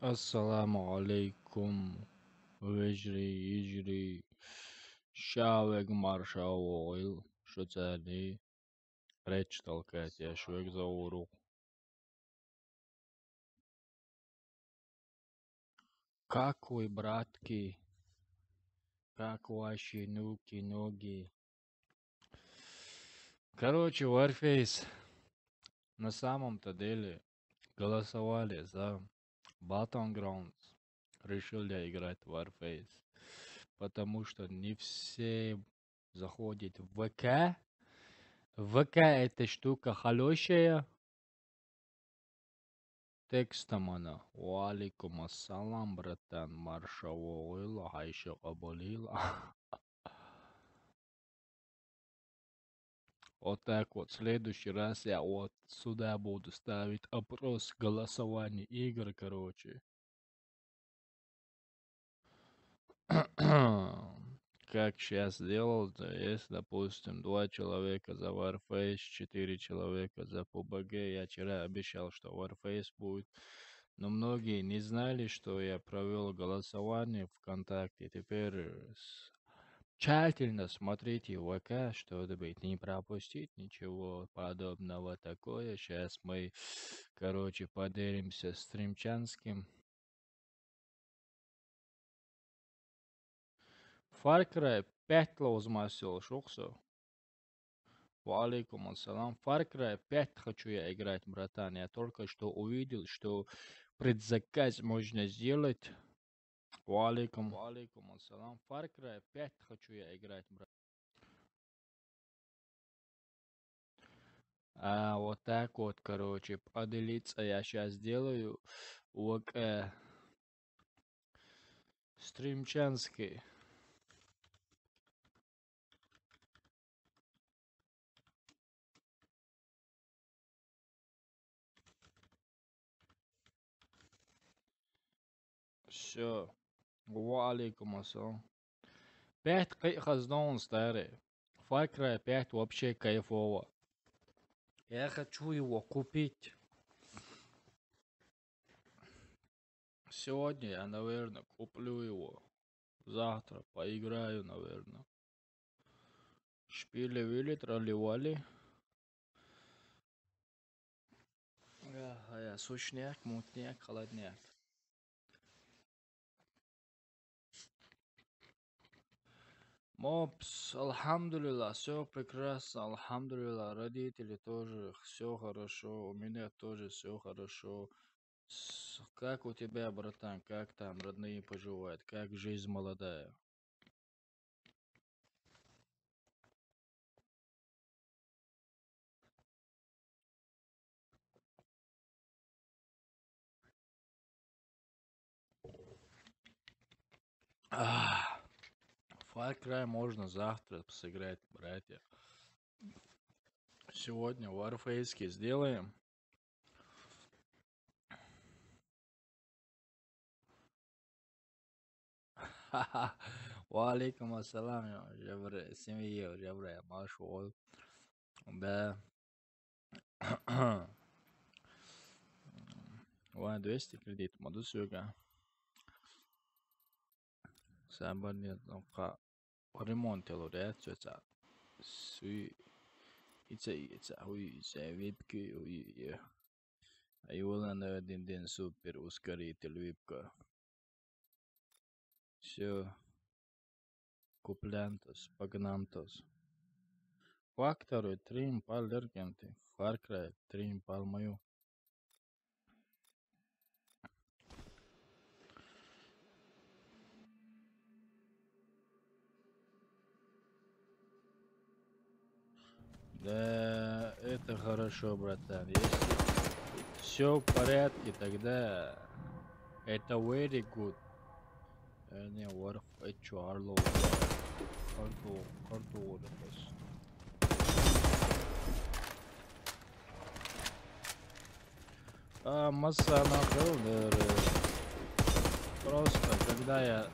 Assalamu alaikum. Вежри, шавег маршавойл. Шуцали. Речь толкать, я швег зауру. Как вы, братки? Как ваши ноги? Короче, Warface на самом-то деле голосовали за Battlegrounds. Решили играть в Warface. Потому что не все заходят в ВК. ВК эта штука хорошая. Текстом она. Валикум ассалам, братан. Маршавоила, хайша кабалила. Вот так вот. В следующий раз я вот сюда буду ставить опрос голосования игр, короче. Как сейчас делал, да, есть, допустим, 2 человека за Warface, 4 человека за PUBG. Я вчера обещал, что Warface будет. Но многие не знали, что я провел голосование ВКонтакте. Теперь тщательно смотрите ВК, чтобы не пропустить ничего подобного такое. Сейчас мы, короче, поделимся стримчанским. Far Cry 5 лаузмасил, шуксу. Валикум ассалам. Far Cry 5 хочу я играть, братан. Я только что увидел, что предзаказ можно сделать. Валикум ассалам. Far Cry 5 хочу я играть, брат. Вот так вот, короче, поделиться я сейчас делаю. Вот стримчанский. Все. Валикум ассалам. 5 хаздон старый. Far Cry 5 вообще кайфово. Я хочу его купить. Сегодня я, наверное, куплю его. Завтра поиграю, наверное. Шпили-вили, тролливали. Сушняк, мутняк, холодняк. Мопс, альхамдулилlah, все прекрасно, альхамдулилlah, родители тоже, все хорошо, у меня тоже все хорошо. Как у тебя, братан, как там родные поживают, как жизнь молодая? Far Cry можно завтра сыграть, братья. Сегодня Warface сделаем. Валикум ассалам, жабре, семье, жабре, машул. Да. Вон 200 кредит, моду сюга. Самбарни, ну-ка, ремонт делать, это. Суи, это, хуй, випки, хуй. Айвола на дин супер ускоритель випка. Все. Куплянтос, погнантос. Факторы, трим, палдергенты. Far Cry, трим, палмаю. Да, это хорошо, братан. Если все в порядке, тогда это very good. Не, Warf, это Арло. Карту, масса нахил, просто когда я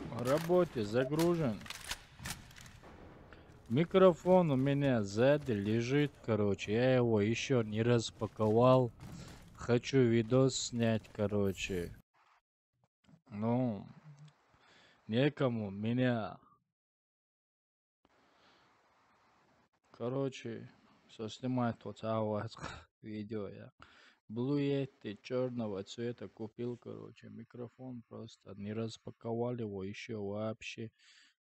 в работе загружен, микрофон у меня сзади лежит, короче, я его еще не распаковал. хочу видос снять, короче. Ну, некому меня. Короче, все снимать вот видео я. Blue Yeti черного цвета купил, короче, микрофон просто не распаковали его еще вообще.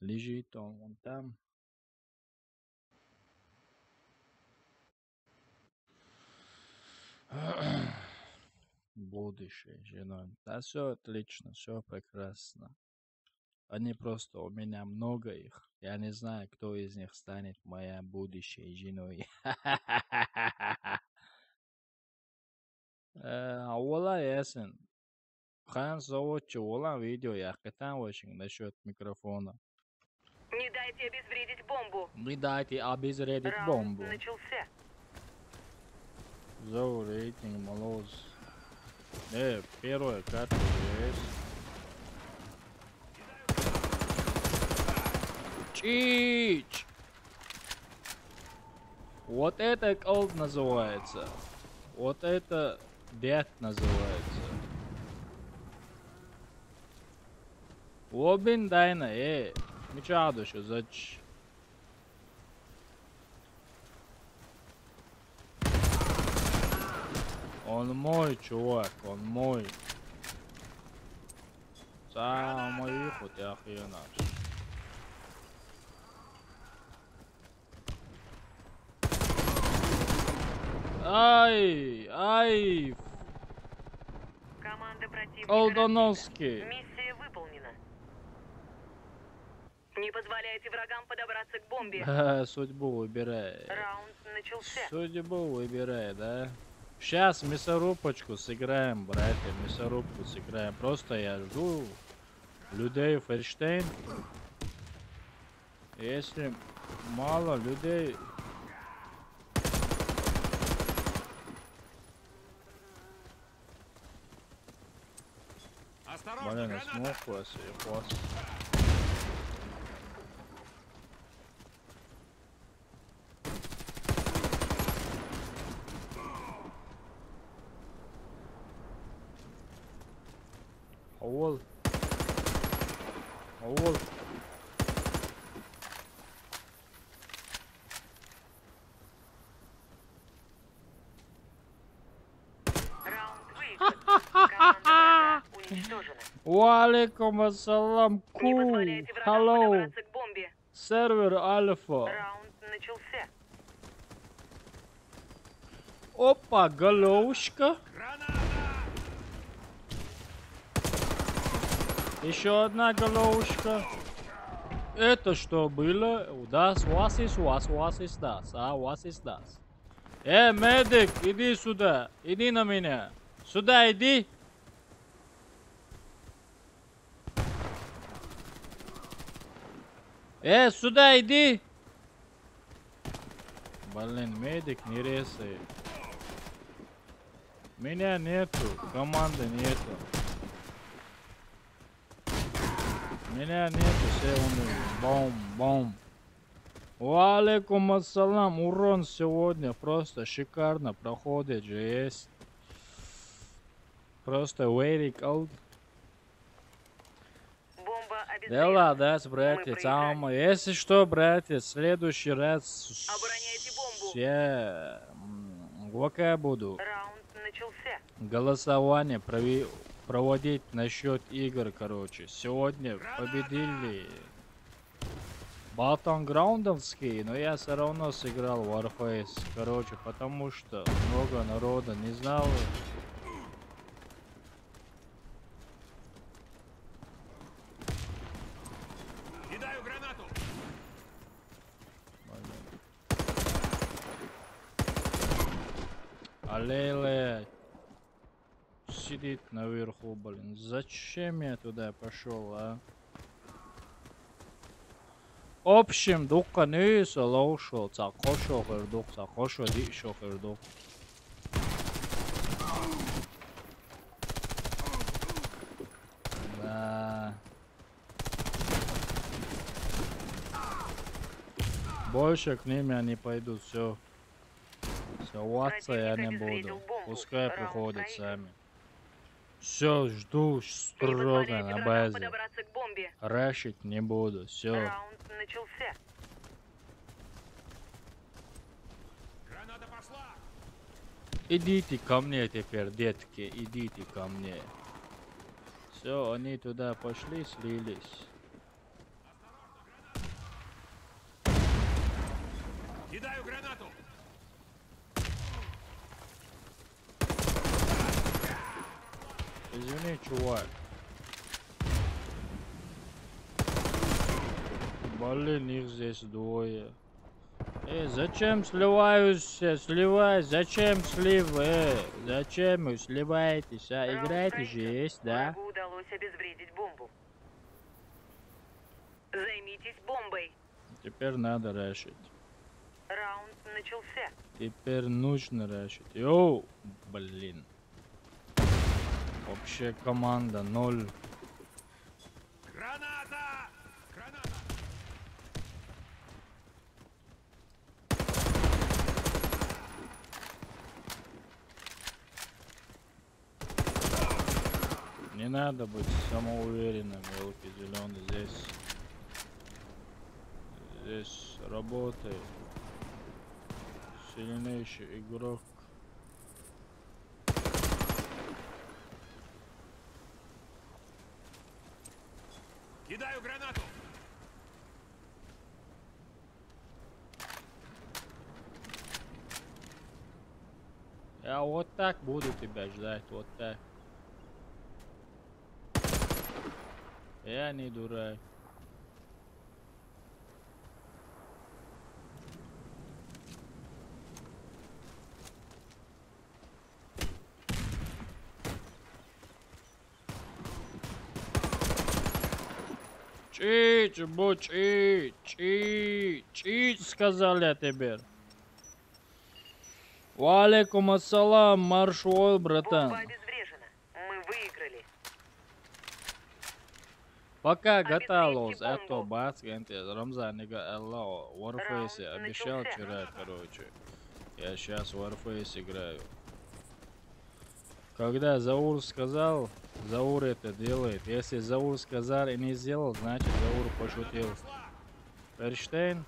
Лежит он вон там. Будущее женой. Да все отлично, все прекрасно. Они просто у меня много их. Я не знаю, кто из них станет моей будущей женой. Ола ясен. Хан зовут Ола видео я катан очень насчет микрофона. Не дайте обезвредить бомбу. Не дайте обезвредить Раунд бомбу. начался. Зоу рейтинг молоз. Первая карта есть. Чич! Вот это колд называется. Вот это дед называется. Обин дайна, мечаду еще зач. Он мой, чувак, он мой. Самый хоть охрена. Ай! Команда противника Колдоновский. разбита. Миссия выполнена. Не позволяйте врагам подобраться к бомбе. Судьбу выбирай. Раунд начался. Судьбу выбирай, да? Сейчас мясорубочку сыграем, братья, мясорубку сыграем. Просто я жду людей Ферштейн. Если мало людей... Блин, смог вас и хвост. Оул. Раунд выигран. Команда врага уничтожена. Валикум ассалам, Не ку. позволяйте врагам Hello. подобраться к бомбе. Сервер Альфа. Раунд начался. Опа, головушка. Еще одна головушка. Это что было? Das, was ist das? Was ist das? Медик, иди сюда. Иди на меня. Сюда иди. Сюда иди. Блин, медик не резает. Меня нету, команды нету. Меня нету, все умерли. Бом. Валикум ассалам. Урон сегодня просто шикарно проходит же есть. Просто very cold. Бомба Да обезврежена. ладно, братья, если что, братья, в следующий раз Обороняйте бомбу. я ВК буду Раунд начался. голосование проводить насчет игр, короче. Сегодня победили Battlegrounds'ские, но я все равно сыграл Warface, короче, потому что много народа не знал. Кидаю гранату. Алле, сидит наверху, блин. Зачем я туда пошел, а? В общем, дукка не слушал, цакошо хердук, цакошо дишо хердук. Да. Больше к ним я не пойду, все. Соваться я не Противник обезвредил буду. бомбу. Пускай Раунд приходят проигран. сами. Все, жду Не строго позволяйте на врагам базе. подобраться к бомбе. Рашить не буду. Все. Раунд начался. Граната пошла! Идите ко мне теперь, детки. Идите ко мне. Все, они туда пошли, слились. Кидаю гранату! Извини, чувак. Блин, их здесь двое. Зачем сливаюсь? Сливай, зачем слив? Зачем вы сливаетесь? А Раунд играете же проигран. есть, да? Врагу удалось обезвредить бомбу. Займитесь бомбой. Теперь надо решить. Раунд начался. Теперь нужно решить. Йоу, блин. Общая команда 0. Граната! Граната! Не надо быть самоуверенным, елки зеленый. Здесь работает сильнейший игрок. Кидаю гранату! Я вот так буду тебя ждать, вот так. Я не дурак. Чить, чить, сказал я тебе. Валейкум ассалам, маршал, братан. Бомба обезврежена. Мы выиграли. Пока Обезвредьте готовилось, бомбу. это бац, Рамзанига Аллах, Warface Раунд обещал начался. вчера, короче. Я сейчас Warface играю. Когда Заур сказал, Заур это делает. Если Заур сказал и не сделал, значит Заур пошутил. Перштейн?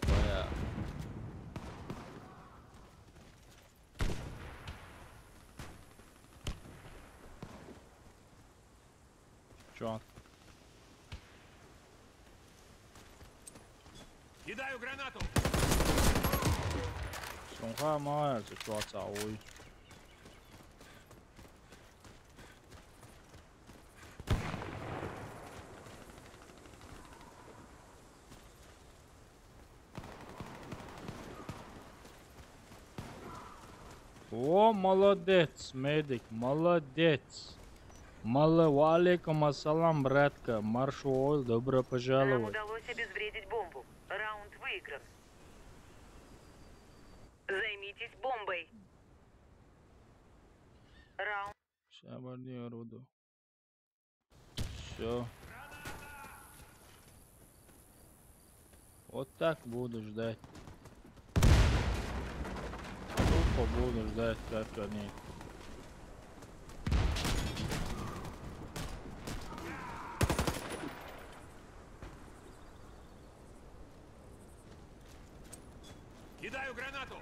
Твоя. Чё? Кидаю гранату! Сунха мая, ты чё, цауй? О, молодец, медик, молодец. Валейкум ассалам, братка. Маршал, добро Нам пожаловать. удалось обезвредить бомбу. Раунд выигран. Займитесь бомбой. Раунд. Шабарди оруду. Все. Вот так буду ждать. Тупо буду ждать, как они. Кидаю гранату!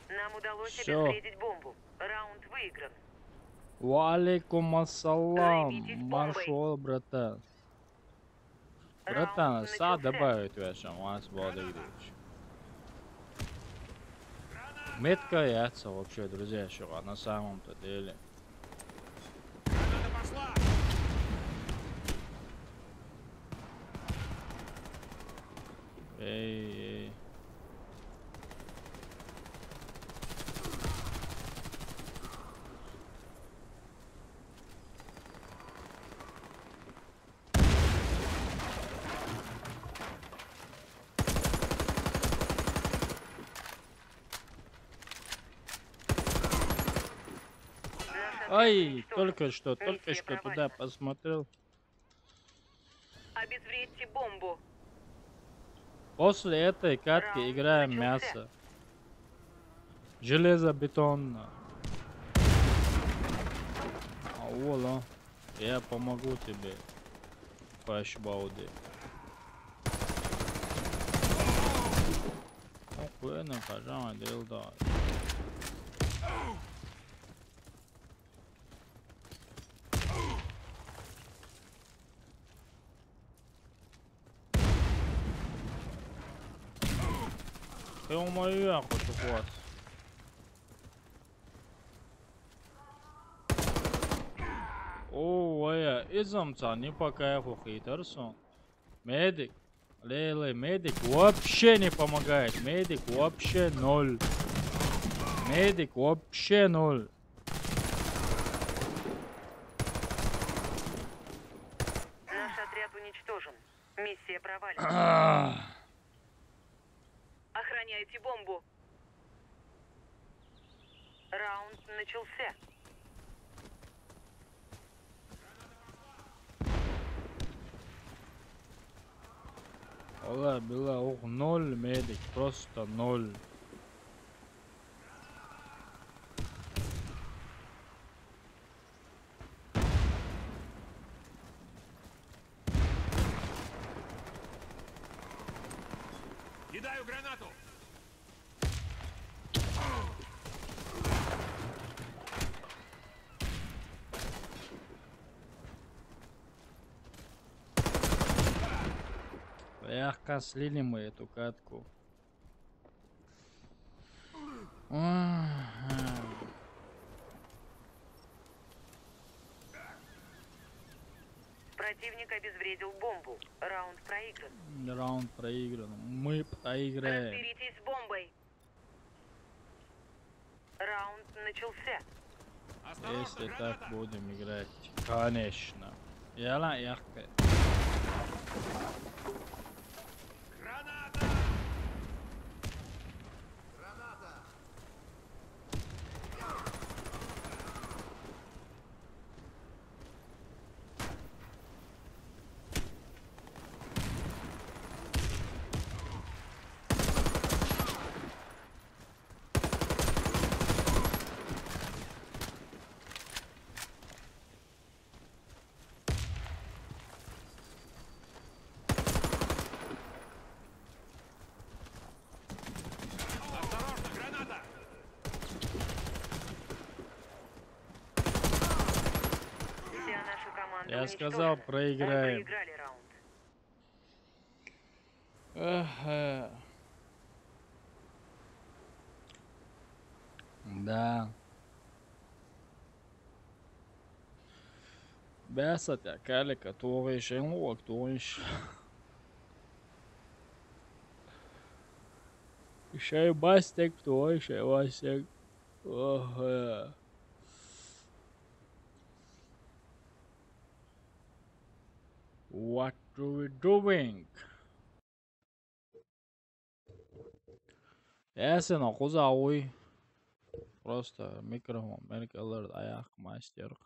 Нам удалось Всё. обезвредить бомбу. Раунд выигран. Валейкум ассалам, Займитесь бомбой. маршал, братан. Братан, сад добавить вашем, вас Владимирович. Метка яйца вообще, друзья, что на самом-то деле. Граната пошла! Эй. Ай, уничтожен. только что Миссия туда провалена. посмотрел. Обезвредьте бомбу. После этой катки Раунд играем начался. мясо. Железобетонно. Вола, я помогу тебе, Фашбауди. Охуенно, пожалуй, дилда. Ты у моя хочу хват. О, я изамца не по кайфу хитерсон. Медик. Леле, медик вообще не помогает. Медик вообще ноль. Медик вообще ноль. Наш отряд уничтожен. Миссия провалена. Ах, Охраняйте бомбу. Раунд начался. Ола, была ух, ноль медик, просто ноль. Кидаю гранату! Эх, слили мы эту катку. Ага. Противник обезвредил бомбу. Раунд проигран. Раунд проигран. Мы проиграем. Разберитесь с бомбой. Раунд начался. Осторожно, Если граната! так будем играть. Конечно. Яла, яхка. Граната! Осторожно, граната! Вся наша команда Я уничтожена. сказал, Мы проиграем. проиграли раунд. Ага. Да. Бесит, якали, который шел, который еще и бастик, кто еще бастик. Ага. What are we doing? Ясен окузауи. Просто микрофон, меркелер, аяк, мастер.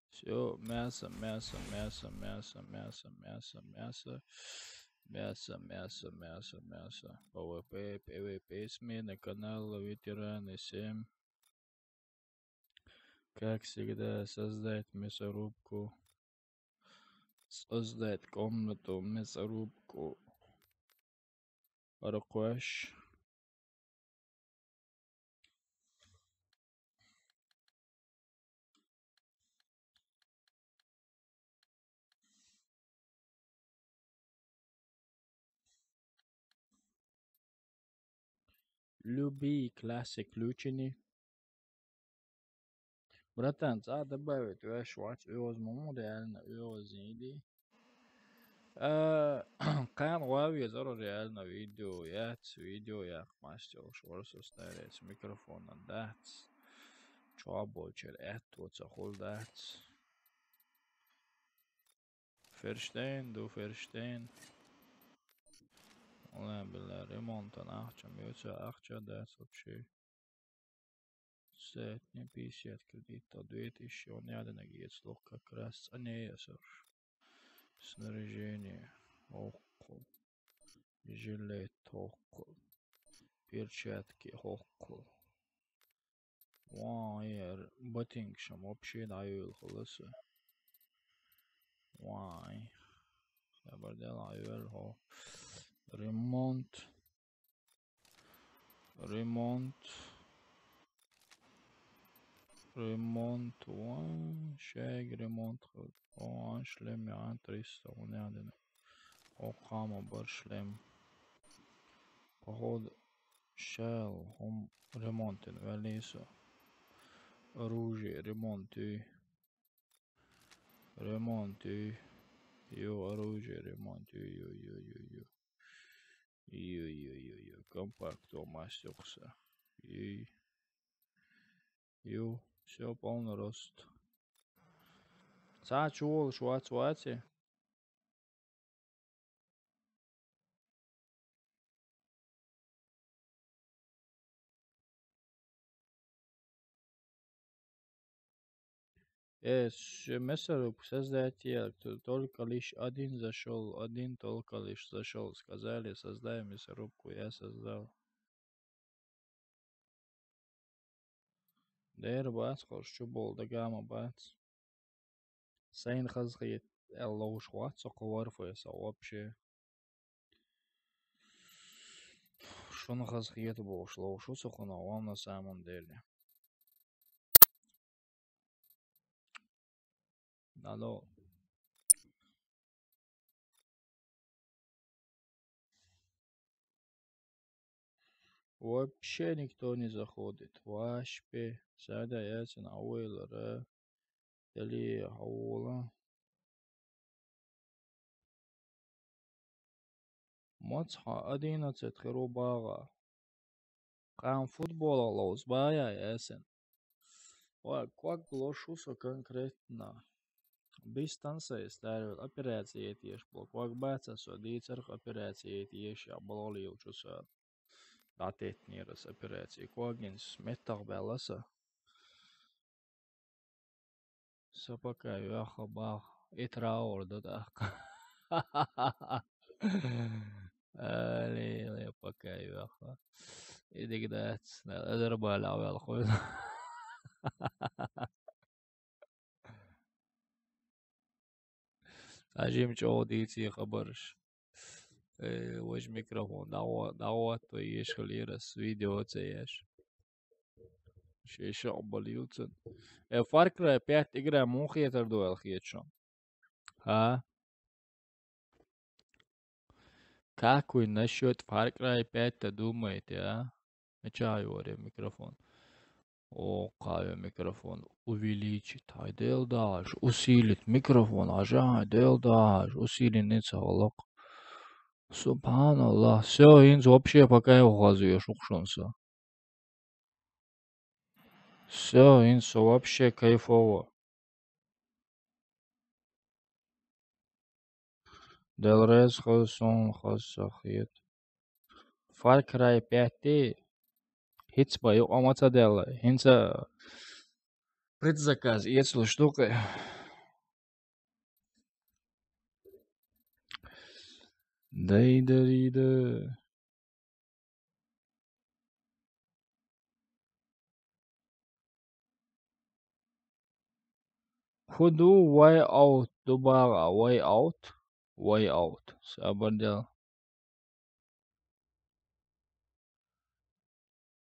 Все, мясо, мясо, мясо, мясо, мясо, мясо, мясо. Мясо, мясо, мясо, мясо. ПВП, ПВП, смены канала, ветераны 7. Как всегда, создать мясорубку. Создать комнату, мясорубку. Рукош. Люби классик включены. Братан, а добавить ваш возьму реально видео. Кан лави зоро реально видео я мастер шорсо старец микрофон дать. Чобочер вот захол дать. Verstehen, du verstehen. Ула, бля, ремонт ахча, мёца ахча дать вообще. Сетни 50 кредита, 2000, он ядена гецлох как раз, а не ясар. Снаряжение, окко, жилет, окко, перчатки, окко. Wire, ботинкшам вообще даю холоса. Why? Sabardel ayvel ho. Ремонт. Шег ремонт. Шлем я 300. Он яден. Окама бар шлем. Поход. Шел. Хом ремонтен. Велисо. Оружие. Ремонты. Йо, оружие. Ремонты. Йо. Компакт мастёрся. Йо, все полный рост. Чул, швати. Мессер создать только лишь один зашел, один только лишь зашел. Сказали, создай мясорубку, я создал. Дэр бац, что был, да гамма бац. Сайн хазгает, эллоу шват, соковар фэса, вообще. Что на хазгает был, шло, что сохуновал на самом деле. Алло. Вообще никто не заходит. Вообще. Сада яйца на уйлера. Или аула. Мацха 11 херубага. Кам футбола лоус бая ясен. Как глошуса конкретно. Без танца ставил операции тieši blok. Как бацас одīts ar operāciju tieši abolījušus attiecnieras operāciju. Kogins metālbēlasa. Sapakā jāha bā itraorda tā. Līja pakā jāha. Idik dāts. Darbālā vēl khod. Ajim čaudīcija خبرش. وش ميكروفون دعوات ويش خليرس فيديو تسيش شيء عبال يوتن فرق رأي بيت إجرا مو خيتر دوال خيتشون ها كاكوي نشوت فرق رأي بيت تدوميت يا مچاي وري ميكروفون о каве микрофон увеличить айдел даш усилить микрофон ажа айдел даш усиленный цалок Субханаллах. Все, инз вообще пока я указываешь укшонса. Все, инз вообще кайфово. Делрез хасон хасахет. Far Cry 5 Hits by Амацадела. Инца предзаказ. Если штука. Дейдарида. Худу way out. Дубара way out. Way out. Сабардел.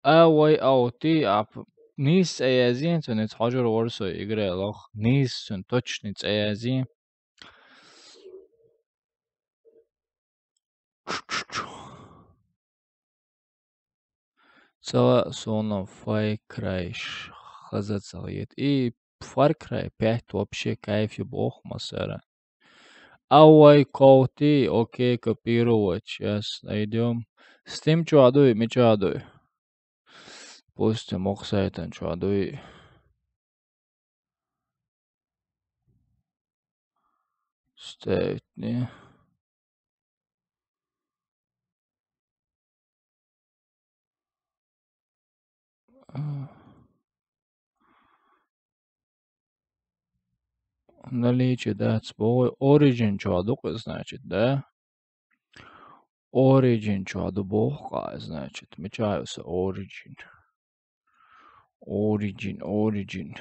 Way out. Ти ап. Нис эязин тунец хажор ورسو игры лох. Нис тун точниц эязин. Цела сона Far Cry хазацалет. И Far Cry 5 вообще кайф бог масера. Away коути, окей, копировать. Сейчас найдем. Steam чуадуй, ми чуадуй. Пустим оксайтан чуадуй. Ставить, не. Наличие, да, свой origin чадук, значит, да? Origin чаду бога, значит, мечаются origin. Origin.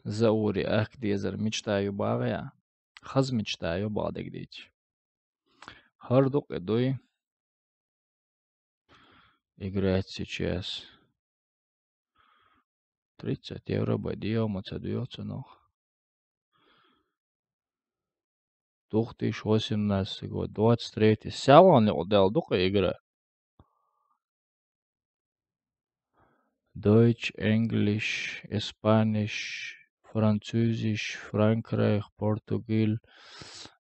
Заури, ах, дезер, мечтаю багая. Хаз мечтаю бадыгдить. Хардук эдой играть сейчас. 30 евро бадьем, отсадуется ног. 2018 год, 23. Сялан отдал духа игра. Deutsch, Englisch, Spanish, Französisch, Frankreich, Portugal.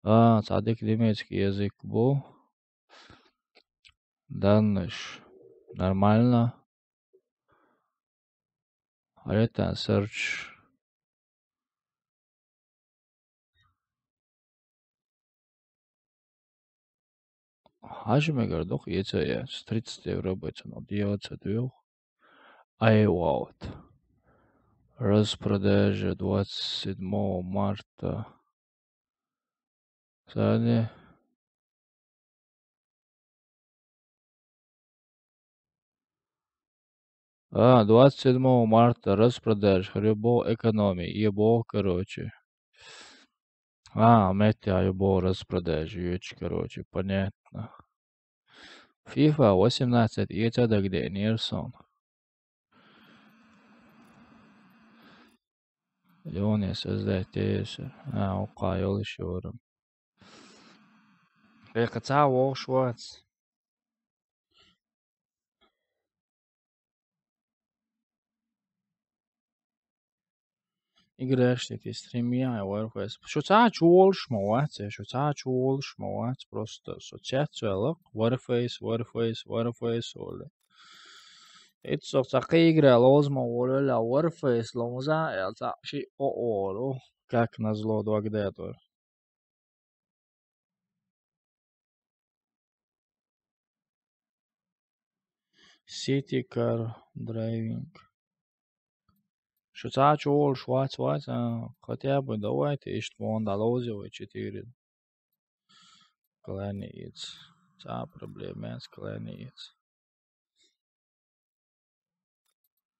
Цадык немецкий язык был. Данныш. Нормально. Return search. Hajme gördük yeter 30 euro бацан отдается двух. Айваут. Распродажа 27 марта. Сани. 27 марта распродаж. Рыбо экономии. Ебо, короче. Метя ебо распродаж. Ючь, короче, понятно. FIFA 18 yeter где Нерсон. Jonas SDTS. Okay, yol işiyorum. Kaça Schwarz. Играешь такие стримья, Warface. Что чулш мовать, что чулш мовать, просто социация, Warface, оля. Это такая игра, лозма, оля, Warface, лоза, это ши оло, как назло догдетор. City car driving. Что чулш, вать, хотя бы давайте, что он долозил 4. Кланяется. Проблема с кланяется.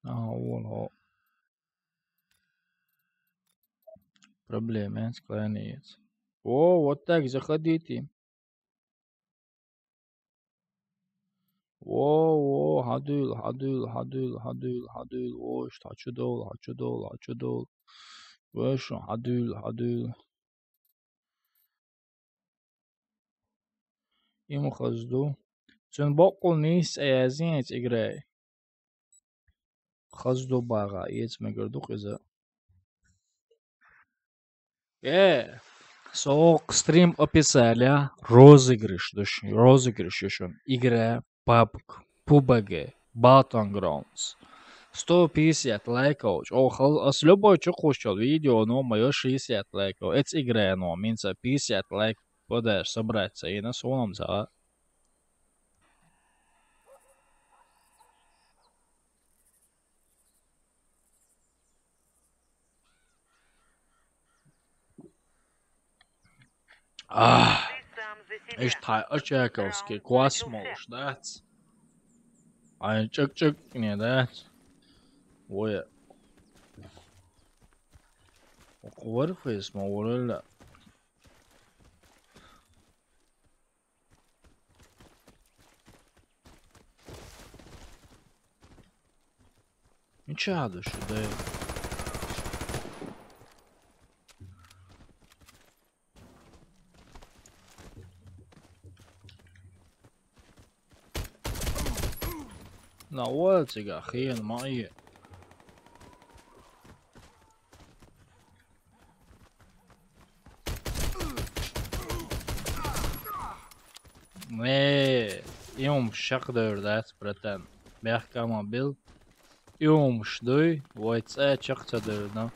Вон. Проблема с кланяется. Вот так, заходите. Хадул. Хачудол. Выше, хадул. Ему хазду. Чун бокл нис азинец играй. Хазду бага, ец мегердук иза. Соок стрим описали, розыгрыш еще. Игра PUBG, Battlegrounds. 150 лайков. С любой чухущал видео, но мое 60 лайков. Это игра, но минца 50 лайков подашь собраться и на своем за. Ты сам за себя. Иштай очаковский космос, да? Чик не, да? Ой. Warface мовлля. Ничего души, да. نوالتك أخيرا معي. يوم شقدر دات برتن بيحكم بيل يوم شدوي ويتسا شقدرنا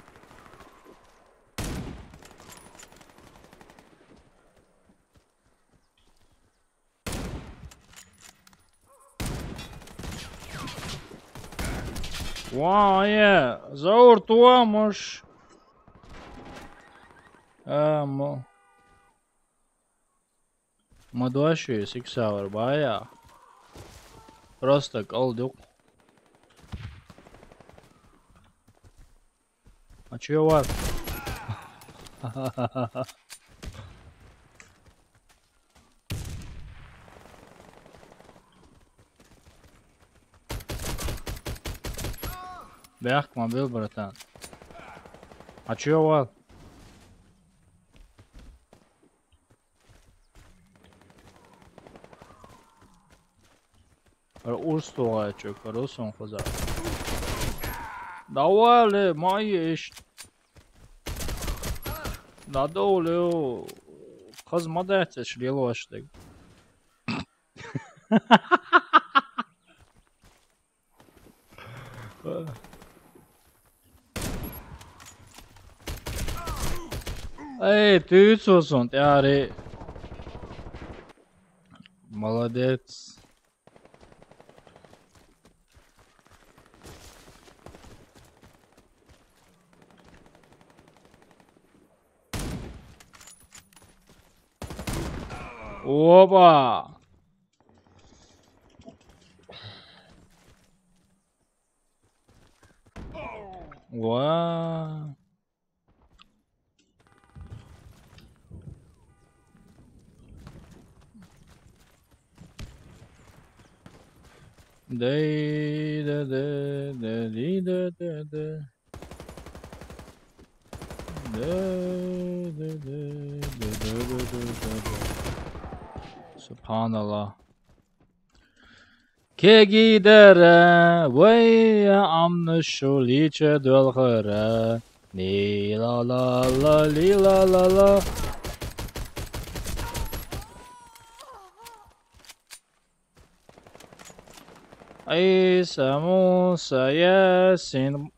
Вау, Заур туамыш. Мо. Мадуаши, 6 hour, бая. Просто колдук. А чё var? Бяхма был, братан. А чё var? Урстуга чё, коросун хоза. Давай, маеш. Надолу. Кыз мадатя шлилоштык. Эй, ты цусун, тяри. Молодец. Опа! Вау! Subhanallah. Ke gidere ve amne şuliçe dölgere. Ni la la la li la la la. İsa Musa Yasin.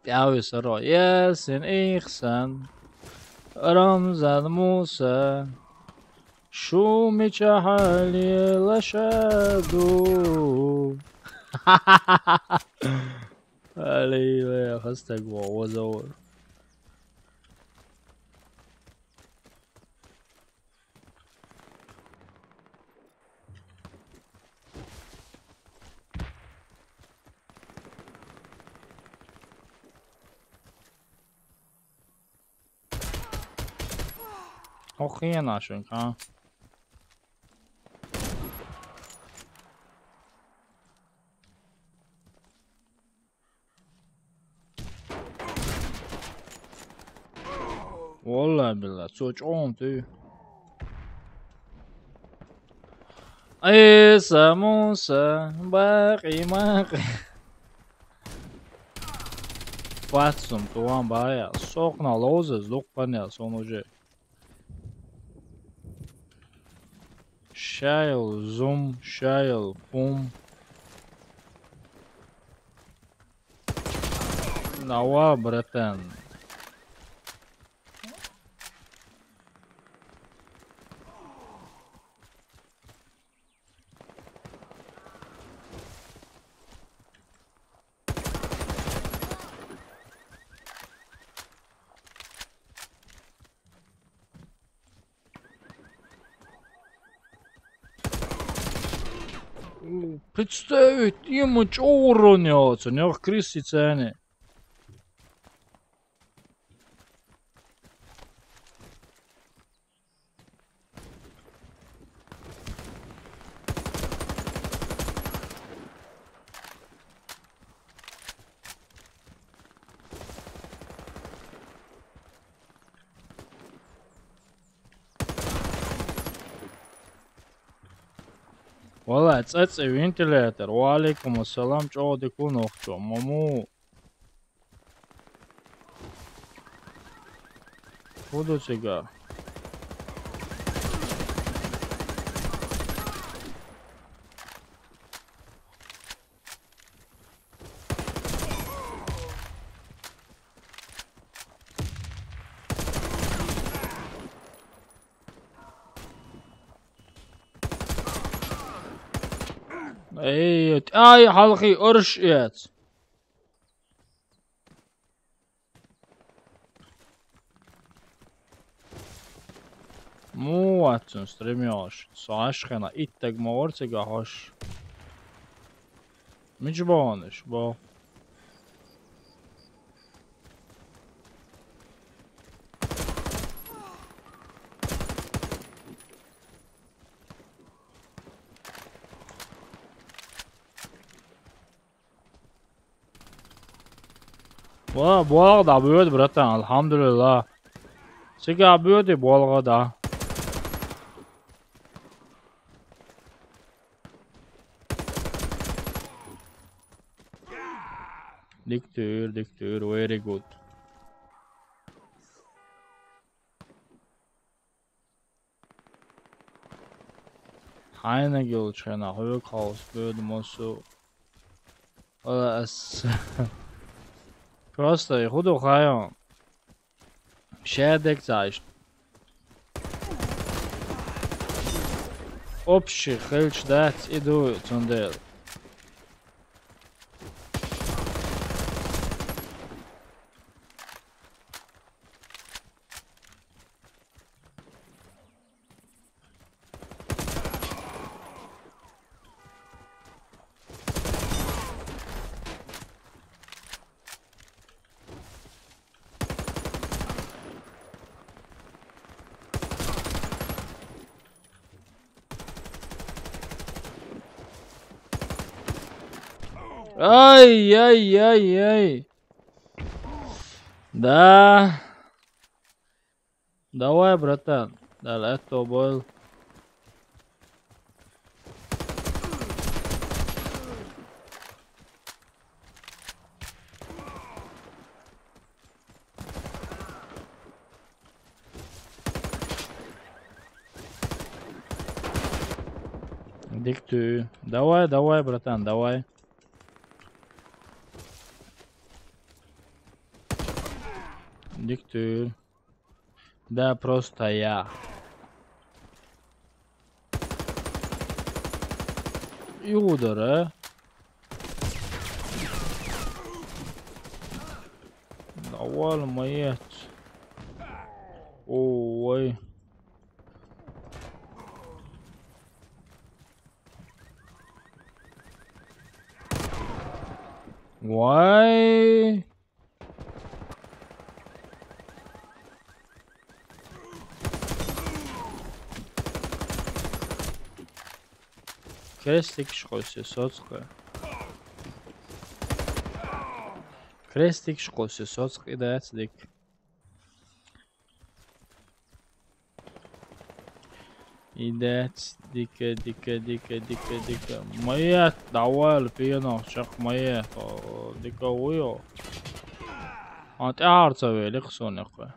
Ya Sara Yasin İhsan. Ramzan Musa. شو مجحالي لشادو علي خستك وزور أخينا عشان كان والله بالله تسوچون تو عيسى موسى باقي ماقي فاتسم توان بايا سوقنا لوزز لقبنا سونوجي شايل زوم شايل فوم نوا برتان Представить, ему чё уронился, не крысы цены. والله تصعي وينتلاتر وعليكم السلام چود يكون اختو مامو خودو سيجار Ay halkı örüş et. Watson stремёшь. Сашкина иттек морцига хош. Мичбониш, бо. Болго да бүйөдү, братан, алхамдулилла. Сига бүйөдү болго да. Diktur, very good. Хайна гилчена, Holocaust, бүйөдү мосу. Просто худу хайон. Шедек зайш. Общий хелч дать иду цундел. Ай. Да. Давай, братан. Да, это был. Диктуй. Давай, братан, давай. Диктуй. Да, просто я. И удар, а? Давай, моец. Ой. Вай. Крестик шкосе соцка. Крестик шкосе соцка и да яцдик. Идет, дика. Моет, давай, пиено, шах моет, дика уйо. Ант арцаве, лихсонеха.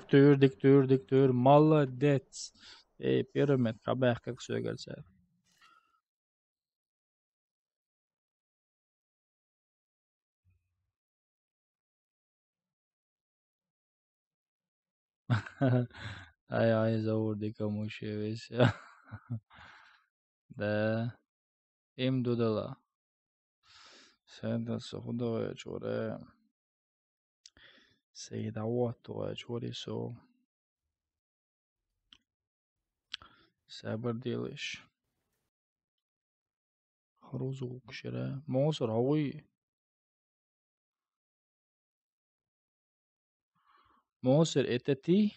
Диктур, молодец. Пирамид, кабах, как söylesen. Ay, заводи кому ще весь. Да, им дудала. Sen худое чуре. Сейда отто чури со. Sabır dilish. Хрузу кшире. Мозор хавui. Мозор это ты?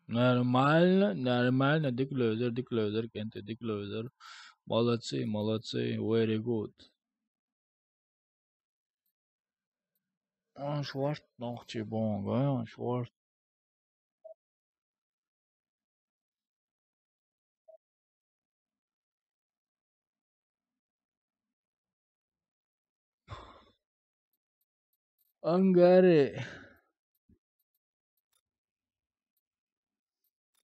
Нормально, диклозер, кенте диклозер. Молодцы, very good. Svart noch ci bongo, ja, svart. Angare.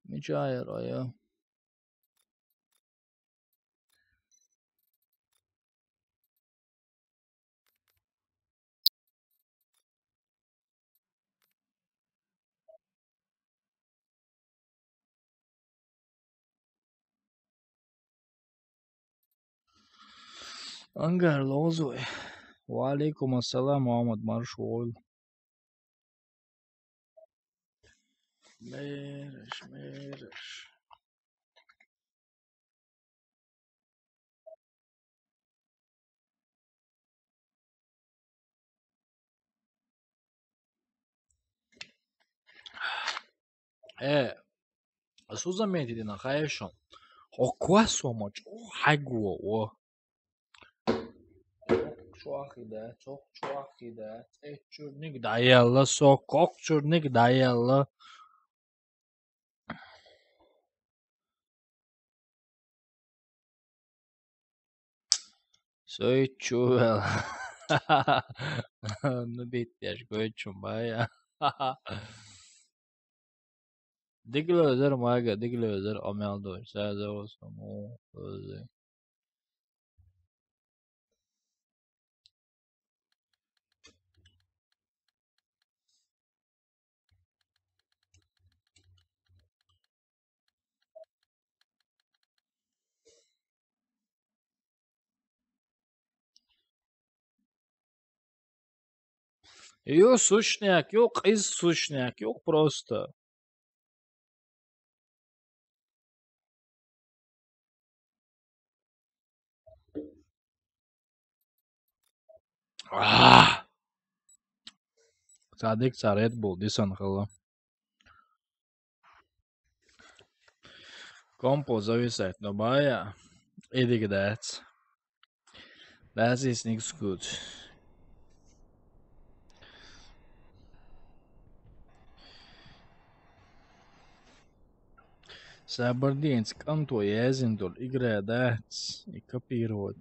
Michaela, ja. Angar Lozoi. Walaikum assalam, Muhammad Marshall. Meres. Es uzameti din Haeshon. O quasso moch. O hagwo. O. Çuakide. Çok çuakide. Çurnik dayalla. Sokok çurnik dayalla. Soy čuvel. Nu bittiäs koitsun baja. Diglözer maga, diglözer ameldor. Säze olsun. O. Öyle. Yok suçnayak, yok kız suçnayak, yok просто. Ah! Sadik sa Red Bull, disan hılı. Kompo zavisēt no baja. Idigdēts. Das ist nichts gut. Sabardīns, kam to jēzin tur igrēdēts, ikapīrot.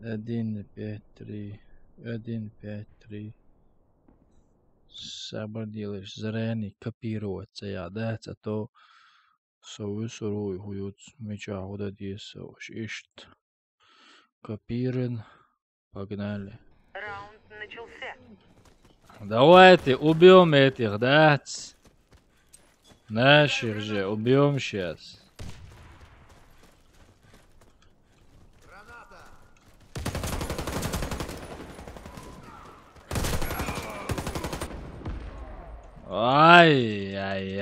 1, 5, 3, 1, 5, 3. Sabardīliš zrēni kapīrot, cajā dēca to savu suruju hujuc, меча удадисовш, ишт. Копирен, погнали. Раунд начался. Давайте убьем этих, да? Наших же убьем сейчас. Ай-яй-яй-яй.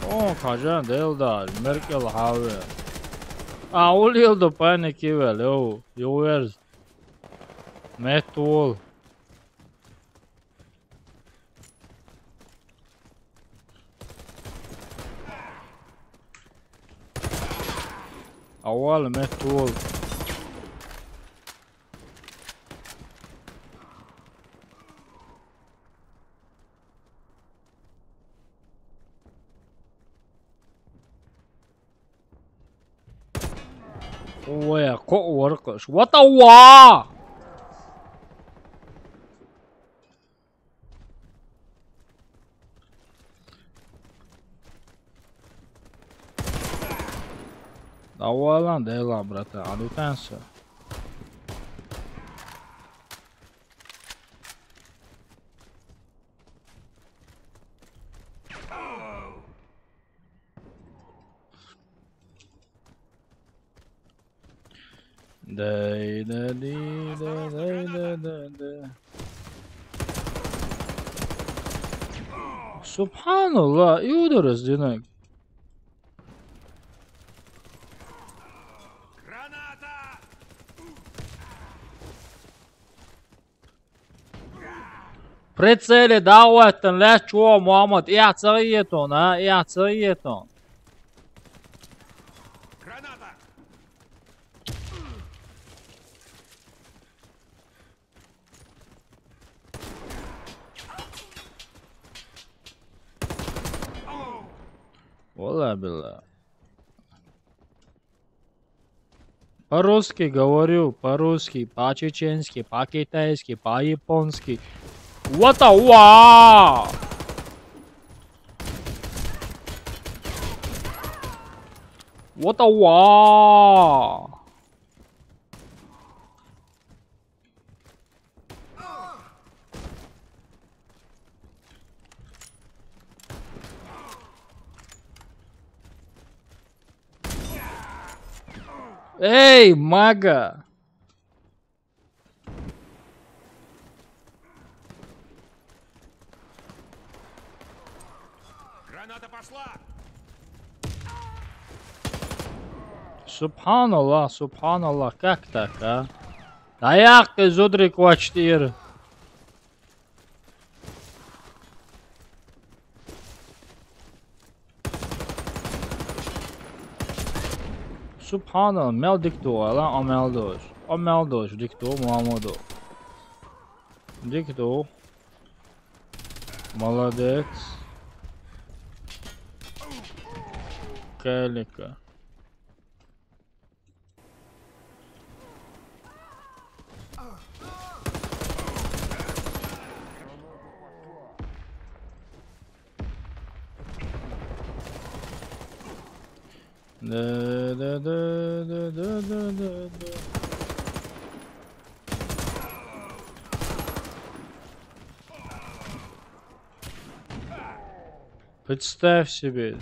О, kajan Deldar, Merkel have. All yılda panic kivel, yo, viewers. Metal. أول metal. Where caught workers? What the wa? Awalan de la brata, a lutança. Subhanallah, yuduruz dinek. Граната! Прицели давайтын, ля чуо, Muhammed, i'цариетон, а, i'цариетон. Граната! Wallah billah. По-русски говорю, по-русски, по-чеченски, по-китайски, по-японски. What a wow! What a wow! Эй, мага! Граната пошла! Subhanallah, subhanallah, как так, а? Dayak Zodrik Watchtir. Subhanallah, mel dikto, lan ameldoş. Ameldoş, dikto, Muhammedo. Dikto. Молодец. Калика. Да. Представь себе.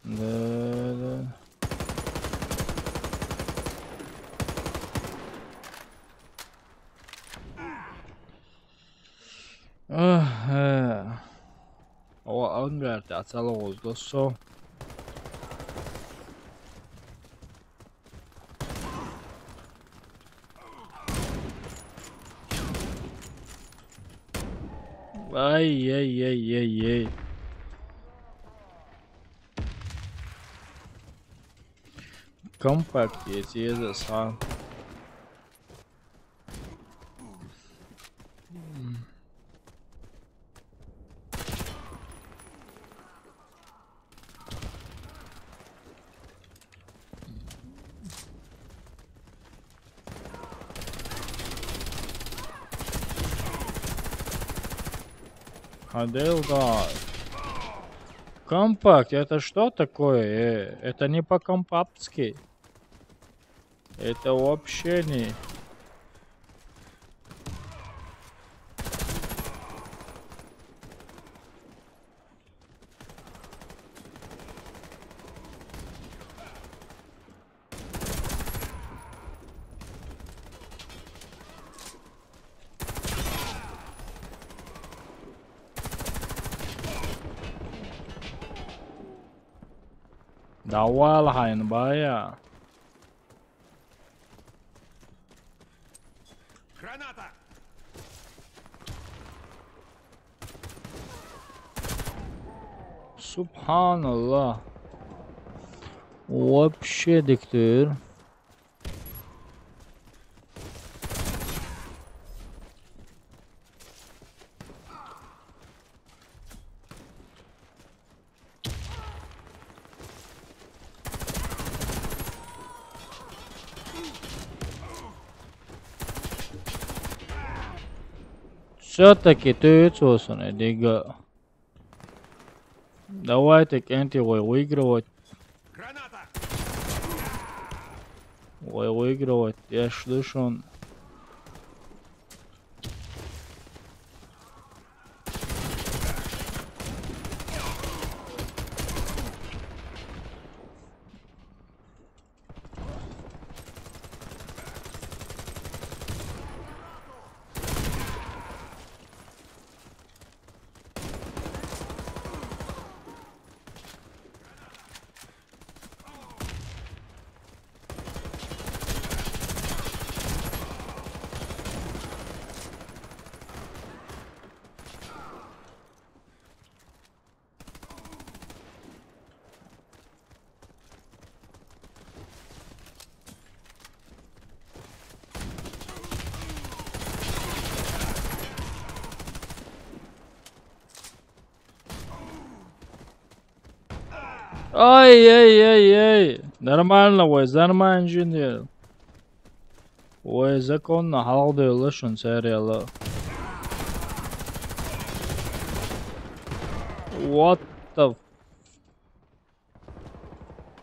Да. Ангар тацалоз досо. Ай. Компакт есть сан. Аделга. Компакт, это что такое? Это не по-компактски. Это вообще не. Давай, лхайн бая. Граната! Subhanallah. Вообще диктор. Все-таки ты отсосанный, дига. Давайте Кенти выигрывать. Граната! Выигрывать. Я слышал. Ай-яй-яй-яй. Нормально, ой, нормально инженер. Ой, законно халал değil şun seriyalı. What the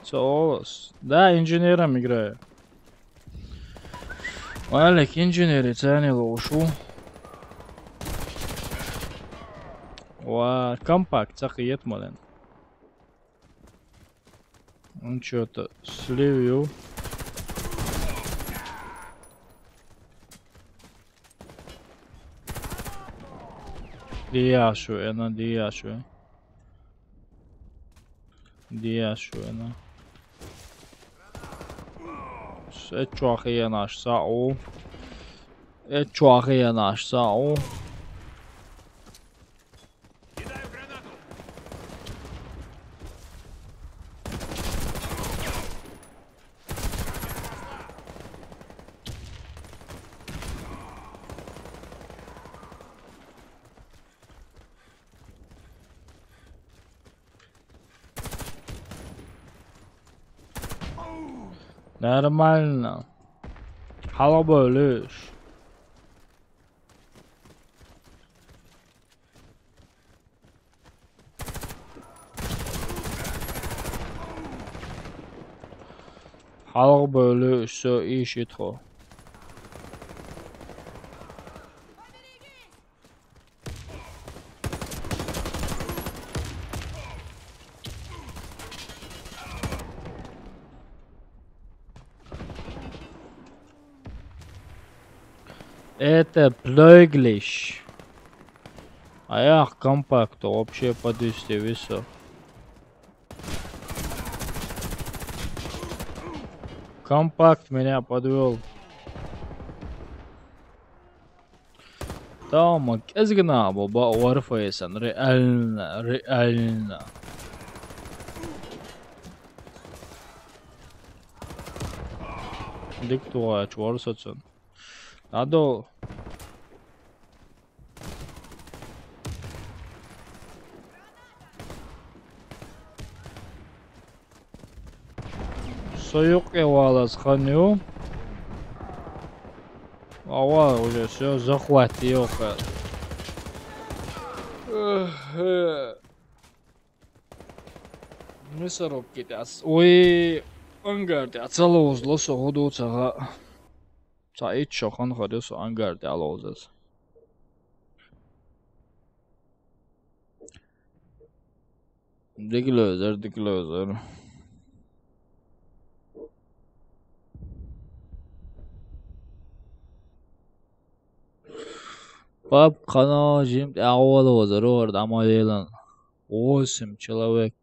Соус. Да, инженером играю. Малек инженери ценил ушу. Ва, компакт, цахиет мален. Он что-то сливил. Diyaşu ena diyaşu. Diyaşu ena. Etçuahiye naşsa o. Etçuahiye naşsa o. Кидаю гранату! Нормально. Халаболыш. Халаболыш, все ищет хо. Это плöglich. Аяқ компакт вообще по 200 весов. Компакт меня подвел. Тамак, эзгнабо, ба Warface'ен, реально, реально. Диктуя, чворсоцен. Надо... Союк евалас ханю. Ава, уже все, захватил. Мысаров китас. Ой, ангарды ацалоз лосо ходуцага. Саид шохан ходусо ангарды алозас. Diglözer, diglözer. Пап, канажим, алозер, орда моделан. 8 человек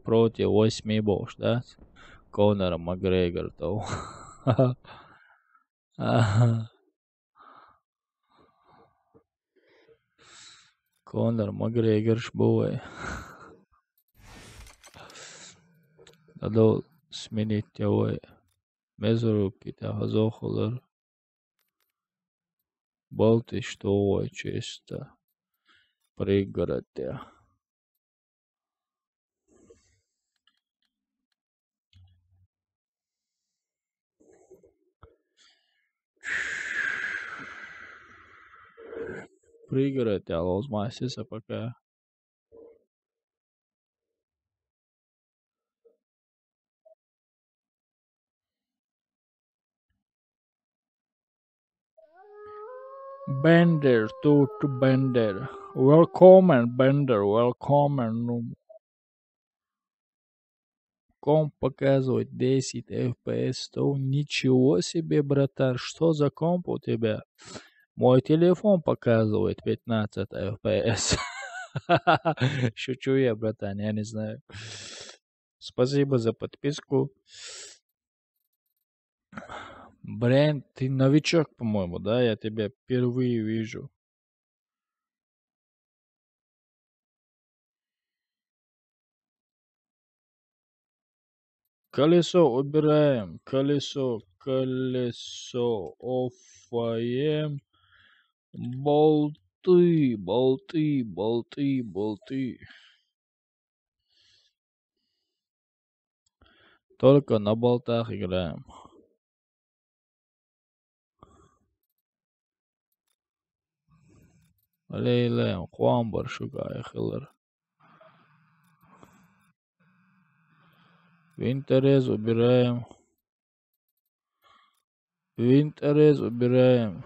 против 8 бош, да? Конор Макгрегор, то. Конор Макгрегор шбуй. Надо сменить его. Мезорубки, та газохолер. Болты, что чисто. Пригород, я. Пригород, я лозмайся пока. Bender, тут Bender. Welcome, Bender, welcome. Комп показывает 10 FPS, то ничего себе, братан, что за комп у тебя? Мой телефон показывает 15 FPS. Шучу я, братан, я не знаю. Спасибо за подписку. Бренд, ты новичок, по-моему, да? Я тебя впервые вижу. Колесо убираем. Колесо офаем. Болты. Только на болтах играем. Лейлем, Хуамбар, Шугай, Хиллер. Винтерез убираем. Винтерез убираем.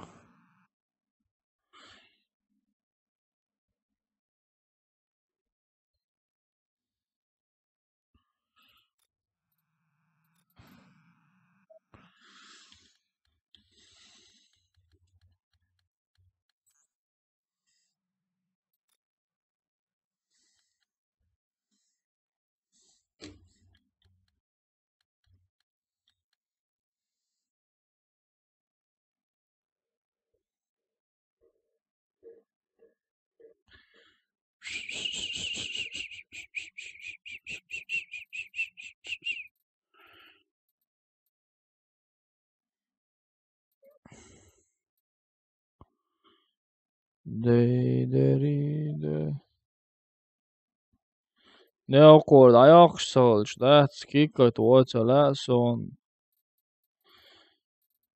Ne akord ajaksals, tähtis kikkat otsa läson.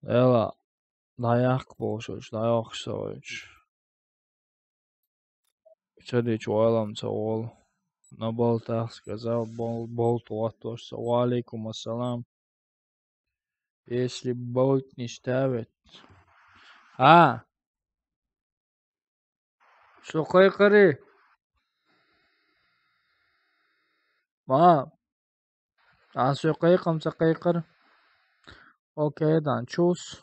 Ela, najahkposuls, najaksals. Садич вайлам цавол. На болтах сказал, болт латос. Алейкум ассалам. Если болт не ставят. Что кайкари? Что кайкам за кайкар? Окей, dann tschüss.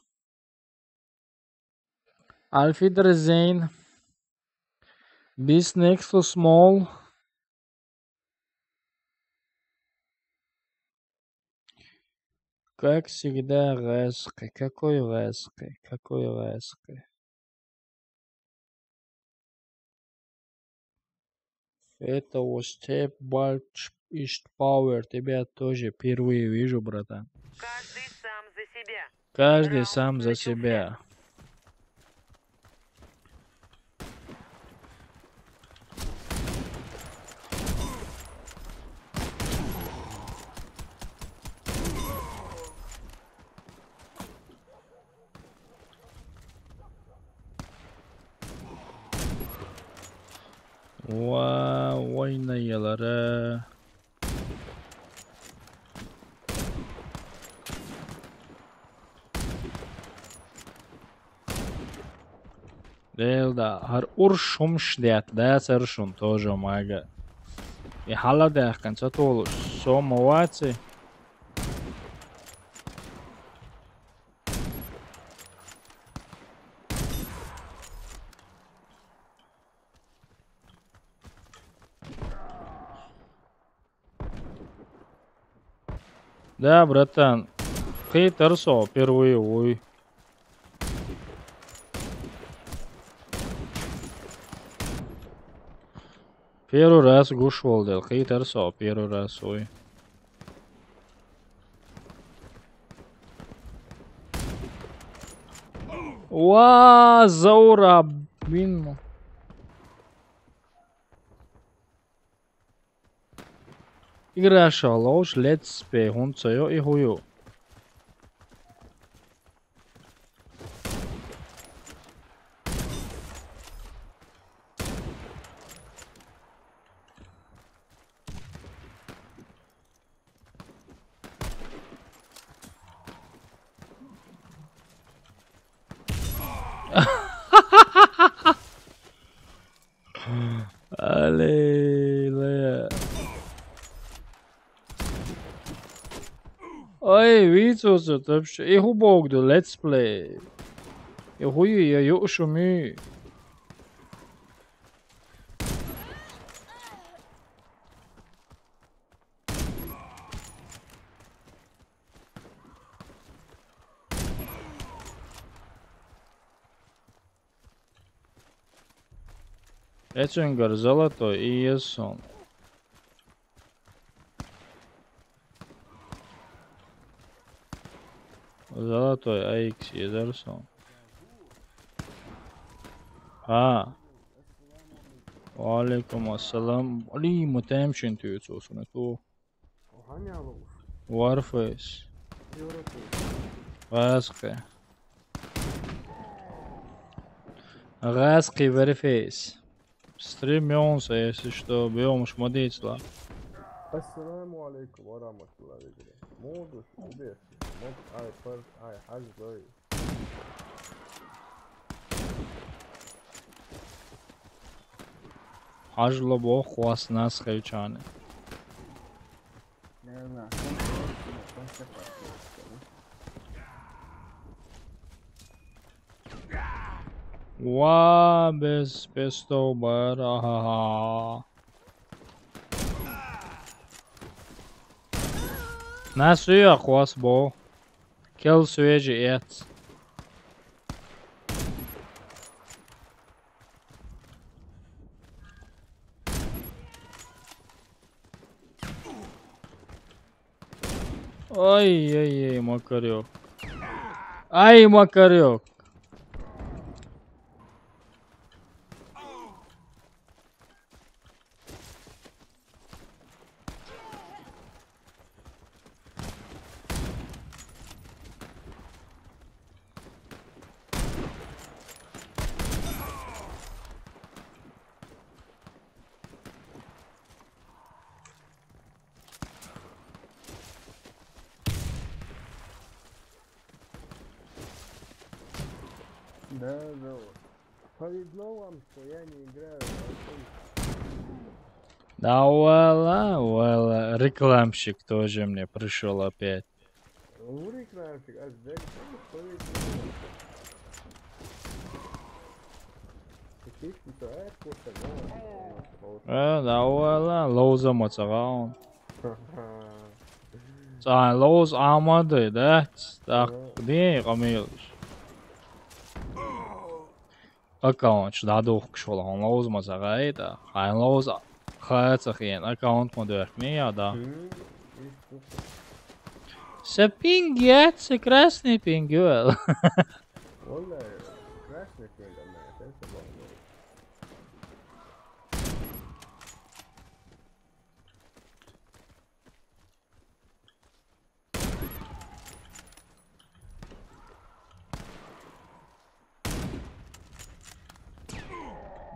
Auf Wiedersehen. Bis nächstes Mal. Как всегда, резко. Какой резко? Какой резко? Это вот step bulge ist power. Тебя тоже впервые вижу, братан. Каждый сам за себя. Каждый Раунд сам за начался. себя. Oynayalara. Delda har urshum shdet dasar shum тоже мага. И халадах конца толу сомовацы. Да, братан, хейтерсо впервые, ой. Первый раз гушвол дел, хейтерсо первый раз, ой. Уа, Заура, блин. Играша лош, let's play, хунцайо и хую. Аллилуйя. Ой, видите, вообще. И хубок до let's play. И хую я юшуми. Эченгар золотой и есон. Золотой AX езерсон. Алейкум ассалам. Али мутем шинтуют сосуне то. Hani alır? Warface. Европейский. Raski. Raski Warface. Стремился, если что, бьем шмадицла. Assalamu alaikum wa rahmatullahi wa barakatuh. Modus udesi. Mod ay par ay hazloy. Hajlo bo khwas nas khaychane. Ne znam, sam se pasio. Wa bez to baraha. Nasuya khwas bo. Kill sueji et. Ай, Макарёк. Ай, Макарёк. Да, да. Повезло вам, что я не играю. Да, вала, рекламщик тоже мне пришел опять. Рекламщик, а здесь повезло. Техника, а просто Да, вала, лоза мацаган. Цай лоз амады, да? Так, где камилш? Аккаунт, да, дух кшола, он лоз мацагай, да. Хай лоз хайцахин, аккаунт модерк, не я, да. Сапингет, красный пингюэл. Wallah, красный фингер, это было.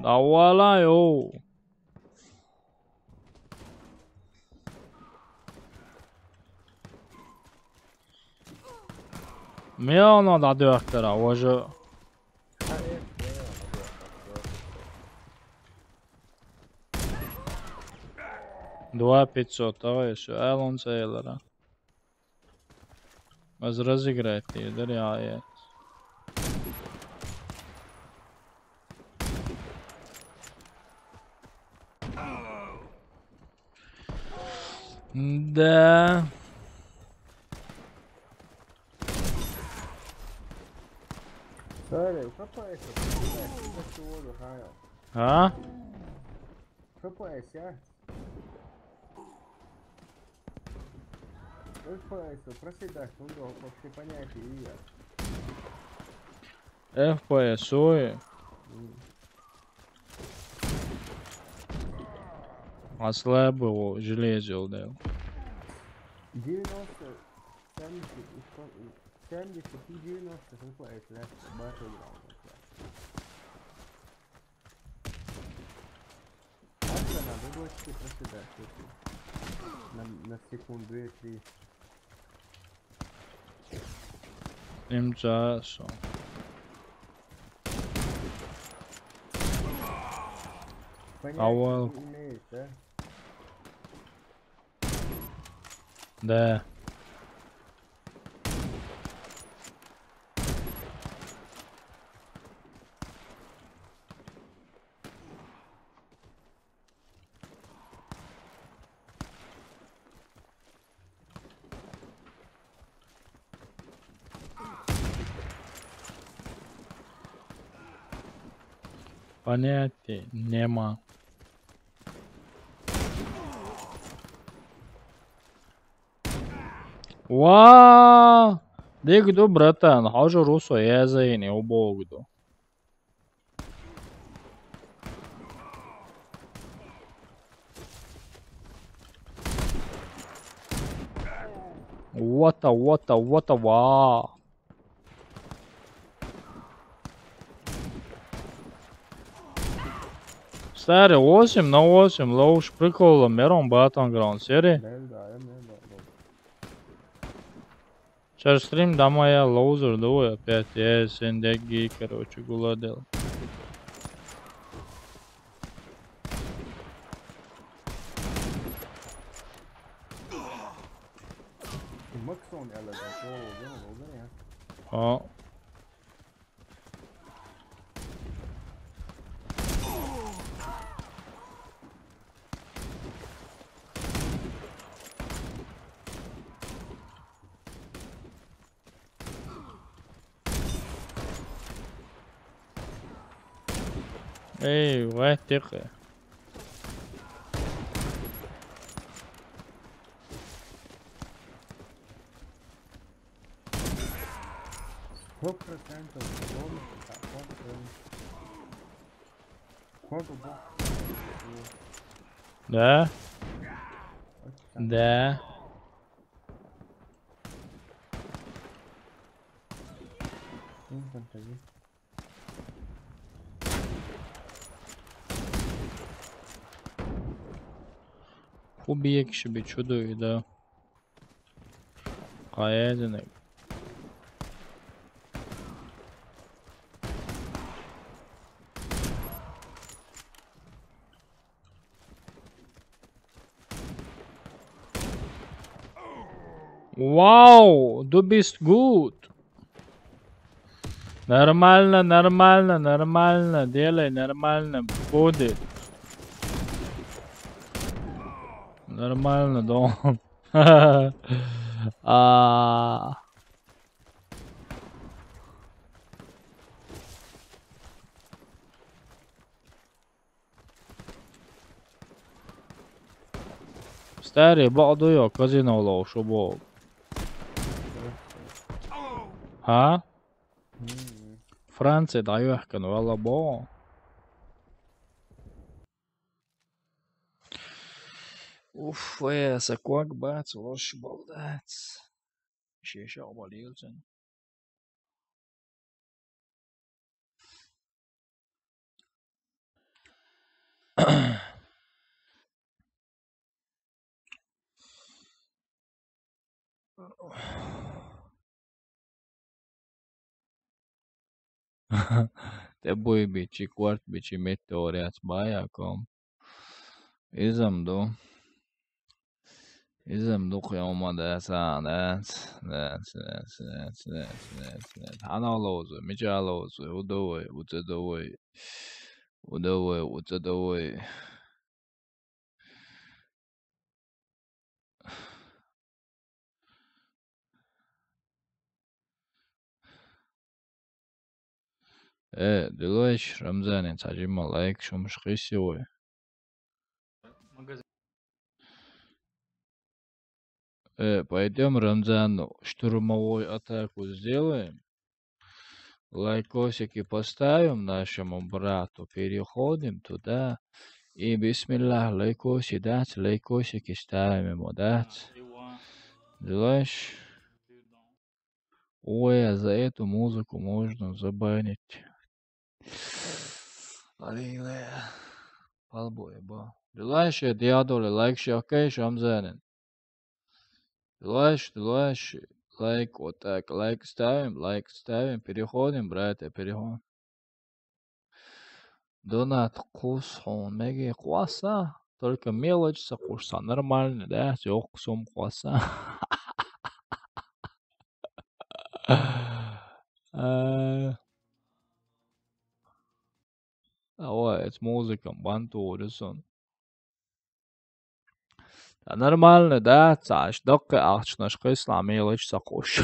Да, вала, йоу. Миллион да дöktera, уже. Два 500, давай еще, Элон Сейлора. Разыграть лидер, я. Да. Sorry, rapaz, esse olho raio. А? Rapaz, é? Rapaz, проседать, ну да, вообще понятие я. FPS, ой. Ослабил, железил, да. 90, 70 и 90 FPS, да, Battleground. Asta надо было проседать, на секунду 2-3. Имчасо. Понятие имеет, да? Да. Понятия нема. Ва! Дегдо, братан, хажу русо языни убогдо. Ва. Старый 8/8, лоуш прикола, мерон батанграунд, серии. Сейчас стрим дома я лоузер, давай опять, я сендеги, короче, гуладел. Максон eller låser ja. Ja. Ey, vad tycker jag? Quanto bom. Да. Да. Infantry. Хуби якши би чудо да. Каядинек. Вау, du bist gut. Нормально, делай нормально, будет. Нормально, Дон. А. Старый, بعضه يا казино لو شباب. ها؟ فرنسا ضعيف كان والله بون. Уф, essa quag bats, loš baldats. Šie balīlcen. Te boi bici quart bici meteoriats baia kom. Izamdu qiyoma dats. Hana lozu, mica lozu, udaway. Дилуэш Рамзанин сажима лайк шумш хисиой. Пойдем, Рамзану, штурмовой атаку сделаем. Лайкосики поставим нашему брату, переходим туда. И бисмиллах, лайкоси дать, лайкосики ставим ему дать. Делаешь? Ой, а за эту музыку можно забанить. Алиле. Палбой, ба. Делаешь, диадоле, лайкши, окей, Рамзанин. Делаешь. Лайк, вот так, лайк ставим, переходим, братья, переходим. Донат кусон, меги куаса, только мелочь сокуса, нормально, да, сёксом куаса. Давай, с музыком, банту, рисун. Нормально, да, цаш, докка ахчнаш кысла, мелочь сокуш.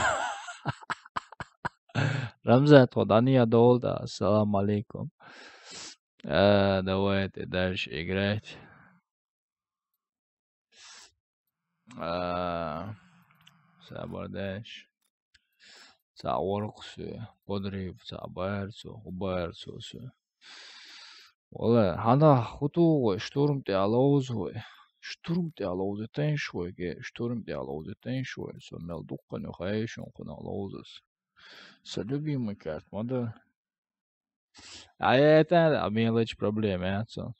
Рамзан, Дания Долда, ассаламу алейкум. Давайте дальше играть. Сабардаш. Саорксу, подрив, сабарцу, убарцу. Ола, хана хутугой, штурмте алоузгой. Sturm der låde den schwege, Sturm der låde den schwege, så mel dukkan och häsion kunna lådes. Så любимый карт, мода. А это мелочь проблема, это.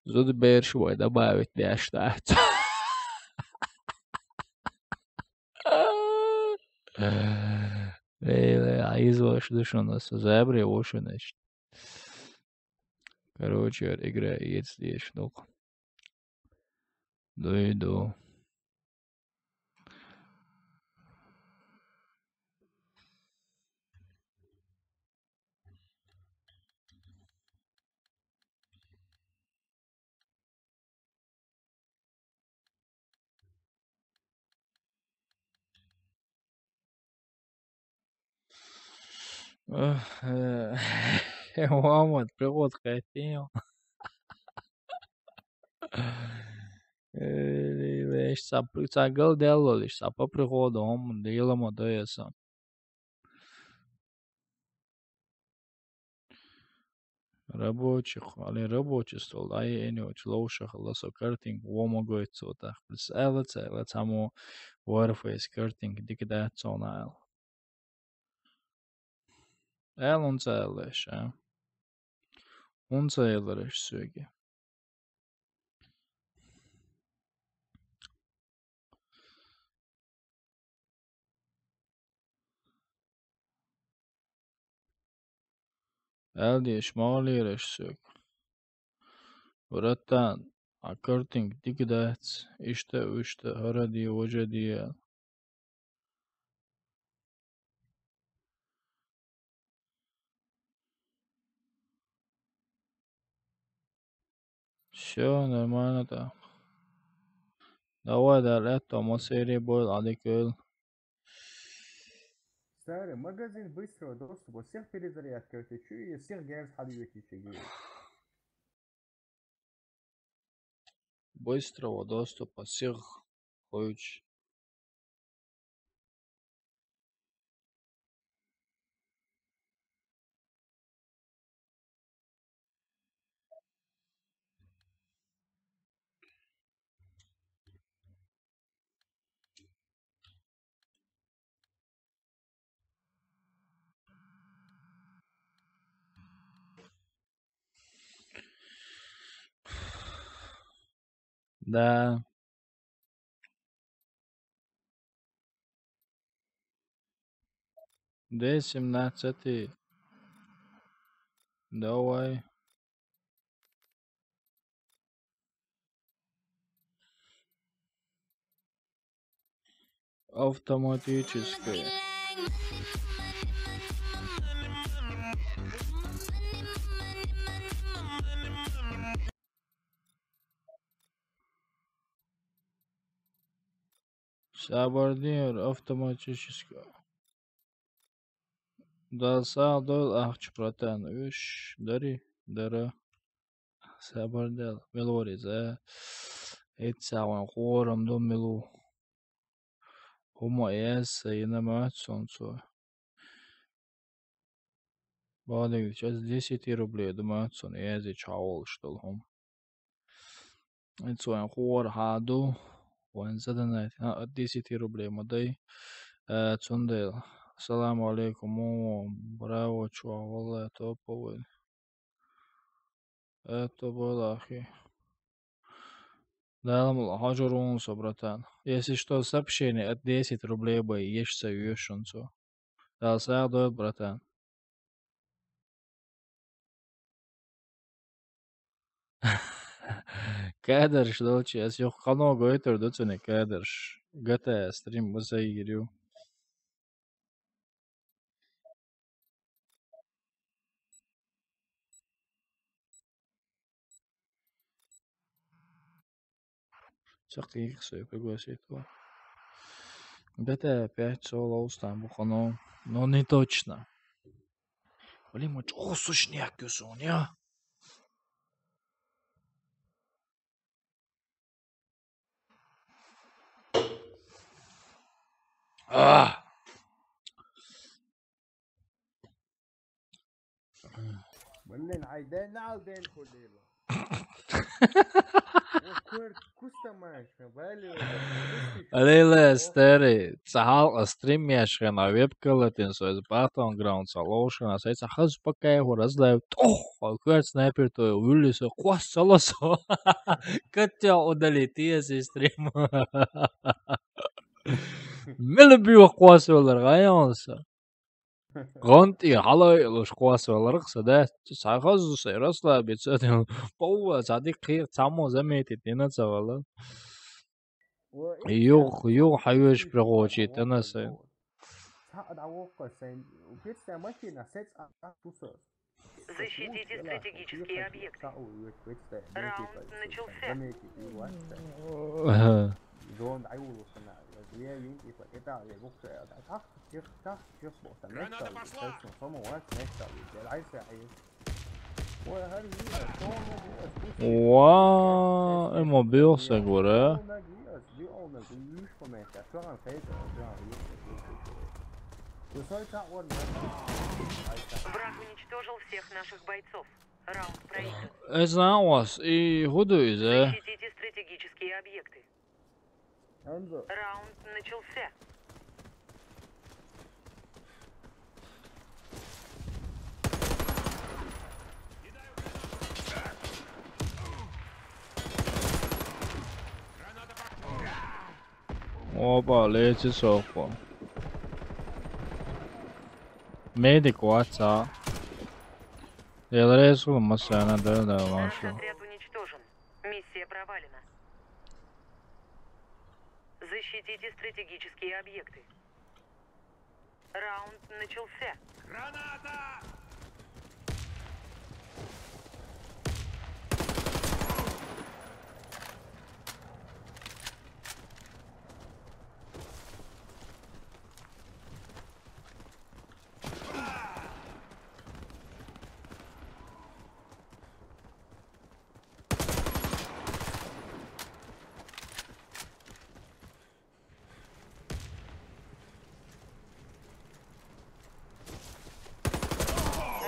Зуд швой добавить для штат. Izvāšu dušanas uz ebrievošanas. Короче, игра есть здесь, ну. Дойду. Мама, приход хотел. Вещь саприцагал делали, сапа приходом, делом отдается. Рабочих, але рабочий стол, а я не очень лучше холосо картинг, вома говорит сота. Прицелиться, само Warface картинг, дикда цонайл. Он целыш, а? Он целыш söge. Eldi smalirish sög. Vratan, a karting dikdats, ishte, haradi, ojadi. Все нормально-то. Давай, да, это серии будет, адеквил. Старый магазин быстрого доступа, всех перезарядка и всех газ حلويات يشتري. Быстрого доступа всех ключ. Да. D17. Давай. Автоматически. Сабардир автоматически. Да, садол ахчпратан. Уж, дари, дара. Сабардил. Мелоризе. Этсауан хорам до мелу. Хума эс, инамат солнцо. Балик, сейчас 10 рублей, думаю, сон эзи чаол, что ли, хом. Этсауан хор хаду. وين زدنا 10 рублей مضي تندل السلام عليكم مو براو شو والله توبو это было ахи да хажурун собратан если что сообщение от 10 рублей бы есть союшенцу да садой братан кадрш долчи аз ёх хано гойтер доцуне кадрш гата стрим мусай гирю Сахтих все пригласит его. Где-то 5 солоус там бухано, но не точно. Блин, мы чё сушняк кюсуня? Блин, айден алден ходила. Кустамашка, value, Lille steri, цахал стримяшка на веб-калатин, so es battleground salošana, seica haz pakēhu razlēju, kāds snipер to jau uļļus, ko salaso, kad jau udalīties iz streamu. Mille bija kuas vēl ar rajonsa. Gonti halailu kuas vēl ar raksadē, sākhazu se razlēju, bet sēdien pauva, sādik khīr camo zamēti tinaca vēl. Юг حيوش برغوشي تنسى. Защитите стратегические объекты. Раунд начался. Uau, é mobil segura. Враг уничтожил всех наших бойцов. Раунд проигран. Es neos, и huduiz, Защитите стратегические объекты. Раунд начался. Опа, лечи софа. Медик ватса. Я резу масана, да, Наш машу. отряд уничтожен. Миссия провалена. Защитите стратегические объекты. Раунд начался. Граната!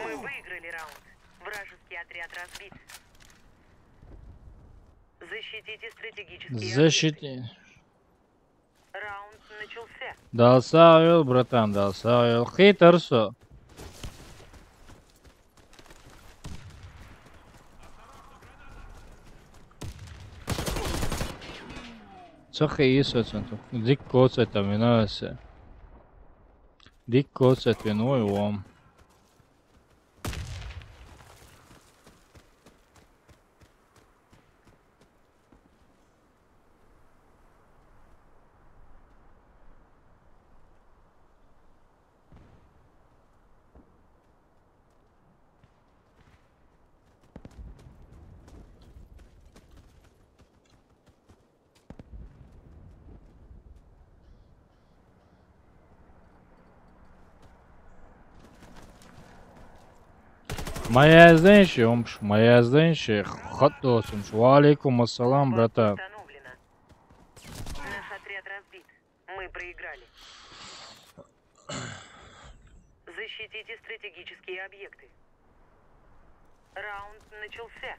Мы выиграли раунд. Вражеский отряд разбит. Защитите стратегические объекты. Защити. Раунд начался. Далсавил, братан, далсавил. Хитерсо. Цохи исоценту. Дик коцета минасе. Дик коцет виной вам. Моя зенщи, хатосумш. Валейкум ассалам, братан. Установлено. Наш отряд разбит. Мы проиграли. Защитите стратегические объекты. Раунд начался.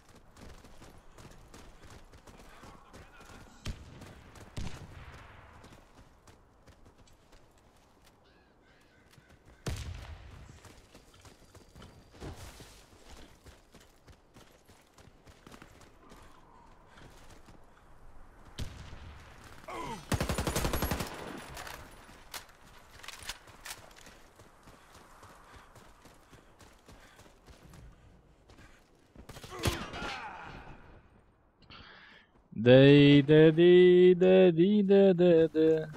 Ди, да, ди, да, ди, да, да, да.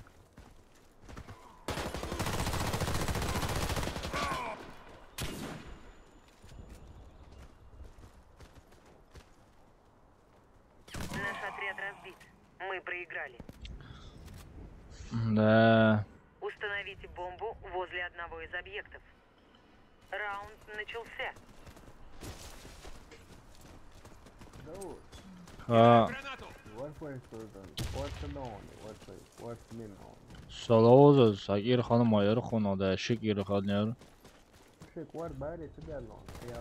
Наш отряд разбит. Мы проиграли. Да. Установите бомбу возле одного из объектов. Раунд начался. Гранату! Салауза, сагир ханым айыр хонада, шик ир хаднер. Boşluk var bari tüder lan. Ya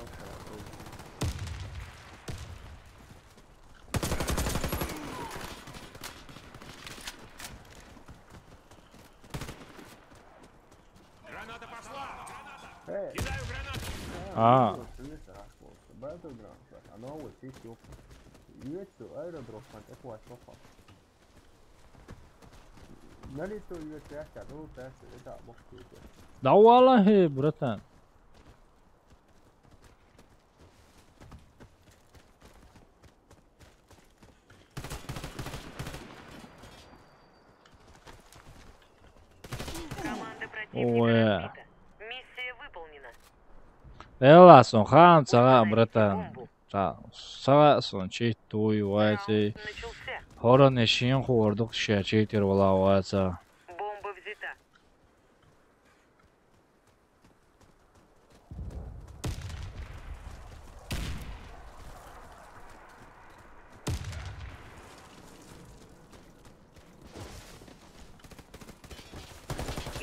Граната пошла! Hey. Кидаю гранату! Battleground bak. Ana o ses yok. US'u aerodrop'tan ekvaç kafa. Nerede o US yaşa? O tersi. Eda boş değil. Да والله, братан. Команда противника Ой. разбита. Миссия выполнена. Elasson, han sağa, Установите bratан. бомбу. Sağa son çit tuy vaysi. Раунд начался. Horan eşin xorduk şer çitir valla vaysa. Бомба взята.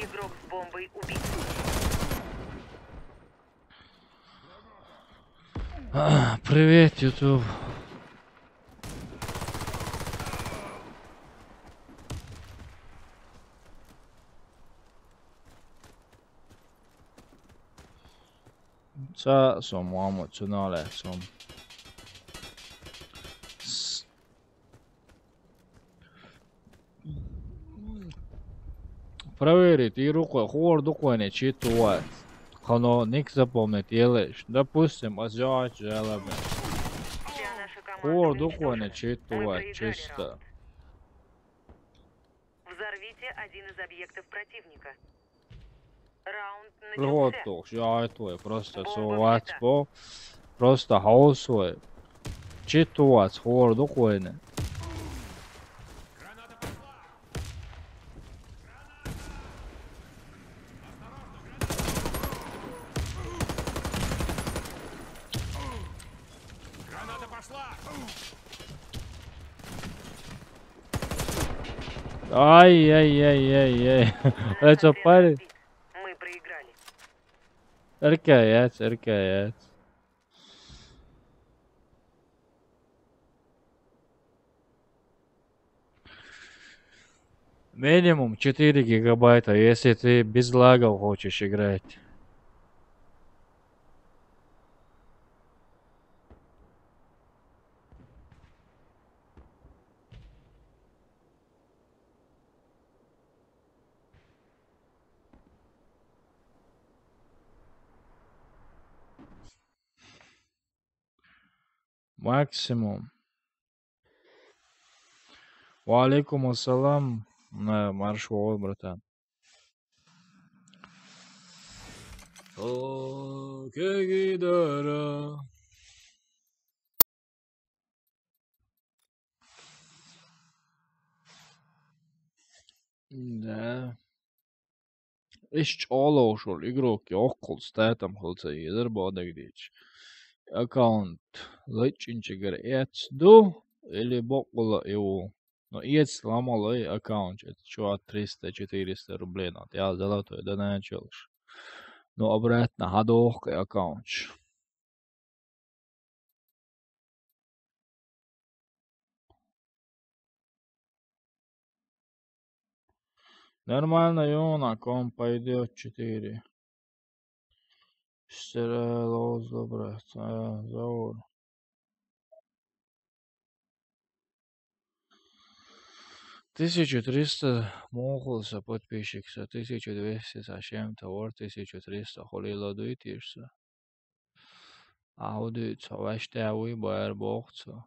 Игрок с бомбой убит. Привет, YouTube. Sa som Muhammad Sunale som. Проверить и рукой, рукой не читать. Хано ник запомнить делаешь. Допустим, азиат жалобы. Вся наша команда Рукой не уничтожена. Мы читать, проиграли чисто. раунд. Взорвите один из объектов противника. Раунд начался. Ротох, я твой, просто Бомба совать взята. по. Просто хаосуй. Читать, рукой не. Граната пошла! Граната пошла! Ай-яй-яй-яй-яй. Это Наш отряд парень. разбит. Мы проиграли. Эркаец, эркаец. Минимум 4 гигабайта, если ты без лагов хочешь играть. Максимум. Валейкум ассалам. Маршвол, братан. О, кегидара. Да. Ищ олошул игроки оккул статам хылца едер бодагдич. Аккаунт лычинчигер эцду или бокула его. Но ец сломал аккаунт. Это чё 300-400 рублей надо. Я золотой, да началось. Но обратно ходок аккаунт. Нормально, Йона, ком пойдет 4. Стерелоз, брат. Заур. 1300 мохался подписчикся, 1200 за чем-то, 1300 холила дуйтишься. А удится, ваште выбор богца.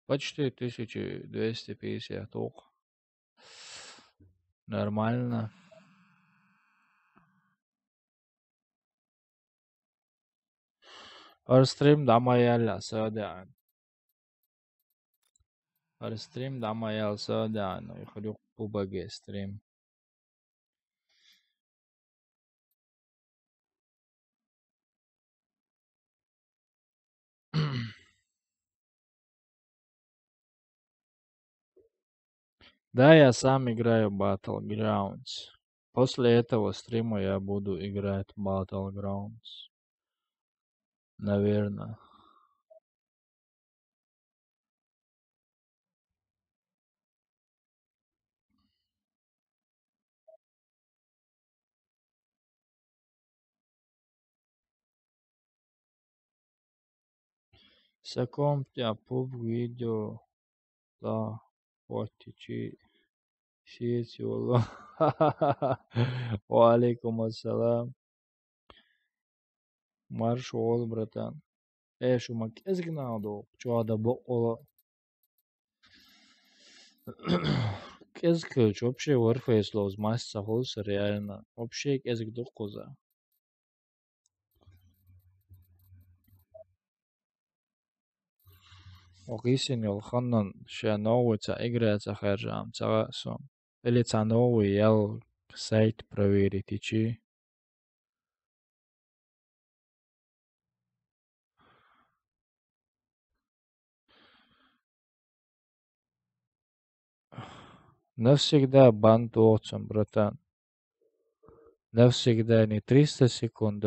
Почти 1250 ок. Нормально. Арстрим дамаяля садан. Арстрим дамаял садан. И ходю по баге стрим. Да, я сам играю Battlegrounds. После этого стрима я буду играть Battlegrounds. Наверное. Саком тебя пуб видео. Да. Вот тичи. Сети والله. وعليكم السلام. Марш ол, братан. Шумак ezgnado. Чуада боқола. Кезкыч вообще Warface лоз масса холса реально. Вообще кезк духоза. وقيسين يلخنن شانو تا играется خارجам цагасом. Или та новый ял сайт проверить чи. Навсегда бантуоцем, братан. Навсегда не 300 секунд.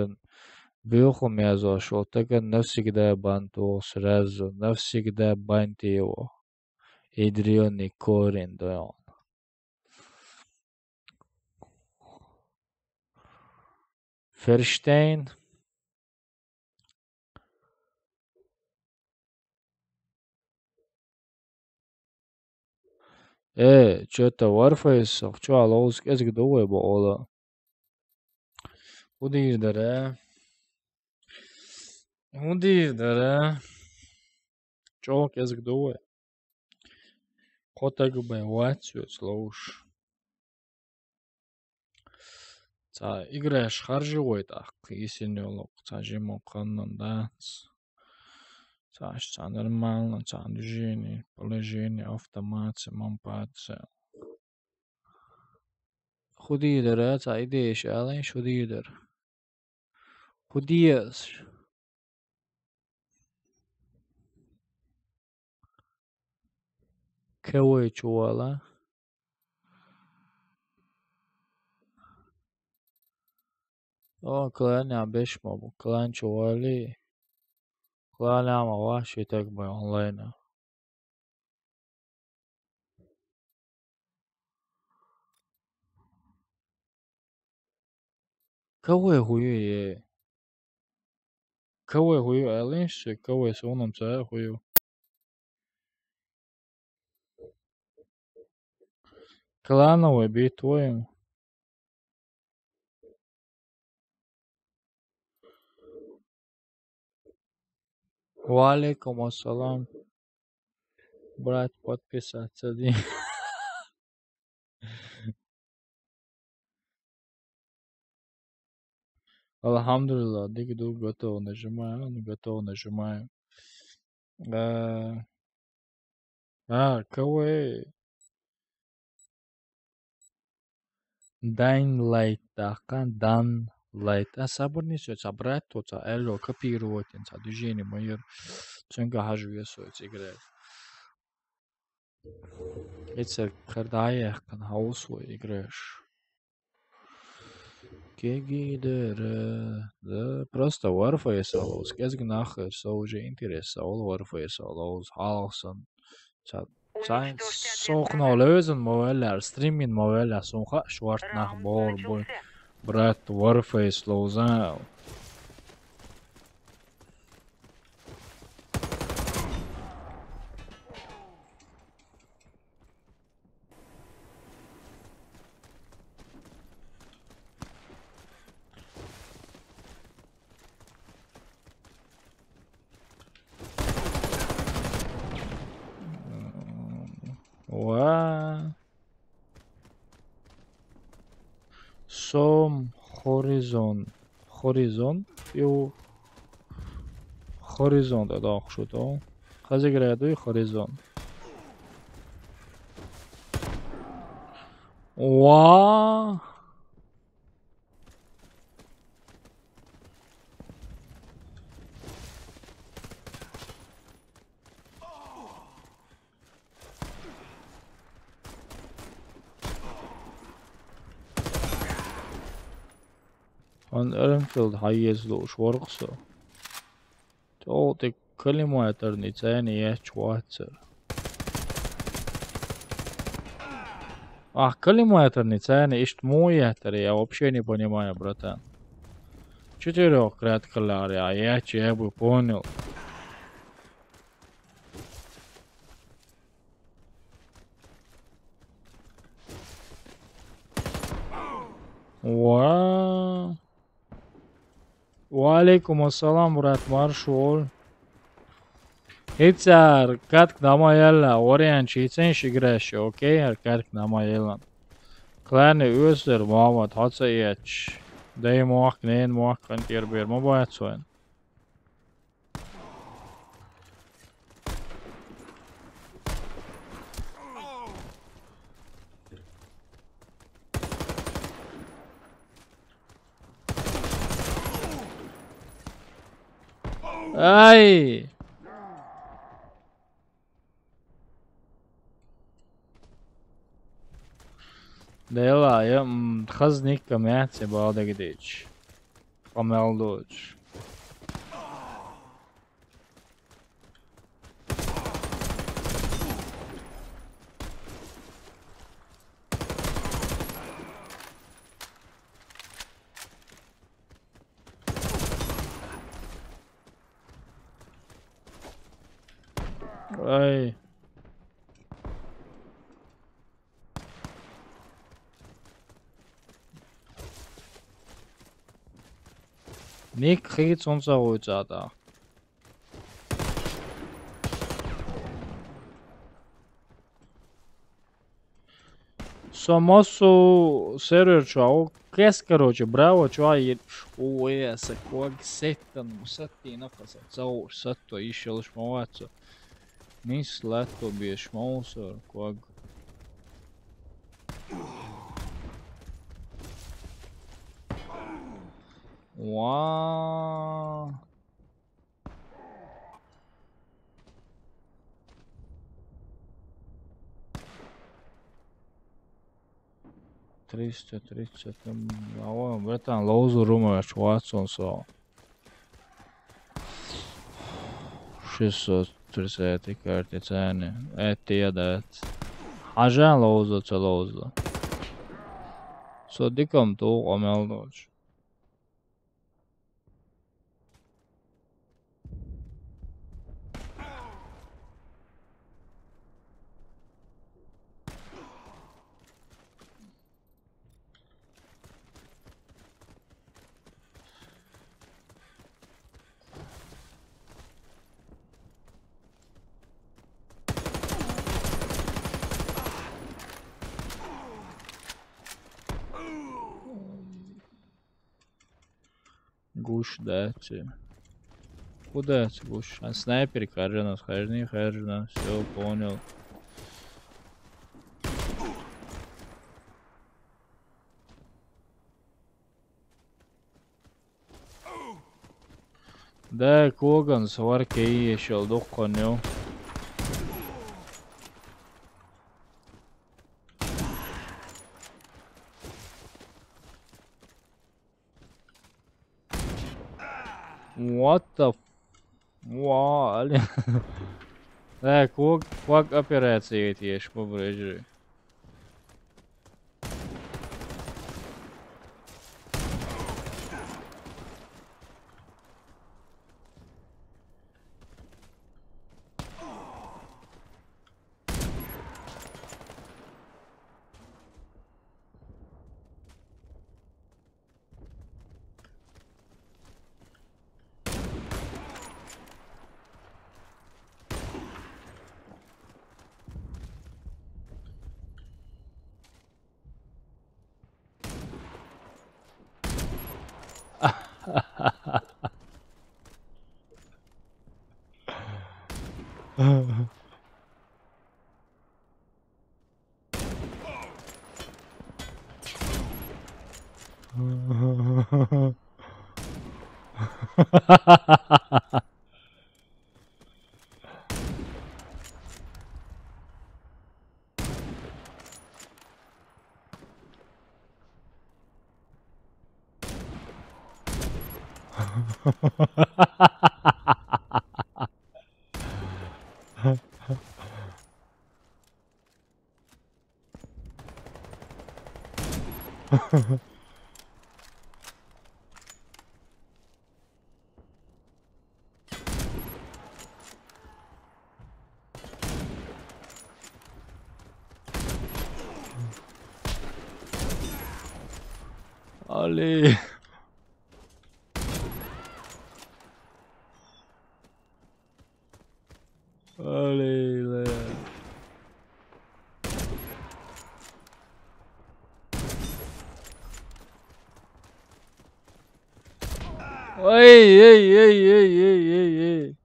Бьюхом я зашел, так навсегда бантуо сразу. Навсегда баньте его. Идрионный корень, да он. Ферштейн. Что-то Warface, что алоус, кезк дуэ бола. Удир дара. Что кезк дуэ? Хотag бы ватсю слуш. Ца играешь харживой так, если не лог, ца жимо каннан дац. Ца нормально, ца движение, положение, автомация, мампация. Худи дара, ца идеешь, ален шуди дар. Худиес. Кевой чуала. О, кланя бешмобу, клан чуали. Кланя маваши так бы онлайна. Кевой хуе. Кевой хуе, ален ше, кевой сонам ца хуе. Клановый битвоем. Валикум ассалам. Брат, подписаться. Алхамдулилlah, дигду готово нажимаю. Кавай. Dying Light, Dan Light. Sabırni söz, брат, то элло копировать, движение мое. Ценга хажу весует играет. Это кардая, кан хаусвой играешь. Кегидер, да, просто Warface алоус. Кезг нахер, со уже интерес, ол Warface алоус, халсон. Сайн сохно lösen moveller, streaming moveller, сонха шварт nach Раунд бор бой. начался. Брат, Warface лоузал. Ва. Сом хоризон. Хоризон? Ю. Хоризон да дах шуд. Хазы граду хоризон. Ва. Von Ehrenfeld Hayezlo Schwarzer. To te kilometer цене есть Швейцар. Kilometer цене есть метр, я вообще не понимаю, братан. 4-кратный, я бы понял. Валейкум ассалам, брат Маршал. Hitler, katk nama jälle orientšitsen šigreši, okei, katk nama jälle. Klääni ööster maavat hatsa jätš. Dei moak, neen moak, kan tierbeer ma vahetsoen. Ai! Dela, ja, khaznik kametse balda gidiç. Kameldoç. Ay. Nick хийц унсаа уйзаа да. Самосу сервер чау. Кес, короче, браво, чува. Ой, саког сеттан, саттина фаса. Цау, сатто еще лишь мовацо. Мис латто биеш моусор, ког. Wow. Триста. Братан, лоузу румаш, Ватсон со. 630 карты цены. Это я дает. Ажан лоузу це лоузу. Со диком то омелнуч. Гуш дайте. Куда это гуш? А снайпер, Харжина, все понял. Да, Коган, сварки еще духоню. What the f... Wow, да, Ког операции эти ешь побрежи. Ali. Ali le. Эй, эй, эй, эй, эй, эй, эй.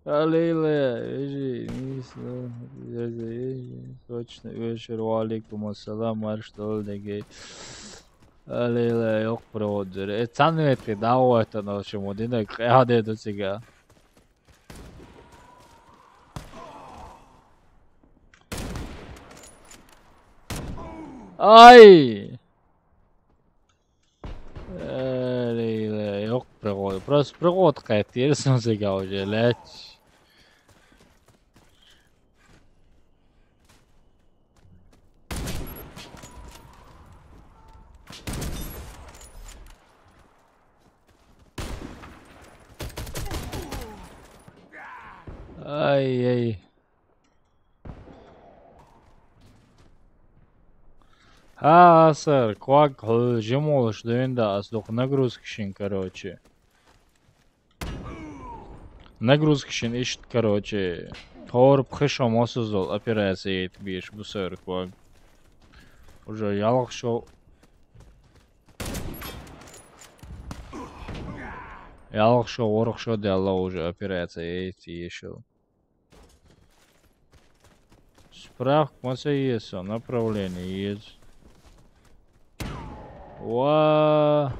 Аллилуйя, точно, вечер, алейкум ассалам, marshallдеги. Аллилуйя, yok brother. Tanıvetti, daha это нашему, дина, хade до сега. Ай! Аллилуйя, yok brother. Просто проход кайф, сега уже, лечь. Ай-яй. сэр, как жемол, что винда, сдох нагрузки, короче. Нагрузки, ищет, короче. Тор пхешом осозол, операция етбиш, bu сэр, как. Уже ялах шо. Ялах шо, ворох шо, делала уже операция еще. Справка, масса есть, направление есть. Ва.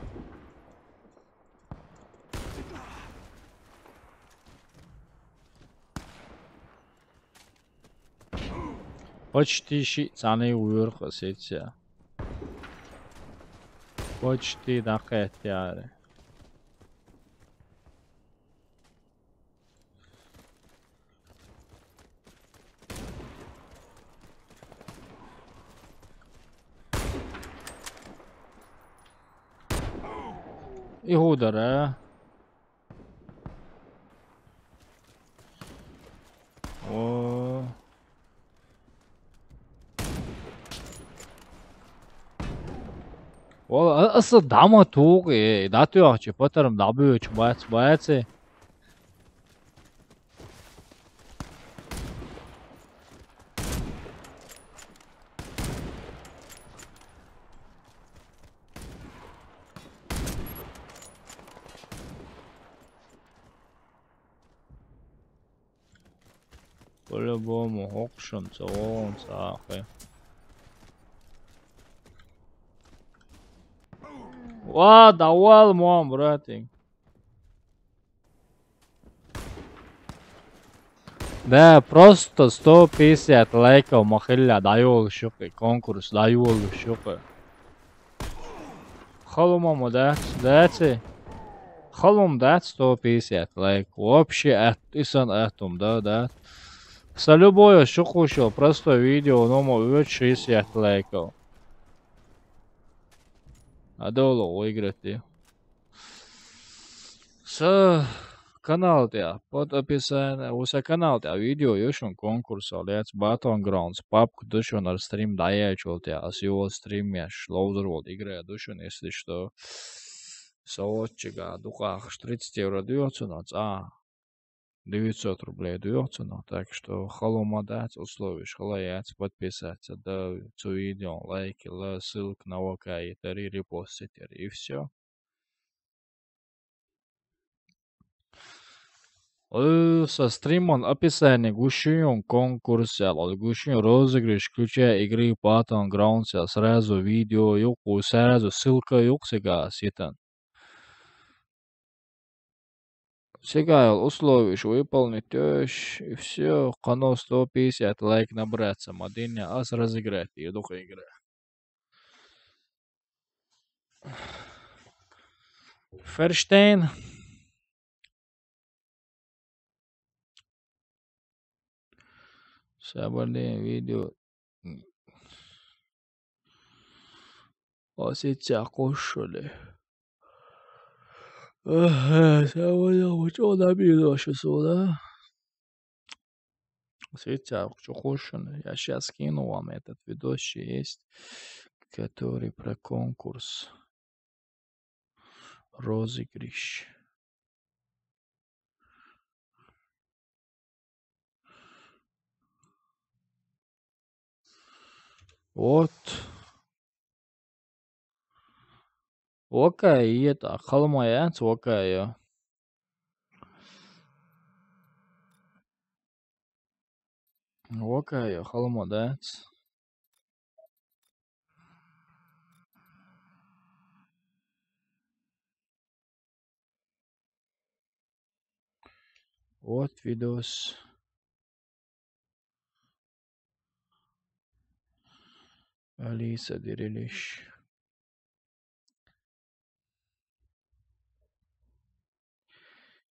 Почти цаны уйр хасется. Почти дакет яре. И худара. О. Asıl dama tuğ natıyor ki patarım nabıyor ki bayatse. По-любому хокшунца, он сахе. Ва, давал мам, братик. Да, просто 150 лайков махилля даю шуки, конкурс даю шуки. Халумаму дати. Халум дати 150 лайков. Вообще исан атом, да. За любое шуку шо, просто видео номер 60 лайков. Адоло выиграть. С канал тебя под описание. Уса канал тебя видео юшун конкурс олец Battlegrounds. Папку душун ар стрим даячул тебя. А с его стримяш лоудервод играя душун, если что. Соотчига духах 30 евро дается у нас. 900 рублей дается, так что халума дать условишь, халаяц подписаться, да, цу видео, лайки, ссылка на ОК и репостить, и все. Со стримом описание гущион конкурс, гущион розыгрыш, включая игры Battlegrounds, сразу видео, юку, сразу ссылка, юк сега ситан. Сега условишь выполнить, и все, канал 150 лайк набраться, модиня, ас разыграть, и духа игра. Verstehen? Sabardien video. Осетия кушали. Сегодня учу добился сюда. Осетия кушали. Я сейчас скину вам этот видос, есть, который про конкурс. Розыгрыш. Вот. Окей, это холмояц, окей. Окей, холмодац. Вот видос. Алиса Дерелиш.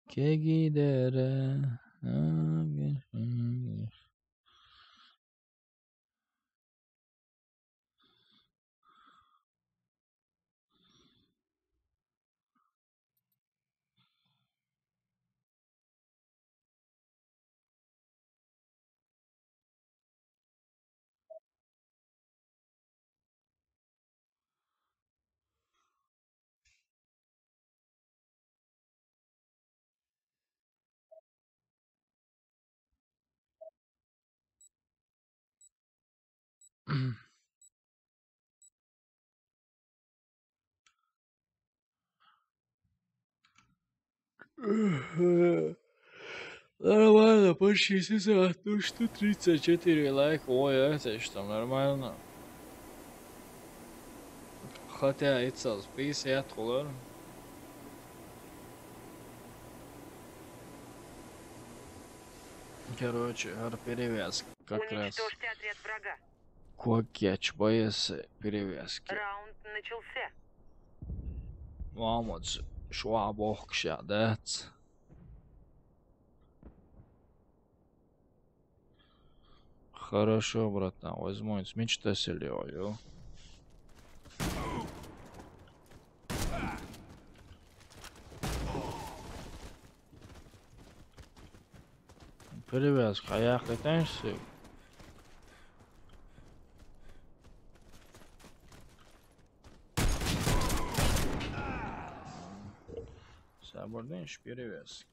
Кегидере. Нормально, почти сезон. Ну что, 34 лайка. Ой, это что, нормально. Хотя это 50 $. Короче, перевязка как раз. Уничтожьте отряд врага. Kokieč боится перевязки. Раунд начался. Vamos, švābokšā dēts. Хорошо, братан, возьму мечта селёю. Перевязка, а я хотенься. Sabordinš перевязки.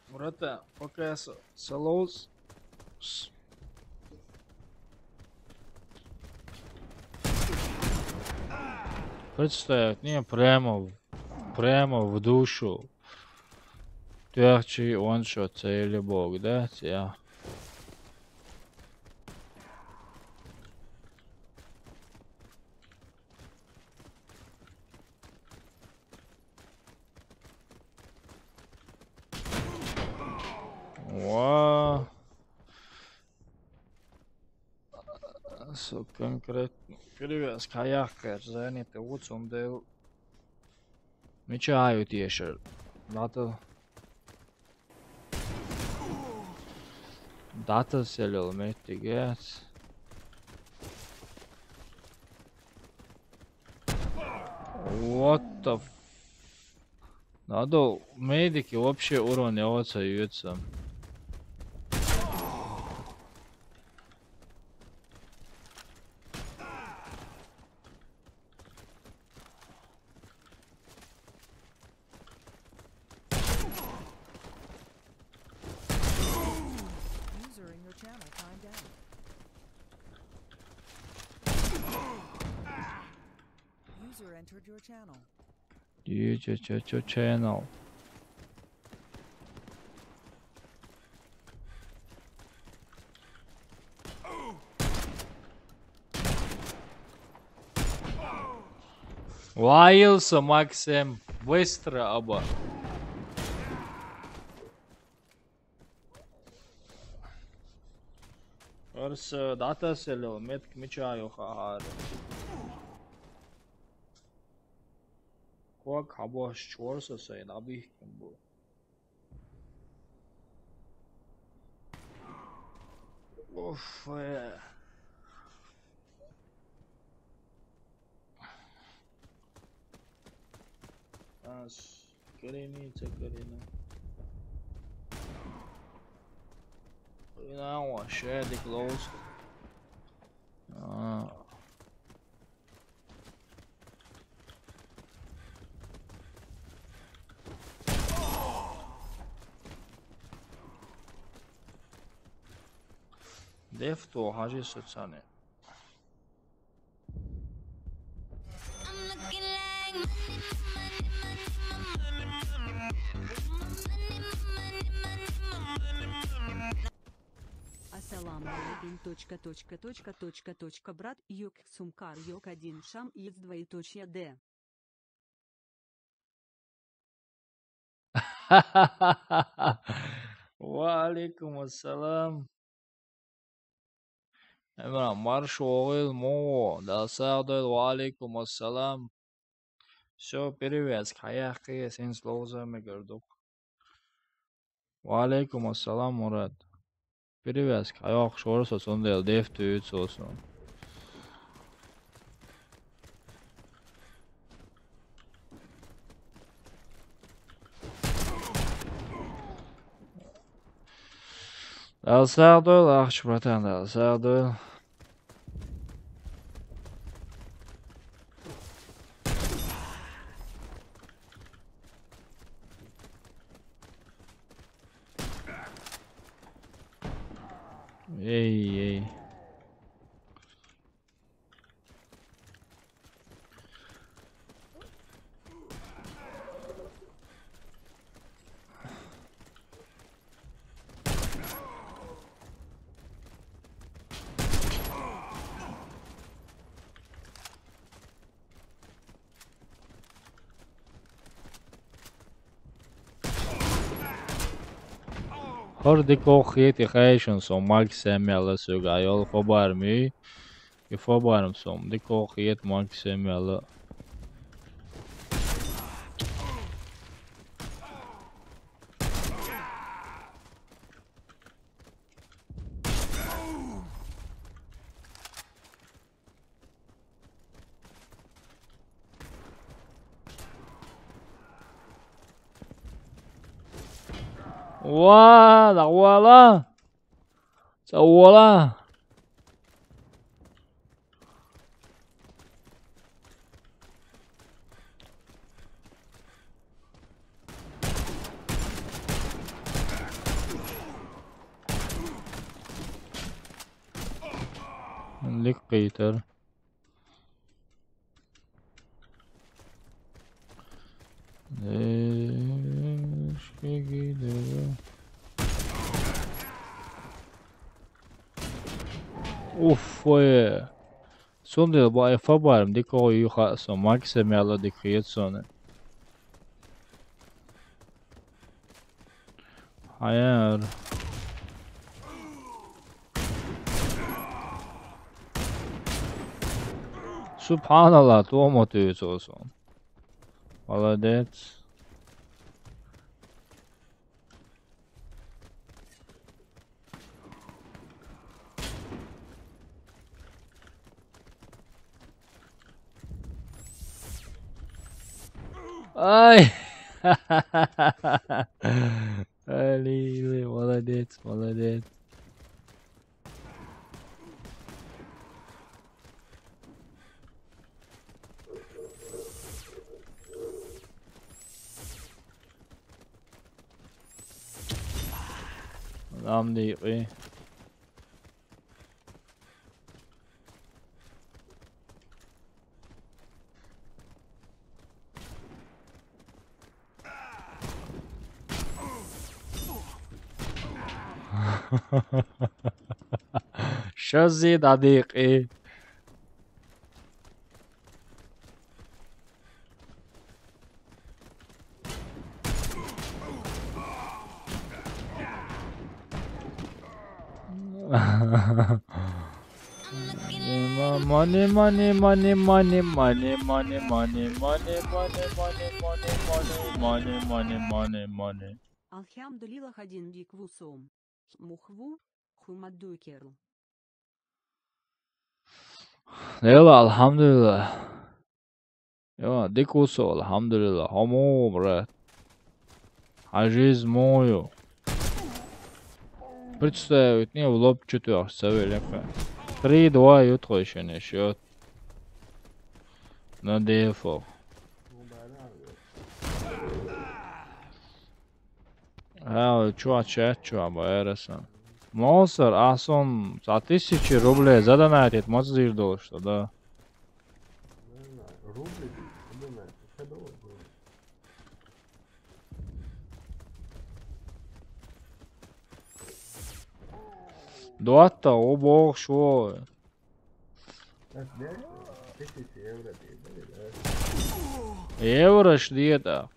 Братан, пока я салоус. Представь, не прямо в душу. Тверчий он что, цели бог, да? Я. Вау. Конкретно. Перевязка, jākārt, zini, te ucum dēļ. Viņš āju tieši ar data селил метигец. What the f... Надо медики вообще урон не остаются. Entered your channel. Your channel. Лаился Максим. Быстро оба. Ors data селил, метк мечаю хахар. Чувак, хабаш чорса сайын абих ким бу. Уф, As Karina, Karina. Now I share the close. Def to Haji Sutsane. Ассаламу алейкум. Брат йок сумкар йок 1 шам из двоеточие д. Валикум ассалам. Марш оғыл мо. Дасағдыл валикум ассалам. Все, привет. Қаяққа сен слоузами көрдік. Валикум ассалам, Мурат. Привет. Қаяқ шорса сондай деф түйіт сосын. Дасағдыл, ақшы братан, дасағдыл. Ey. Horde kocht die geishen som Maximella suga jol forbar mi. Je forbar som de kocht Maximella. Wow, da voila. Ça voila. لقيتر ايش كده اوف وي Sonde bara förbarm det går ju som Maximella det kreatsone. Hayır. Subhanallah, då måste du så sån. Alla det. Ay. Ali, молодец. Nam değil. شازي صديقي Money, money, money, money, money, money, money, money, money, money, money, money, money, money. Alhamdulillah один бик вусом. Мухву, хумадукерл. Yalla, alhamdulillah. Yalla, dik uso, alhamdulillah. Homo, брат. А жизнь мою. Представить, не в лоб четырех совелика. 3-2 ютрочный счет. На дефо. Чё, чат, чё, байрасан. Монстр, Асон, за 1000 рублей задонатит, мозжил, что да. Не знаю, рублі, не знаю, це долар. Дуатта, о бог, шо. Так, де? 1000 євро ти, да? Евро шли-то.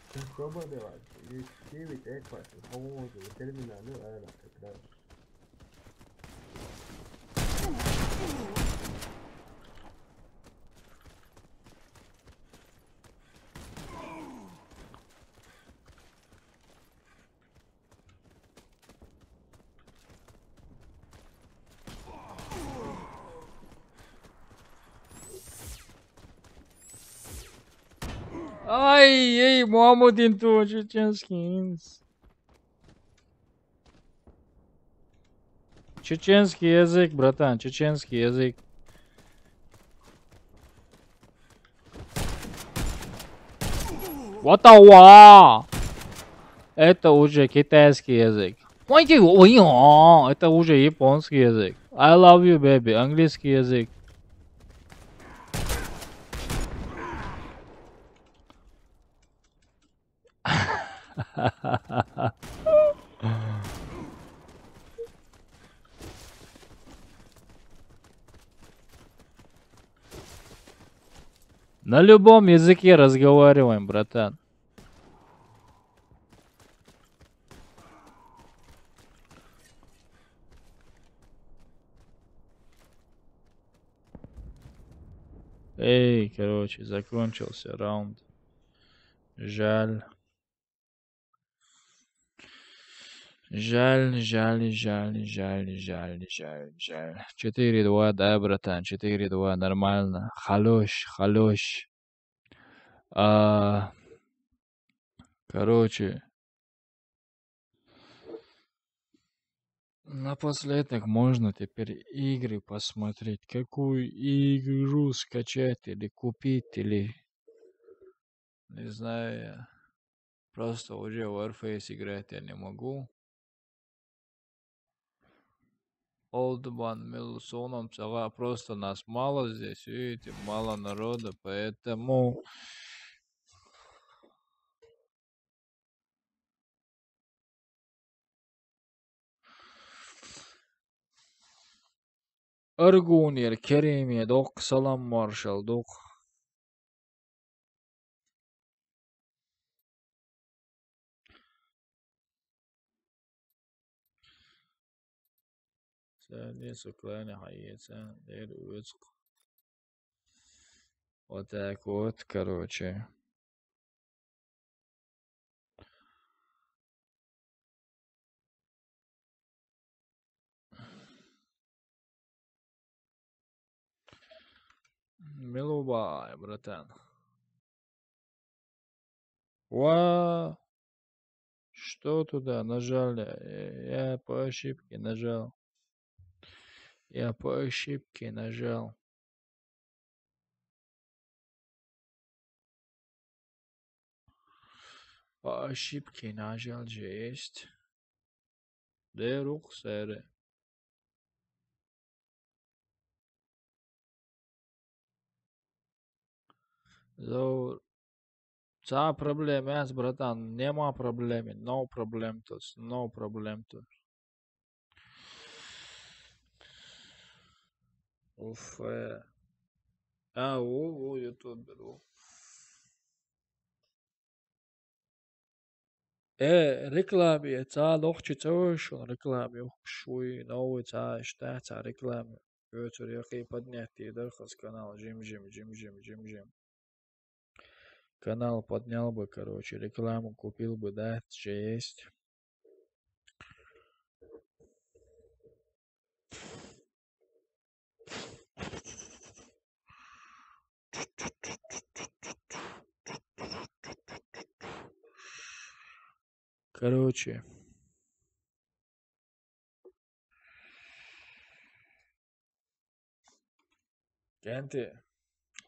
Це що буде вас? Є 9 екватів, поможу, термінану, а на екран. Ай, эй, Мухаммад Инту, чеченский. Чеченский язык, братан, чеченский язык. Ватауа! Это уже китайский язык. Это уже японский язык. I love you, baby. Английский язык. На любом языке разговариваем, братан. Эй, короче, закончился раунд. Жаль. Жаль, жаль, жаль, жаль, жаль, жаль, жаль. 4-2, да, братан, 4-2, нормально. Халош, халош. Короче. Напоследок можно теперь игры посмотреть. Какую игру скачать или купить, или... Не знаю я. Просто уже в Warface играть я не могу. Олдман, Милсоном, просто нас мало здесь, видите, мало народа, поэтому... Аргунер, Керемия, док, салам, маршал, док. Sen suklarını hayırsan, der özk. Вот так вот, короче. Милубай, братан. Ва, что туда нажали? Я по ошибке нажал. Я по ошибке нажал. По ошибке нажал же есть. Да рух сэре. Заур. Ca problème, братан, нема проблемы, no problem тут, no problem тут. Уф, о, ютубер, рекламе, ca nohči caušun reklame, šui, novui ca, šta ca reklame. Петр, я хай поднять Дарха с канала Жим. Канал поднял бы, короче, рекламу купил бы, да, же есть. Короче. Gente,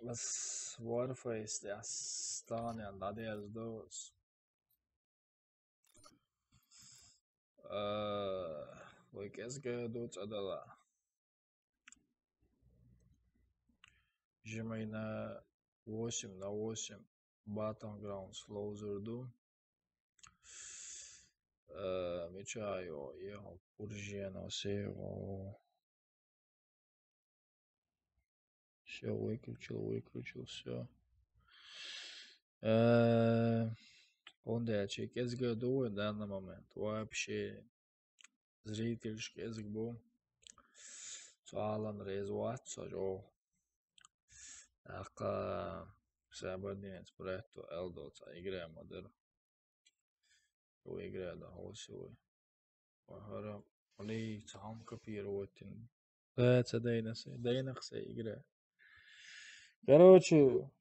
las Warface de Astana, la de las dos. Вы кезге дут адала. Жимай на 8 Battlegrounds Loser'du. Мечаю, ехал Пуржена, сево. Все, выключил, все. Он да, кезге ду в данный момент. Вообще, зрительский язык был. Алан Резват, сажал. Ака Сабадинец проекту Элдоца играя модер. Его играя да холсевой. Пахара они сам копируют. Да, это Дейнахсе игра. Короче.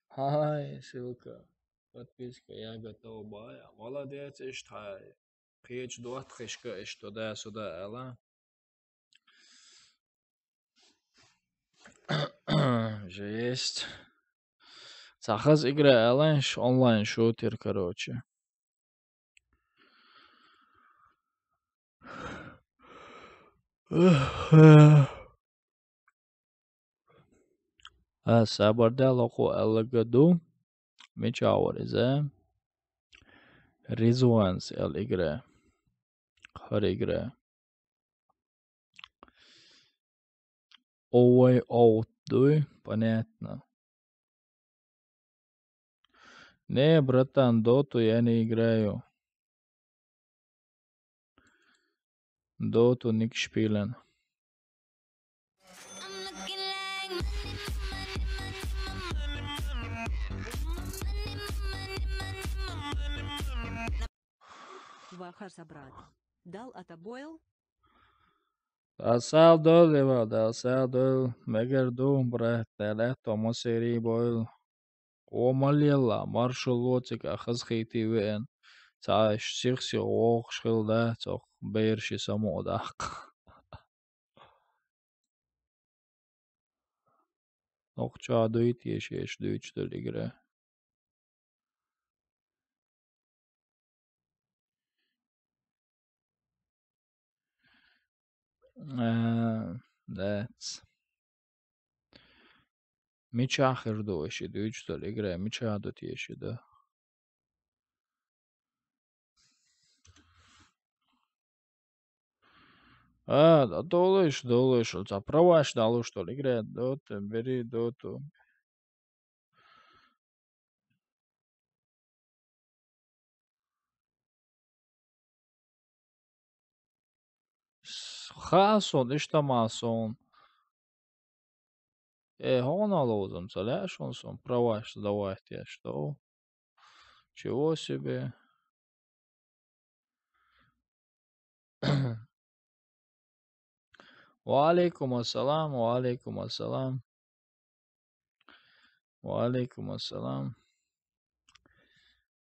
Хай, ссылка. Подписка, я готов бая. Молодец, иштай. Печь дуат хешка, иш туда-сюда, ала. Же есть. Сахаз игра онлайн шутер, короче. Sabardel oku alagadu. Michawarize. Rizwans el igre. Har igre. Овой оутдуй, понятно. Не, братан, доту я не играю. Доту ник шпилен. Вахар собрат. Дал отобоил? Далсал дол, мегерду, брат, теле, томо сери бойл. О малила, маршал лоцик, ахаз хейти вен. Цааш сихси ох шхилда, цох бейрши самодак. Ох чадуит еш дүйчтөл игре. That's Michachir do eşi dүйчтөл игре, мичадут еши да. Да долыш, заправаш далу что ли игре, доту, бери доту. Хасон, ишта масон. Хона лозом, целяешь он сон, праваш давать я что? Чего себе? Валейкум ассалам, валейкум ассалам. Валейкум ассалам.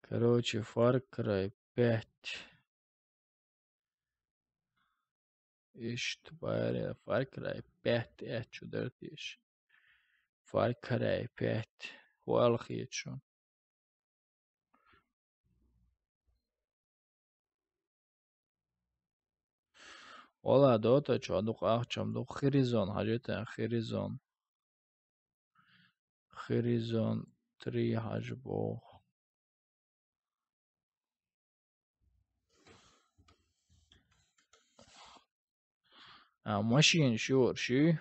Короче, Far Cry 5. İşte bari Far Cry 5 şu 4 iş. Far Cry 5. والله شون. والله دوتا چادو قاچم دو خریزون حاجت خریزون 3 حجبو. ماشین شور شی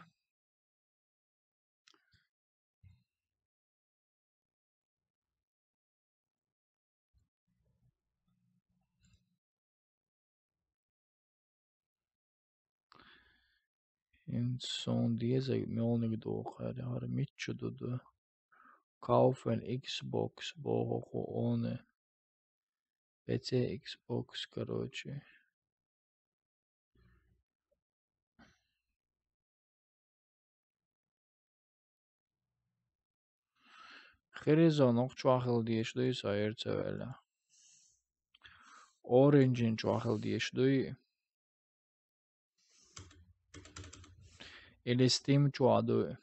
Inson diese Mjolnir dåkare har mycket då. Kaufen Xbox богу он. PC, Xbox, короче. Horizon oqchwahil diyeşdüy sayır çevele. Orange'in çwahil diyeşdüy. Или Steam çwaduy.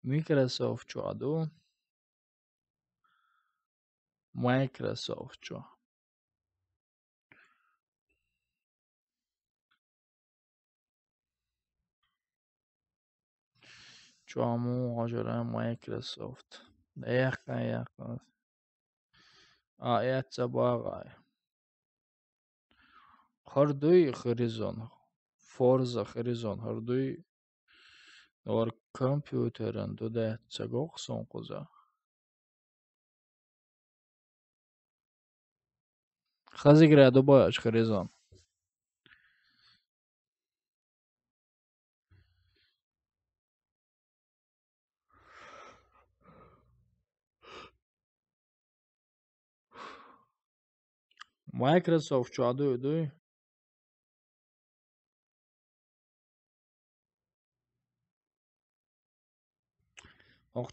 Microsoft çwadu. Microsoft çwa. Çwamu hajara Microsoft. Yakın. Ayet sabagay. Harduy Horizon. Forza Horizon harduy. Or компьютерен дода цагоксон куза. Хазигра добаш Horizon. Microsoft çwaduy.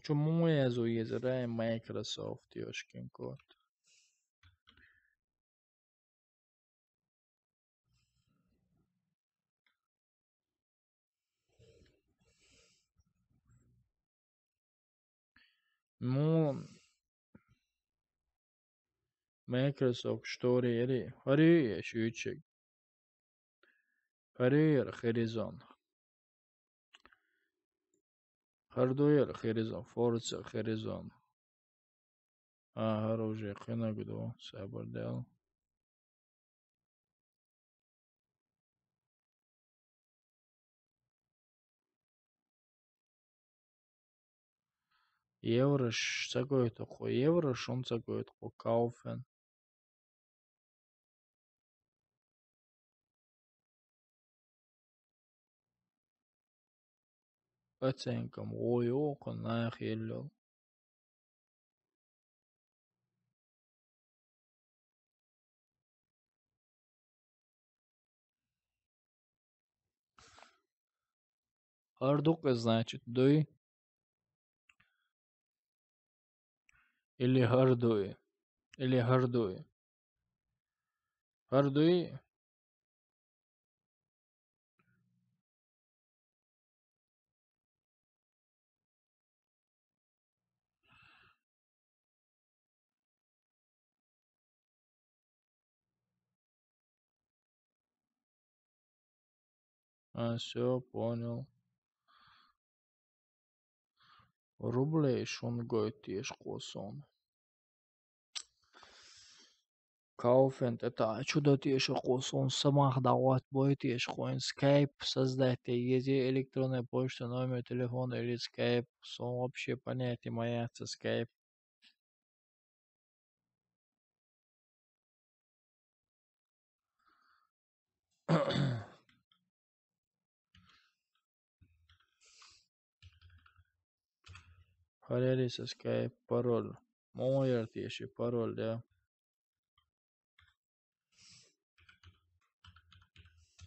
Чому я зуєзераю Microsoft йошкін кот? Ну, Microsoft штори Хари шүйчек. Хари Horizon. Хардуер Horizon. Forza Horizon. Хар уже қина гудо сабардел. Еврош цагоето хо еврош он цагоето хо kaufen. Оценкам ой окон нах еллел. Хардук значит дуй или хардуй. Или хардуй. Хардуй. Все, понял. Рублей шон гойт еш косон. Kaufen это чудо еш косон самах дават будет еш коин Skype создать еди электронная почта, номер телефона или Skype. Сон вообще понятие маяться Skype. Халялиса Skype пароль. Мой еш пароль, да.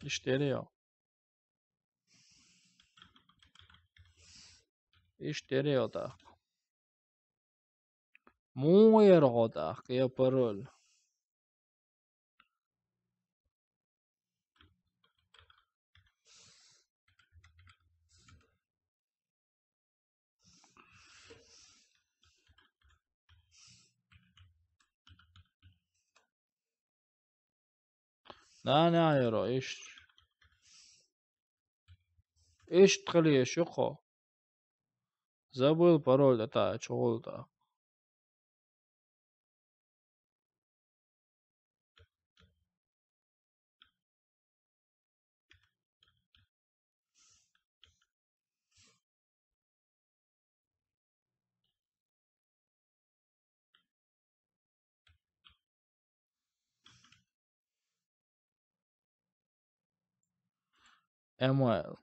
İşteriyor. İşteriyor da. Мой родах, я пароль. Не яро, иш тхали шуко. Забыл пароль, это чего-то. Эмуэл.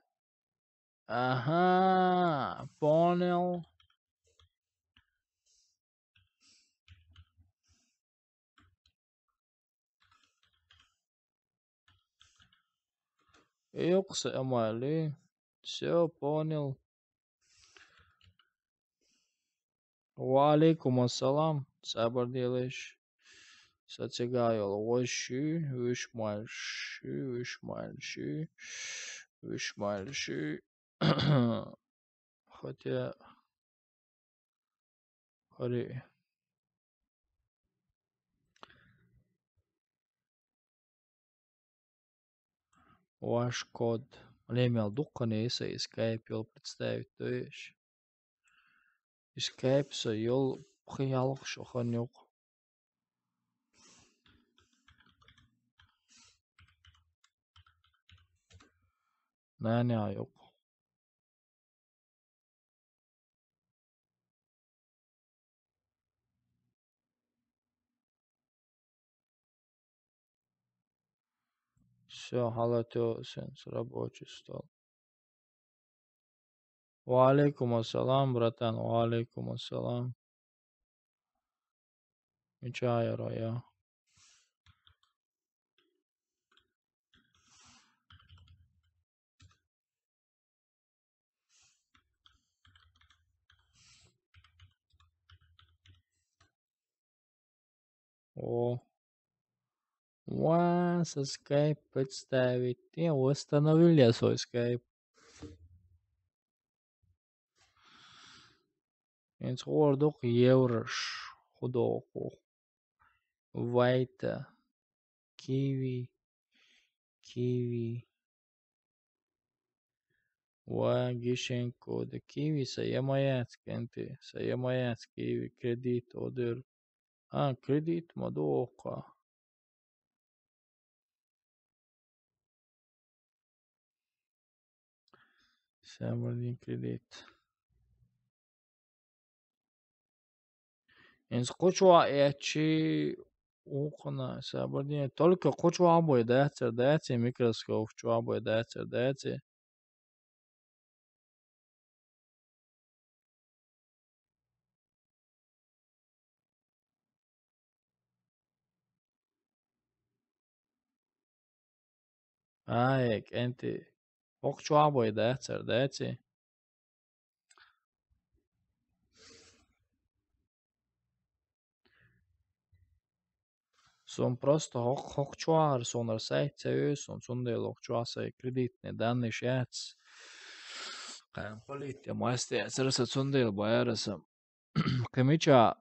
Ага, понял. Йокса Эмуэли. Все понял. Валейкум ассалам. Сабардилиш. Сатигайл. Воши. Вишмальши. Вишмальши. Вишмальши. Хотя... Хари. Ваш код. Лемел дукканеса и скайп йол представить, то есть. И скайп са йол пхиялок шоханюк. Наня yok. Все, халатё сенс рабочий стол. Валейкум ассалам, братан, валейкум ассалам. Мечая рая. О. Со скайп представить. Я восстановили свой скайп. Инс хордук еврош. Худоку. Вайта. Киви. Киви. Гишенко. Да киви саямаяц кенте. Саямаяц киви. Кредит одер. Кредит мадока. Сабардин кредит. Инс кочуа ячи окна сабардин. Только кочуа бой дайцер микроскоп. Чуа бой дайцер. Аек энти. Ок чуа бой дайцер. Som просто hokčuar sonar seitseös on sundel hokčuase kreditne danne šēts. Kā polīti ja maisties rasat sundel bajarasa. Kamičā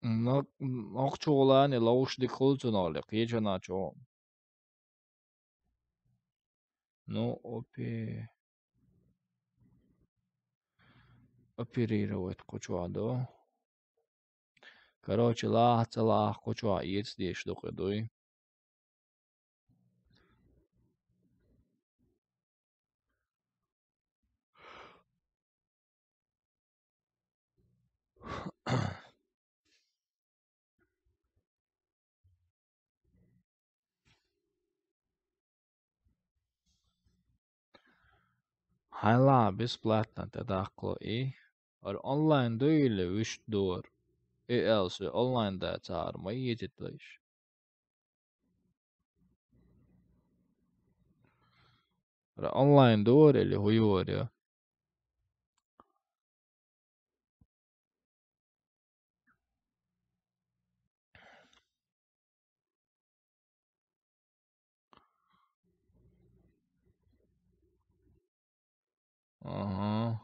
hokčulāni laušdi kultunoli qieģanāčo. Ну, оперировать кучуадо. Короче, лах кучуа едешь до ходой. Хайла бесплатно тадакло и онлайн дойле үш дор. Else онлайн да цар ма едет лишь. Онлайн дор или хуёр я. Ага.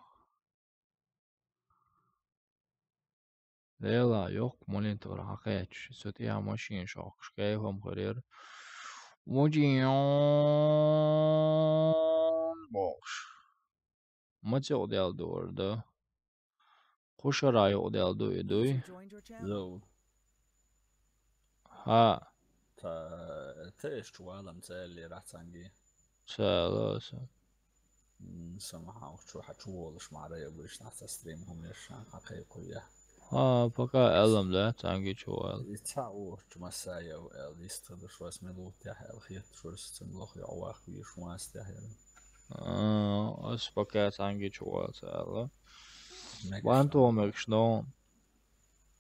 Lela yok monitor hakaç. Sötüya maşin şok. Şkayfam karir. Boş. Maçı odel doğurdu. Koşarayı odel duydu. Zo, Ha. تايش شوالا متالي راح تانجي Sağlasın. سمعها وشو حتشوالش معرية بلش نحت ستريم هم يشان حقيقية пока Эллом, да, танги чуал. يتساووا مسايا ويستخدم شو اسمه لو تاعي الخيط شو اسمه لو يعواق ويشو ما استاهل Пока танги чуал, цела. ماجش Вантомек, что?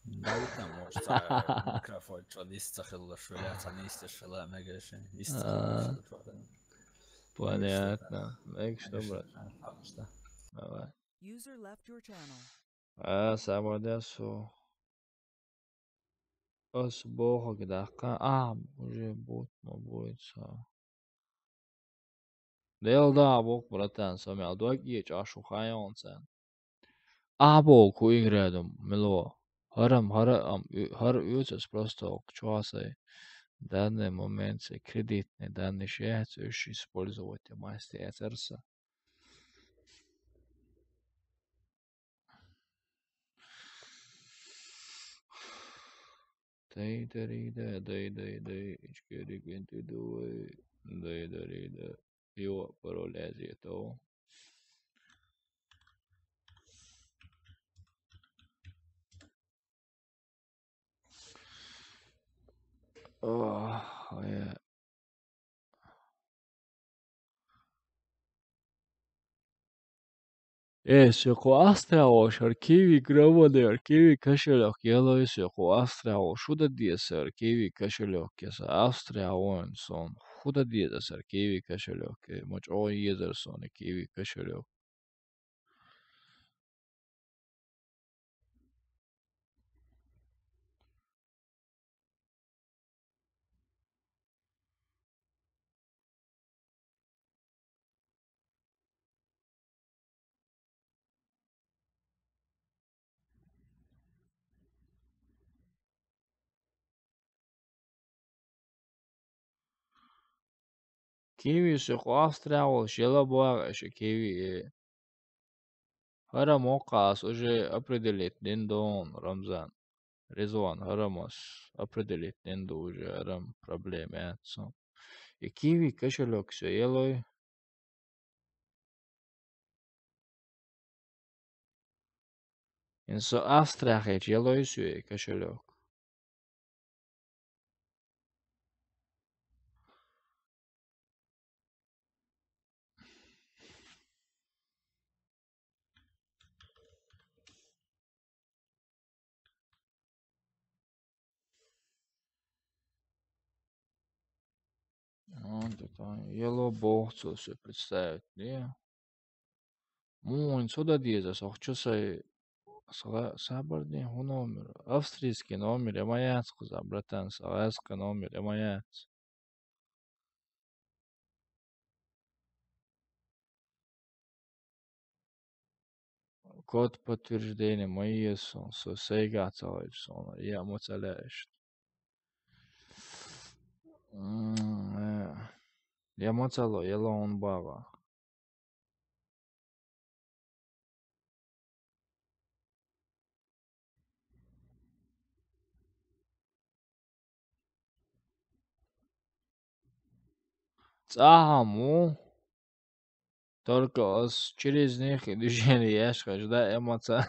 دايتنا موش تاع ميكروفون شو يستخدم شو لا تعني يستشفى ماجش يستخدم شو Понятно. Мек, что, брат? Давай. User left your channel. Самодесу. Бога гдака. Уже будет. Del da bok bratan samel dog iech ashu khayon sen. Abo ku игрядом мело. Har uses просто чуасай. В данный момент кредитные данные счета использовать мастер сердца. Дай, içeri güntü duay. Дай. Yo, parol ezieto. Yeah. Сику Астрауш архиви громады архиви кошелек елой сику Астрауш шуда диес архиви кошелек яса Астрауон сон худа диес архиви кошелек моч о езер сон архиви кошелек. Киви сику Астрауш ела буагаш киви хара мокас уже определит дендон Рамзан. Резван харамас определит дендо уже арам проблеме сон. И киви кошелек все елой. Инсо Австрахич елой сюэ кошелек. Вот это ело богцо все представить, не? Сюда дизас, сай сабарди номер. Австрийский номер, ямаяц, куза, братан, савайский номер, ямаяц. Код подтверждения мои сон, сейга целый сон, я моцаляешь. Я моцало, ело он бага. Цахаму. Только через них движение яшкаш, да, эмоция.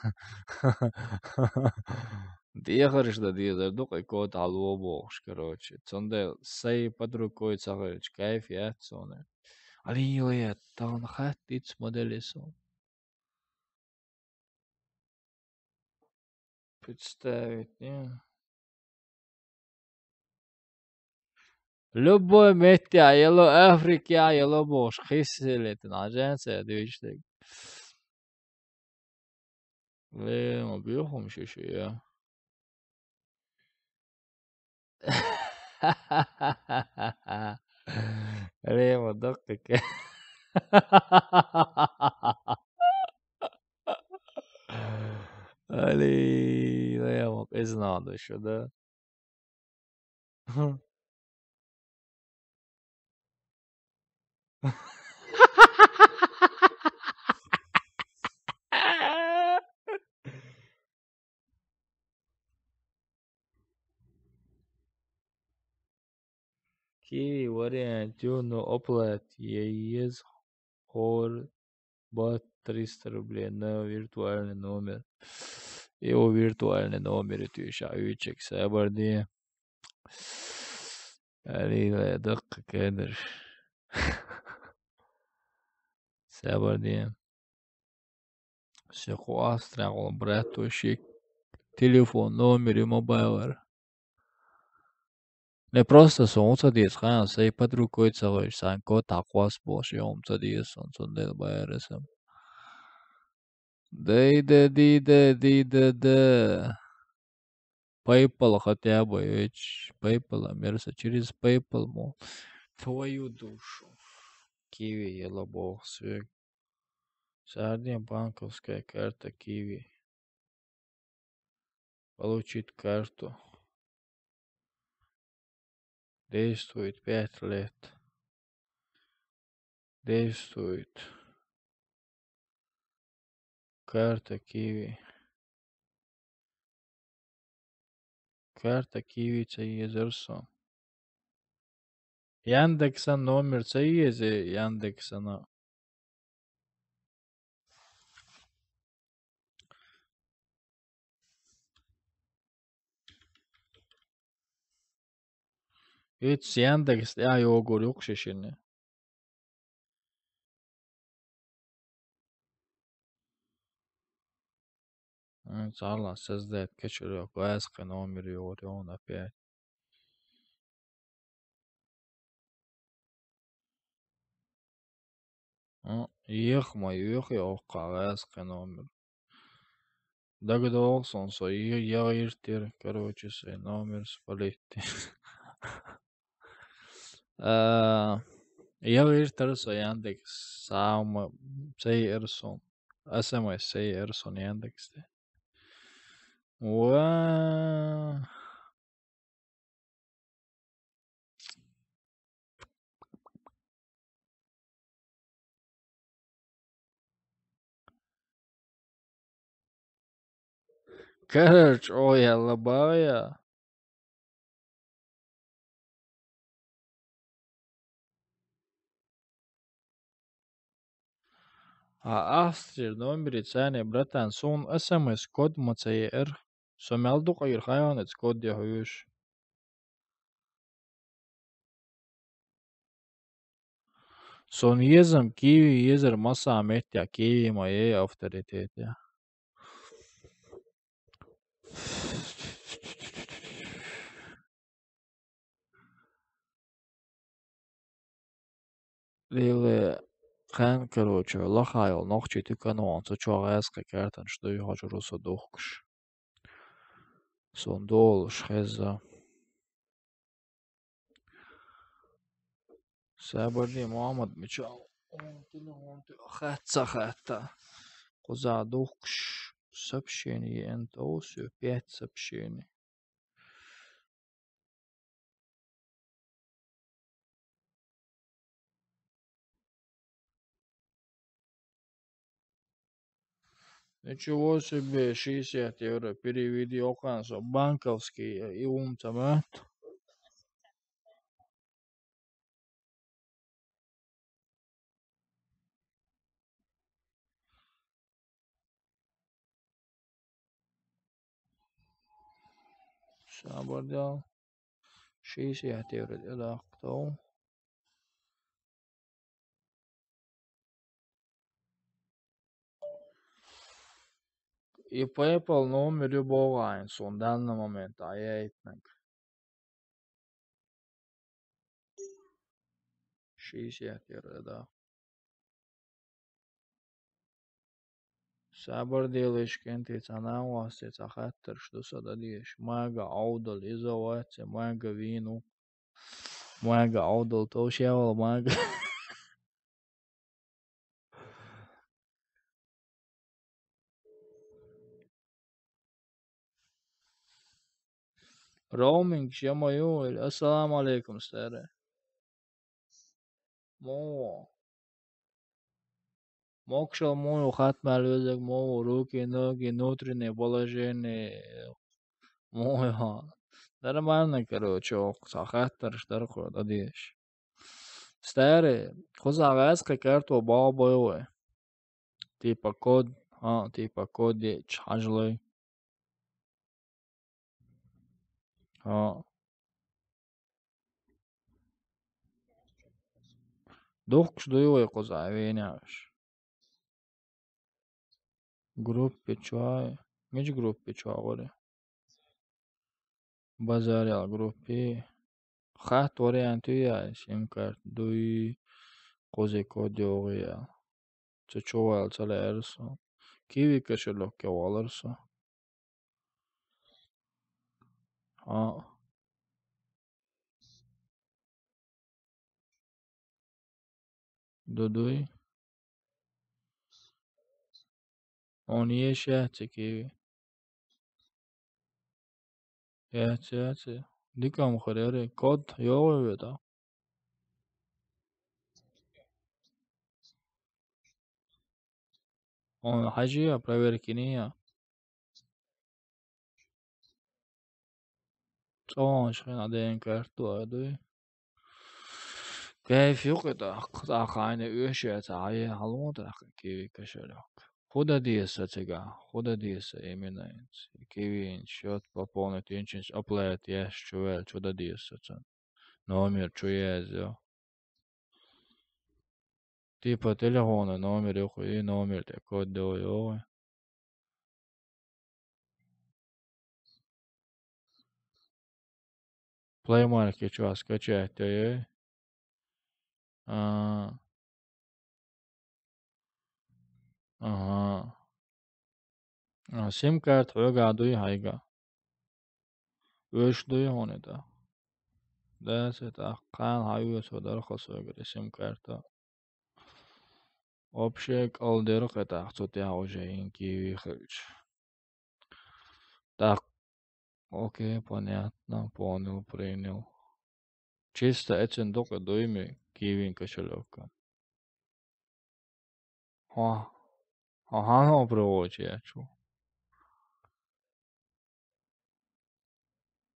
Дехарш да дизер, дука кот алвобош, короче. Цонде сей под рукой цагарич, кайф я цоне. Алилия, тан хаттиц модели сон. Представить, не? Любой метти, аяло Африки, аяло бош, хиселет, наженце, движтек. Ле, мобилхом шиши, я. Рема, докторка. Али, Рема, признал еще, да? Киви вариант тюну оплат ЕС хор бат 300 рублей на виртуальный номер. Его виртуальный номер отвечающий سابردي قليل دقة كادر سابردي سيقو أسترع براتو شيك телефон, номер и мобайлер. Не просто сонца дисхан, сей под рукой целый санко таквас бошьем цадисон сондел байресам. Да. PayPal хотя бы, ведь PayPal, мерса через PayPal, мол, твою душу. Киви, елабог, свек. Сардия банковская карта Киви. Получить карту. Действует 5 лет. Действует. Карта Киви. Карта Киви Езерсон. Яндекса номер Цаезе Яндексана. Hiç Яндекс ya yogur yok şimdi. Сала создать кошелек. Васка номер его он опять. Ехма васка номер. Догадался, что я иртер, короче, свой номер спалить. Я иртер со Яндекс сам сей Эрсон. СМС сей Эрсон Яндекс. Уа. Короче, ой, лабая. А Австрия номер цены, братан, сон СМС код МЦР. Сомялду кайр хайонец код я хуюш. Сон езам киви езер маса метя киви моей авторитет я. Лиле хан, короче, лахайл, нохчи ты канон, то чуагайска картан, что я хочу русодохкш. Сон дол шхеза. Сабарди Мухаммад Мичал. Хатса. Кузадохкш. Сообщение НТОС, 5 сообщений. Ничего себе, 60 евро переведи оканцо банковский и умцамат. Сабардал 60 евро дедактал. И PayPal номер любого в данный момент, а я этник. 60 евро, да. Sabır делаешь цена у вас это хаттер, что сададишь. Мага аудал изоваться, мага вину. Мага аудал тошевал, мага. Роуминг, шамаю, ассаламу алейкум, старый. Мо. Мокшал мою хатмалюзак, мою руки, ноги, внутреннее положение. Мою. Нормально, короче, хаттер, что сададишь. Старый, хозяйская карта бабой. Типа код, типа код, чхажлой. ها دوخش دوي قزع وينعش جروب بيتشواي مش جروب بيتشوا غوري بازار على جروبي خات وري انتويا سيم كارت دوي قوزي كوديوغيا تشوال تلا ارسو كيوي كشلوك كوالرسو ها دودوي اونيه شاتي كيوي ياتي ديكام خريري كود يوغي بدا он حاجية проверкиния طبعا شخين عدين كارتو ادوي كيف يقطع قطع خاين يوشي تعاية هلمو تاقن كيوي كشلوك خدا ديسا تيغا خدا ديسا именно كيوي счет пополнить инчинч оплат яш чувел чуда диеса номер чуязё типа телефона номер и номер код доё Play Market чё скачать то ага سيم كارت حوجا دوي هايجا وش دوي هون ده ده ستأقان هايو سودار خسوغر سيم كارتا Общек алдеры тахцоте аужаин киви хыльч. Так, окей, понятно, понял, принял. Чисто этим только дуйми кивин кошелёка. Ага, проводь я чу.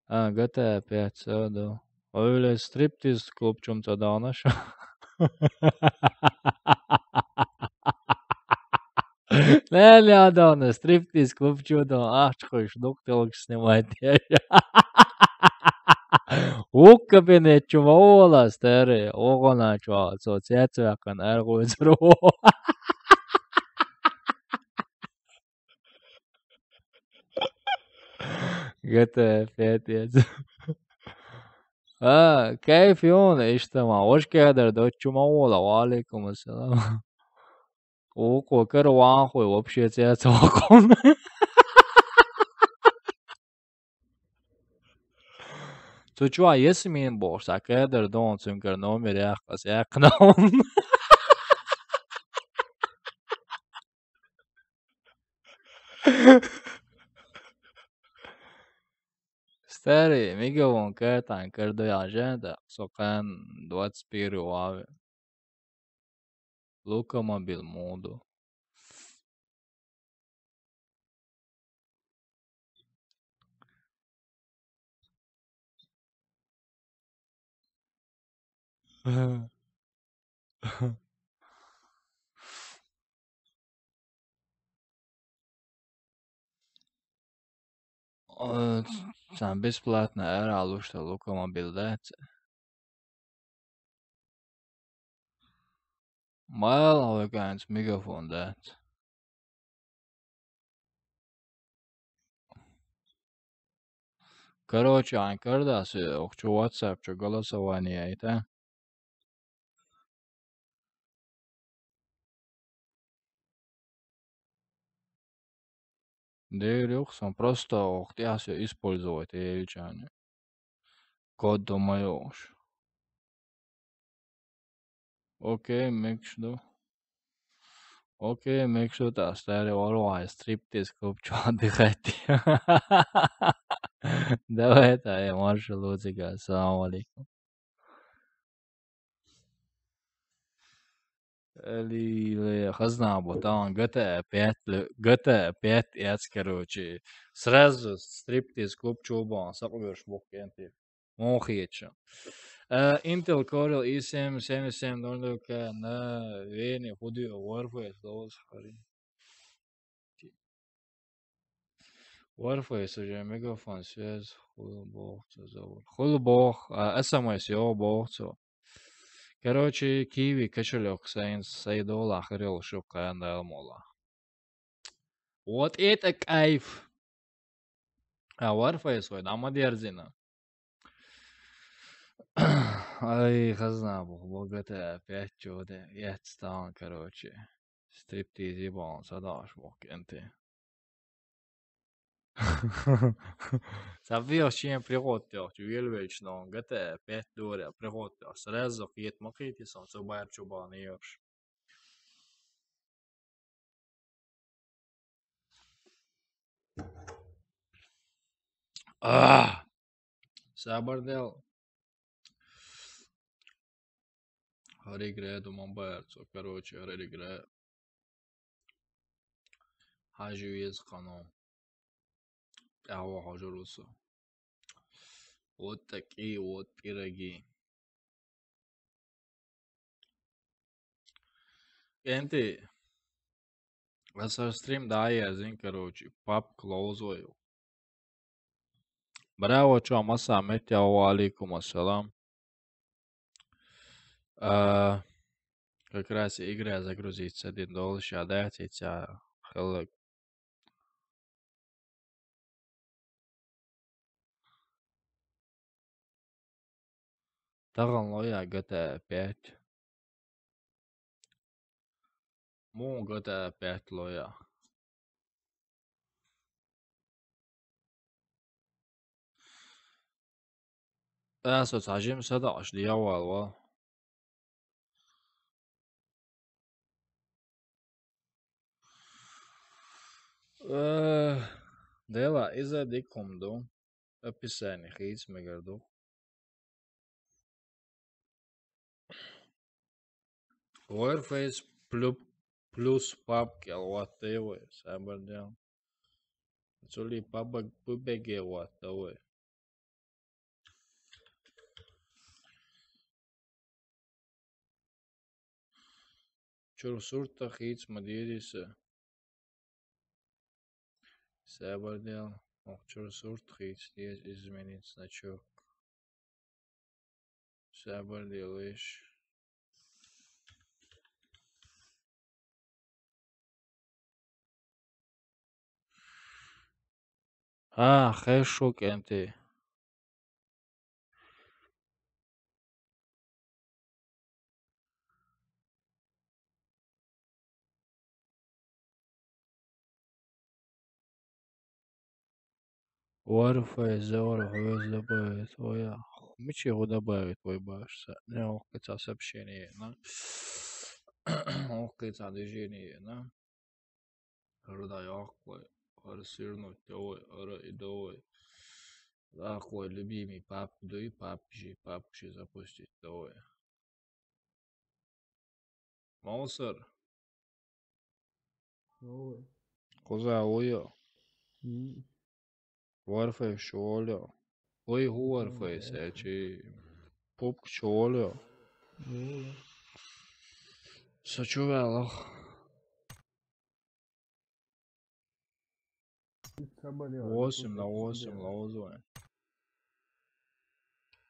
GTA 5 да. Öyle striptiz klubçumca dağnaş. Не, Адана, стриптиз клубчу да, ачкаш, доктор снимает. Ук кабинет чувала, старый, огона чува, социация кан аргузру. GTA 5 كيف يون اجتماع وش قادر دوتشو مولا وعليكم السلام وكو كرو واخوي وبشي تياتوكم تو چوا يسمين بوش قادر دون سنكر نومي رياقس يقنون Старый, мегалон картан кардой agenda, sokan 21 wave. Locomobil mundo. Sam besplatna era lušta Locomobil DC. Майл аваканс мегафон DC. Короче, ань кардасы, окчу WhatsApp, чу голосование это. Дерюксан просто охтяся использовать эльчане. Код думаешь. Окей, мекшду. Окей, мекшду та старый воруай стриптиз клубчу отдыхать. Давай это, маршал Луцика, ассаламу алейкум. Или хазна ботан GTA 5 яц короче сразу стриптиз клуб чубан сакверш бокенти мохича Intel Core i7 7700K на вене худи Warface dos хари Warface уже мегафон, связь, хуй бог, что зовут. Хуй бог, СМС, его бог, что. Короче, Киви кошелек $100 хрел шука мола. Вот это кайф! А Warface свой, нам одерзина. Ай, хазна бог, GTA 5 чё-то, я отстал, короче. Стриптиз ебал, задашь бог, энты. Sabías чем приготовил, вечно GTA 5 дуря приготовил. Сразу хит махитисон, собар чубан ешь. Sabardel. Regredo мамбарцо, короче, regredo. Хажу из канал. Ава хажурусо. Вот такие вот пироги. Энты, стрим да я зин, короче, пап клоузою. Браво, чё, маса, метео, алейкум ассалам. Как раз игра загрузится $1, отдать и тебя хелек. Таган лоя GTA 5. Мун GTA 5 лоя. أساس عجيم 11 دي أول Dela izadikum do. Описание хейс мегарду. Warface плюс папки алватевы. Сабардел. Цули папок побеге ватовы. Чурсурта хейс мадириса. Сабардел. Чурсурт хейс здесь изменить значок. Сабардел ишь. Хэшо кенты. Warface Warface добавит твоя. Мечи его добавит твой башса. Не охкается сообщение, на. Охкается движение, на. Руда яхвой. Арсирнуть твой, ара и довой. Ахвой любимый пап, да и папжи запустить твой. Маусер. Ой. Коза уйо. Warface шолё. Ой, Warface, эчи. Поп шолё. Сочувало. Заболел. 8 на 8 лаузой.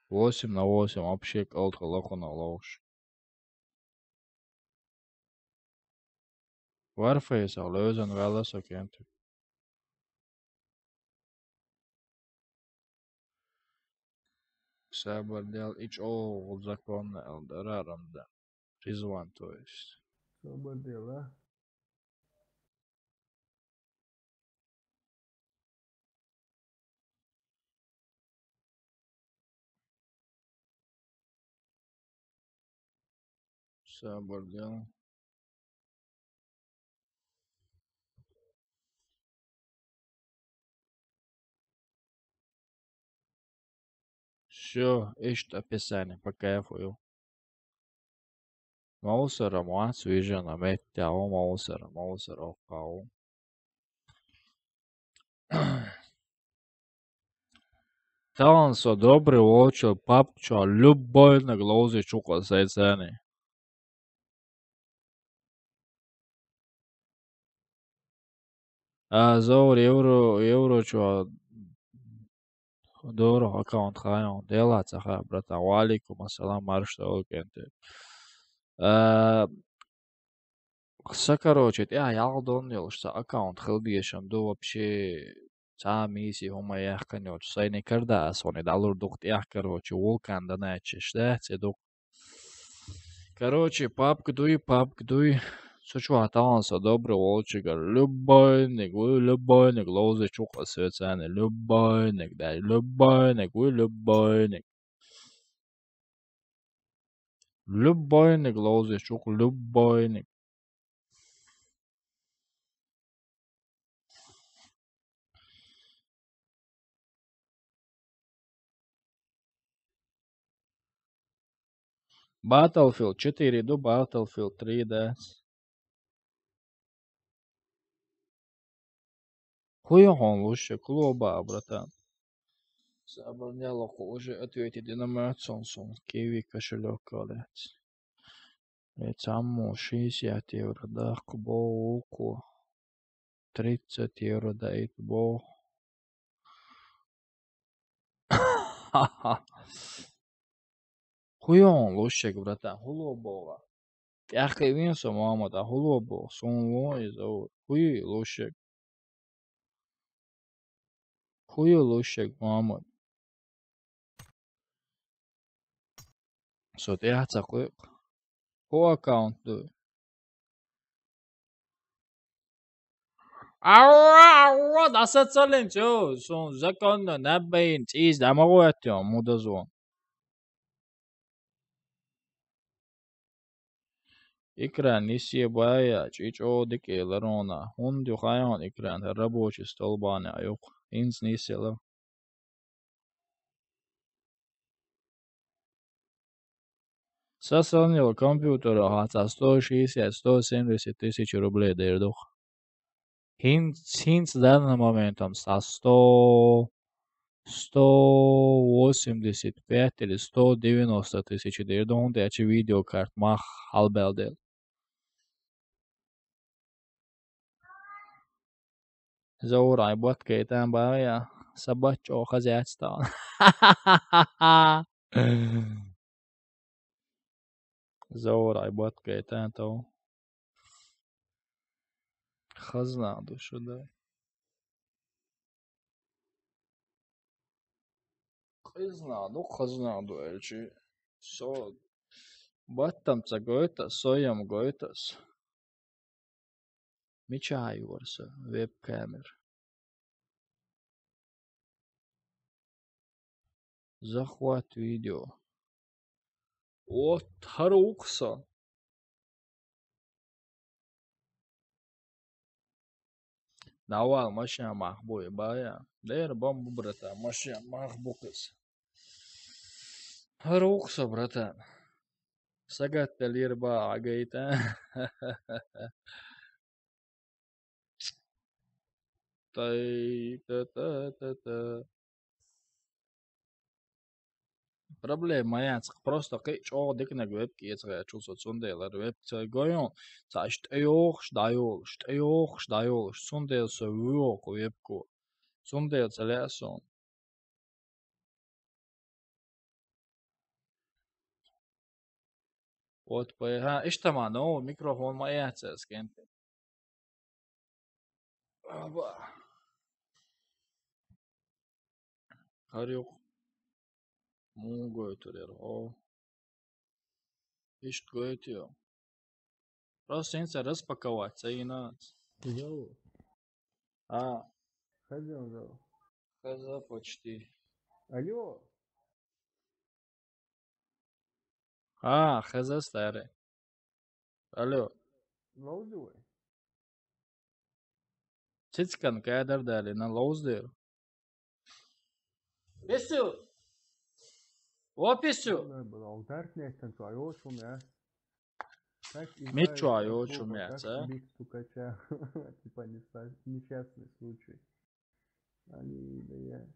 8 на 8 вообще колка лоху на лош. Warface lösen väl så kan du. Sabardel iç o законно Элдорадо. Призван, то есть. Заболел, а? Sabardel. Все, ищет описание, по кайфу. Маусера, муац, вижена, меттяо, маусера, окау. Талан со добрый очел, папчо, любой на глозе чука сайцаны. Заур евро чё дорого аккаунт хаён делаться ха братан. Валикум ассалам маршта окенте. Короче, я ялдон что аккаунт хелдиешам до вообще миси хума яхканёч сайне карда соне далур духт короче вулкан да начиш да цедук. Короче, папка дуй. Сочува таланса добрый волчигар. Любойник, вы любойник, лозы чуха светцаны. Любойник, да, любойник, вы любойник. Любойник, лозы чух, любойник. Battlefield 4 до Battlefield 3, да. Хуёхон лучше клуба, братан. Заброняло уже ответить на мой Samsung Kiwi кошелек, колец. Цаммо 60 евро, да, кубо уку. 30 евро, да, и кубо. Хуён лучше, братан, хулобова. Я хевинсо, мама, да, хулобо, сон из хуй лучше. Хуй лучше, мама. Сот я цакуй. По аккаунту. Ауа, насацален чё, сон законно набейн, чиз дамагоятё, мудазон. Экран не себая, чичо дике ларона. Хунду хайон экран, рабочий столбаны, аюк. Инс не села. Сасранил компьютера, хата 160-170 тысяч рублей дердух. Хинц данным моментом со 185 или 190 тысяч дердух, дячи видеокарт мах халбелдел. Заур айбот кейтан бая, сабачо хазяйстан. Заур айбот кейтан то. Хазна душу, да. Хазна дуэльчи. Со баттам цагойта, соям гойтас. Мечай варса, веб-камер. Захват видео. Вот харукса. Навал машина махбуй бая. Дэр бомбу, брата, машина махбукас. Харукса, братан. Сагат талирба агайта. Та-та-та-та. Проблема моя, просто чё дикнег вебки яцга чусот сундейлар веб гойон. Та штёх шдаёл, сундейл со вёк вебку. Сундейл целясон. Вот поеха, иштама, но микрофон моя цескент. Аба. Харюк. Мугойтулер, о. Ишт гойтё. Просто инца распаковать, цейнат. Зау. Хазяин зау. Хаза почти. Алло. Хаза старый. Алло. Лаудуй. Цицкан кадар дали на лоуздер. Писю! Описю! Ne было ударкнехтен твоёчу мя. Так и Мечу айочу мяца. биг стукача. Типа несчастный случай. Они, да я.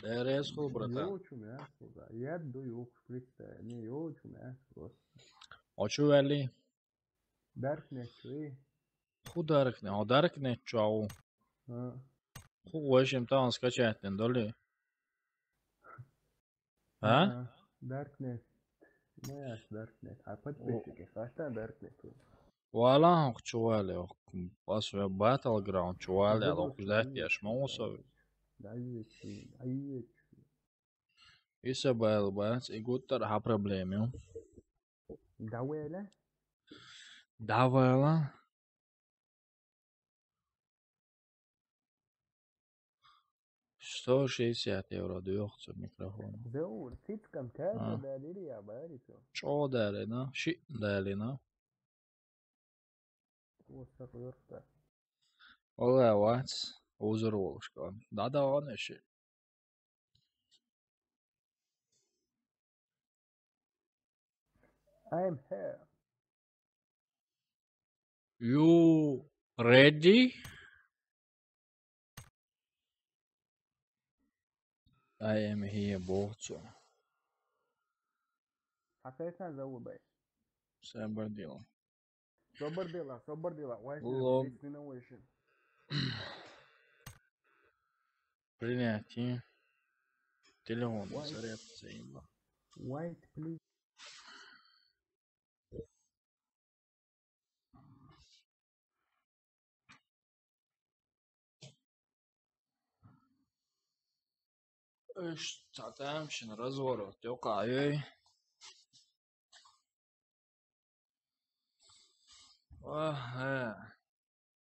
ДРС хул, братан. Ёчу мя, да. Я дую, в не ёчу мя, просто. Очували? Darknet شو ايه؟ Ху Darknet? А Darknet чау? اه Ху вышим там скачать, доли? А? Darknet ما ياش Darknet подписчики خاصة Darknet Вала, чували, бас Battleground, чували, а лохузать я шмоусов. أي Isabel, бас, и гуттер ха проблеми. دوالة Давала. €160 diyorsa mikrofonu. زور تيت كم تابع داليري يا باريتو Čo dēlina? Ši dēlina. وسط يرفع Ole vats uzrūliškā. Dada oneši. I'm here You ready? I am here, bocu. حقيقة زور باي Sabardila. صبر ديلا وايش Log. innovation Принятие. Телефон зарядка имба. white please Satēmšana razvarot jau kājai.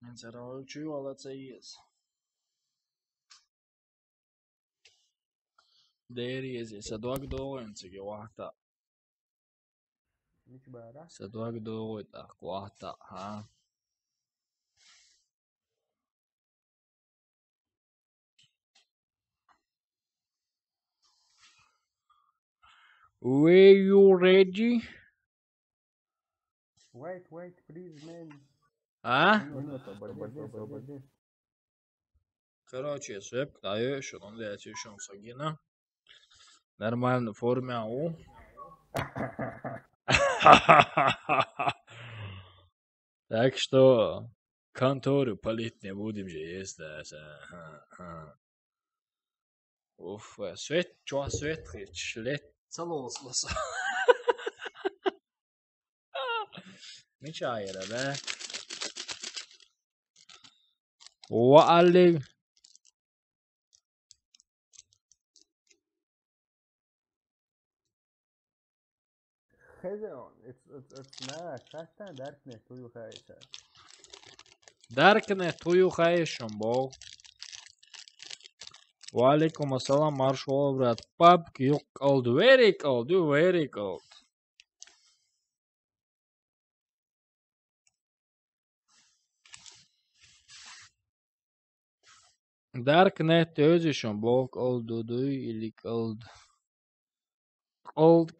Viens ar auču jolacējies. Dēries, sadoak doin, cik jau vāhtā. مش بارا Sadoak doin, tā kvāhtā, ha? Were you ready? white please man А? صبر دي Короче, свеп, даешь, он для еще сагина. Нормально в форме ау. Так что контору палить не будем же, если... Уф, свет, чё свет, шлет, целослоса. Ничайра, да? Вали. خزون it's not خاصة darknet ويو خايسة Darknet, tuju хайшом, бог. Walaikum assalam, marshal, brat. Pub, you cold, very cold, you very cold. Darknet özüşüm, bog, cold, do ili cold. Cold,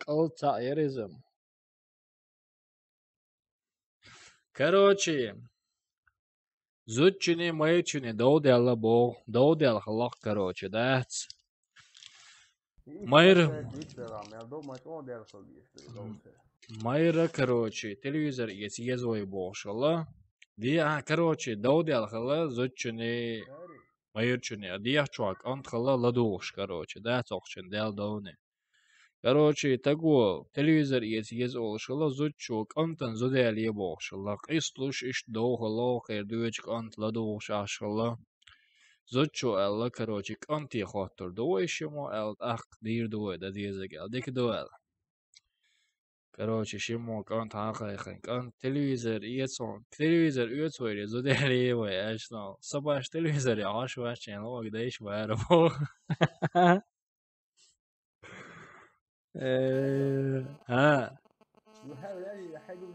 tayrizm. Короче, зудчини, майчини, доудяла, бог, доудяла, халах, короче, that's. Майр. Я думаю, он делал есть Майра, короче, телевизор есть езвой бошала. Дия, короче, доудяла, хала, зудчини, майрчини, дия чувак, он хала ладуш, короче, that's охчин, дел доуни. Короче, того телевизор есть олшала, зудчук, антон зудял ебошала. Истлуш иш доухала, хердуечк ант ладуш ашала. Зодчо Элла, короче, анти хаттор дуэшимо, эл ах дир дуэ, да дизегел, дик дуэл. Короче, шимо кант хахайхан, кант телевизор иетсон, телевизор иетсойри, зодели его, эшно. Сабаш телевизор яш вачен, лог дэш варабо. ها يحاول أي حاجة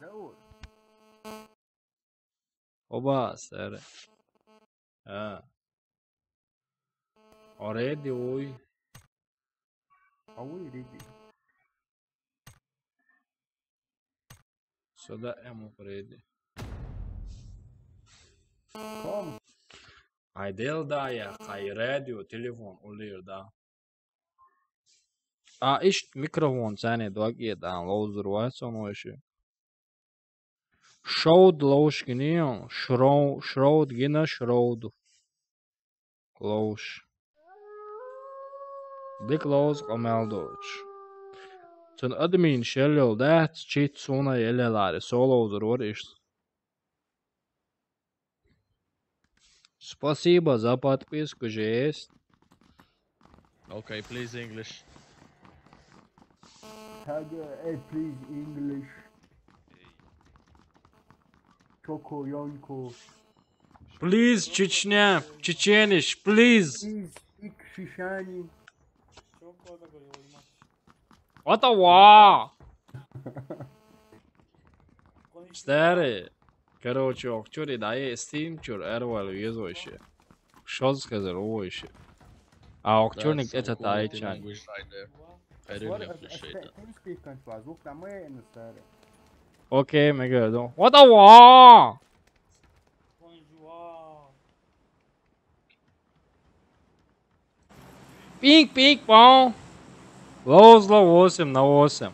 زور وباس ها already وي قوي ريدي صدق ام already كم Айдел да я хай радио телефон улир да iş mikrofon seni dvagiyedan lozer vatson oişi. Şoud loş giniyon. Şroud gina şroud. Loş. Dik loz qameldoç. Sen admin şellel dat çit sona yelelari solozer var iş. Спасибо за подписку, жесть. Okay, please English. Hey, please English. Choco Yonko. Please, Чечня, Чечениsh, please. Please speak Shishani. Ottawa. Старый. Короче, актёры дае Steam чур эрвал везоще. Что сказал овоще. А актёрник это тайчан. Language right there. I really appreciate that. Tem explicante o azul também, não sério. Окей, мы говорим. Ottawa. Пинг, пинг, пон. Лозло 8/8.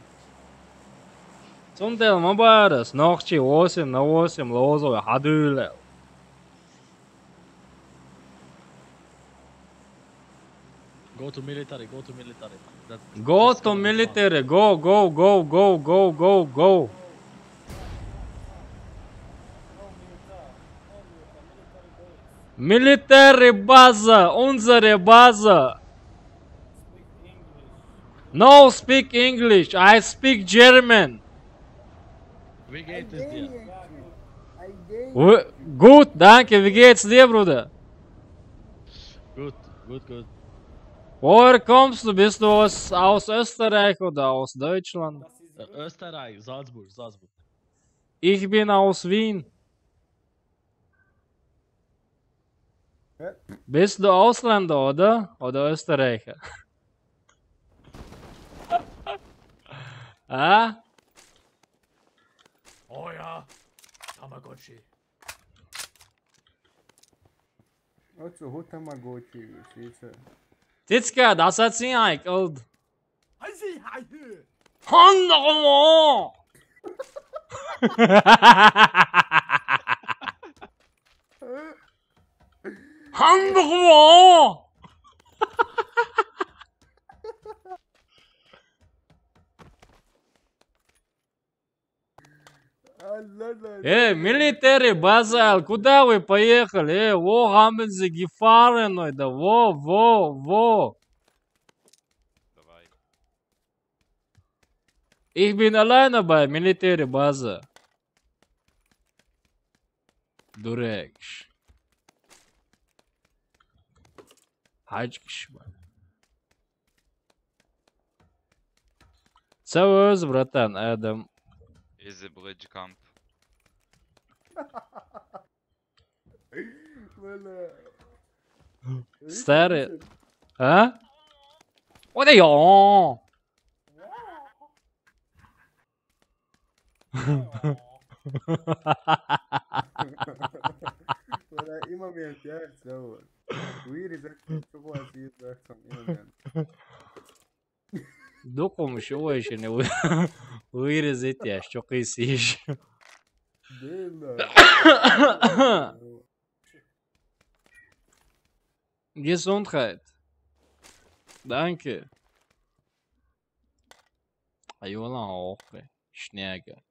Сунтел мабарас, ночи 8/8 лозо хадуле. Go to military, go to military. Go to military, go, go, go, go, go, go, go. Military база, unsere база. No speak English, I speak German. Wie geht es dir? Gut, danke, wie geht's dir, Bruder? Gut, gut, gut. Woher kommst du? Bist du aus Österreich oder aus Deutschland? Österreich, Salzburg, Salzburg. Ich bin aus Wien. Bist du Ausländer, oder? Oder Österreicher? Ah? Oh ja, Tamagotchi. Ocho, who Tamagotchi? Titska, das hat sie eingeholt. Heißi, heißi. Hanno! Hanno! Милитари база, куда вы поехали? Wo haben Sie gefahren, oder? Wo? Ich bin alleine bei Military Base. Дурак. Hacmış bak. Целуюсь, братан, Адам. Easy Bridge Camp. Старый. А? О, да ё! Voilà, imamiyet ya, so. Weird is actually çok vaziyet bıraksam imamiyet. Dokumuş o işini uyarız ihtiyaç çok iyisi iş. Değil mi? Gesundheit. Danke. Ayulan auch. Schnäger.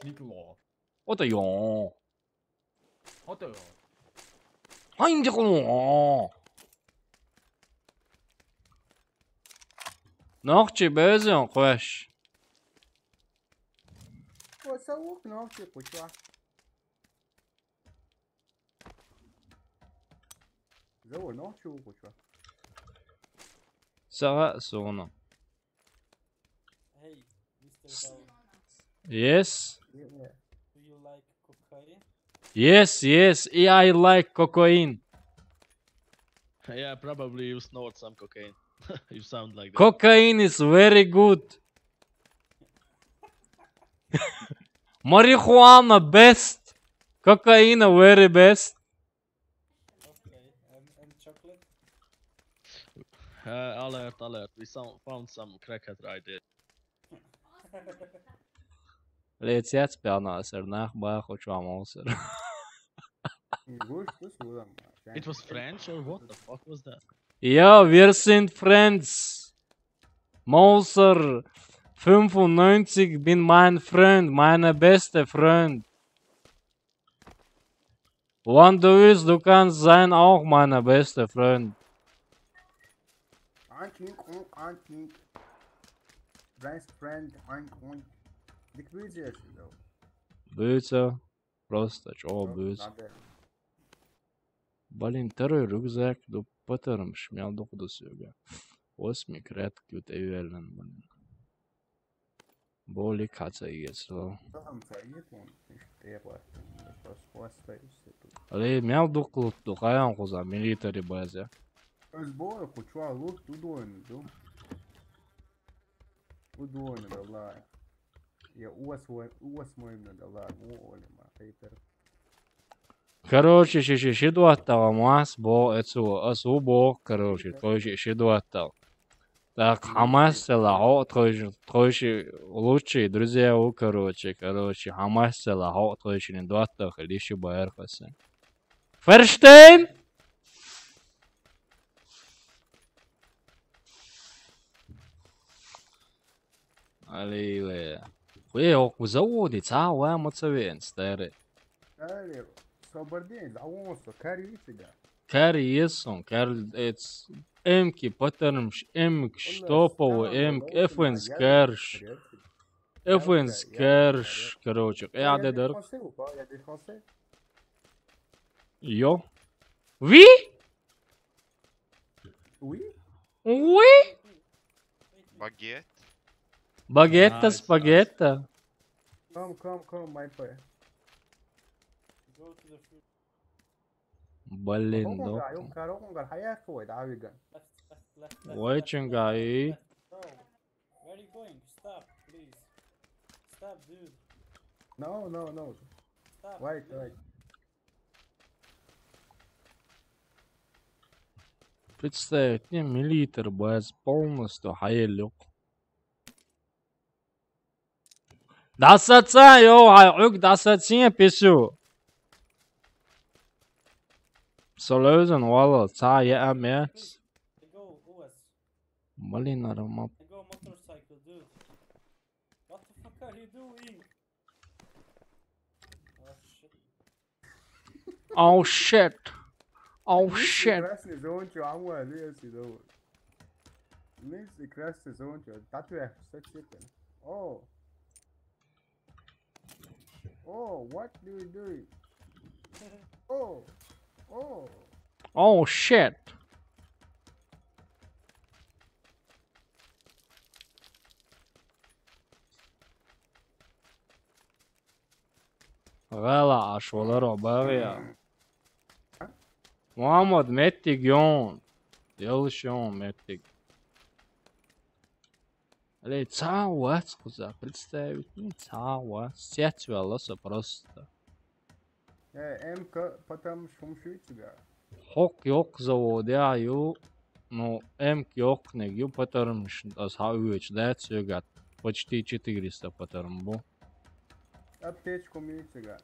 Schnicklo. Oder ja. Otto. Hangi Nokçi böze koş. Pô, soğuk ne yapıyor koçlar? Zor ne yapıyor koçlar? Sağa sonra. Hey, Mr. Dow, Yes. Yeah. do you like cocaine? Yes. I like cocaine. Yeah, probably you snort some cocaine. You sound like that. Cocaine is very good. Marijuana best. Cocaine very best. Okay, and chocolate? Alert, alert. We found some crackhead right there. Liec iespējamās ar nākbāku čomos. It was French or what the fuck was that? Ja, wir sind Friends. Mauser 95 bin mein Freund, meine beste Freund. Wann du willst, du kannst sein auch meine beste Freund. Best friend, Dik büyüyeceksin ya. Бьется просто, чего бьется. Блин, второй рюкзак, да потом шмял до сюда. 8 кратки у тебя, блин. Боли каца есло. Але мял дуклут, духаян куза, милитари база. Özboy kuçua lut udoynu. Udoynu da la. Я уосмойно дала, волема, Питер. Короче, шидуаттава мас бо асу бо, короче, твой шидуаттал. Так, Хамас лахо, твой лучшие друзья у, короче, Хамас лахо, твой не дуаттах, лишь байерхасе. Verstehen? Аллилуйя. Хуя, заводи, цауа моцавен, старый. Далее, свободен, завонсо, карицыга. Кариесон, эц, эмки, паттернш, эмк, штопово, эмк, эфенс, керш. Эфенс, керш, короче. Я дедер. Йо. Ви? Oui? Oui? Багет. Багетта, спагетта. Come, my boy. Go to the fruit. Блин, да. Очень гаи. Where are you going? Stop, please. Stop, dude. No. Stop. Wait. Представить мне миллилитр без полностью хаелюк. Дасаца, йо, хайук, дасацин писю. Солозен, вала, ца я амец. Go, Uwas. Блин, аромат. Go motorcycle, dude. What the fuck are you doing? Oh shit. Oh shit. Красный зончо, амуа, леси, да. Леси, красный зончо, татуя, кстати. Oh, what do you do? Oh shit. غلا عشولارو باغيا محمد متك يون يلشون متك Але цауац куза, представить, не цауац, сетвелоса просто. МК, потому что шумши тебя. Хок yok заводяю, но МК yok негю, потому что асхауич дает почти 400 потому. Аптечку митига.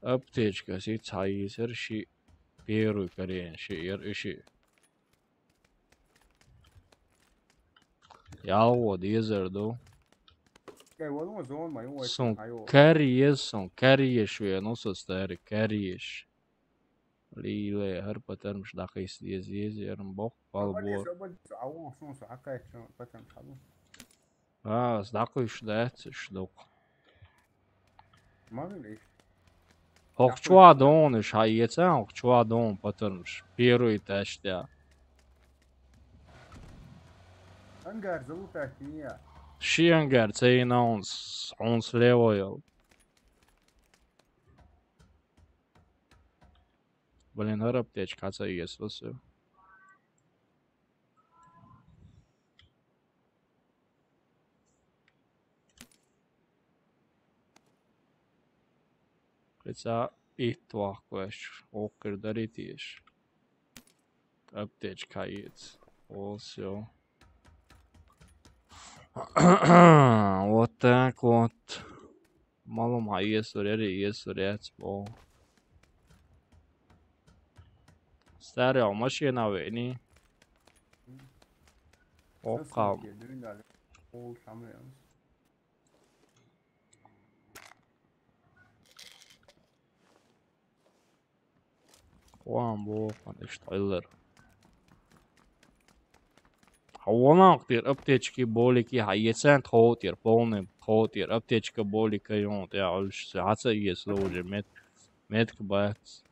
Аптечка си цаисер ши первый корень ши иши. Яо дизерду. Son carriers weer nog zo sterk carriers. Lile herpaterms dag is die een bocht balboor. Ah, dag is dat stok. Hochchua don is hij jetzt hochchua don paterms. Первый тест ja. Ангар золотая химия. Шиангар цейна он слева. Блин, аптечка есть все. Лица иттвах квеш, окер даритиш. Аптечка есть. Все. Вот так вот. Малом iesuriet по. Старая машина вени. Окам. All Samuels. Вон бо, штайлер. Хаванактир аптечки болики хайцент хотир полный хотир аптечка болика ёнт я ульш саца ieslūdzu met bats.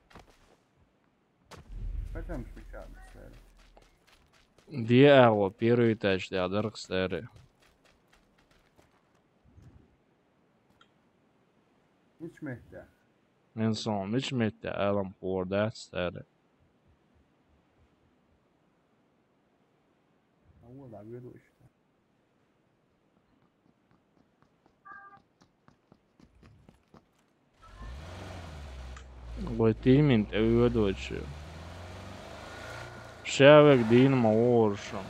Pēc šādas sēri. Diēlo первый этаж для даркстери. Hiç mehter. En son hiç mette älam på det stället. أول عبيد وإيش. Gotimin ödoçu. Шевек Динамо Оршем.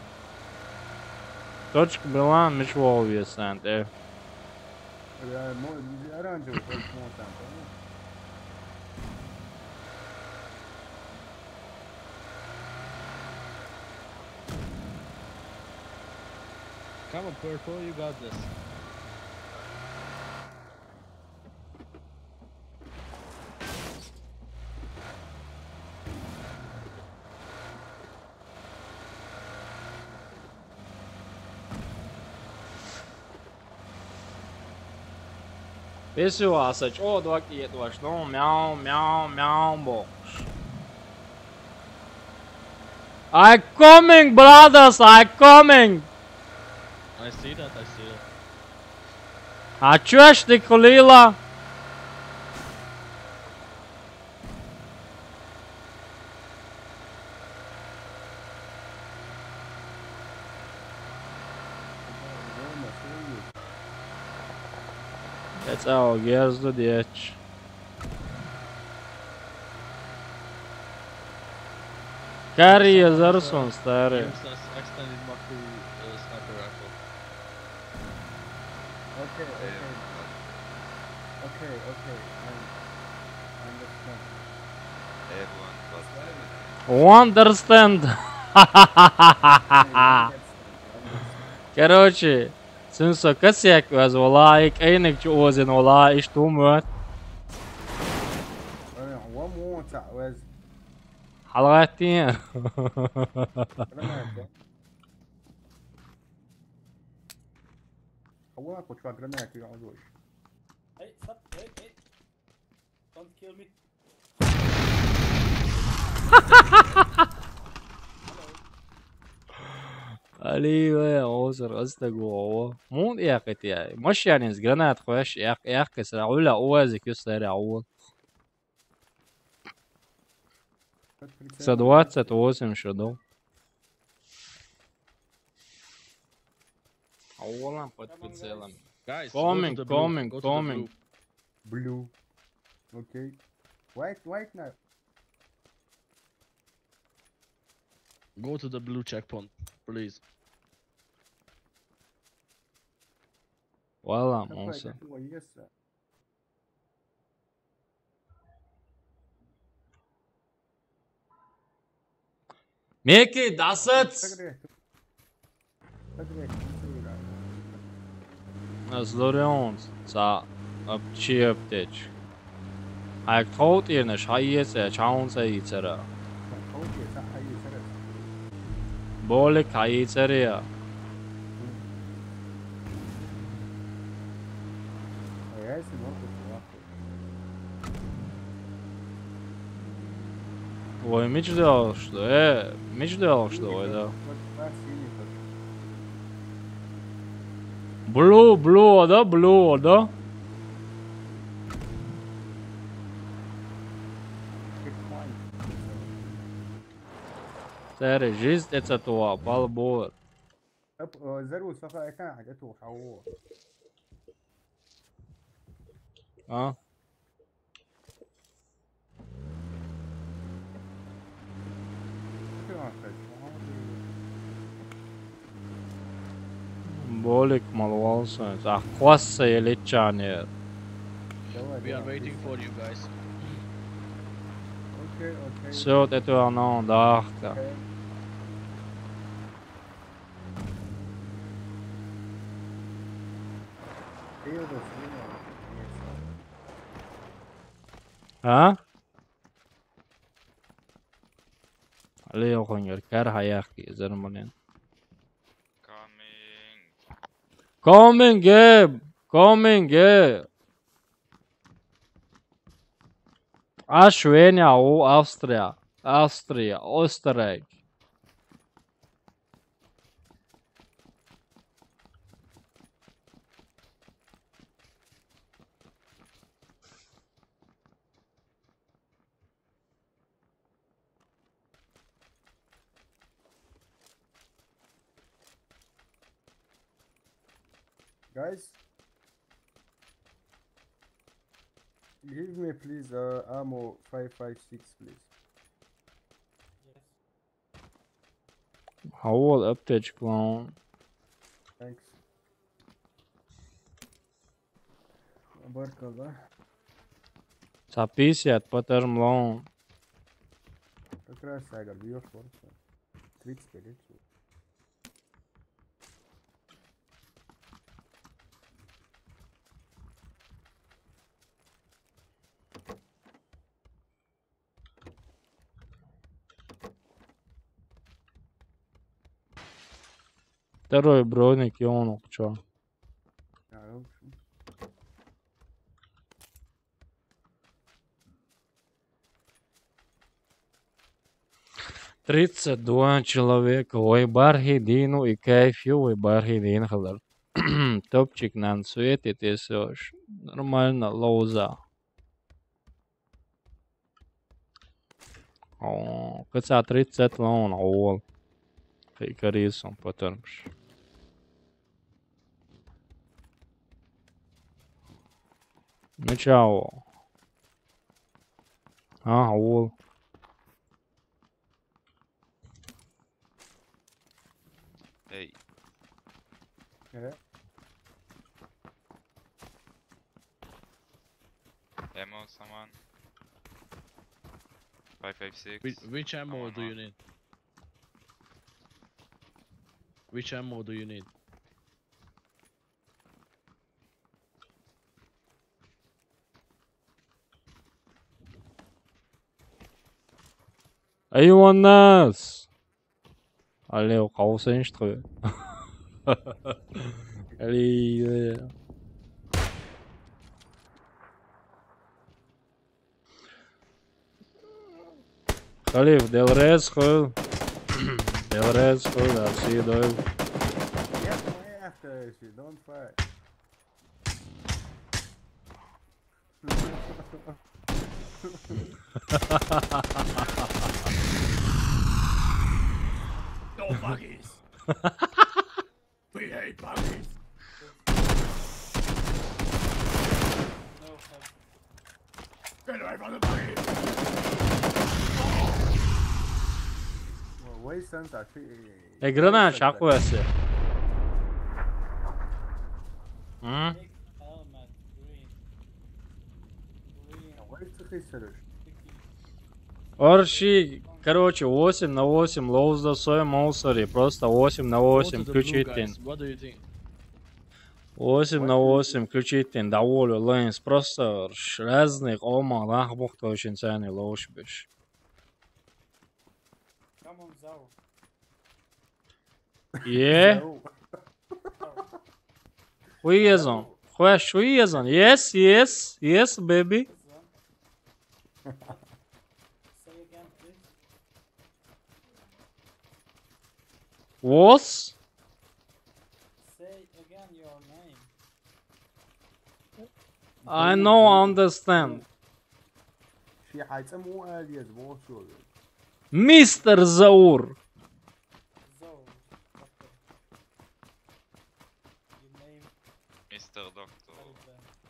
Точка была мешвовья сент. Оранжевый полсмотан. Come on, Purple, you got this. Pessoal, saço aqui, tu acha não? Miau, miau, miau, box. I'm coming, brothers, I'm coming. I see that, I see that. А чё ж ты, Кулила? That's our gears the ditch. Carry a Zarson, stary. Use this extended Maku sniper rifle. Okay. I understand. Understand. Короче, sinds kasjak was wala ik enig ozen wala is too much. One more تعوز. حلقتين. أولا كنت فاكر إنك يقعدوش. Hey, stop. Hey. Don't kill me. ايوه يا اوزر قصدك هو مو يا اخي مش يعني زقنات خوش يا اخي سرعولا اوازك يسرع اول سدوات ستوسم شدو اولا под целым. Guys, coming. Blue. Okay. White now. Go to the blue checkpoint, please. Voilà, mon ça. Meki, das jetzt! Zlorions, ça, apchi aptech. Hayk tot yerine şayyese, çağınsa yitzera. Bolik hayitzera ya. Ой, мечтал, что это. Blue, да? Сэр, жизнь это то, балбор. Зару саха كان حاجته حوار. А? Bolik malvalsens. Ah, klasse je ličanje. We are waiting for you guys. Okay, okay. Söt et on dahta. Okay. Theodor, Ha? Leo khonger kar hayaki zermalin. Coming, Gabe. Coming, Gabe. Schweden och Austria. Österreich. guys, give me please ammo 556 please. Hol update clone. Thanks. Barkada. Sapisiet paterm long. Прекрасно, бьешь просто. 30 лет. Второй броник, и он чё? в общем. Тридцать два человека. Ой, бархидину и кайфю, ой, бархидин халар. Топчик нам светит, если уж нормально лоуза. О, каца 30 лон, ол. Фейкарисом потормш. Ну чао. А, ол. Hey, Yeah. ammo, someone. 556. Which ammo do you need? Which ammo do you need? أيوة الناس. عليه قوسين اشتغل. عليه. خليف ديل ريز خل. ديل ريز خل. أسي دويل. Yes, my after you don't fight. No buggies. We hate buggies. No help. Get away from the buggies. Well, wait, Santa. Ekrana şako ese. Hı? Big helmet, green. Green. Wait, Serж. Орши, короче, 8 на 8 лоуз за свой маусари. Просто 8 на 8 включитель. What do you think? 8 на 8 включитель. Доволен лэнс. Просто разных ома лахбухта очень ценный лоуш биш. Come on, Zao. Yeah? Хуезон. Хуэш хуезон. Yes, yes, yes, baby. Say again, please. Was? Say again your name. I know, understand. شي حيسموه الياس مو شو. Mr. Zaur. Zao. Doctor. Your name Mr. Doctor.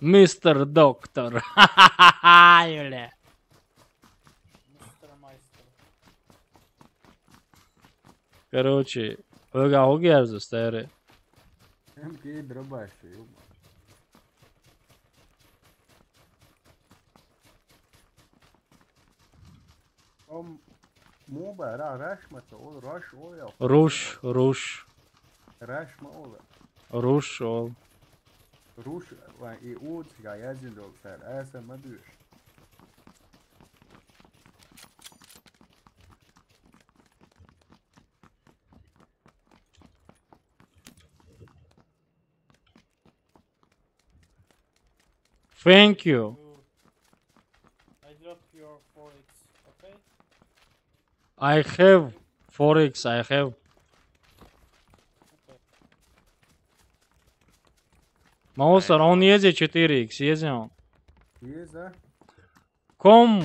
Mr. Doctor. Юля. Mr. Meister. Короче, Öga Ogers старый. Окей, дробаши, ёма. مو بقى رشمة تقول رش أول أو روش رشمة أول روش ol. روش يعني يقول جايزين دول سال أسا ما دوش Thank you. I dropped your 4x, okay? I have 4x, I have. Monster, on jedzie 4x, jedzie on. Jedzie? Kom!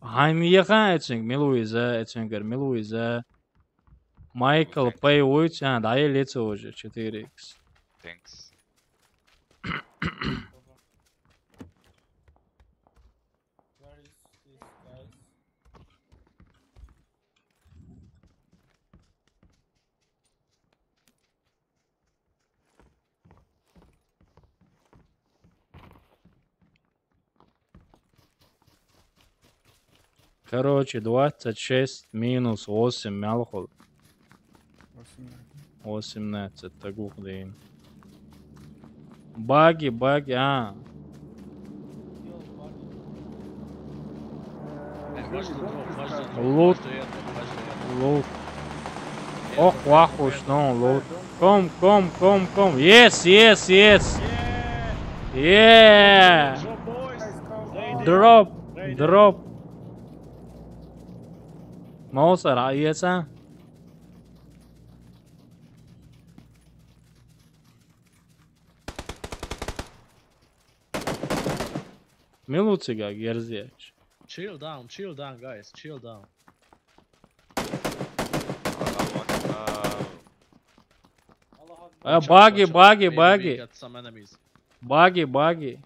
Hain jechać, etching, Miluiza, etchinger, Miluiza. Michael, pay which and I let's уже 4x. Thanks. Where is this, guys? Короче, 26 минус 8 мелхол. 18 тагухдин. Баги, а. Loot. Oh, wahos, no, loot. Come. Yes. Yeah. Drop. Monster, aiesa. Miluciga gerzieć. Chill down, guys. Chill down. Buggy. We got some enemies. Buggy. Enemies.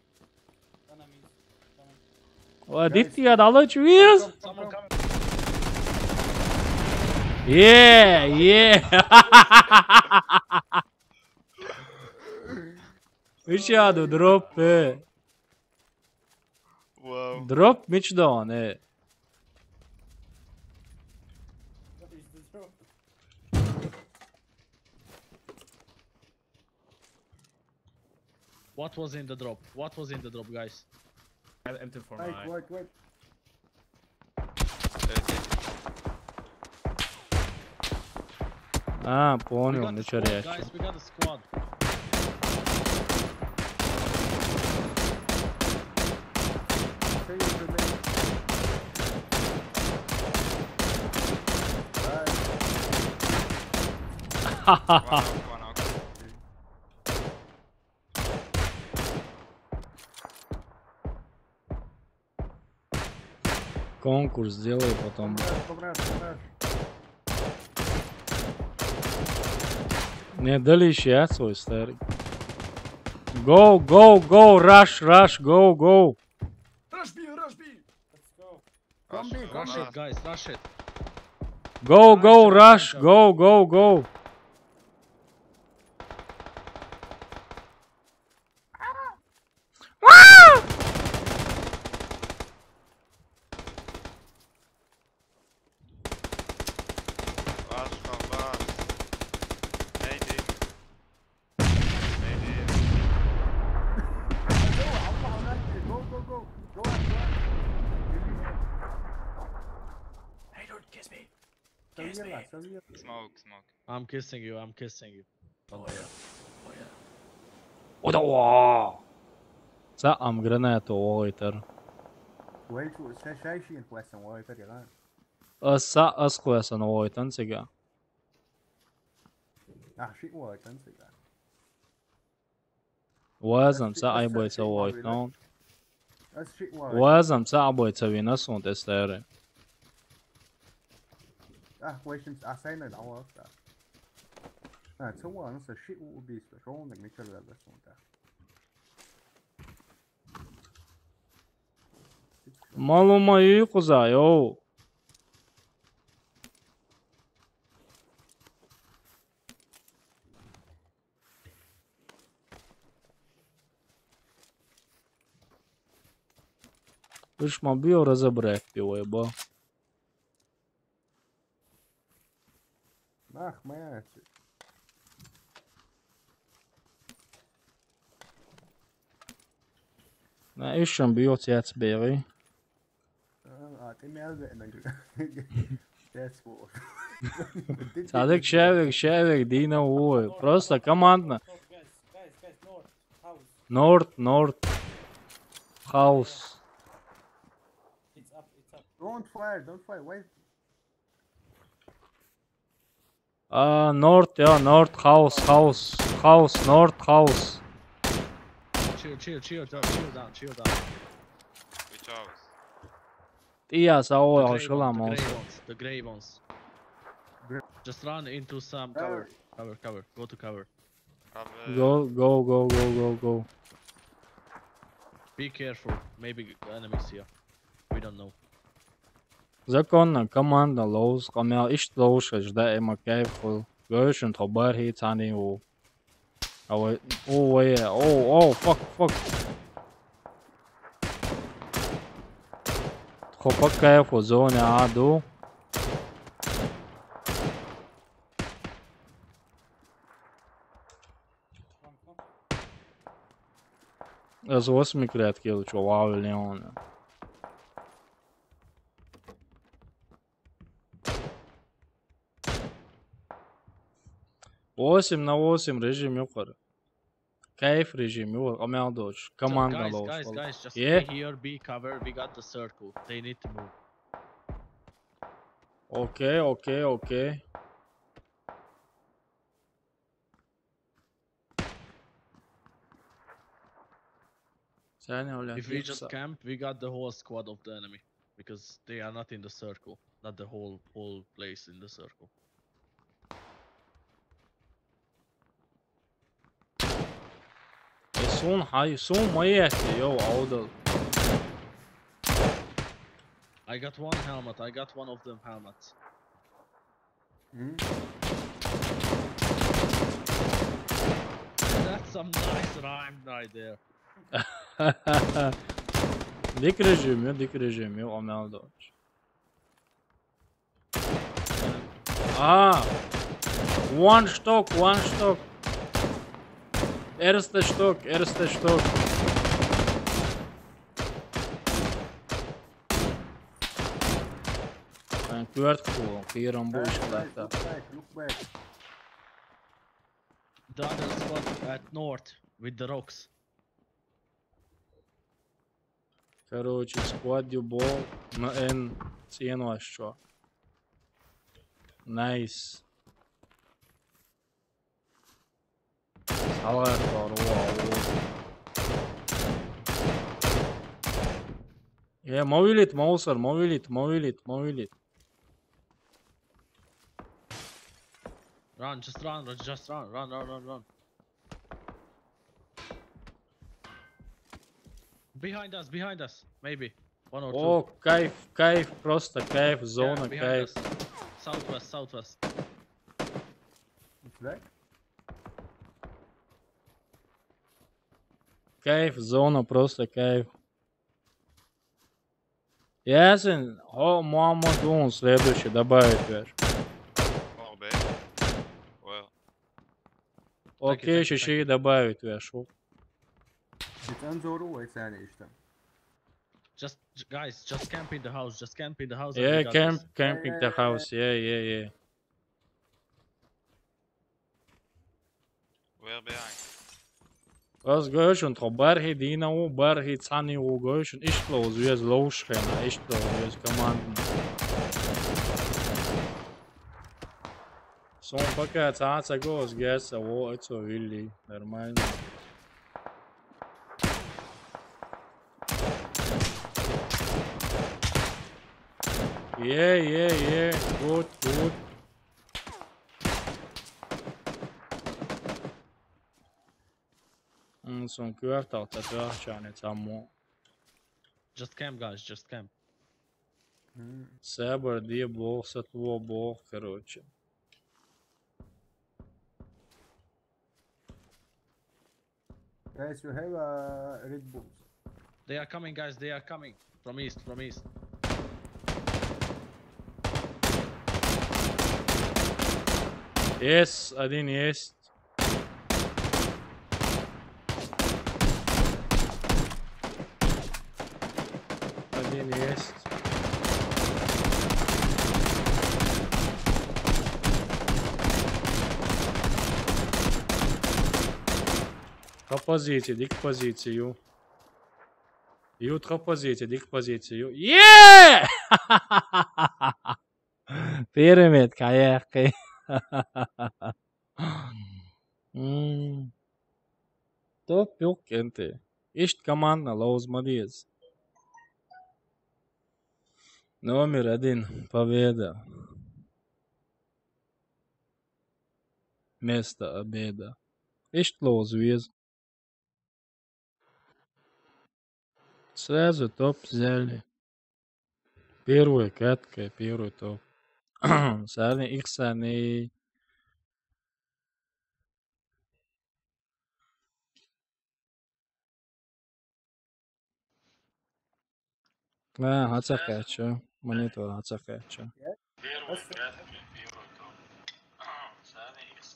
Coming. Dit ya dalıç viz. Someone coming. Yeah. Вичаду drop. Wow. Drop Mitchdown. What is the drop? What was in the drop? Guys? I have empty for Wait, my. wait. А, We понял, got the не squad, чарящий. guys. We got the squad. Say your name. One knock. Конкурс сделай потом. Помрешь. Не дали я свой старый. Go, rush, go. Rush B. Let's go. Rush it, guys. Rush it. Go, rush, go. Rush. Maybe. Go. Hey, dude, kiss me. Savia. Smoke. I'm kissing you. Oh yeah. Odawa. Saqam granatu waiter. Wait, شايشين كويسن وايتر يا غان. Saqas kwesan waitan siga. شيء وايتن سيجا. Wazam saqay boyta waitan. شيء وايتن. Wazam saqa boyta vinasunt estere. ويش عسينا العواص. تسوى نص الشيء وبيس شو عندك نكتب بس وانت. Maluma yukuza yo. Слышь, мобил разобрать его, еба. Ах, мячик. Na, ist schon bei uns jetzt, Berry. أعطي مال That's what. Sadek Shevik, Dina Woy. Просто командно. Guys, north, house. North, house. It's up. Don't fire, wait. North, yeah, north, house, north, house. Chill down. Which house? Tijas, The ovo, grey šelam ones, ovo. the grey ones. Just run into some cover. Go to cover. Go. Be careful. Maybe enemies here. We don't know. Законно, команда, лоус, камел, ишт лоуша, жда ема кейфул. Гойшун, тхобар хи цани у. Ава, fuck. Тхопа кейфу, зоне аду. Аз 8 клетки лучу, вау, Леона. Восемь на 8 режим юқар. Кайф режим юқар. Амел доч. Команда лоус. Guys, just Yeah. stay here, be cover. We got the circle. They need to move. Okay. If we just camp, we got the whole squad of the enemy. Because they are not in the circle. Not the whole place in the circle. Soon маєте, йоу, аудал. I got one helmet. I got one of them helmets. That's some nice rhyme right there. Dik rejim, йоу, амел доч. One stock. Erste Stock. Ben kvartku, piram bu işlekte. Look back. The other spot at north with the rocks. Короче, складю бол на N ціну, а що? Nice. Салат var, wow. Movilit, Mouser, movilit. Run, just run. Behind us, maybe. One or two. О, кайф, просто кайф, зона, behind кайф. us. Southwest. It's back. Кайф, зона, просто кайф. Ясен, Муаммад он следующий добавить, веш. More B. Well. Окей, еще добавить, веш. Geçen zoru o saniye işte. Just camp in the house. and Yeah, we got this. camping the house, yeah. We're behind. Was gehörst und Barhi Dinamo, Barhi Zani, wo gehörst und ich los, wie es losschreien, ich los, wie es Kommanden. So, пока цаца гос, геса, во, это вилли, нормально. Yeah, good. Son kvartal, tad vārčāniec ammo. Just camp, guys, just camp. Saber, diebol, satvo, bol, короче. Guys, you have Red Bulls. They are coming, guys, they are coming. From east, from east. Yes, один есть. Один есть. Tra poziție, dic poziție. Eu tra poziție, dic poziție. Yeah! Pyramid, kayak. Top yok انت. ايش كمان لوز مديز. Номер один. Победа. Место обеда. Ишь лоз вез. Сразу топ взяли. Первая катка, первый топ. Сани их сани. Хацакачо. Монитор хацакачо.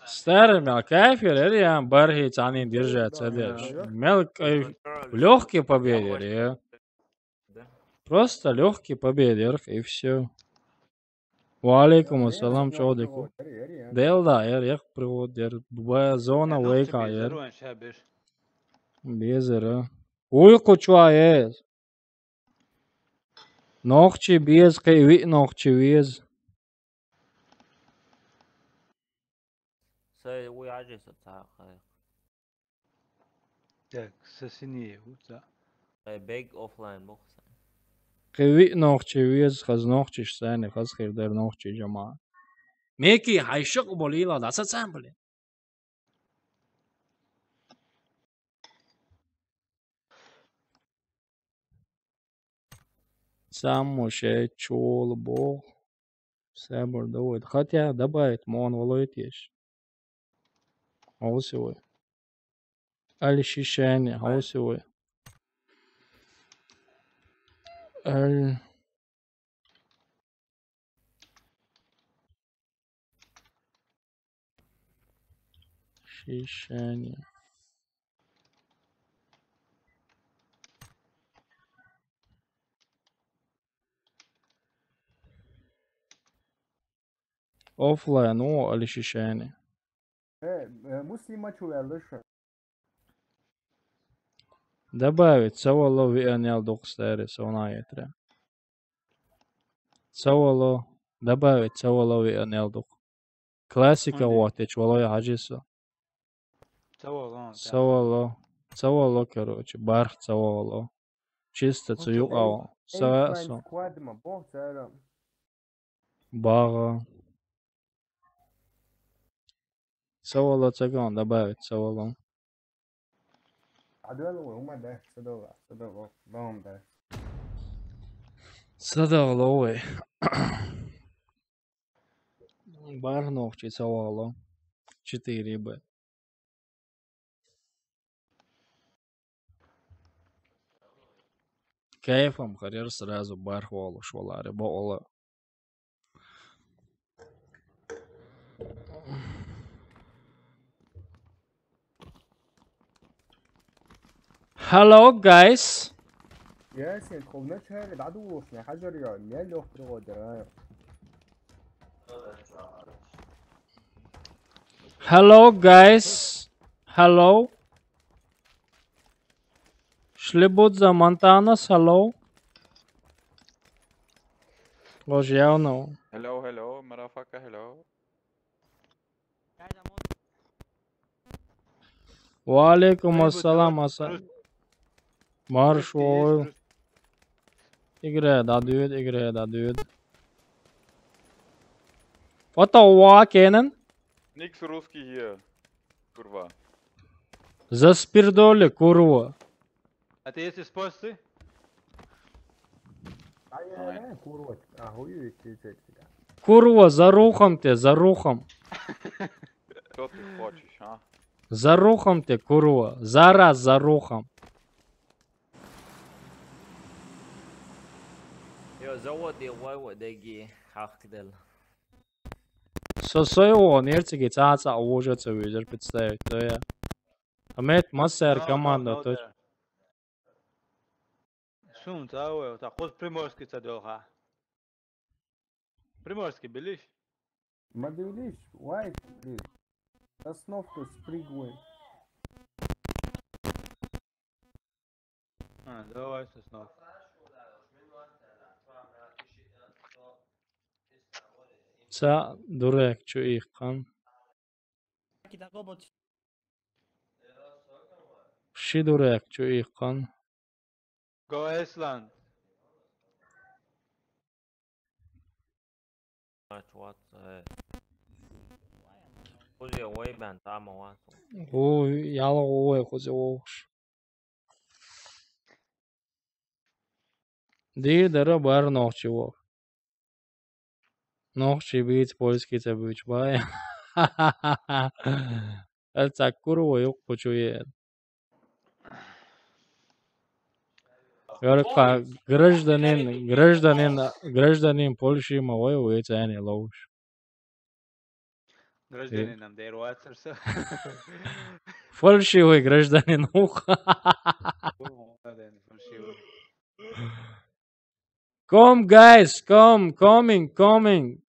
Старый мел кайфер, я бархи цани держать садишь. Мел легкий победер, просто легкий победер и все. Валейкум ассалам чодику. Делда, я приводер. Зона вейка, безера. Уйку чуаез. Ногчи без, кайви ногчи без. Sai ui aje sa ta khai. Так, сосини ута. Sai big offline box. Кайви ногчи без, хаз ногчи сани, хаз хирдер ногчи жама. Меки хайшок болила, да сам блин. Сам уже чул бог. Сабр давай. Хотя добавить мон волоит есть. Хаусивай. Аль шишане, хаусивай. Аль... Шишане. Офлайн, о, аль шишане. Муслима чувелыша. Добавить савало вианел докстери сонаетре. Савало добавить савало вианел док. Классика ватич волоя хаджиса. Савало, короче, барх савало. Чисто цуюкао. Савасо. Бага. Савало цаган добавить савало. Садаловый. Барнов часовало. 4 б. Кайфом харьер сразу бархвалу швалари бола. Hello guys. ياسين خونا شهر العدو في حجر يا ميل لو خرج. Hello guys. Hello. Шлебут за Монтанас. Hello. Hoje é ou não? Hello, hello, motherfucker, hello. Валейкум ассалам, Marsch wohl. Играет, да, дует, играет, да, дует. Вот това, Кенен? Nix русский hier, kurva. Заспирдоли, курва. А ты если спасти? Курва, за рухом ты, за рухом. Что ты хочешь, а? За рухом ты, курва. Зараз за рухом. زودي ودقي حق دل Соёо нерцеги цаца ожаца вижер представить, то я. Амет массер команда то. Шум цауэ, та ход приморский цадоха. Приморский белиш? Мадвилиш, white, please. Основка спригвай. Давай соснов. Ца дурак чё их кан. Ши дурак чё их кан. Go Iceland. what خذي away بان تعمل واتو О, яла ой хозе ош. Ди дара бар нохчиво. Нохчи бит польский цабуч бай. Это курво ёк почуе. Велика гражданин Польши мовой уйцани лоуш. Гражданином Дейруацерса. Фальшивый гражданин ух. Come guys, coming.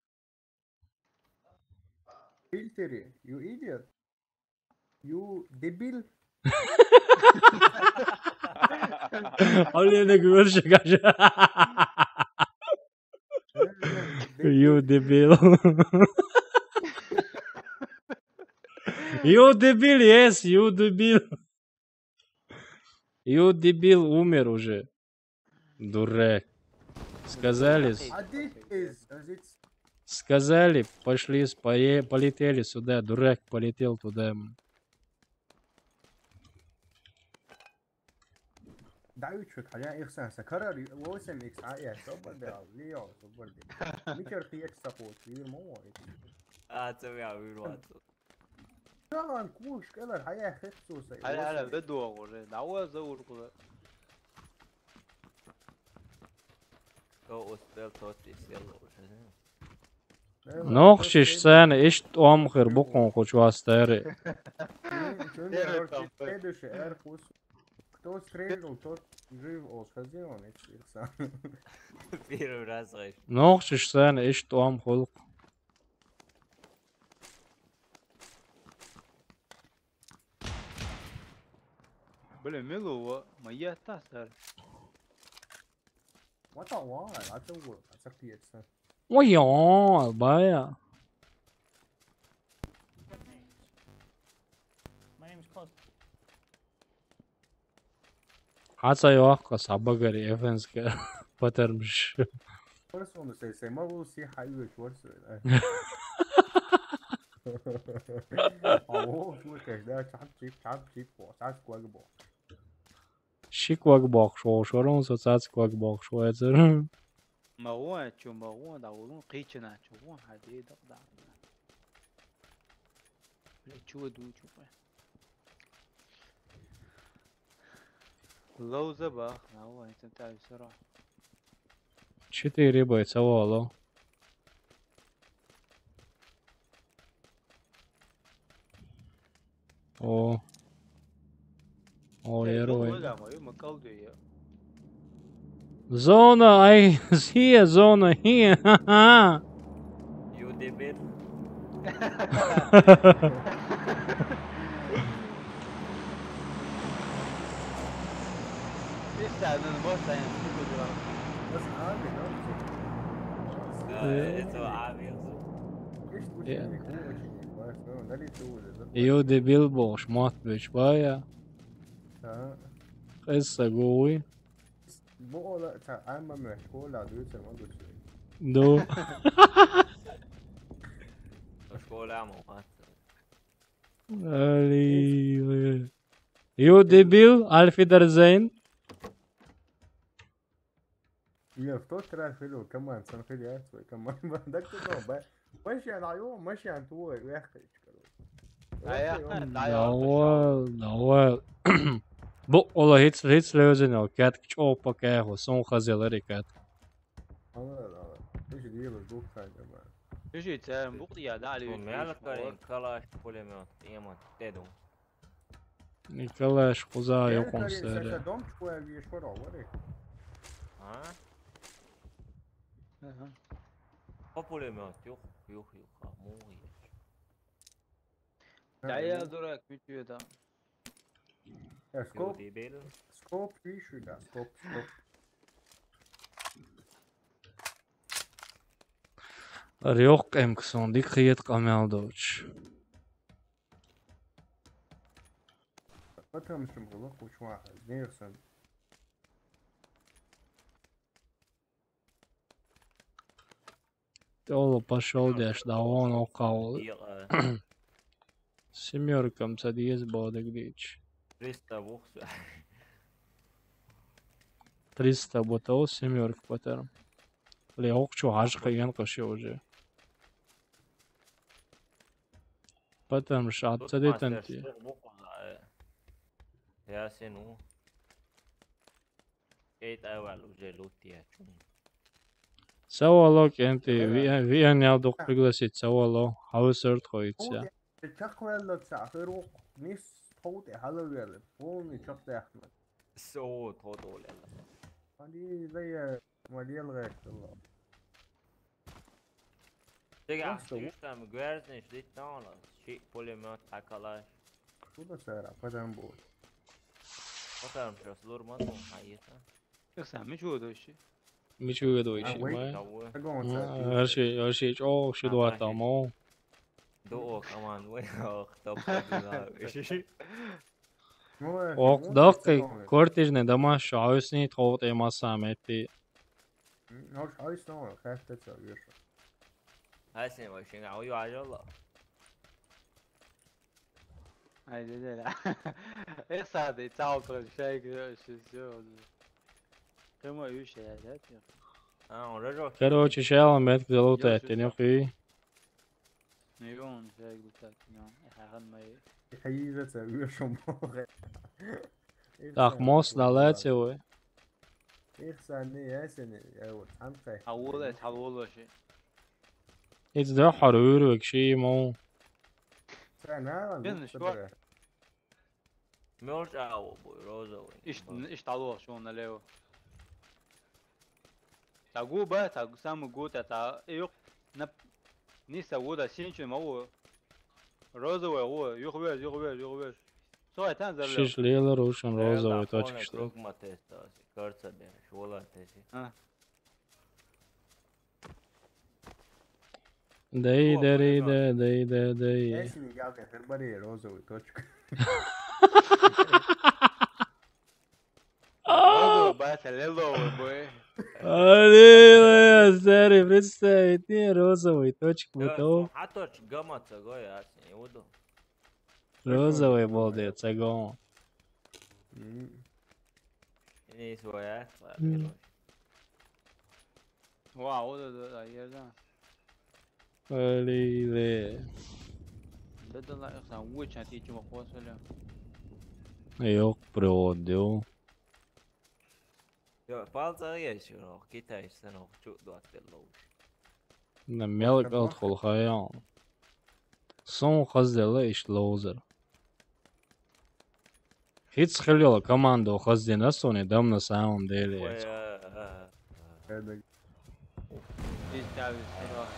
Filteri, you idiot. You debil. Олег говоришь, каже. You debil. You debil, yes, you debil. You debil умер уже. Дурак. Сказали, пошли, полетели сюда. Дурак полетел туда. دعوتشوت حاليا إخسان كرر وسم إكس عاية صبر ده ليو صبر ده ميكر في إكس سبورت كبير مو تبي عبير واتو طبعا كوش كلر حياة خصوصي هلا بدو أقول دعوة زور كذا كو أستل توتي سيلو نوخشش سان إشت أمخر بقون خوشواس تاري Кто стрельнул, тот жив остался, он их сам. Первый раз рэш. نوخشش سان إشت أم خلق. Блин, милого, моя тасар. What the why? That's a word. That's a pizza. Ой, бая. My name is Cos. Хаца ёхка сабагари эфенске патермш. First one to say, ما will see how you works. Oh, look at that. Chop cheap, that's quite good. Шиквак бахшо, шорон соцац квак бахшо эцер. ما هو داولون قيچنا چو هدي دقدا. چو دو چو. لو زبا هو انت تعال بسرعة. 4 бойца вало. О, герой. Зона, here, зона, here. You debil. Eu debil boş mat beş baya. Qissa قوي. مو لا تعمل مشغول على دوت ما دوت. دو. مشغول عمو. Ali. You debil, Auf Wiedersehen. يا فطور ترى حلو كمان سنة خليها شوي كمان بدك تضرب ماشي على عيون ماشي عن تو يا أخي Давай. Bu ola hiç lözün yok. Kat çok pakaya ho son hazeleri kat. لا ايش دي بالضبط يا جماعه؟ ايش يتساهم بوقت يا دالي Melkarin kalaş pulemyot iman dedim. Николаш Хуза يعني yok كان onları. سدوم شويه بيشور عوري Ha? O pulemyot yok. Amuy. دعيا دورك بيجي ده سكوب Debil. سكوب في شو ده سكوب Yok emkson dik khiyet qameldovch. فتره مش مغلق وش واحد نيرسون Tolo пошел дяш да он окал. Семеркам садиес бодек дич. 300 buchs. 300 ботал семерк потом. Леок чу аж қиен қышы уже. Потом шат садетен ти. Yasin o. 8 اول уже лутия чун. Савалок энти виан ялдук пригласить савало хаусерт хойтся. تقوى لو تعفروق نيس طوط حلو يلا فوني شفت احمد سو طول يلا. هذه زي مليان غير الله Digga, styrsta med Gvärsen lite annat. Shit, pulemyot takalaş. شو ده سعر قدم بول Bakalım şu slur man mı? Hayır. يخسر مش هو ده الشيء مش هو شيء ما هر شيء او شو دوات مو دوق aman وين اختب. اوق دق كورتيجن دما شاوسني تقوت اما سامتي هوش عايز نوع خاف تسوي يشرب هاسين وشين عويو عجلة. هاي لا يخسر دي تعوق الشيء شو كم يوش يا ذات رجع. короче шалмет залутать нехи نيون شيء قلت لك نعم هاخد ما حيزة تسوي يشرب так мост налетел يخسر ني ياسن يا حنقه حول حول شيء إذا حرورك شيء مو سنة شو مش عاو بو روزو. ايش تعوق شو انا ليه تاقو با تاقو سامو قوتا تا ايوك نب نيسا ودا سينشو ما هو روزو هو يخبر سوى تنزل شش ليلة روشن روزا وتوچك شتو Drugma testa. Karca be. Švola tesi. داي داري دا داي دا داي ياسن يقاعد في البري روزا وتوچك روزو بس ليلو بوي Аллилуйя, старый, представить, не розовый, точек бутов. Hatoč gamaca go Jasin. Judo. Розовый балдец, огонь. Ni svoja. واو ده يرجع Аллилуйя. ده لا يخسر وش هتيجي مقوس ولا Yok, проводил. Palca yeşil o. Kita işte o. Çok doğatlı. نميلك أدخل خيال. صون خزدلا إيش لوزر. هيت خليلا كماندو خزدنا سوني دمنا ساوند ديلي. ايش تعمل صراحة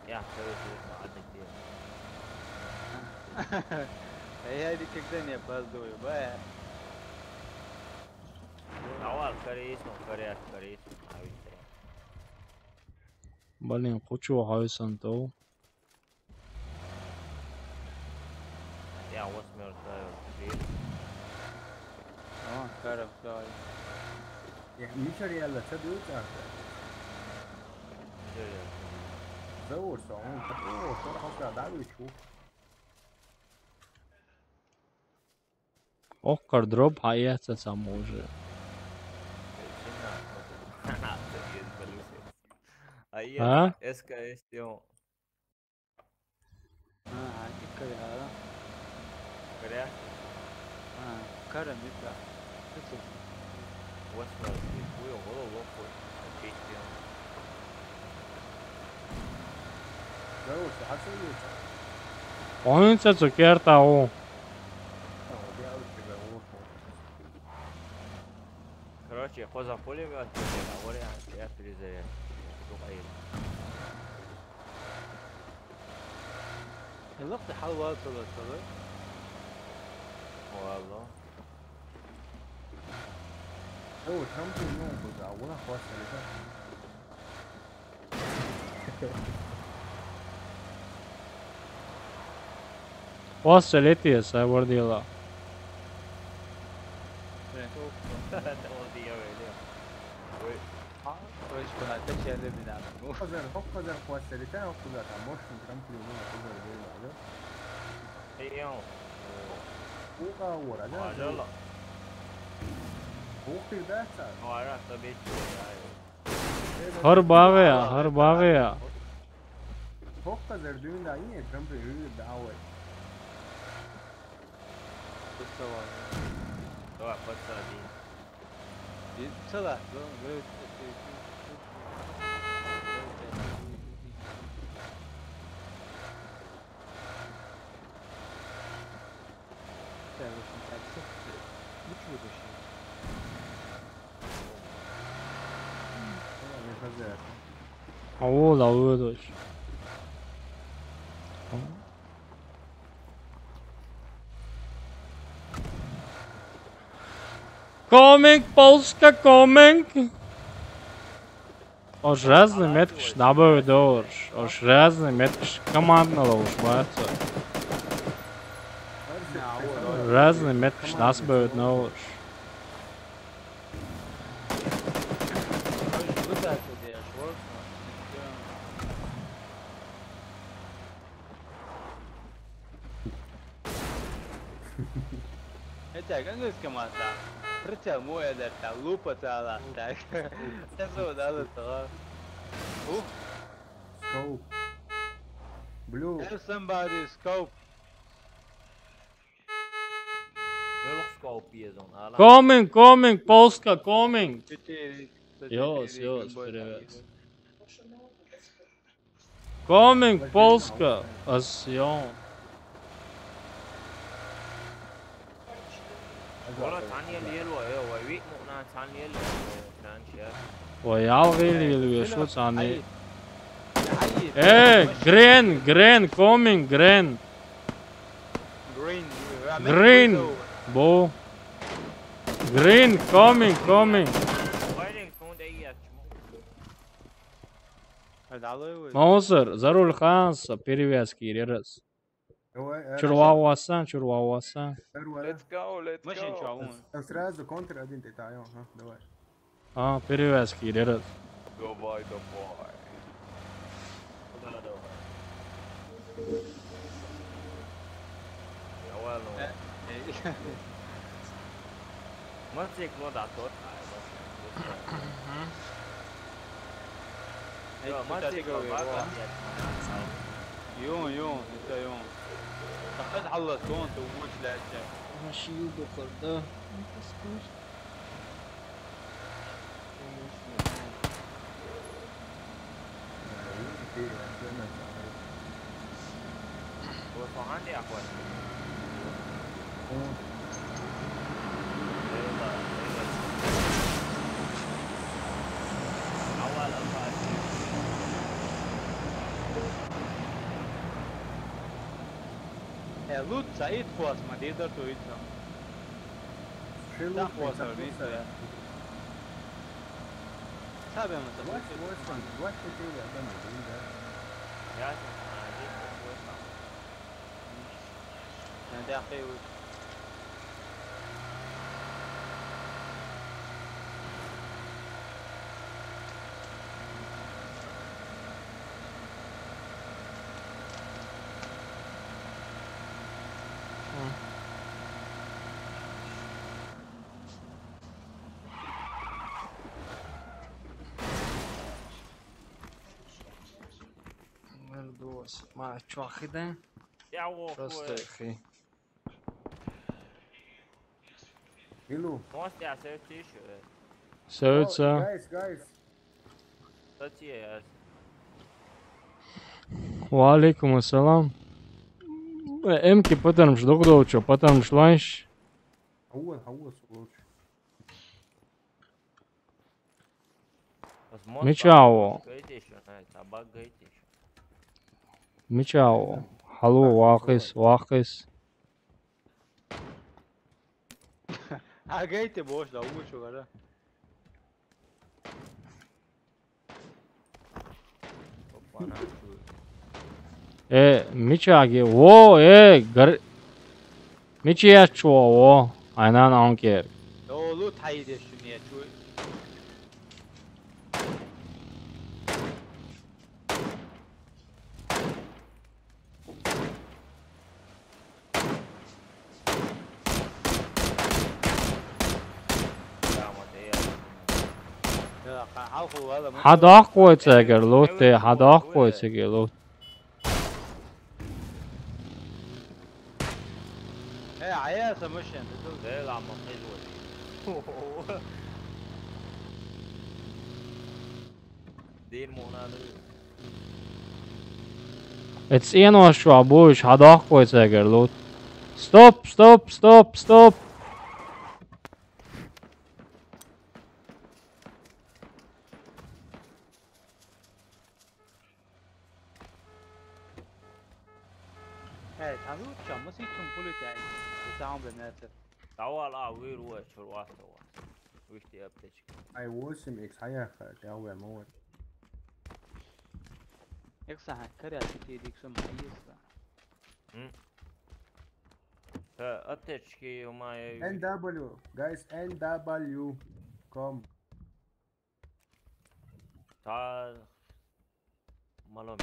يا حبيبي ما عندك دي. هي هذيك الدنيا بازوي بقى أول كريس وكريات كريس. بالين قوتشو هاي سنتو. يا واسمر تاير. كارف تاي يعني مشاري يلا تدوي تعرف زور صعون اوه صراحة وقع دعوي تشوف Оккар дроп حقيقة ساموجي. ها؟ اسكا استيو. عندك كذا هذا كريا؟ كرم يطلع واسمر ويو غلو وقو. زود حسوي Он се цукерта у. Короче, поза пулемет, вариант, я перезаряжу. الوقت حلوة صدق والله هو ترامب اليوم بقى ولا خلاص Posle letije se vrdila. هقدر خواسته هقدر تماش ترامب اليوم هقدر بيه ايوه وقا ورا لا وقت ده صار وارا طبيعي Har bagaya. هقدر دون ده ايه ترامب اليوم دعوه طبعا فترة دي صدق О, лавудош. Coming, Polska, coming! Oš razni metkiš nabavi doš. Oš razni metkiš komandnala už vaca. Razni metkiš nasbavi doš. انت انجلس كمان رجع مو قادر لوبا تعال تسود هذا الصغار scope blue have somebody scope Coming, Polska, coming! Jos, привет. Coming, Polska! Asjon. والله ثانية الليل ويويك مقنع ثانية الليل فرانشيا ويالغي شو ثاني ايه green coming green بو green coming Маузер за руль Ханса перевязки раз чурвавасан Let's go, let's go. сразу контр один ты ага давай перевязки раз Давай. Мальчик, ну да, тот. مالتيك يون انت يون تاخذ حلص كون توموش لعجة ماشي بكر ده هو عندي اخوان لوت سعيد فواس ما تقدر تويتها ده فواس وريتها سابع مثلا واش كده يا ده اخي دوس ما شو اخذه يا شو اخي Hello. Можете осветить? Сойца. Guys. Кстати, وعليكم السلام. امكي بطرمش دغدوچو بطرمش لانش. حول صوت. ميچاو. ميچاو. حلو واقس. Agajte boš da uvuču ga da. ميچاگي wo gar ميچياچو wo aynen anker. Oğlu tayide şunu ya şu. حدا قوتساگر لوته حدا قوتساگر لوت. عياسة مش انت لا عم حلوة دير مونادر It's eno شعبوش حدا قوتساگر لوت. Stop. ايه تعالوا شو مسيتهم كله تاعي تعاون بالناس تعال وير وش الواسطة وش دي ابتش اي وسم اكس حياة جاوي موت. يقصح كريا تيديك سم حيسا. ابتش كي وما NW guys NW come. تعال مالهم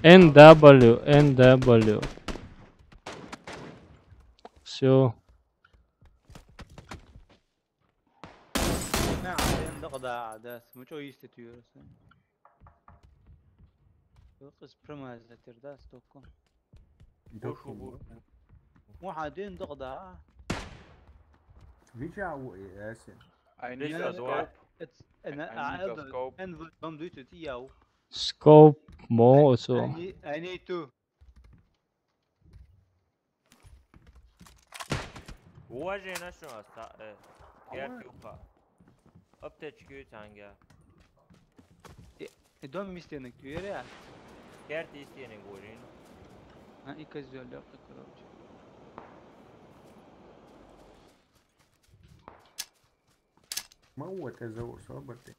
NW. Все. نعم عندين دقدة عداس مو يستتيور يقص برماز ترداس توكم مو حادين دقدة بيجاو ياسين. I need a scope. I need a scope. En dan doet het jou. Scope more so. I need to. واجهنا شنو كيف يوقع ابتشكي تانجا دون ميستينك تيريا كارت يستينك ورين ها يكزول لك كروج ما هو تزور صوبتي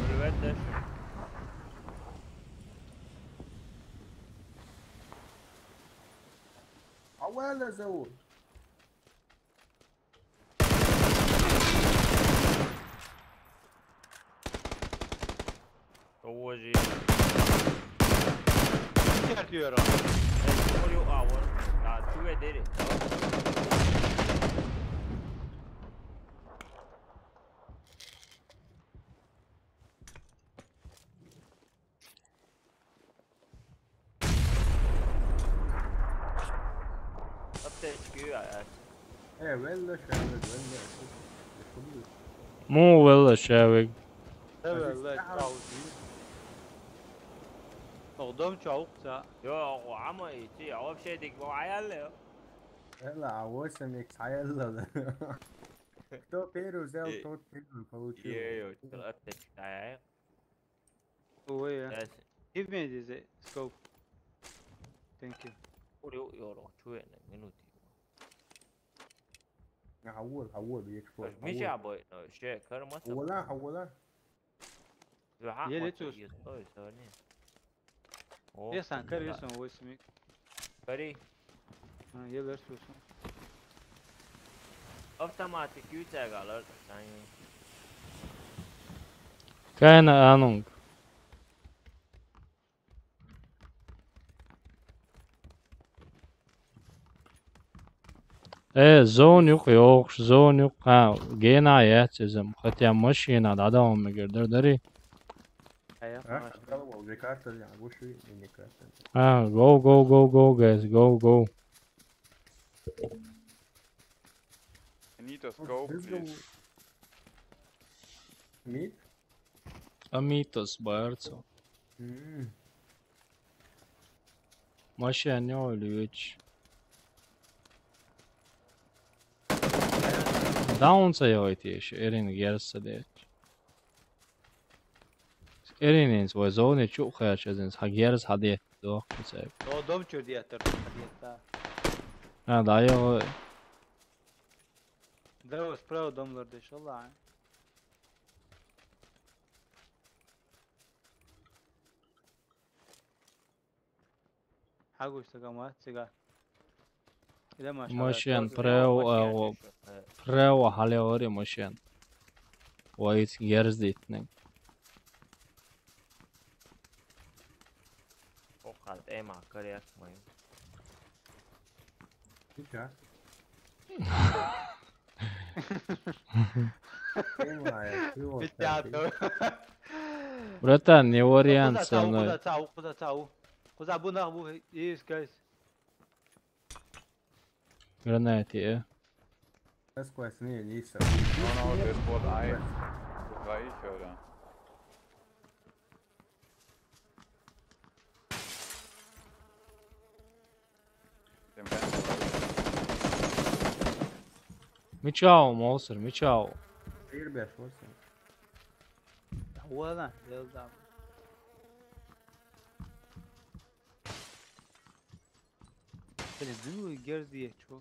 الواد ولا زور هو جي كارت يورا موريو اور شو ديري ايه ولا شاوق مو والله شاوق اقدام شوق سا يو عمو يجي عوف شيدك مو عيال لا عوسم اكس عيال تو بيرو زي تو بيرو получил يو تلقتك تعال هو يا give me this scope thank you يورو شوي منوتي حول بيكفر مش عبوي شيء كرمه حولا يا ليتوس يا سان كاري اسمه هو اسمك كاري يلا ارسل اوتوماتيك يوتاج على ثاني كان انونج زون yok zon yok ha gene ya çizim хотя машина adam мегердер дари go guys go I need a scope, please. Mit? Amitos Barco. Машина ölüç. Daunca jau tieši Erina geras sadiet. Erinins vai zoni čuhāja čezins, ha geras hadiet do, misēp. O domču dietar, hadiet. Jā, da jau... Draus prau domlordi šalā. حقوش تقامات سيقا إذا ما شاء الله Машин preu haleori машин. Vaic gerzditning. Okat ema kariak mai. Mikä? Mitä tuo? Bratан, не вариант со мной. Куда цау? Куда бунах бу? Есть, guys. Granētie. Tas, ko es neieņīstu. No, das wurde ein. Das war ich, oder? Dem Mičau, Moser, mičau. Ir bija šos. هو لا يلزم تلزمو يجرزي شو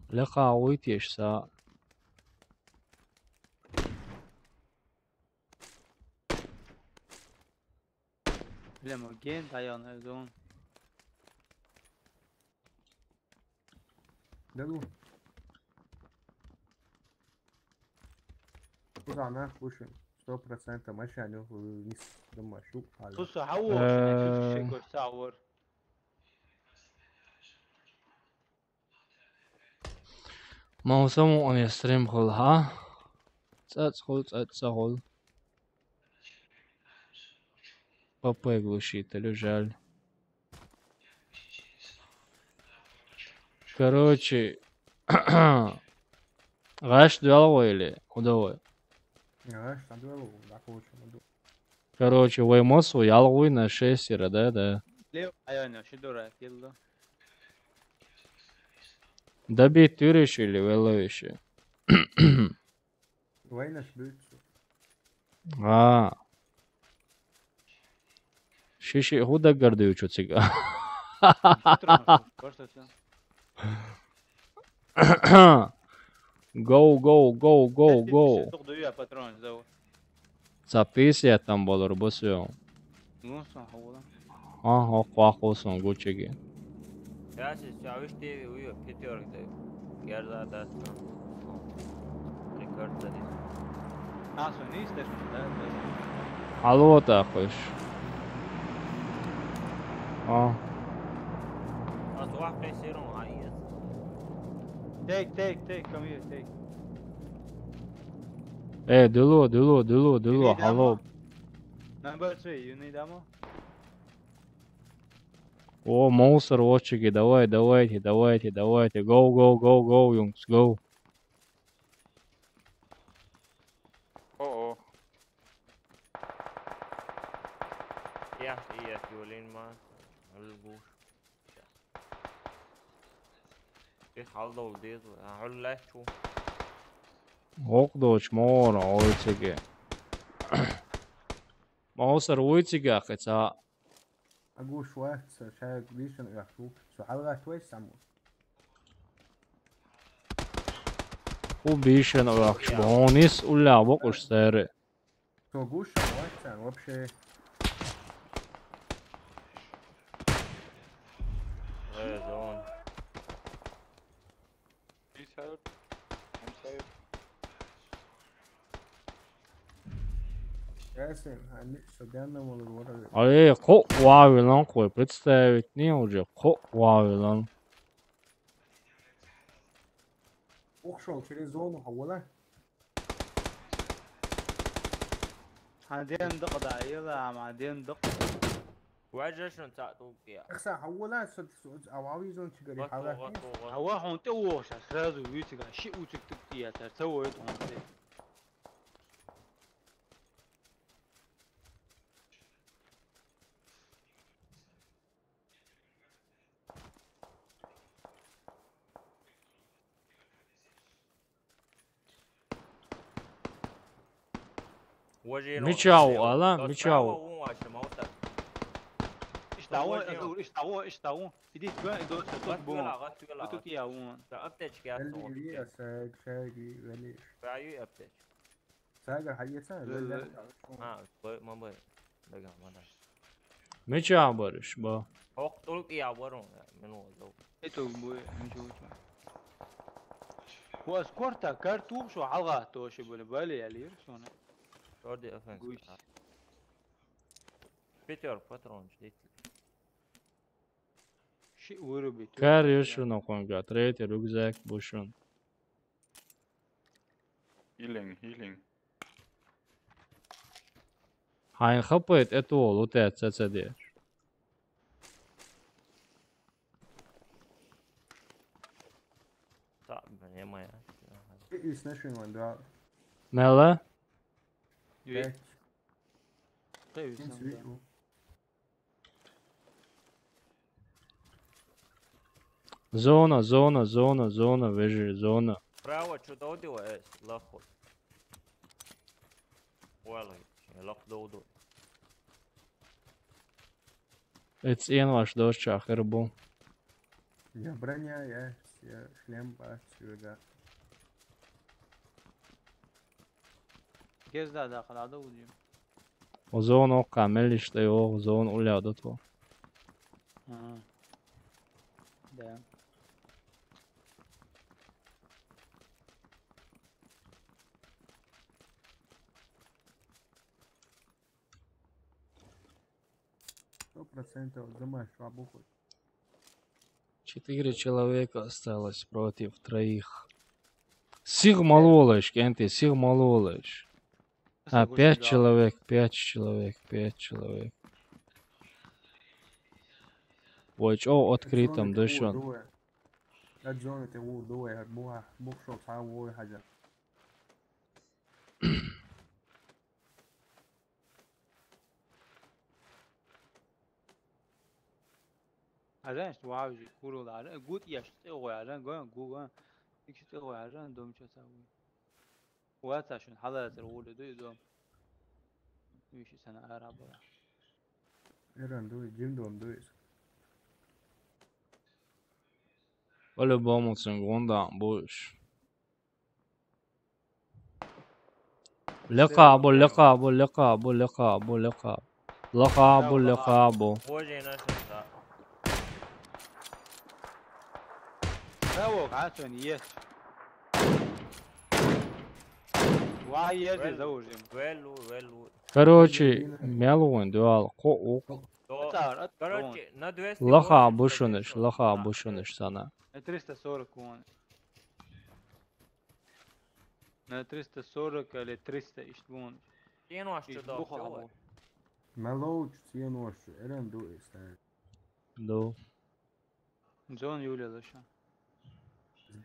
لقا ويتيش سا. لما جين تايون زون دلو خذ عنها وشن 100% ماشي يعني نس لما اشوف على بص حوش شوف الشيء صور موسم أن يستريم خلها تدخل папа глушителю, жаль. Короче, гаш дуэло или удовой? Гаш дуэло, да, получим. Короче, ваймосу ялгуй на 6, да? ليه ايوه شو دورك يلا Добей тюриш или веловище? Война шбюцу. Шиши худа гордый учуцига. Go. Записия там было рабосвел. Хвахосон гучеги. Я сейчас ты уйо пятерок да. Герда да. Рекорд да. Сунистер, да. Алло, тахош. واحد يصيرون عايز. Take, come here, take. Дуло, алло. Number 3, you need ammo? О, монстр, watchики, давайте. Go, Jungs, go. Oh. Ja, Violin mal. البوش في حالة وديت هقول لا شو Hokdoč mora ojcige. Monster ojciga ختا. أقول شوية شايف ديشن يحكوك شو حلقة شوية سامو. Убишен орахш бонис уля бокуш сere. شو أقول شوية سان وبشي. زون. Please help. I'm safe. Ясен, они садяна молодого. Але ко вавилан кой представить не уже ко вавилан. Ушел через зону حوله. عادين دق دايلا عادين دق وجه شنو تعطوك يا اخسا حولها صد عواوي زون تقري غطوا حالات غطوا غطوا هوا هون تو سازو ويتك شيء وتك تكتيا تسوي هون وجه Michao ala, michao. اشتاون بديت بقى دول غطوا غطوا تو تيا وون ابتج كاس اللي ساق شاقي وليش بعيو ابتج ساق حيتها لا ها ما بقى بقى ما ده Michao barış ba. اقتلك يا ورون من هو ذو ايتو بوي نشوف هو سكورتا كارتو شو حلقة توشي بولي بالي عليه شلون شوردي افنس بيتر باترون جديد شيء وربي Kar yaşına konga. Trete rüzgar boşun. Healing. Hain хапает это вот это ццд. صعب يا ما ايش نشوي من دعاء Mela? طيب Zona veži zona. Pravo ću da odivo lako. Well, lako da udu. Это иенваш дождь ахербу. Я броня, я шлем отсюда. جيز ده داخل هذا ودي Ozon o kamel işte o zon ulyada to. ده %100 думаешь, обухать. 4 человека осталось против 3. Сигмалолыш, Кенти, сигмалолыш. 5 человек. 5 человек. Ой, о, открытом дышон. لا تزون تقول دوي هتبوها بوكشو تعوي حاجة. عشان واجي كورو على قوت ياش تقوي عشان قوان يكش تقوي عشان دوم شو تسوي وقت عشان حضرت الأولى دوم يمشي سنة عربة إيران دوي جيم دوم دوي. По-любому цингунда будешь. لقابو. سوق عشان يس واحد يرجع زوج Велу. Короче, мелуин дуал. Короче, на 200. Лаха бушуниш sana. 340 вон. На 340 или 300 اشتبون. Тяну аж сюда. ملوش تينوش إيران دوي استاذ. دو. زون يولي لشان.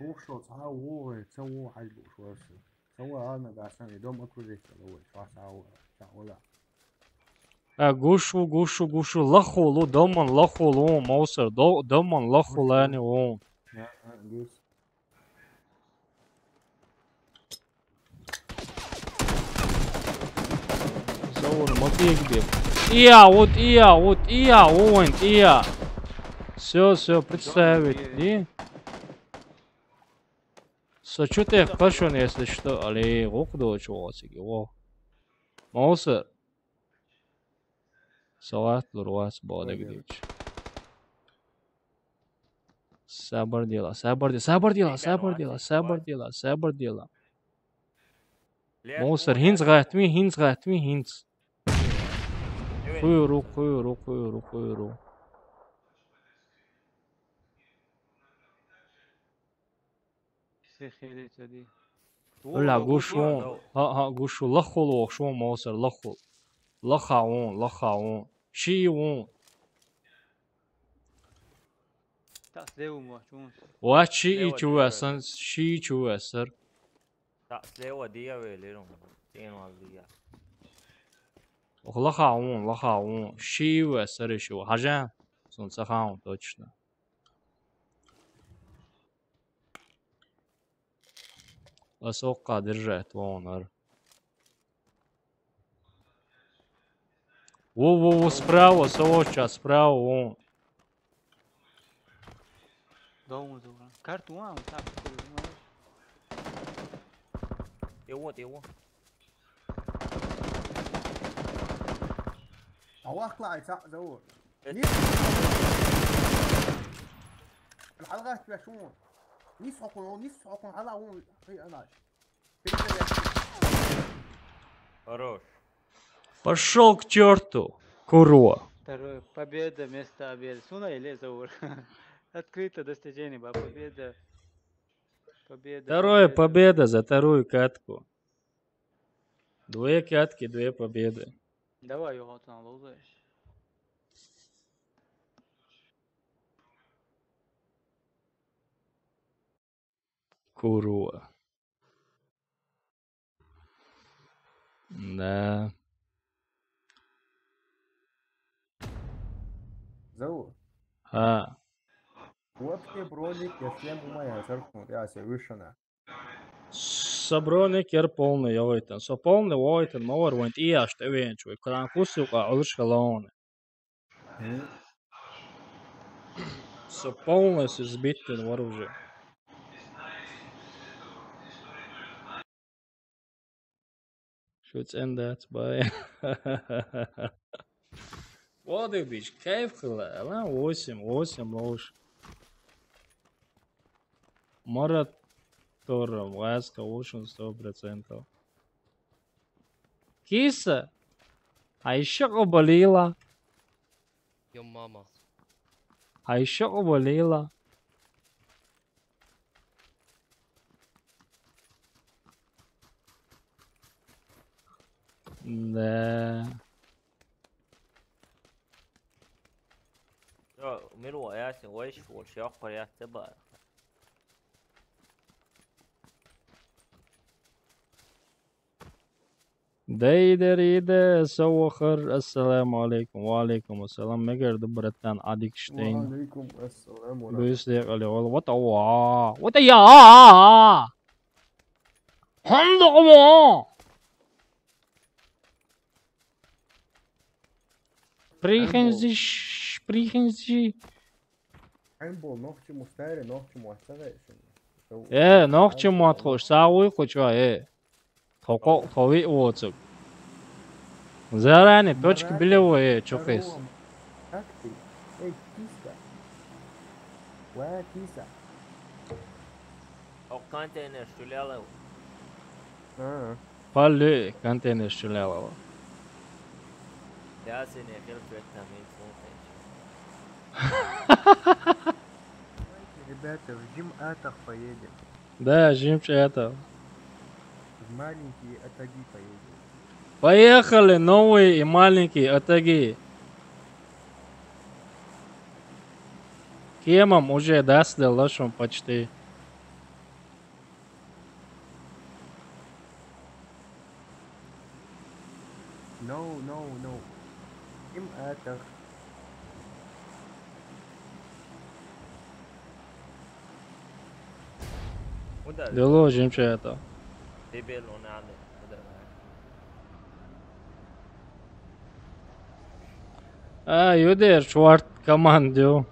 بوكشو تعوي تسوي حاجة بوكشو سوى أنا بعشان يدوم أكل ذيك الأول شو تعوي Гушу. Лахулу, доман лахулу, маусер. Доман лахулани он. Заур, мотик. Ия. Все, представить. И? Сочуте кашон, если что. Али, гукдо чуасиги. Во. Маусер. Салат лурвас бода гидич. Сабар дела. Маусер, хинц гатми. Хуйру. سيخيلي تدي. ولا قوشون. قوشو لخولو شو موسر لخول. لخاون. شيون. слева мочун. واتشي يشواسن شي يشواسر слева дия лерон. Тен валдия. لخاون شي واسر شو حاجة سون سخاون точно. أسوق держать вон. Во справа, совоча справа вон. Дом зура. Карту ам так. Его. اطلع زور الحلقات يشون نسحقون على عون في اناش Хорош. Пошел к черту, курва. Второе. Победа вместо обеда. Суна или заур? Открыто достижение, победа. Вторая победа за вторую катку. 2 катки, 2 победы. Давай его там лузаешь. Курва. Да. زور ها. وابكي بروليك يسلم وما يسرقون يا سيوشنا Соброник er полный joiten. So полный joiten mor went iast eventually. Kran kusuka ulškalone. So полностью сбитый в оружие. Should end that by. Вот и бич, кайф хла. Ла 8 лош. Маратором ласка лучше 100%. Киса, а еще уболела. Yo mama. А еще уболела. Да. Миру ясен, вайш вот шах порядок тебе. Deyder سوخر السلام عليكم وعليكم السلام مگر دبرتان عديكشتين وعليكم السلام ورحمة بيسليق علي والله وطا يا حمد Прихензиш. Айнбол, ногти мустари, ногти муастари. ногти муатхош, сауи хоча, Хови оцук. Заранее точки белевые, чухис. Как ты? Эй, киска. Уа, киса. Контейнер стрелял. Пали контейнер стрелял. Ясен, я хотел витамин. Ребята, в Jim Атах поедем. Да, Jim это. В маленькие Атаги поедем. Поехали, новые и маленькие Атаги. Кемам уже даст лошом почти. No. Jim Атах. Дело Jim это. Тебе лунали. Юдер, чварт команду.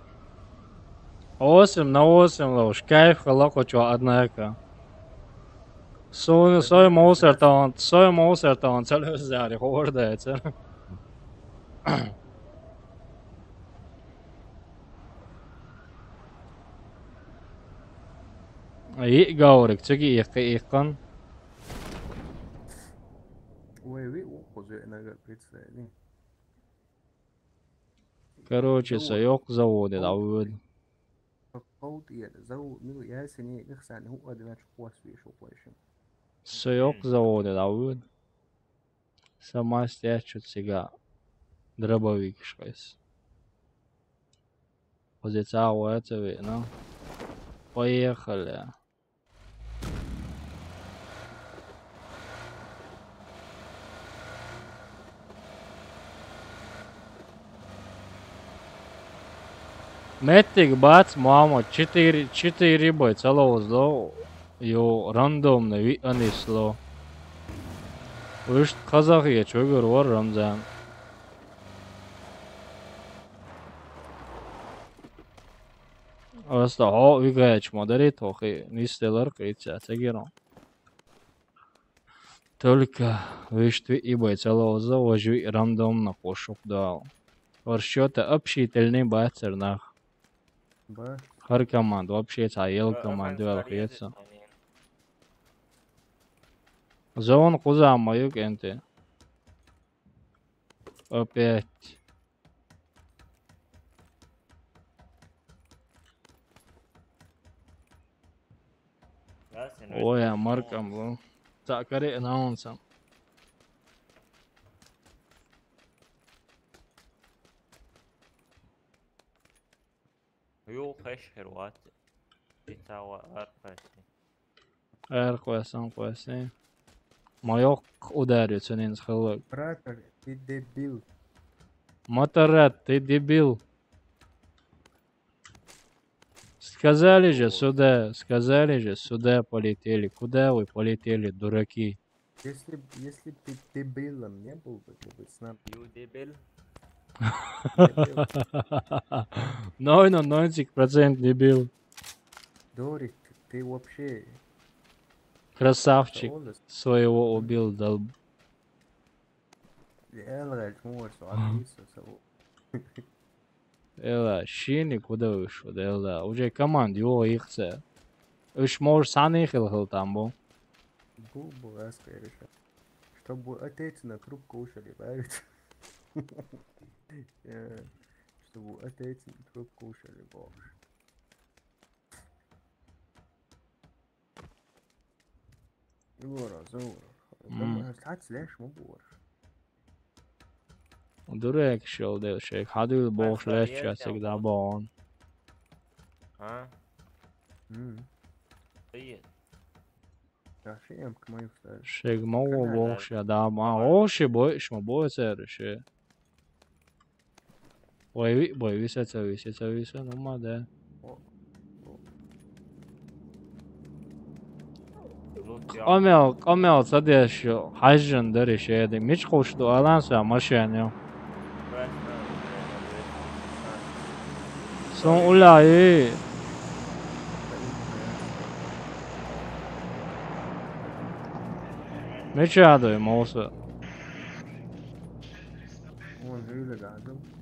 8 на 8 лош. Кайф халакочо однако. Сой моусертан, целый зари, хордается. И говорик, цеги ихкан. Ой, ухоже, наверное, представили. Короче, соёк заводит, а вы... Соёк заводит, а вы... Сама стячут сега. Дробовик шкайс. позиция видно. Поехали. Метик бац, мама, 4 бойца лозло, ё рандомно винесло. Уж казахи чөгөр var Рамзан. Asta ha ügeç modeli tohi nisteler kıytsa tegero. Только вышли и бойца лоза вожу рандомно пошук дал. Расчёты общительный бацернах. Har команд вообще цаел команду алхиется. Зон куза мою кенте. Опять. Ой, а маркам был. Так, аре анонсом. Yok eşher vat. Bitawa arkasi. Квесан. Маёк ударит сюнин схылок. Братер, ты дебил. Моторад, ты дебил. Сказали же сюда полетели. Куда вы полетели, дураки? Если бы ты дебилом не был бы, ты бы с нами. You debil. 99% дебил. Дорик, ты вообще... Красавчик. Своего убил, долб. Эла, щини куда вышел, эла. Уже команд его ихце. Уж можешь саны хил там был. Бубу, раскрыша. Чтобы отец на трубку ушали, поверите? Чтобы отец на трубку ушали, боже. Зора. Сляш мобор. Дурак шел, девчек. Ходил бог легче всегда бон. А? Привет. Шег мого бог ше да ма. Оши боиш ма боисе ше. Бой висе, ну ма да. Камел садеш хайжен дереше де мич хошту аланса машине. Сон улай. Мечадой моса.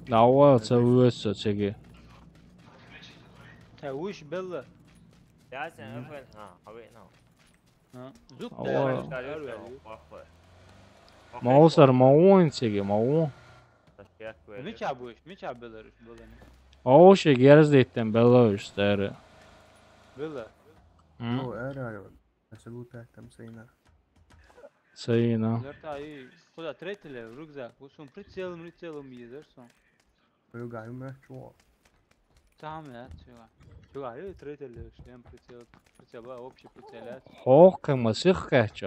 Давай цавуется цеги. وش بالله يا سن افل حوينا زوب Маусар маун цеги маун. مش عبلرش بالله Оши герздеттен белош старе. بالله era absoluta tam sayına. Sayına. Зертаи куда третье рюкзак وسون прицелом едерсон. Поюгаю мягче. Tamam ya شو عليه تريت اللي شلون прицел общий прицелات. Хох масих кач.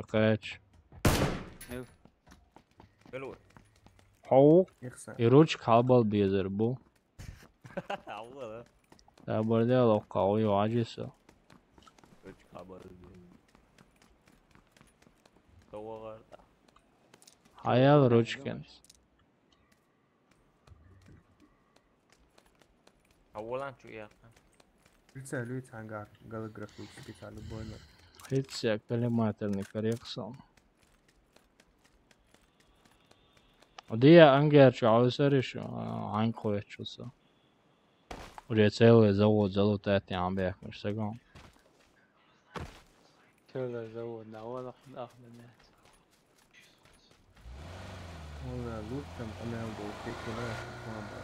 حلو. Хох. И руч кабал безер бу. الله. Да борде локал ё ажиса. Руч кабал. Кого Хаял ручкин. أولاً شو يا أخي؟ Прицелюсь ангар, голографический любойный. Хитсия коллиматорный коррекцион. Дия ангер чаусериш анкоечуса. Уже целый завод залутает ям бехмеш сегон. целый завод на олах ахмет. والله لوتم أنا بوفيك ناس ماما.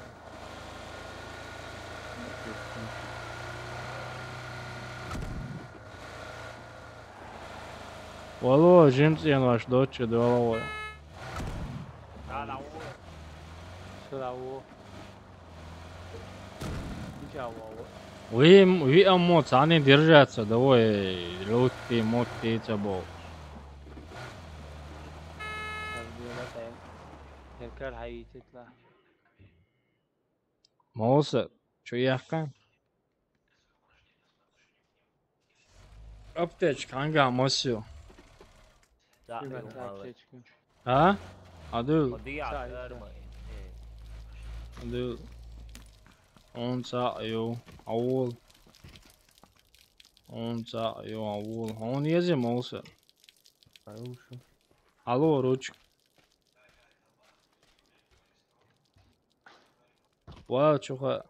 Воло, жимцен ваш дочь доловой. Вы эмоции, они держатся, давай, лутти, мотти, цабо. هيكل حي تطلع موسى شو يحكي؟ Aptečka, kanka mosio. Ha? Adul. Adul. Onca yo avul. Onca yo avul. On yazayım olsa. Alo ruç. Wow, çok.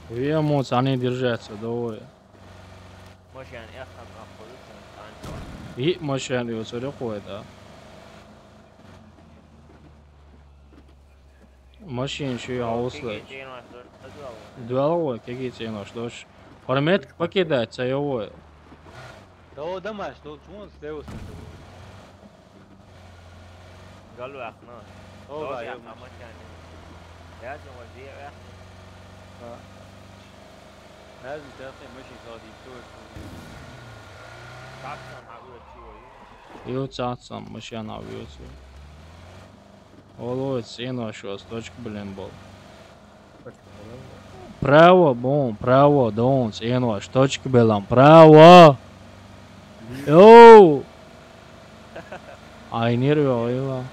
Вы эмоции, они держатся, давай. Машин эхом находится. И машин его ходит, да? Машин еще и ауслыч. Дуаловой, какие цены, что ж. Параметр покидать, цаевой. Да, домаш, ну, чего он слева قالوا يا اخنا هو يا يا اخنا مكان لازم ودي يا اخنا لازم تاخذ مشي صادي تور تعطم عقول شوي И цацам машин авиацию. Олой, цену что, точка, блин, был. Право, бом, право, дон, цену, точка, блин, право. Йоу! Ай, нервы, его.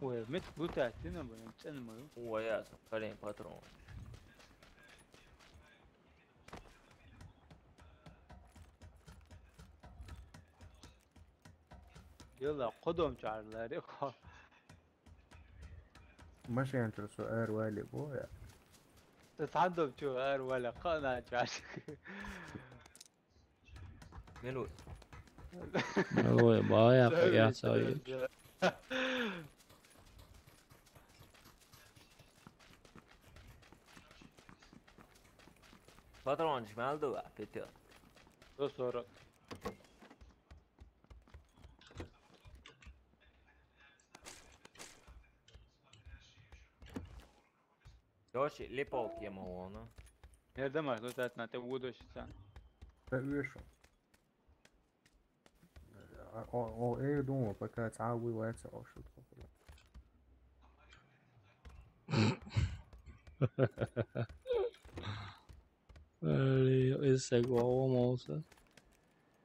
ومت بوتاتنا بنتنمو هو يا خلين باترون يلا قدم شعر ماشي انت سؤال والي بويا تتحدث شعر ولا قناة شعر ملوي Ой, бая, я целый. باترون شمال دو بيتر دو صورة Yoshi, lipolk je ono. Jer da imaš dodat na te udošica. Pa više. ايه دوما بقى تعاوي واسع او شو تقول Esse é igual ao almoço.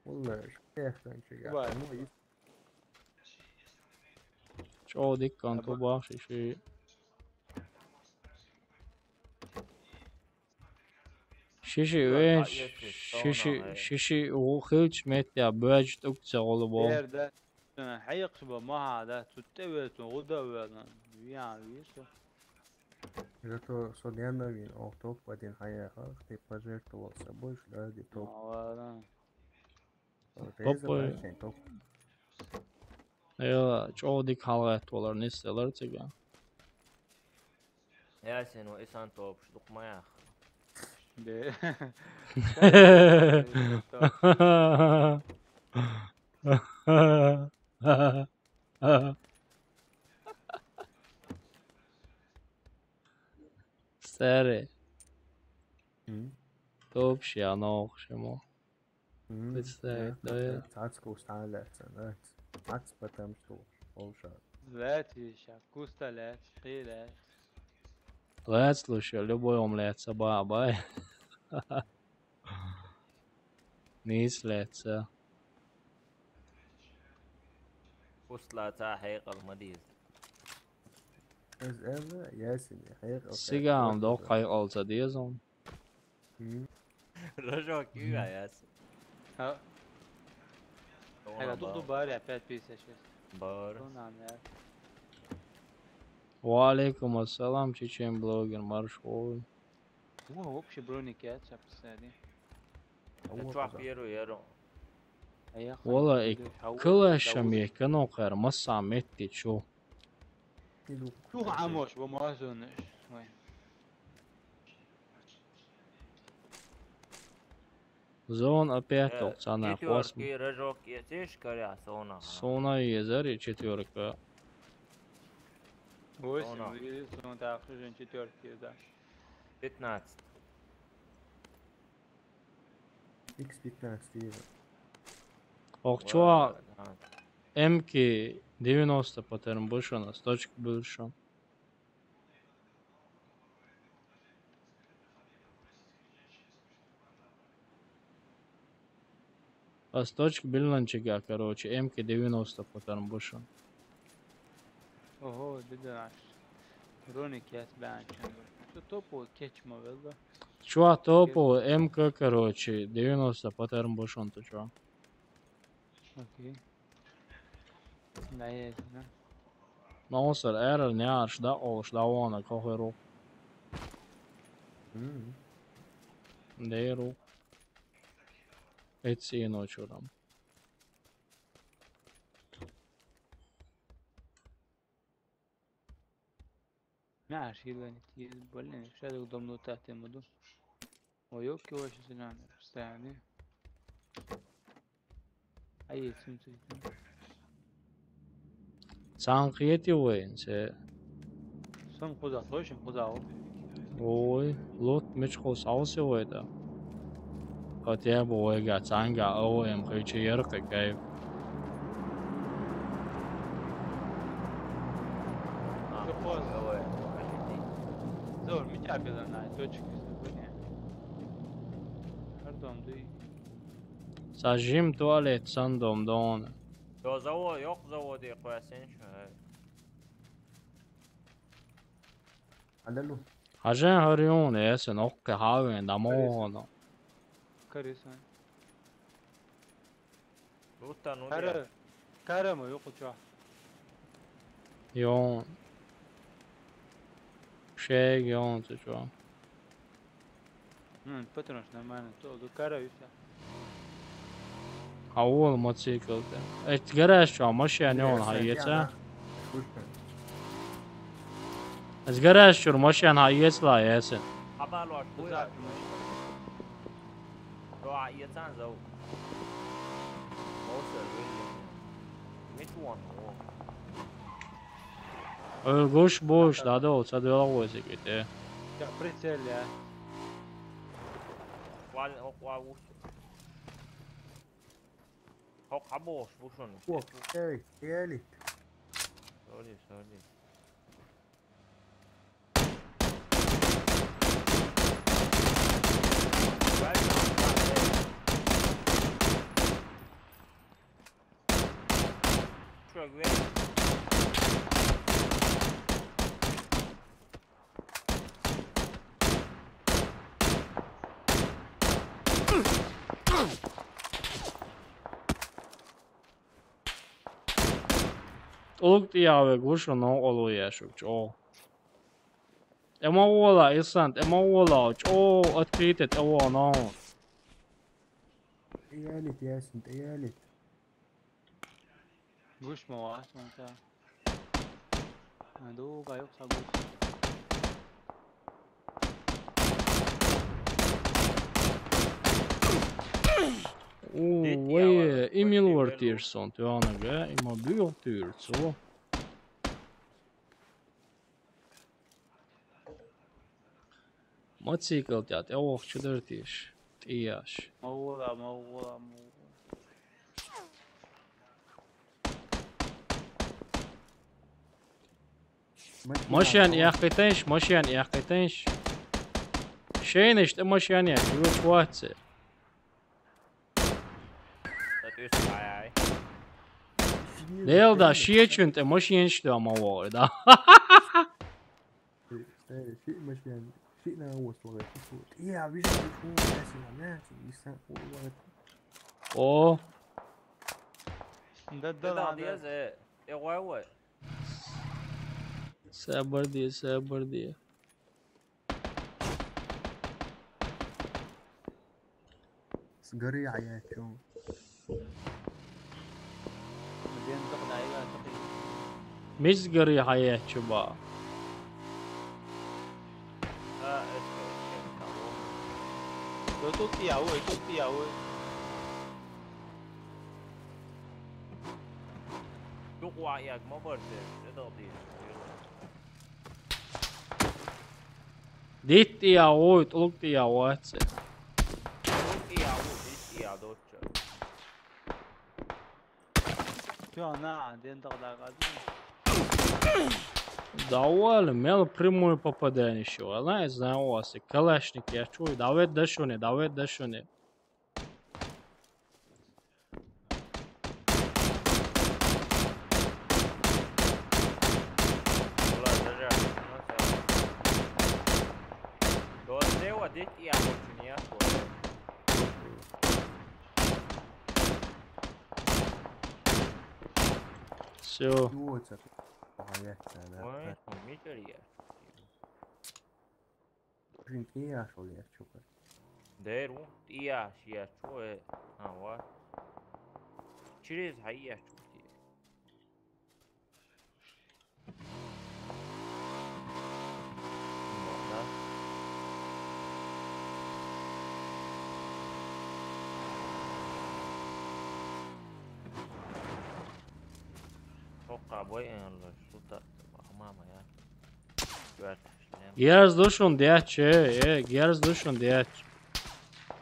والله كيف كان شيء شو ديك كان طباخ شيء شيشي وخيلش مت يا باج تقصى غلبو يرد حيق شبه ما هذا تتبت وغدا يعني Зато Содяновин октоп один хаяха, ты пожертвовал собой, ради топ. Топ. Я чого дик халгат болар не стелар тига. Я сен و исан топ шдук маях. De. Stary. Top się, a no, Szymon. Представь, Цацка устанавливается, да? Цац потому что полша. Лети, шакуста лет, лет. Лет, слушай, любой омлет собака. Нис летца. وصلت حقيقة المديز. أنا ياسين حقيقة. سيجام دوق حقيقة الصديزون. رجع كيا ياسين. ها. هلا دوق باري عباد بيسة شو. بار. وعليكم السلام чечен блогер маршой. هو вообще броник я чап сади. Чувак первый яру. والله كلاشم يكنو خير مصا متي شو شو عموش وما أظنش وين Зон опять толкцана хвост. Четверки, рожок, я тишь коря, сона. Сона езари четверка. 8 или сон так же четверки, да. 15. X15 Steven. Окчуа МК 90 патерн бушона, с точки бушон. А с точки Бельнанчика, короче, МК 90 патерн бушон. Ого, да. Роник я тебя что топо кетчма велда. Чуа топо МК, короче, 90 патерн бушон, то чуа. Окей. Да, есть, да. Nousar error njārs da olš da ona koheru. Deru. Et sienočuram. ما شيلاني تيز بولين شادو ضمنو تحت مدو ويوكي واش زنان استعني اي سمتي Sanqieti وين se. سن خدا خوش خداو Oi, lot mich khos ausse weda. Hat ja boy ga tsanga OM khichi yerqi kay. زور متعبي لنا точки сегодня Pardon duy Sajim tualet sandom don. Yo zavod yok zavodi qo'yasan shu. Andallo. Hajan harion esen okke haven damona. Karisan Rutan o. Kara mı yok uçağı Yon. Şey yon çuwa. Patronos нормально todo kara üstte Avul motosiklte. Et garaj şu maşin yon hayetse. Ez garaj şu maşin hayetsla yesin. Haber var qo'yar. Yo ayetsan zav. Moser Mitwan. Ölgüş boş da da olsa da olsa gitti. Ya pricel ya Wal okwa us. Hok habosh bushon. Hey, elit. Sorry. Oluk diye guşun o oluyor şu o. Ema ola isant ema ola o открытый o no. Elit Yasin, elit. Guş mu var sonunda Doğuga yoksa guş Ой, Emil Vertirson, tu ana ga ima bio tyrtso. Motosiklet ja, ja och 40. Tiash. موضوع ماشيان يا اخيتنش شينش ماشيان يا وش واتس Del da şiyeçünt emoşiyenç de ama var da. شيء مش يعني شيء ناوس ولا شيء يا بيجي يكون ناس ناس يسان O. ده دياز ايه غواوي Sabır diye. سقريع يا شو ينطق دايما تقي مزقري حياة شباب Tôi tốt tiểu ơi, tốt tiểu ơi. Lúc qua yak mà bớt thế, để đâu đi. Dit ja oit, luk ja oit. Lúc yak, dit yak đốt chứ. Чё, на, дентал дагад. Довольно, имело прямое попадание еще. Она из нас, калашник, я чую. Давай дашуне, давай дашуне. Dit yak очень ясно. Все. Ой, метр я. Принкия шо я чукай. Деру, я что это? А вот. Через я что. Gers dušun dječe, gers dušun dječe.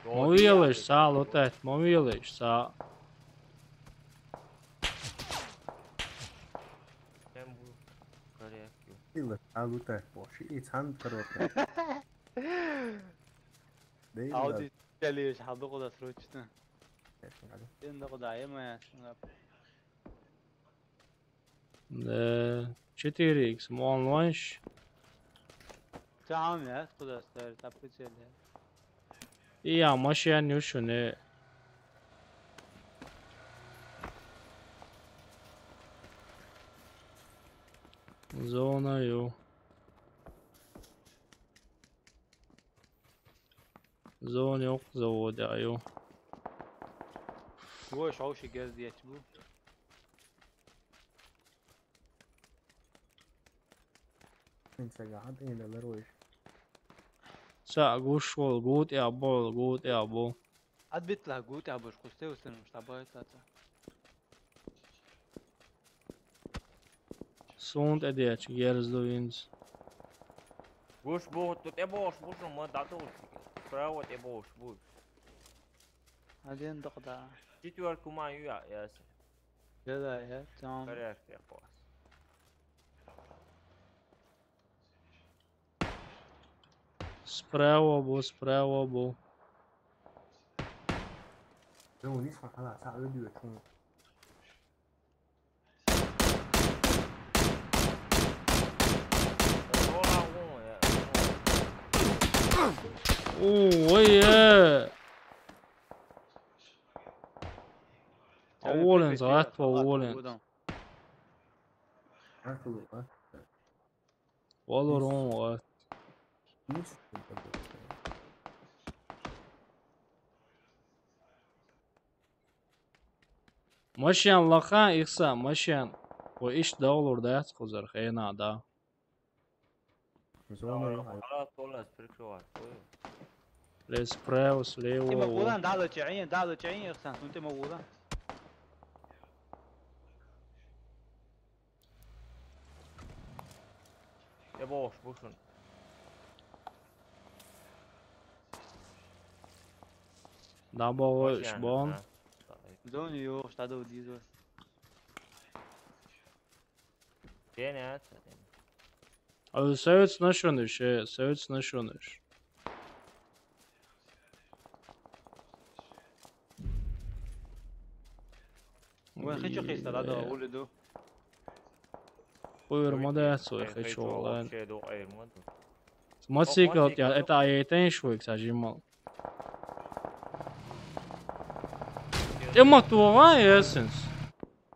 Movieliš sa, lutēt, movieliš sa. Ила, лутēt, poši, цан коротко. Ауди jalıyış, hadı koda sroçtu. Sen de koda yeme. 4x, молнуанш. Tamam ya, koda sar, tapı çele. İyi ama şey ne şu ne? Zona yok. Zona yok, zona yok. Bu şavşı gez diye bu. انت قاعد هنا لرويش ساقو شغل قوت يا ابو قوت يا ابو عاد بيطلع قوت يا ابو شخصتي وسنه مش طبيعي تاتا سونت ادياتش جيرز دوينز Bush boot, tu te boš, bušom mă datul. Praво te boš, bush. Один дохда. Четверку мою я, ясно. Да, я там. Коррект, я пас. سپراو بو لو نسمع خلاص ساعة ودي يكون ويه اولا زغات اولا والله رون مشيان لخان إخسا مشيان وإيش دولار ده يتخزر خينا ده خلاص والله سبريكشوار لسبراوس ليو انت موجودة دعوة جعين دعوة جعين إخسا انت موجودة يا بوش بوشن Да бош бон زوني يوش تعدو ديزو Gene Abi Savage naşonuş Savage naşonuş وين خيشو خيستا لا ده ولدو Buyur moderator хочу онлайн Мотоцикл это аетен швык сажимал Ема туга есенс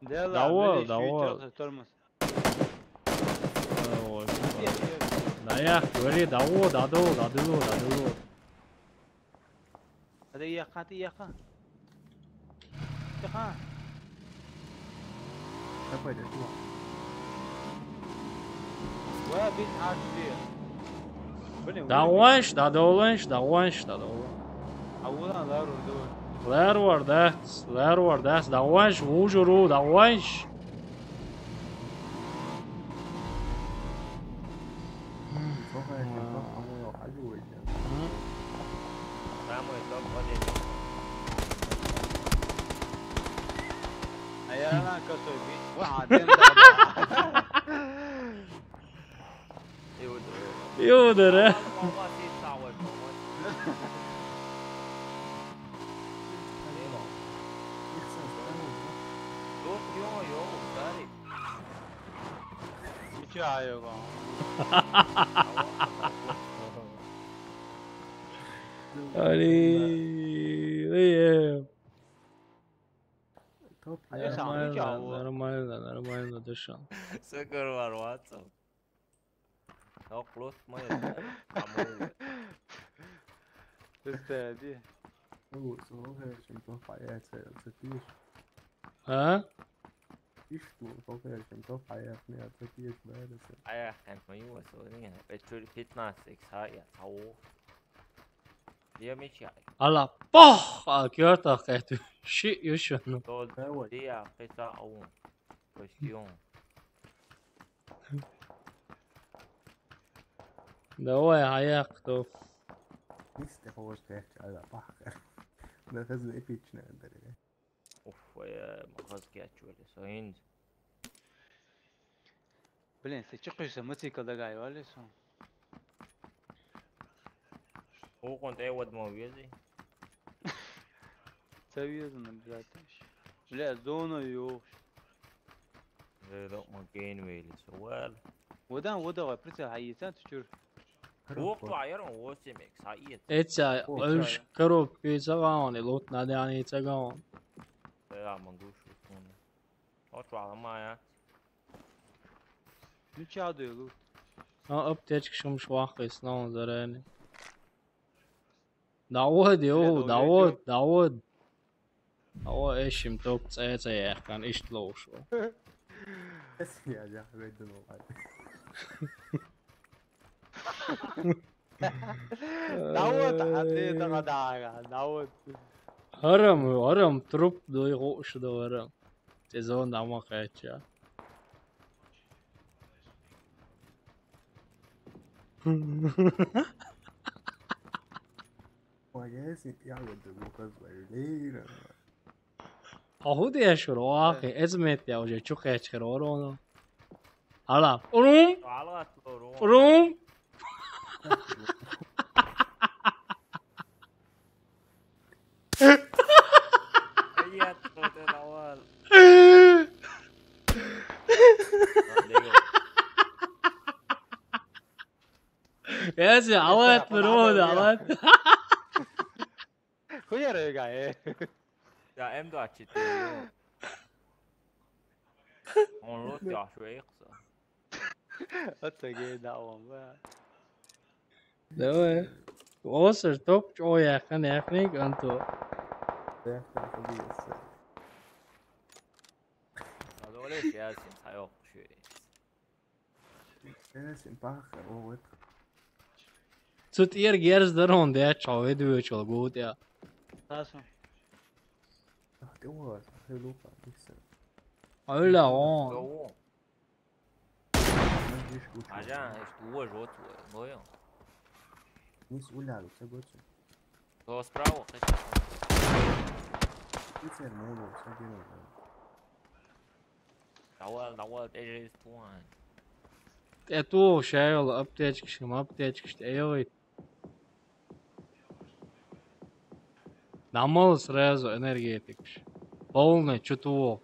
Давай Наях говори дадо هذا يقا يقا Depois da tua. ولا بيت عاش فيها Davvanš, da dolanš, davvanš, da dolanš. اولا لا ردود Lērvar dēs, davvanš, užuru, davvanš. انا كسر بيت واحد Jūder, Нормально, дышал. Sakar var WhatsApp. No, close my amor. استهدي هو صغير شمتو حياتي ستيش ها؟ يشتو صغير شمتو حياتي ستيش بارس Aya, kan man ju så det är 15 här ja. Det är mycket. Alla, poh! Kjörta kähty. Shit, just nu. Det är pesa au. Question. ده هو هياخده. Visst, jag får sträcka alla backar. Det finns det pitch nu där. Uff, man kan sketch väl så in. بلين سيتشقي سمتي كذا جاي ولا شو هو كنت ايود موجودي سوي من بلاتش لا زونه يوش لا ما كاين ويلي سوال ودا بريتي حيتان تشور هو طاير هو سمك صايت Etsa, ölš karu pizza gauni, lut nadjani itsa gauni. لا ما نقولش شكون اطلع معايا نيش عادو يلوت Aptečki šum švahis nav zarēni. Daudz, jū, daudz. Daudz, ešim top cēcējēh, kan ištlūšu. بس يا جاح بيدن والله داود حديت غداغا داود Haram, trup doi rošu do haram. Sezon nama kēčā. وجاسي يعود المقصر ليه Ahudi ešuru, ahi, ezmet jau že čukēčki rorono. Hala, urum! Urum! ايات صوت الاول ياسي عوات مرود عوات خويا رجع يا ام دو اتشتي on låter jag också اتجي دعوة بقى ده هو وصل توب جو يا خان يا خنيك انتو هذول ايش ياسين حيوق شوي ياسين باخر هو Cut ir geras daron det čau viduječo gūt, jā. Esmu. Det var helt lupa, liksom. Öyle on. عشان هو جوته مويه نيس ولا تسقط هو سبراو يصير مولو سجنوا دول ايش اسمه Tu šajal aptiečkišķi ejot. Namals rezo enerģētikš. Polne čutuvo.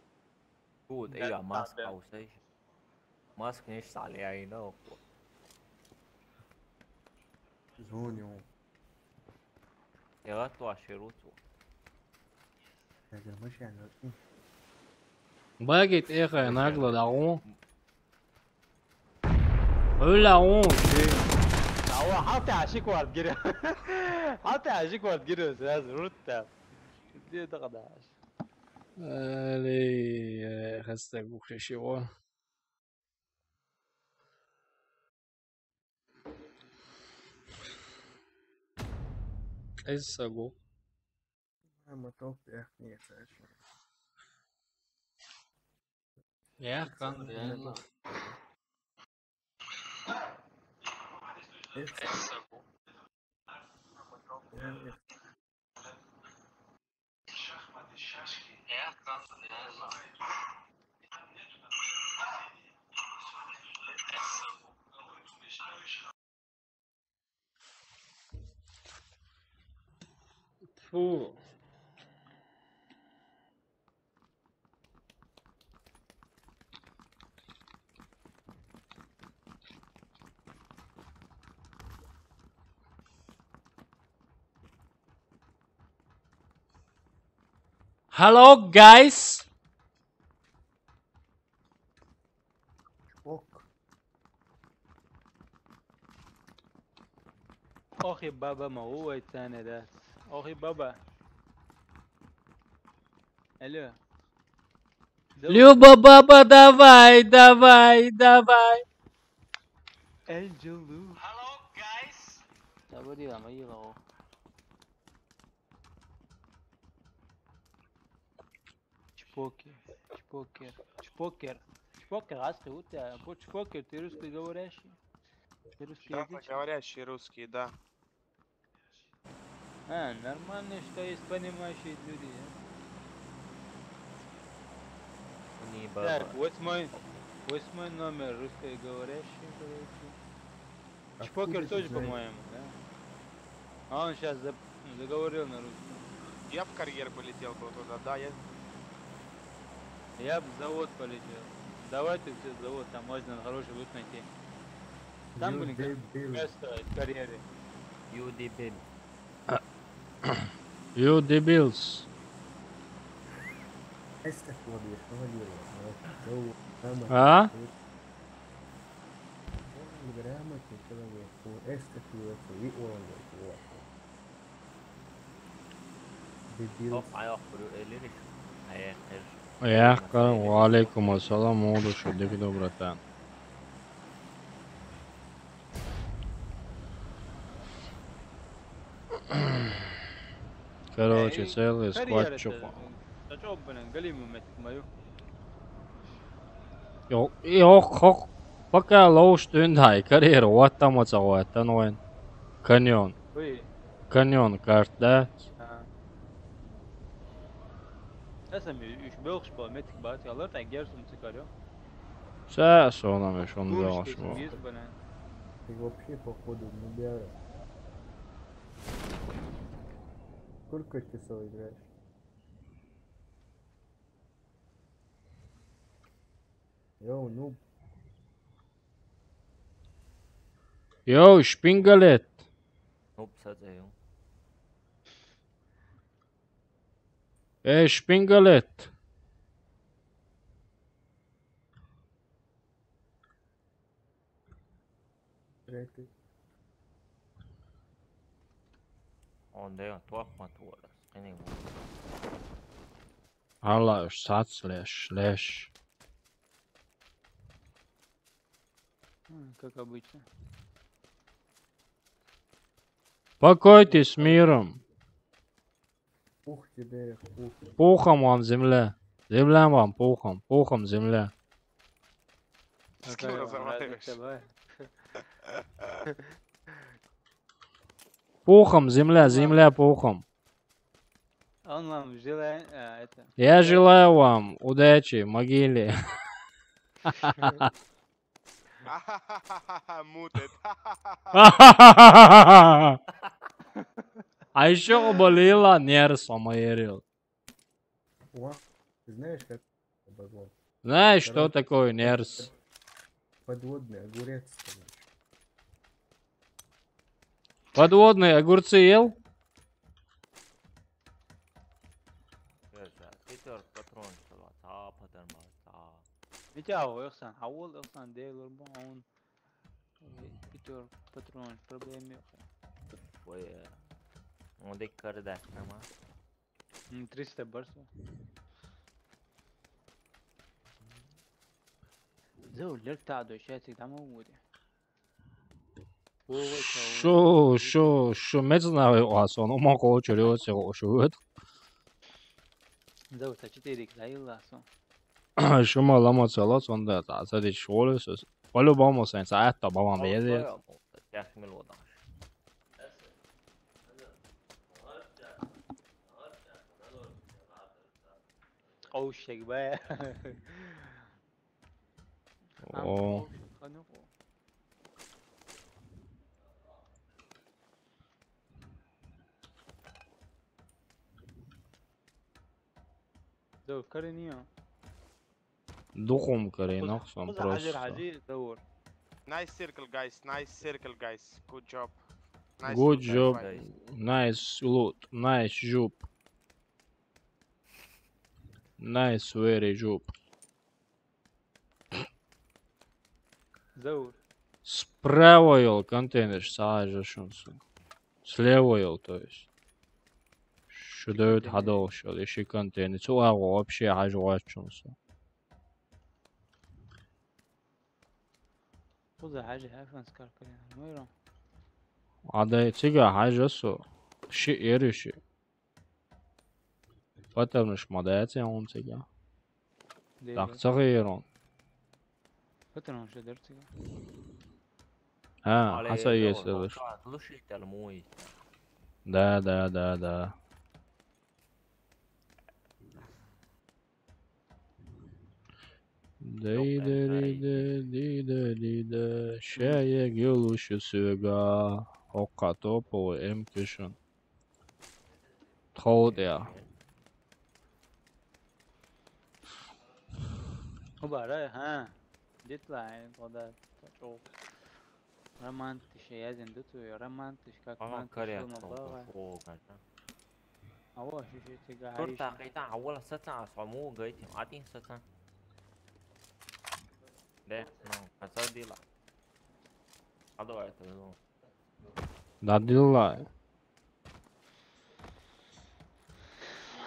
Good, ايوه ماسك او شيء ماسك نيش عليه عينه زونيو يا غطوا عشيروتو هذا مش يعني Bagit echa nagla da on. Öyle on şey. هو حاطي عشيك وهتجري حاطي عشيك وهتجري يا استاذ رتب دي تاخد عش Ali خسته گوخشی و ایسا گو اما توپ echt niet, hè. Ja, kan reально. ایسا گو Ja, kan reально. Фу. Hello guys. أخي بابا ما هو الثاني ده أخي بابا ألو Люба баба, давай, давай, давай. الجلو Hello guys Sao đi làm cái gì rồi Чпокер, аски у тебя, чпокер, ты русскоговорящий? Ты русскоязычный? Говорящие русские, да. Нормально, что есть понимающие люди. Так, вот мой номер русскоговорящий, короче. Чпокер тоже, по-моему, да? А он сейчас заговорил на русском. Я в карьер полетел бы туда, да, Я бы в завод полетел. Давайте все завод, там можно хороший лут найти. Там были место в карьере. You debil. You debiles. А? Ja, وعليكم السلام موضوع شدك добротан. Короче, целый склад чупа. Jo, пока лоуш тундай, карьера, вот там вот это вين. Каньон. Каньон, карт, да? Сейчас он еще он взял шмо. Ты вообще походу не бяра. Сколько часов играешь? Йоу, ну. Йоу, шпингалет. Шпингалет. Onda on tuhma tuodas. Allah još sad sleš. Как обычно. Покойте с миром. Пух тебе, пух. Пухом вам земля. Земля вам пухом. Пухом земля. С кем разговариваешь? Пухом земля, земля пухом. Он вам желает это. Я желаю вам удачи в могиле. Мутит. А еще болела нерв омоерил. Знаешь, как обозвал? Знаешь, что такое нерв? Подводный огурец. Подводные огурцы ел? Ничего, Ихсан, Хаул, Ихсан, Дейлор, он Питер, патрон, проблемы. Onde é que cara dá, não é? 300 барсов. زول لك تعدو شاتي ده موجودة شو متنا واسون وما قو جريو سو شو زول تجتيرك لا يلا صون شو ما لما صلاة صون ده تعصدي شغل سو ولو بامو سين ساعات طبعا بيدي تحمل الوضع قوشك بقى اوه زول كرنيو دخم كرين اقسم خذ حجر حجير دور Nice circle, guys. Nice circle, guys. Good job. Nice Good loot, job. guys. Nice loot. Nice job. Nice very job. زور Справа ел контейнер сажа шунсу. Слева ел, то есть. Что дают ходов, что еще контейнер. Цуа вообще хажу шунсу. خذ حاجة هاي فانسكار كرينا ويرو عدا تيجا حاجة سو شيء يرشي. Потом مش مدايتي هم تيجا. Так تغيرون. فترة شو درتي ها حسا يسلش. Да. Дида, шая гелуши сюга. Ока топовый М-кишин. Тходя. وبعدها ها يطلع هذا شوف رمانتش يا زندتو يا رمانتش كاك مانتش المباغة هو شو تيجا عايش كرتا قيتا أول ستة صمو قيتي عادين ستة ده نو كسر دي لا هذا واحد منو داديلا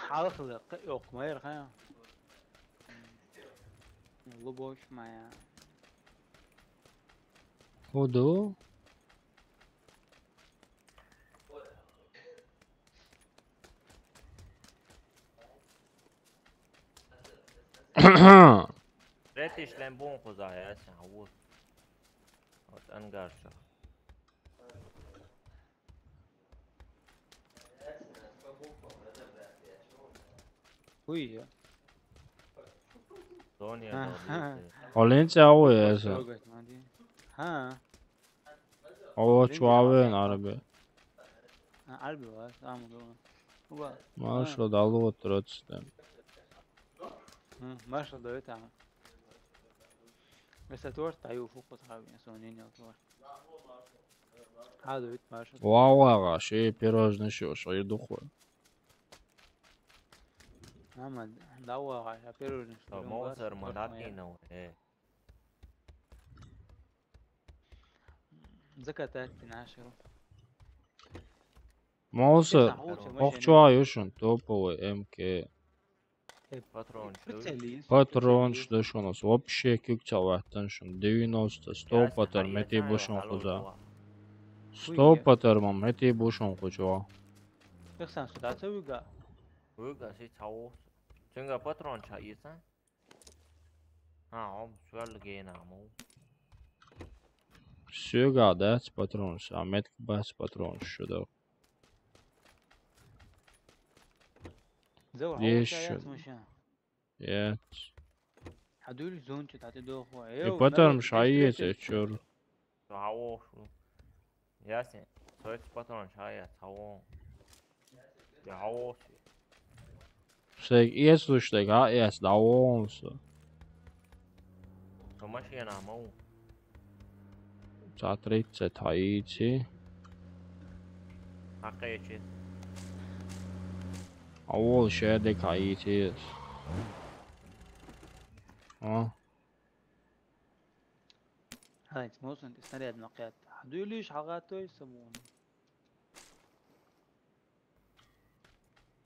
حاضر يوق ما يرخا لبوش معايا هدو ريتش لمبون خذها يا اسا عوض انقرشه ويا Olince ovo jese. ها Ovo čuave عربي. عربي واس عامل Mašo da lo trotzdem. ما شاء الله تعمل بس تور تعيو فوق صحابي سونين يا تور هذا بيت ما شاء الله Вау, ще пирожный шош, и духой. Ama dawa ya pero موسر مداتينو ايه زكاتات ناشرو Moser, okçuayuşun топовый МК. Патрон что ж у нас вообще кюкчаваттан шун 90 100 патер мети бушун хуза. 100 патер мам мети бушун хужа. يخسن سداته ويقا ويقا سي تاو جنگا باترون چا يسا عم سوال لقينا مو Все дать патрон, а метк бас патрон шуда. Еще. Нет. هدول زون تعطي دوخو И потом шаете, чур. تاو ياسين سويت باترون شايا تاو ياو Всех если что я есть да он все. машина мау За 30 Хаити. حقيقي أول شيء ده Хаити. هاي تموس انت سنريد نقيات هدول ليش حقاتو يسمون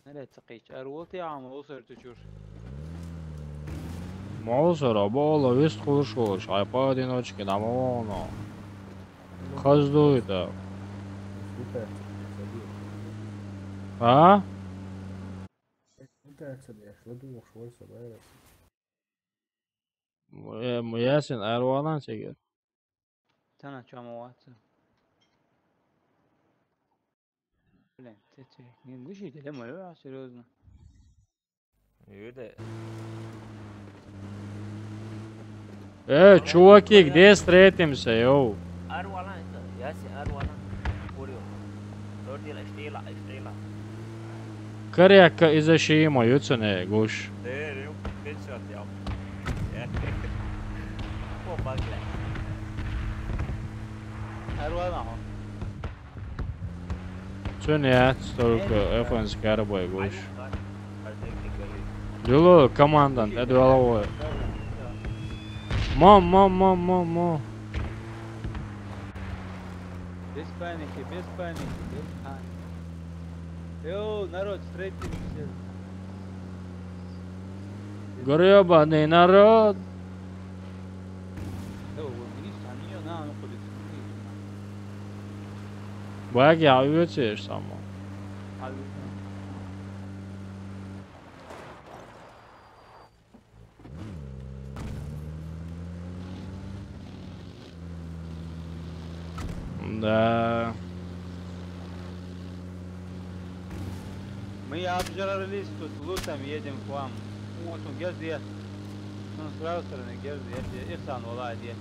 نريد تقيش أروتي عم وصل تشوف Мусор, обола, весь слушаешь, а поодиночке домой. Каждую это. А? Ясен, Erdoğan'dan çeker. Sana çama varsa. Блин, ты не гушите, да, мою, серьезно. Öyle. Чуваки, где встретимся, йоу? Erdoğan'dan Yasin Erdoğan'dan vuruyor. 4 yıl işteyle. Kariyaka izashima yutsune gush. Değer yok. Headshot yap. O bakla. Erdoğan. Цунят только эфонский арбой gush. Дюло командант, это головой. Мо. Без паники, без паники. Йоу, народ, встретимся. Гребаный народ. Баги авиациеш само. Да. Мы обжрались тут лутом, едем к вам. Вот он, Герди. Ну, с правой стороны, Герди. Ихсан, Влади.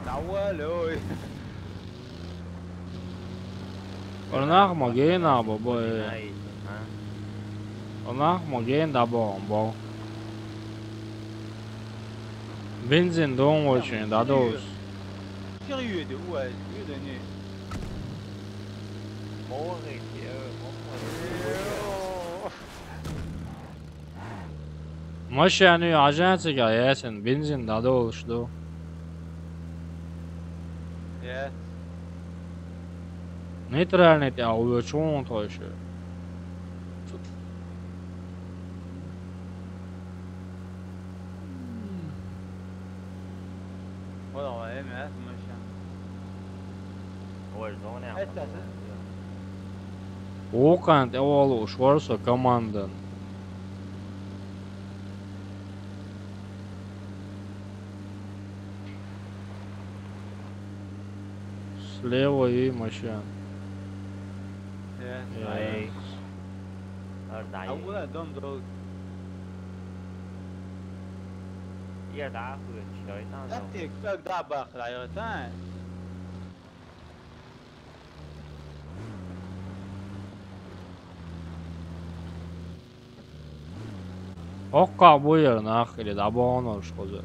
Давай, Ornaq mogen abo boy. Ornaq mogen dabo bo. Benzin don очень dados. Sérieux de ouais, lieu de nu. Машину ажансига ясен бензин дадол что? Yeah. Нейтральный ты увечон тоже. والله يا ما مشان هو الزون Окант evolu шварса командан. Слева и машин. Yeah. أولا دون دول. يا دعوة شوي لا تيك فك دع باخر عيرتان. Okka bu yer nahili da bono şoze.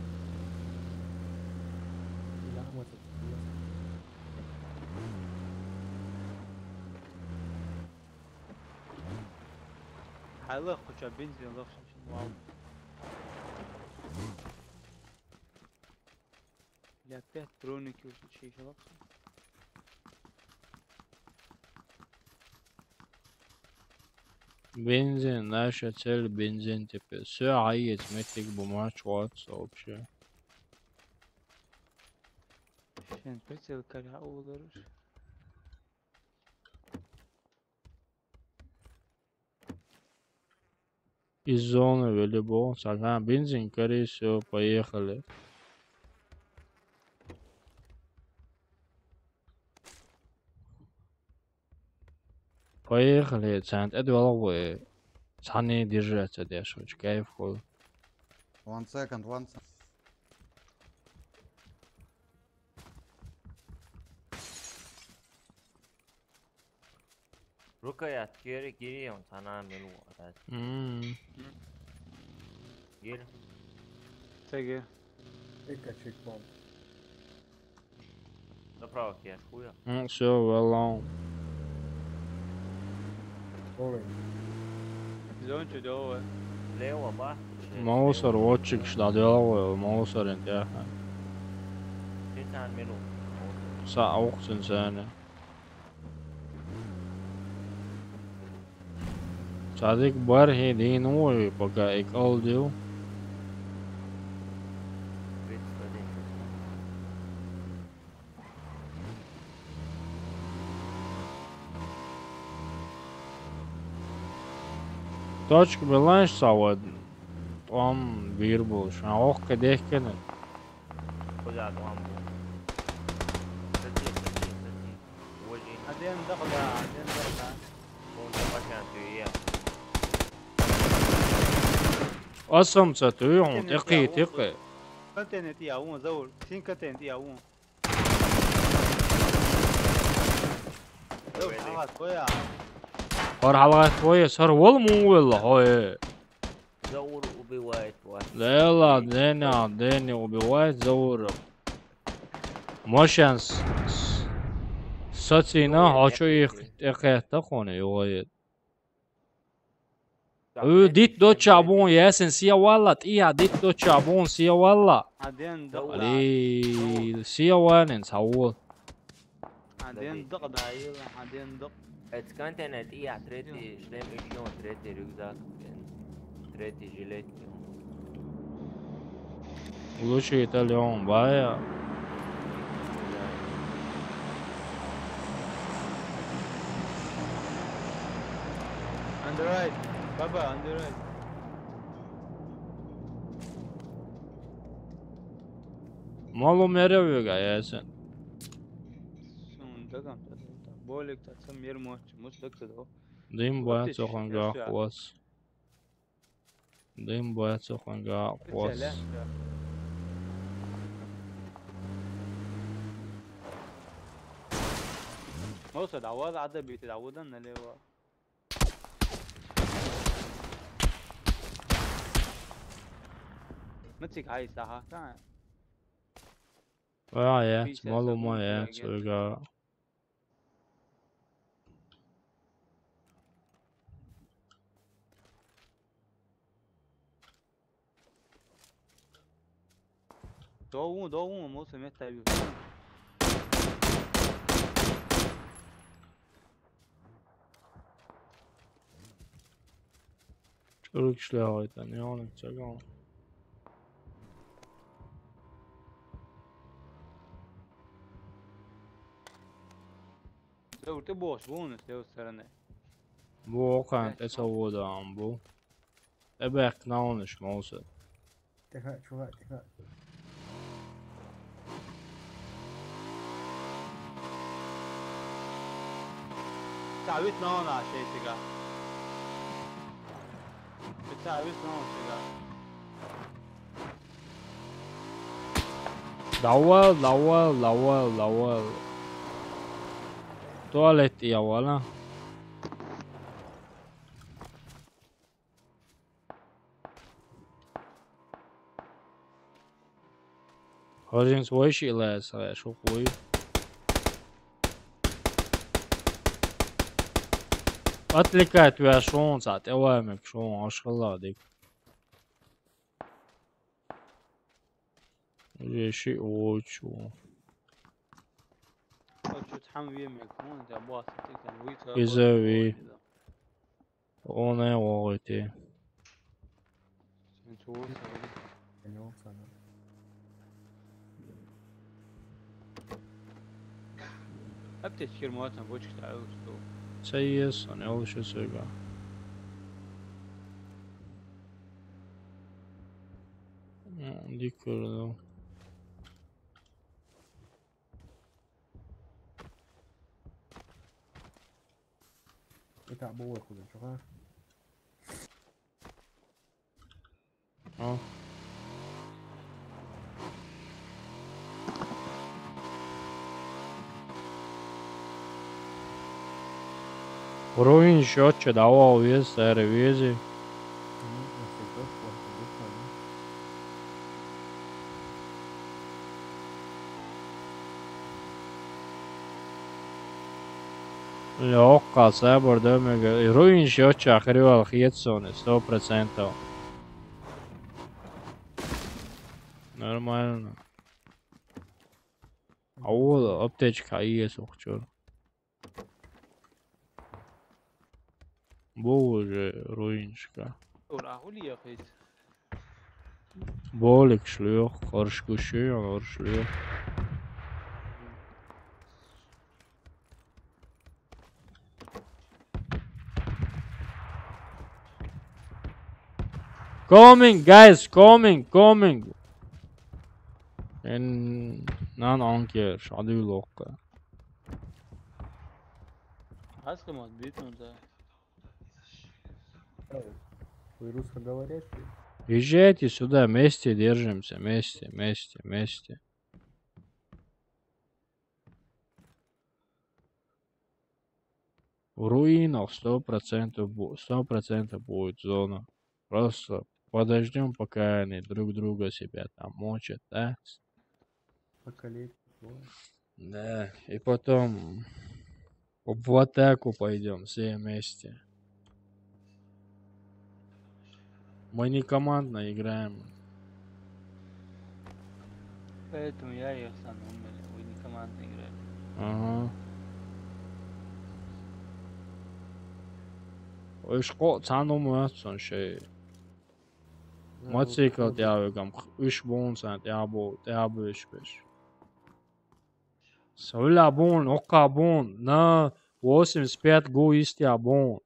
حلق خوشا بنزين لخش واو. لا بيت برونيك وش شيء لخش. Бензин, наша цель бензин теперь. Все, аец, метик бумач, вообще. Şimdi прицел kara olur. Из зоны волейбол, саган, бензин, скорее всего, поехали. Поехали, цент, это головой. Сани держаться, дешевочка, кайф ход. 1 second, 1 second. Rukaya giriyorum sana melu atat. Gir. Теги. Ика чек бомб. Направо кеш, хуя. Все, well Зончу дома. Лево, ба. Маусар, отчик, что делал, маусар, интяха. Инсан мelu. Са, охсен сене. Sadik barhi dinu пока ik audio. Точка биланш савад. Там вирбул. Шаох кадехкене. خذها طعم بعدين دخلها بعدين دخلها وانت ما كانت وياه أصم ستويهم تقي تقي. كنتين تي أون زول سين كنتين تي أون زول حاجة كويا هر حلقة كويس هر والمو والله هاي. زور وبوايت واحد لا لا ديني وبوايت زور. ماشانس ساتينا هاشو يخيط خونه يوايد. ديت دو شعبون ياسن سيا والله تيا ديت دو شعبون سيا والله. بعدين دخل علي سيا وانن سوول. بعدين دخل بعدين دخل ات كانت ايه تريتي شلم اجيون تريتي ركزاك تريتي جيليت Лучше итальян бая. on the right Baba on the right Малу меревига ясен. شون دقم بولك تسمى يرموش مش دكتور Дым бая цоханга хвас. Дым бая цоханга хвас. موسى دعوات عدا بيتدعودن اللي هو متسك هاي الساحة كان Ja, malo moje, svega. دو موسى متى بيو Çocuk işler ne olacak ama. لو تبوش بونس لو السرنة Bu kan tesavvuda bu. Ebek ne olmuş Musa? دفاع شوفها دفاع تعبت هون على شيء تقع تعبت هون تقع Lawal. Tuvalet ya wala. Hozin svojiši les, ale šokuj. Atlikat vielä suunsaat, eläimek suun askaladik. Yeši oču. تحمل يمك هون انت باص تكن ويتها Izavi. One vojte. ابتشكر مواتنا بوجك تعود Sayes, a ne uliše svega. Dikordo. بتاع بوه كله شوفها Urovin šoće davao vijest za reviziji. Ljoka, sabor dömega. Urovin šoće ahrival hjetsone, 100%. Normalno. A ovo aptečka i je suhčur. Был уже руинчика. وراهو لي يا أخي. Болик шлёх, хоршкуши, шлёх. Coming, guys, coming. En nan anker, عدو لوقا. عايز كمان بيتون ده. Вы русскоговорящий? Езжайте сюда, вместе держимся, вместе. В руинах 100% будет зона. Просто подождем, пока они друг друга себя там мочат, да? Покалечить. Да, и потом в атаку пойдем все вместе. Мы не командно играем. Поэтому я их сам умер. Вы не командно играете. Ага. Ишко цаном уятсон шей. Мотоцикл тявэгам 3 бонсант ябо ишбеш. Соля бон, ока бон, на 85 го истя бон.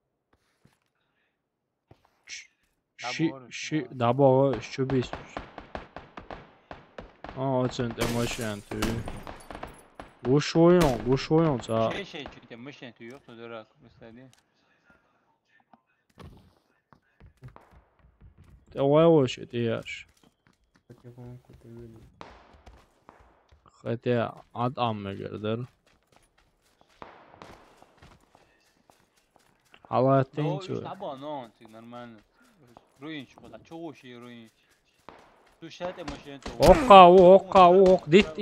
Дабо шубис. Оцент эмоцион ту. Гушоyon за. Şey çünkü mışın tu yok olarak mesela. Давай делаешь. Потихоньку ты видишь. Хотя адам мегердер. Allah Ну, тенчу. табанон, нормально. Руин чукода, чогоши руин. Тушат mışın tu. Ока, dit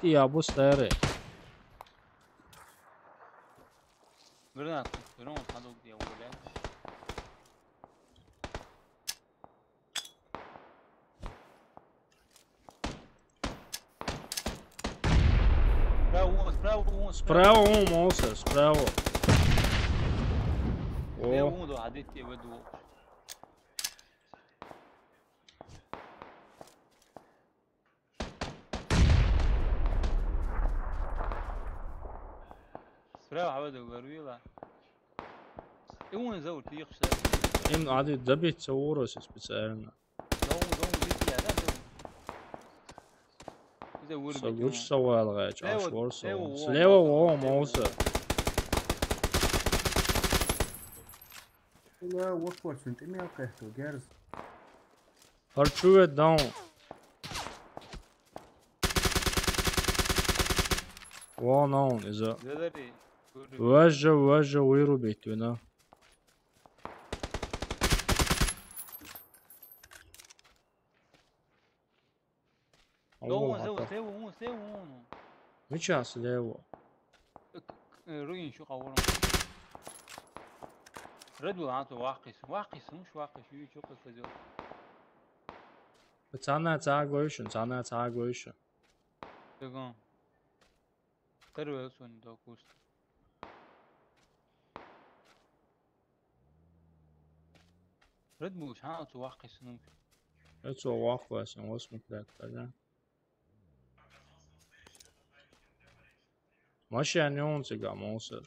ya bu старый. Гранат, гранат хадок диye böyle. Справа он, Моуса, справа. Я буду ходить и веду. Справа حاول говорю لا. И он зовут يخشى. Им عادي забить صوره специально. Лучше сова алгач, ашворса. Слева о, Моуса. لا وقفت انت مي قهتو جرز. Harçuvet down. One on is a. وجه ويربيت هنا. سيو. Меча слева. روين شو قورم. ردوا عنده واقس مش واقس شو قصة. Цана цагойшн. تمام. تروي سون دوكوس. رد مش عنده واقس نم. Это واقس واسمك ده. ماشي يعني اون سيجا موصل.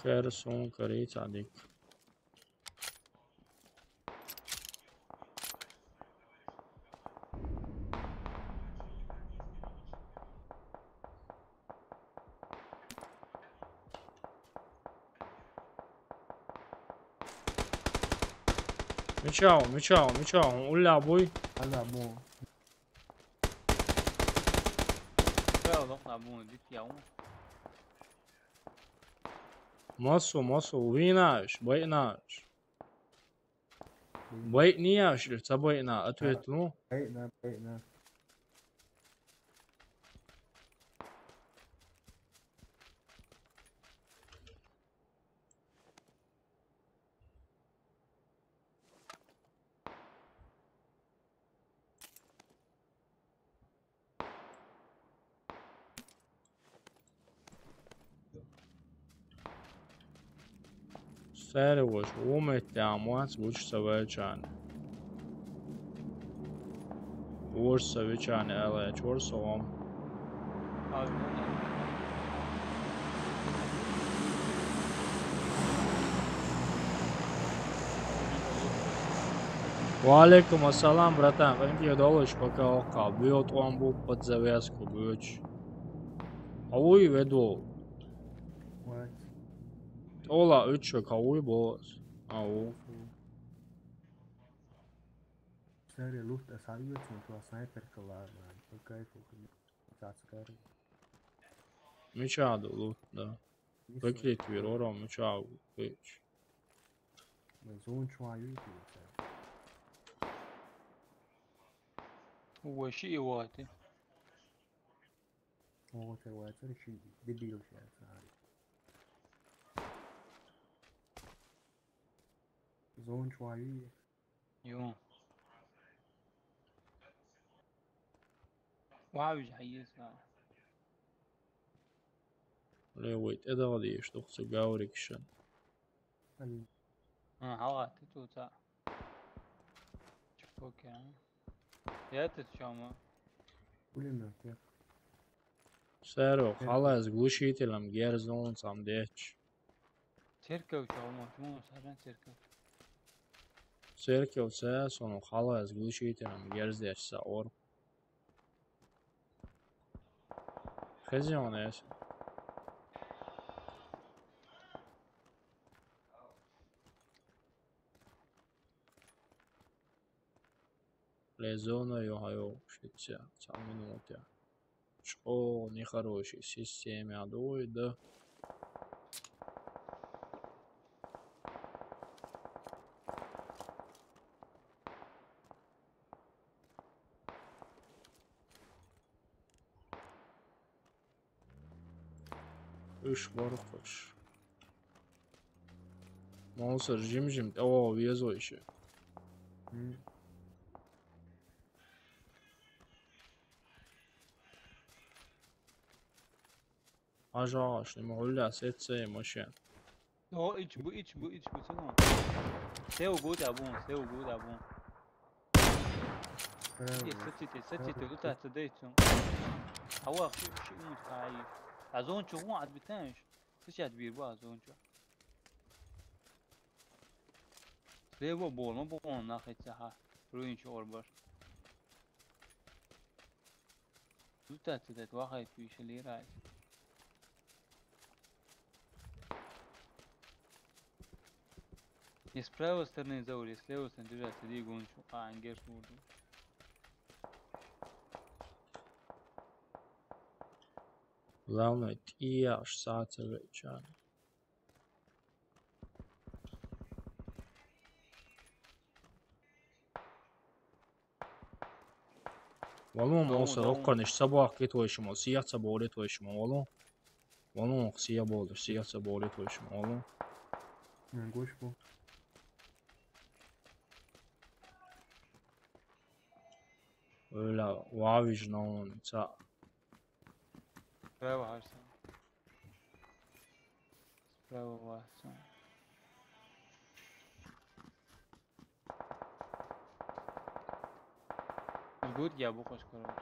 خير كريت عليك. ميتشاو ولا ابوي هلا مو ماسو ويناش بيناش بينياش تبينا اتويتلو بينا Sēroš, umetām, mans bučs savečāni. Urs savečāni ēlēč, ursovam. Валикум ассалам, братан. Какие долларов пока ока. Бьет он был под завязку, бьёч. Ауи веду. Ола, üçük ауи boz. Ау. Sēri luta sajūta un to sniper kalāna. Kaifu, tāds kari. Мечаду лут, да. Выклит вирором, мечаду. Пич. Mas onde uma ajuda, هو شيء واتي هو تواتر شيء دبيل شيء صحيح زون شوية يوم وعاوج حيس Левит, это води, что хочется гаурикшен. حلقة توتا شوفوك يعني يا تتشوما كلنا كيف Sēro, halēs glušīteļam gēras nolancām dēč. Cirkev čaumo, čaumo sārēn cirkev. Cirkev sēs un halēs glušīteļam gēras dēč saoru. Hezionēs. Лезона його шиться, ця минута. Что нехорошей системе адует, да? Üç varmış. Monster jim. O, wieso işi. Ажаш, не могу ля сеться машин. О, iç bu tamam. Seu gut abun. ستي قلتها تديتهم. هو شيء متخايف. عزون شو هو عاد بتانش. ايش بير بقى عزون شو. ليه بول ما بقول ناخذ ساحة. روين شو أوربر. قلتها تديت واحد فيش اللي رايح. С правой стороны заури, с левой стороны держаться двигунчу, ангер шмурду. Главное, и аж саца вечан. والله موصل أقنش صباح كي تويشمو سيات صبوري تويشمو والله سيا بولر سيات صبوري تويشمو والله نقولش بو Öyle vavižno ulica. Spravo harsan. Spravo harsan. Good ya bu hoş karar.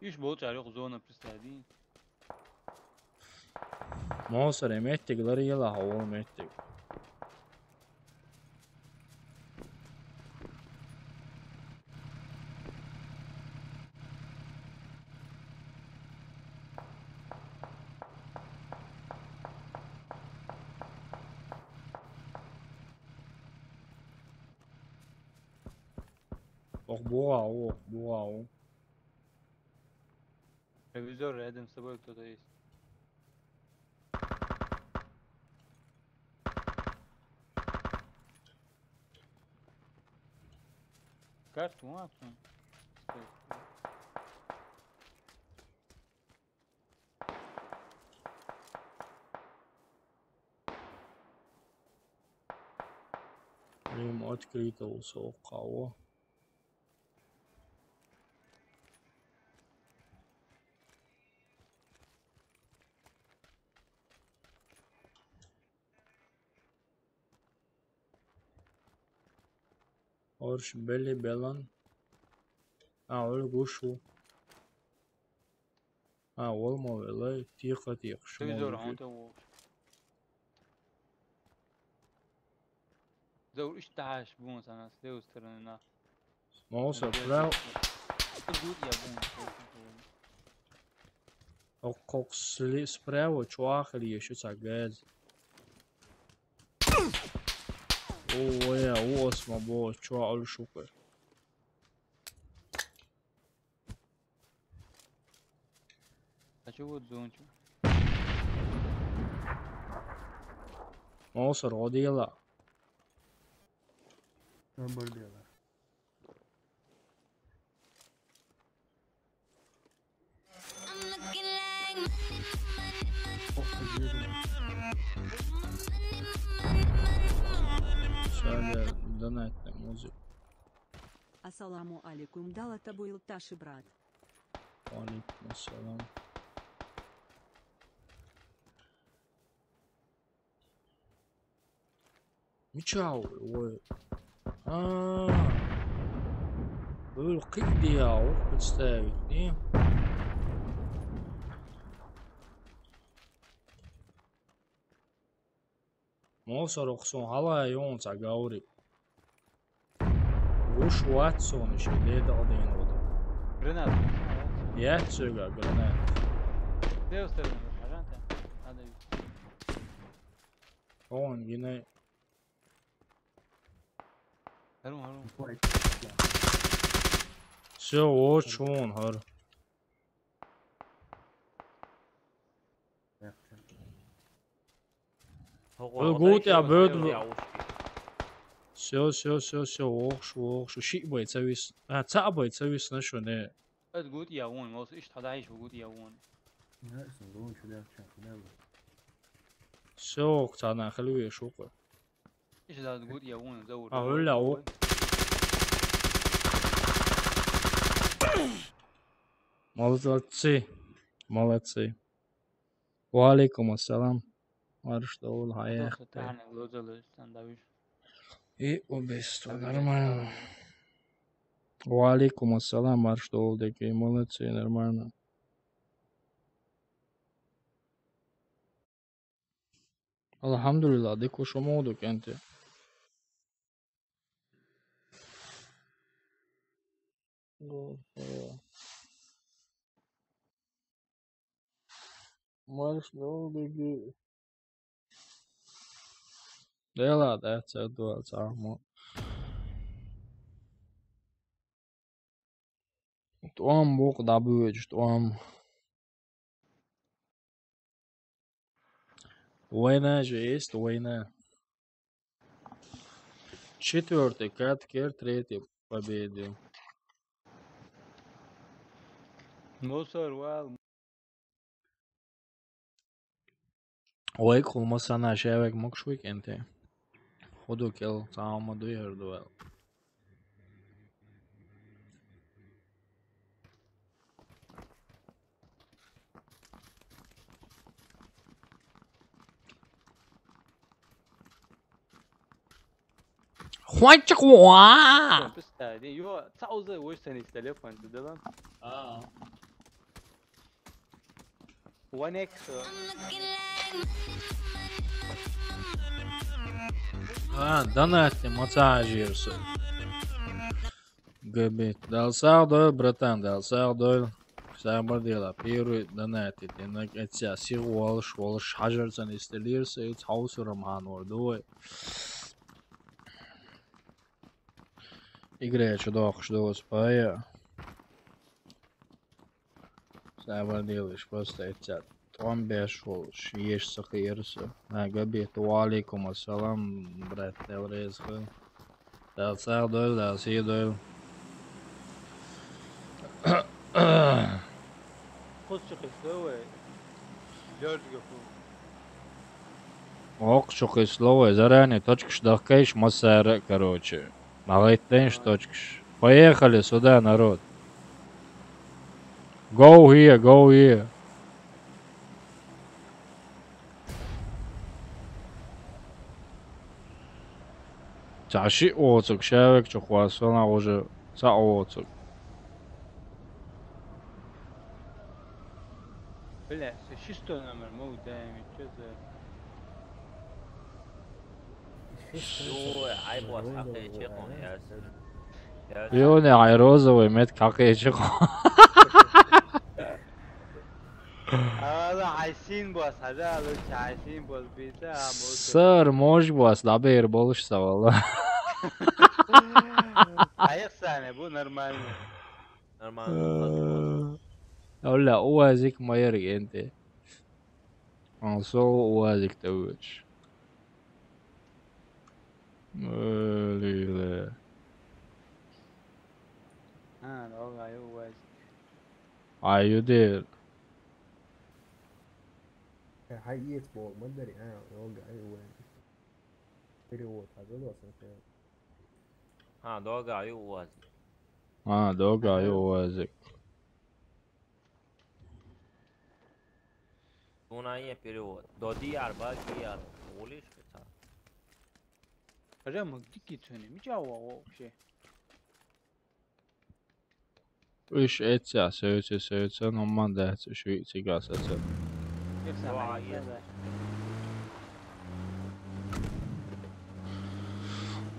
Iş bol çarık zona pristadi. Monster emettik larıyla hava emettik. Boğao. Revizor random с собой кто-то есть. Карту мапу. Им открыто усохало. Орш бели белан. Ол гушу. Olma velay. Тихо. زور هون تو زور 11 بون مثلا سلوز ترنا Mosa prav. Good я бун. Как справа чуахали еще цагаз. О, осма бо чуал шукер. Хочу вот зончу. Mosa rodila. Бордела. Шаля донатная музыка. Ассаламу алейкум, дала тобой Таши брат. Алейкум ассалам. Мичау, ой. Böyle kıydı ya, o представить, не? Мусор оксон халаа юун цагауры. Уш Ватсон еще леда один вот. Гранат. Я цуга гранат. Где уставлен? Ажанта. Надо. Он гине. Харун. Все очень хар. Gut, ja, böd. Все, охшу. Ши бой цавис. Ца бой цавис на что не. Это good я вон, вот ищ тогда ищ good я вон. Не, сам что я чак, не. Все, цана халуе шука. Ищ да good я вон, заур. Ля о. Молодцы. Валейкум ассалам. Марштол, хаях. И убийство, нормально. Валейкум ассалам, марштол, такие молодцы, нормально. Алхамдулилlah, дико шумоду кенте. Марштол, такие. Dela, that's a dual armor. Туам бог добываешь, туам. Война же есть, война. Четвертый каткер, третий победил. Мусор, вал. Ой, кулмасана шевек мокшвик энте. Ходу кел сама дуер дуэл. Хватит куа! Представь, его цаузы вышли с телефона, да? One X. Донатьте, массажируйся. Габит. Дал сардой, братан, дал сардой. Сабар дела. Первый донатит. Инак этся сир волш хажарцан инсталлируется. It's хаусурам ханор. Дуй. Играя чудок, что спая. Сабар делаешь просто этся. Там бешол, есть сахирса. Габит, валейкум ассалам, брат, телрез хэл. Дал сардой, дал сидой. Костюк слово. Лёрдгофу. Окчук и слово, заранее точкаш дахкаешь массара, короче. Малайтенш точкаш. Поехали сюда, народ. Go here, go here. Чаши оцук, человек, что хвастала уже за оцук. بلا ششتو نمر مو دائما كذا شو عيب وسخي شيخون ياسر يوني عيروزة ميت كاكيشي هذا عايشين بس هذا لو عايشين بس بيتا سر موش بس دابير بولشسا والله ايق ثانية بو نورمال ولا اوازيك ما يرق انت انصو اوازيك توش ليلة لو ايو واز ايو دير هاي بول ما ادري انا اوقع ايو перевод هذول اصلا دوغا ايو وازي دوغا ايو اوازيك Тунае перевод. До Диярба Диар. Улиш бета. رمك ديكي توني مجاوة вообще ايش اتسع سويتسا نمان دهت شوي تيقاسة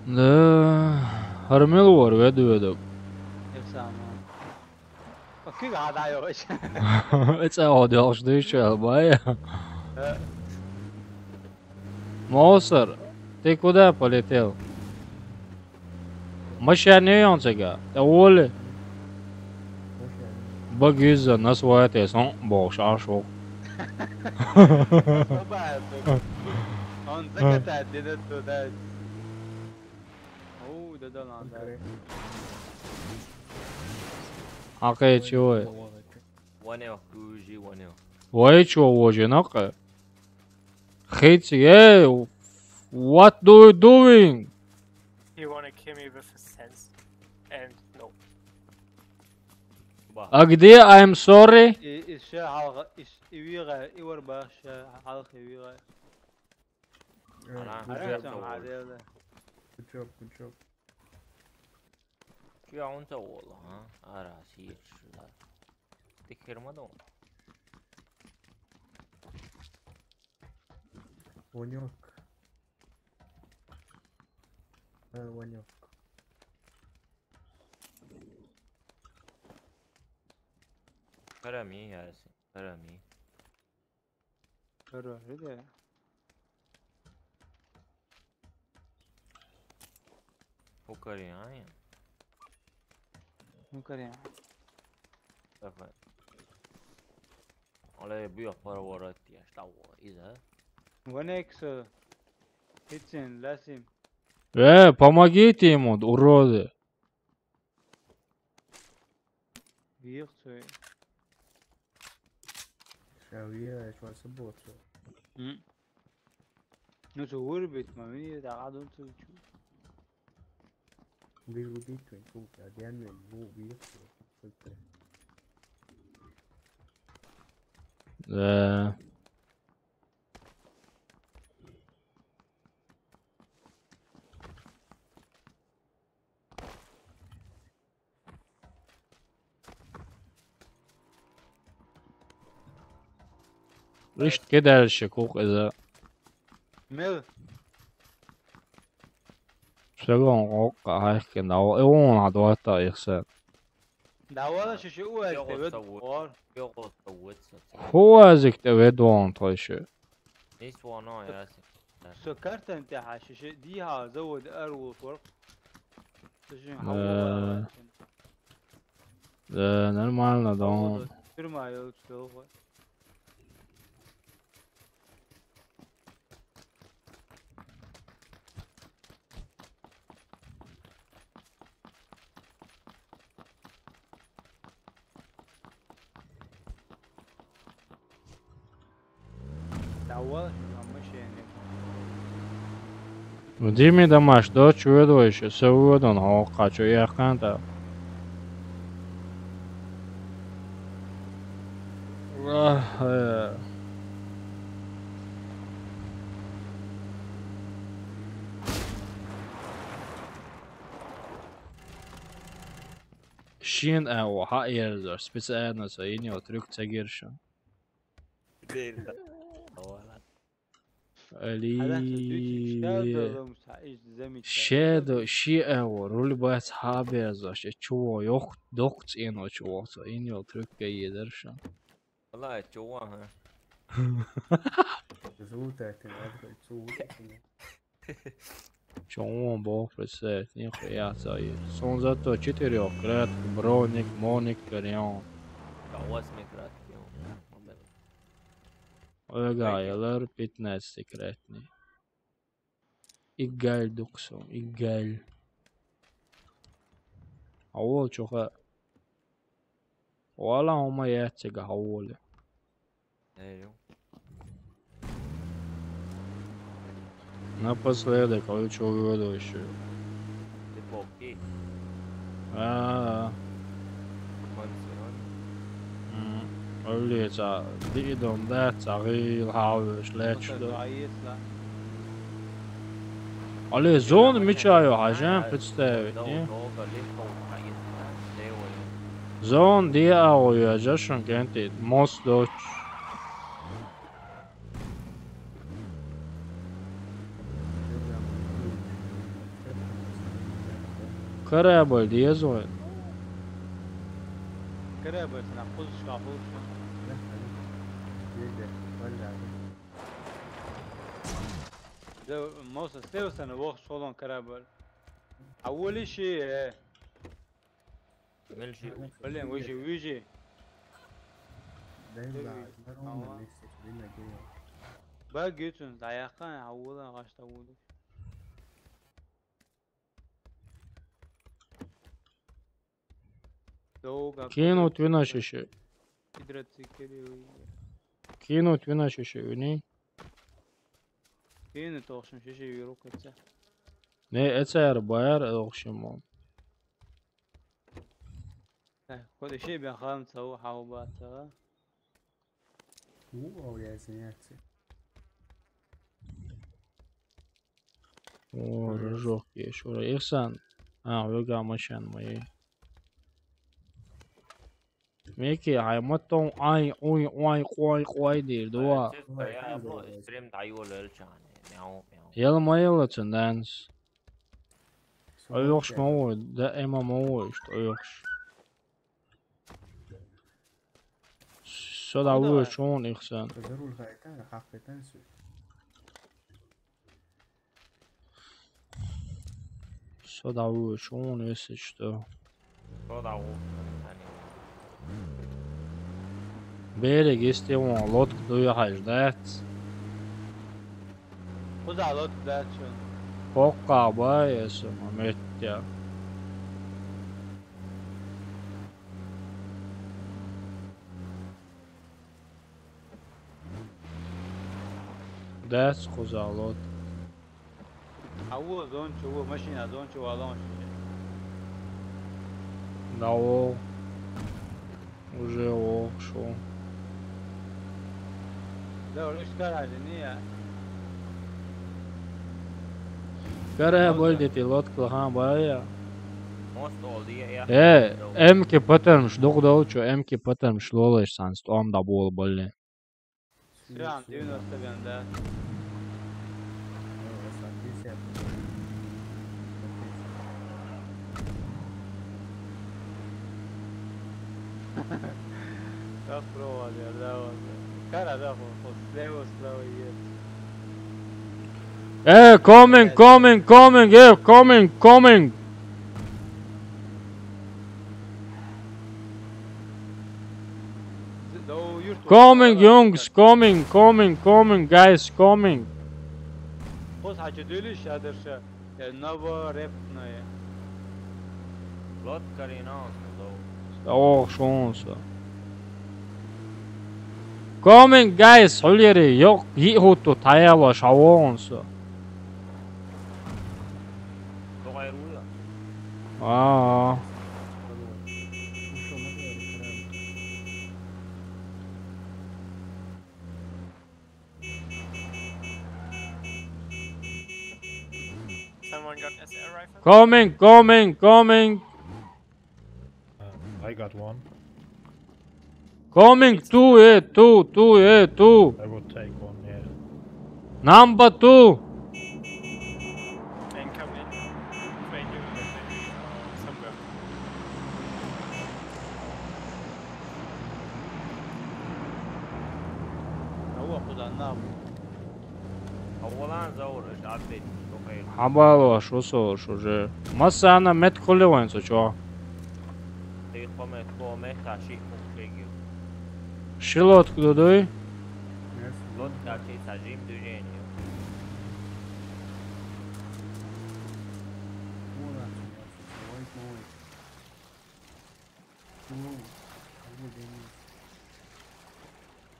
لا هرمل ور ودو Okej, gada jag vet. It's a det har du själv bara. Moser, ты куда полетел? Машине он сега. Да воле. Багиза на свой сон бошашо. Он закатает деда туда. О, да ладно. Акай чего? Ванел, кужи ванел. Ой, чего уже нака? Хейти, what do you doing? You wanna kill me with a sense? And no. А где I'm sorry? Еще حلقة إيويغا إيور باش حلقة إيويغا. Good job, good job. 居然找我了啊！阿拉西也是的，得开什么东Ванек. Ванек. Карами, ясно, карами. Хорошо, да. Укоряем. Укоряем. Давай. Оле бьё поворот я что из-за. Ванекс. Хитин, ласим. Помогите ему, уроды. Виртуэ. شاوية شو سبوت. نزور بيت ما مني تعادل تشوف. بيرو بيتوين شوف بعدين من هو بيرتو. ليش كده الشكوك إذا مل شلون وقع هيك كنا وين عدواتها يخسر دعوة شو هو زيك تبدون طيشة نيس وانا يا سكرت انت حاشش ديها زود ارو فرق لا نورمالنا دون فيرما يوتيوب Дими домаш до чудовище се уводон хоқачу яхканта. Shin och ha erzar speciellt så in jag tryckt sägersen. Det är det. شادو شيء ورول بس حابي زاش شو يخ دقت إنه شو so in jag trycka i dersen. والله جوا ها. زوتك أدري زوتك. Чому Бог присед, ніхуя це є. Сон зато 4 крет, броник, моник, каріон. Ögaylar 15 sekretni. İggel doksan, İggel. Avol çoğa. Valla ama yetçega avol. Eyo. Напоследок, коли чого ще. Ти поки. Öyle ça, didom där Zaril har släckte. Але зон мечаю, хажан представить, не? Зон det är ju jag sjunker inte måste dock. Karaboy diye zon. Karaboy تنقص شافوش. ده موسى استوسن وقت شغلون كرابل أول شيء ملشي ولا ويجي باقيتون ضيقان عوضا غاشت عوضا Кинуть вина ще. Кинуть вина ще, не? Yine toxum şey yok etse. Ne etser bayar okşamam. كل شيء بخمسة وحوباتها. أو يا زيناتي. رجوع شو إحسان. وقع مشان ماي. ميكي هاي متون أي دير دوا. Stream تعيول الجان. يلا ما يلا تندانس. أيوش موجود ده إما موجود أيوش. صدا هو شون إحسان. ضروري غايتان حقيقة سو. صدا هو شون إسشتو. صدا هو. بيرك يستوون لوت دويا حاجات. خذ على لوت ده شون. فوق باي اسمه متى. داس خزالات هو زون شو ماشينا زون شو والون داو уже шо ده ليش كار عجنية كره بولدتي لوت كلها بايا most oldu ya امكي باترمش دوغدوچو امكي پاترمش لولش سانست ام دا بول بولي Şu 90 bende. Çok prova diyor da var. Kara da bu Zeus Slaviye. Coming. Coming, Jungs, coming, guys, coming. Poți face delish adersha. Nova repnaya. Lot karina chance. Coming, guys, hulleri yok. Yihutu tayala şavons. Someone got SR rifle? Coming. I got one. Coming 2. I would take one, yeah. Number 2. Incoming. Wait, you somewhere. هو خدها النار. أولا زورش عديت بخير. Habalo, šo že. Masana met kolevanco, čo? Ty kome taši mukšegi. Šilot kdo Lotka či sa žim движению.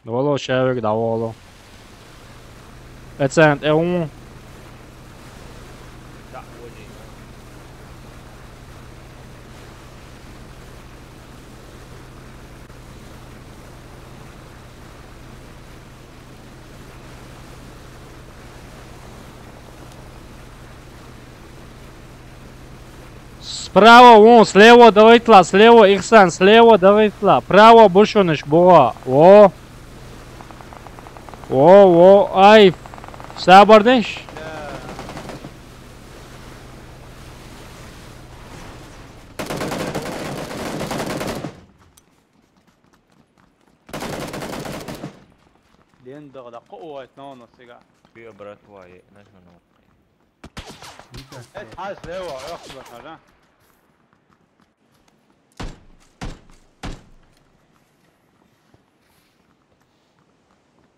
Dolo čevek davolo. Ecent, un. Da, uđi. Справа, вон, слева, давай тла, слева, Ихсан, слева, давай тла. Право, больше наш была. О, ай. Sabardeš? لين دغدا قوة نونو سيجا. Bio bratva je nešto novo. ايش حاس ليوا يخبط هذا.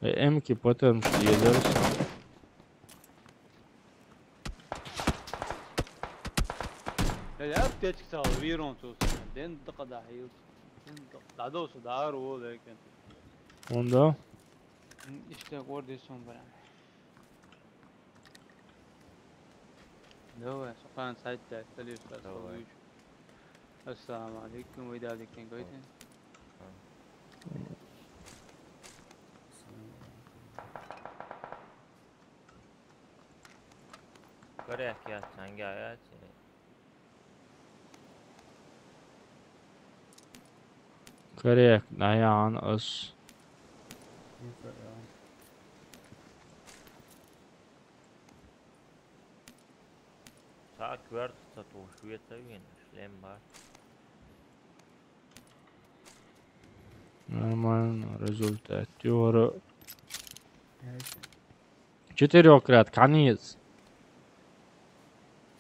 Emki potom što jedeš. يا بتيجي تسوي ويرون توس. لين دغدا هيوس. دادو صدار هو لكن. Onda? İşte gördüğün bana. دوا سبحان سعيد تليف الصويج. السلام عليكم وإذا ذكرين قويتين. Korea kya sangi aya che. Korrekt, najan os. Sa kvarta to Švica vinner, slembar. Нормально, результат. Тюра. Четырехкrat, конец.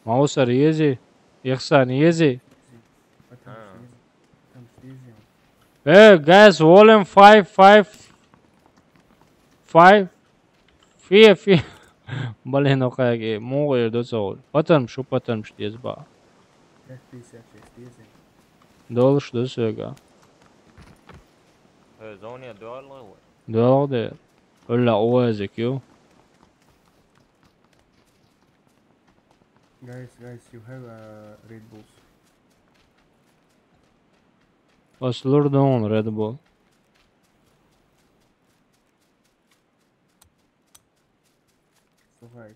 Маусар ези. Ихсан ези. Guys, volume 5. 4. Блин, ну как и могу до цього. Потом что здесь ба. Долж до сюда. Zonia dual way. Dual there. Ulla oazek you. Guys, you have Red Bulls. Was lurde on Red Bull. Слухай,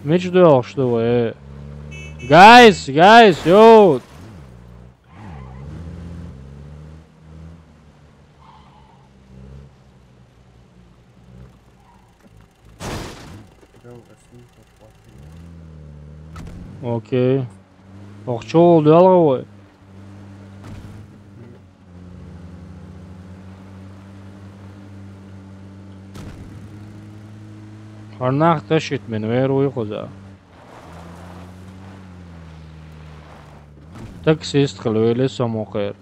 Mitch dual что вы? Guys, yo. Окей. Ох, что oldu алгы? Qarnaq taşıt meni ver uyquza. Taksist qil öyle samoqer.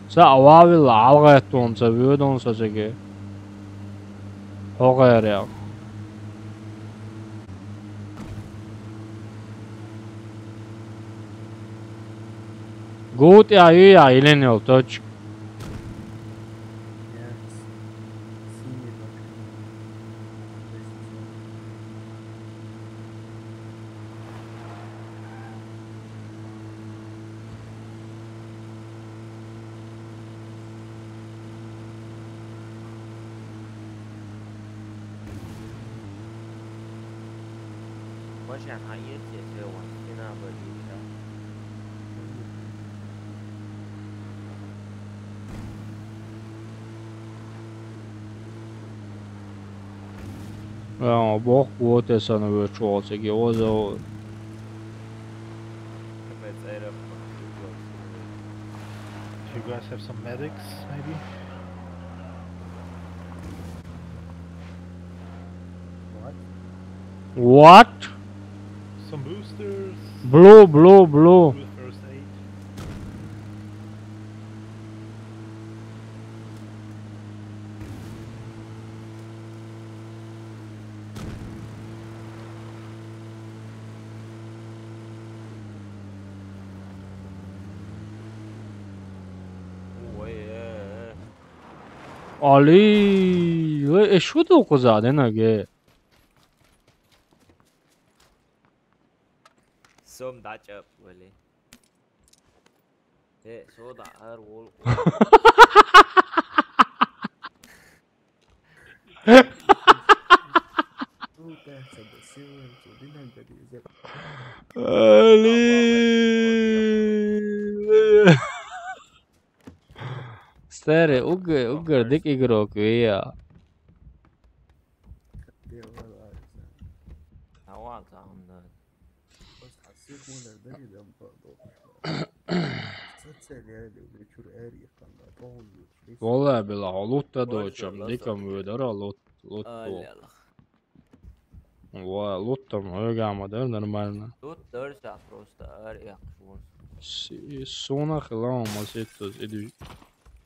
Sa avavil algayt onsa vödon sazege. Hoqer ya. Gut ja ilenil toç. عشان حقيقة سيوان هنا بديلة Ja, bakbåten sen över Charles igår så... Do you guys have some medics, maybe? What? Some boosters? Blue, blue, blue. With first aid? Ali, شو ذوق زادنا جه؟ Some Dutch up, really. Hey, so that her wall. Ali. Stare, ugar dik igrok via. والله بالله لوتا دوتشم ديكم ودرا لوتو ولوتا ما مدر нормально Тут дорся просто ария швон. Сона хлам масетос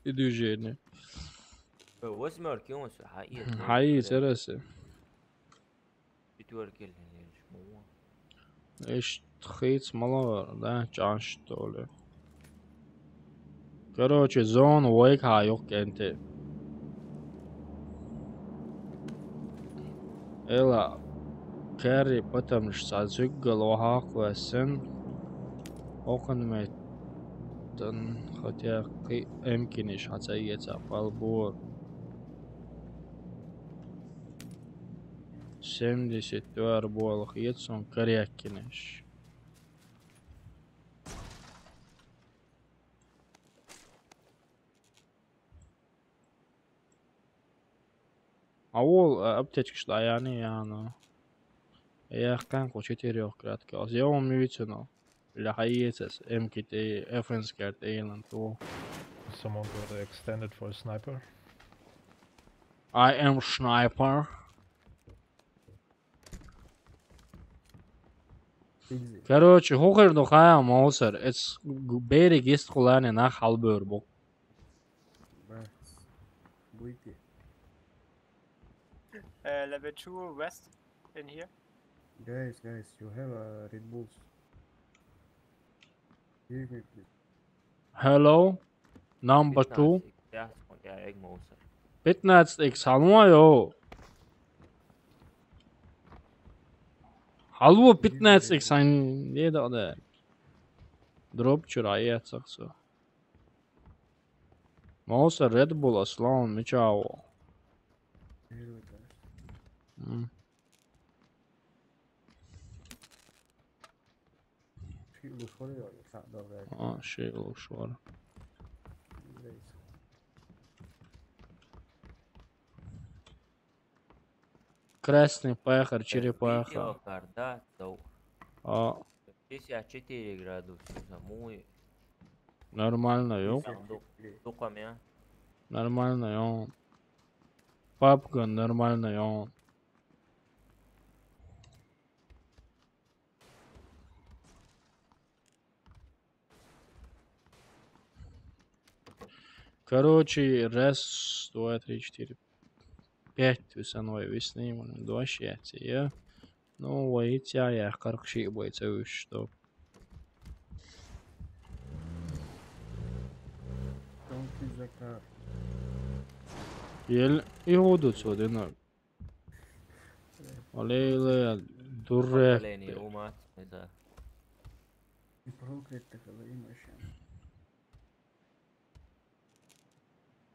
иду жени. Восьмерки он حقيقة. حقيقي سرسة. بتوركي اللي شموه. ايش تخيط ملا ده جانش طوله. Короче, zone wake har gjort en til. Eller carry potom сазыгал وهاقوا السن оконметтен хотя эмкиниш хацаица палбур 74 болох jetson карякиниш. أول أبتكش يعني يا كان 4 кратко. А сделал мютину. Для хаетес MKT FN's card Island 2. Someone got extended for a sniper. I am sniper. Короче, хухер дохая маусер. It's beri gist kulane nach halbur bu. Level 2 west in here. Guys, you have a Red Bulls. Give me, please. Hello, number 2. Ja, ik moet. 15x halmoyo. Halvo 15x han det där. Drop чурает саксо. Мауса Red Bull Аслан мечао. شيء وشوار красный пахар черепаха 54 градуса зимой. Нормально, ё. Туками. Нормально, ё. Папка нормально, ё. Короче, раз, два, три, четыре, 5 весной весны, 2 счастья. Ну, воитя, я короче, бойцевый, что. Ел иудут сюда, но. Олейле, дурак.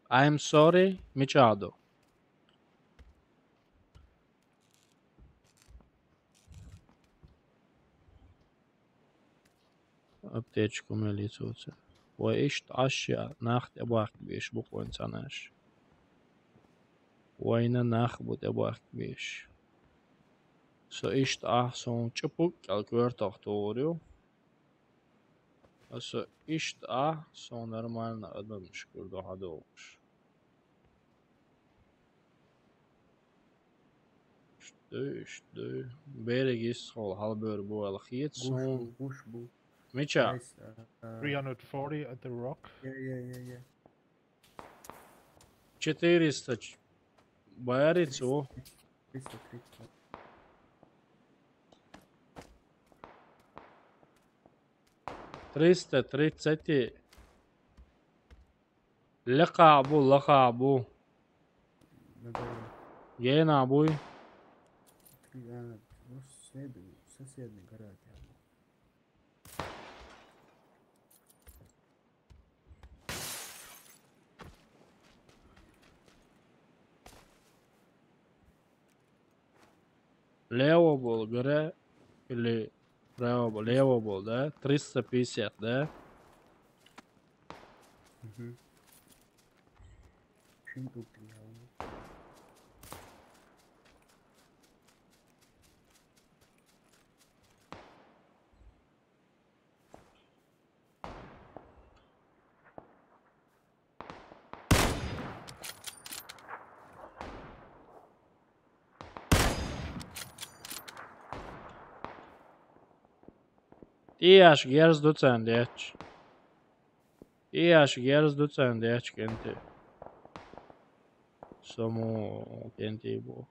I'm sorry, Machado. аптечку милицуется. Ой, ишт ашья, нахт эбах биш буквен цанаш. Ойна нах бут эбах биш. Så ишт сон чупук алквертах торио. Also ишт сон нормально адам шкур до хадош. Шту. Берег is хол halbeur bo algiet son. Bush bu. Micha. Nice. 340 at the rock. Yeah. 400 боярицу. 330. تريستا تريتساتي لقى عبو جينا عبوي соседний гараж. лево был горе или право был? Лево был, да? 350, да? Чем тут лево? Iyash gers ducendiech. Iyash gers ducendiech kenti. Somu kenti box.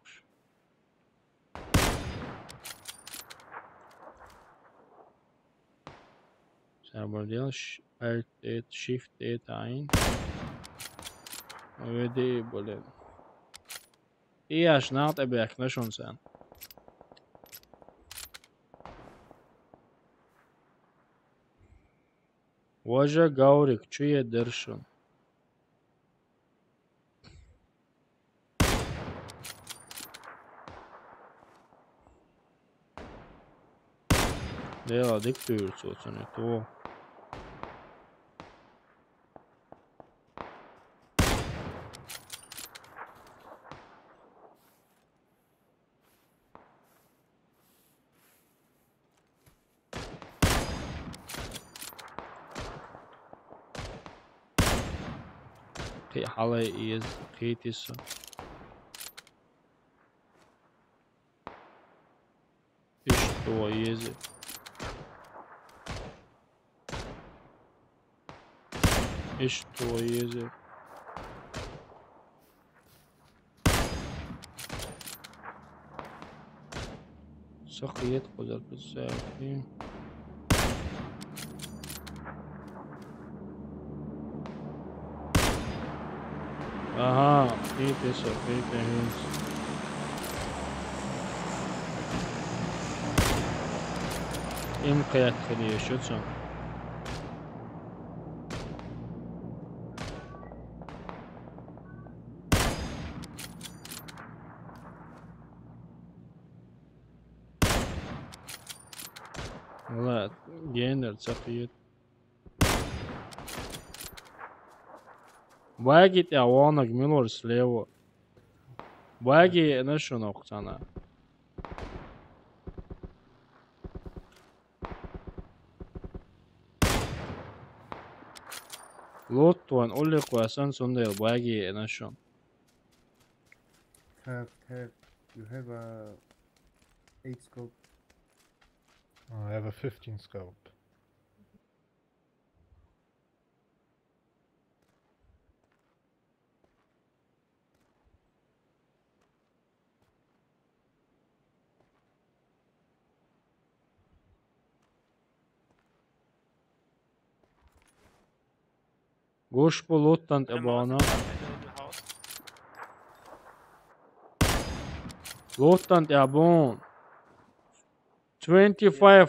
Sabordel alt 8 shift 8 ein. Öde bolen. Iyash naht ebek nashon sen. Вожа Гаурик, чує дершон. Dela diktursosen är då. حالي is kritisch. Что есть? И что есть? سخيت قدر بالساعة. Aha, kritisch, kritisch. İmkiyat kılıyor şu son. Valla gelir çakıyet. Баги я вон гмилор слева. Баги на что нокцана. Лот вон олли квасан сундел баги на что. Have. You have a 8 scope. I have a 15 scope. Gosh på lottant är bana. Lottant är bon. 25.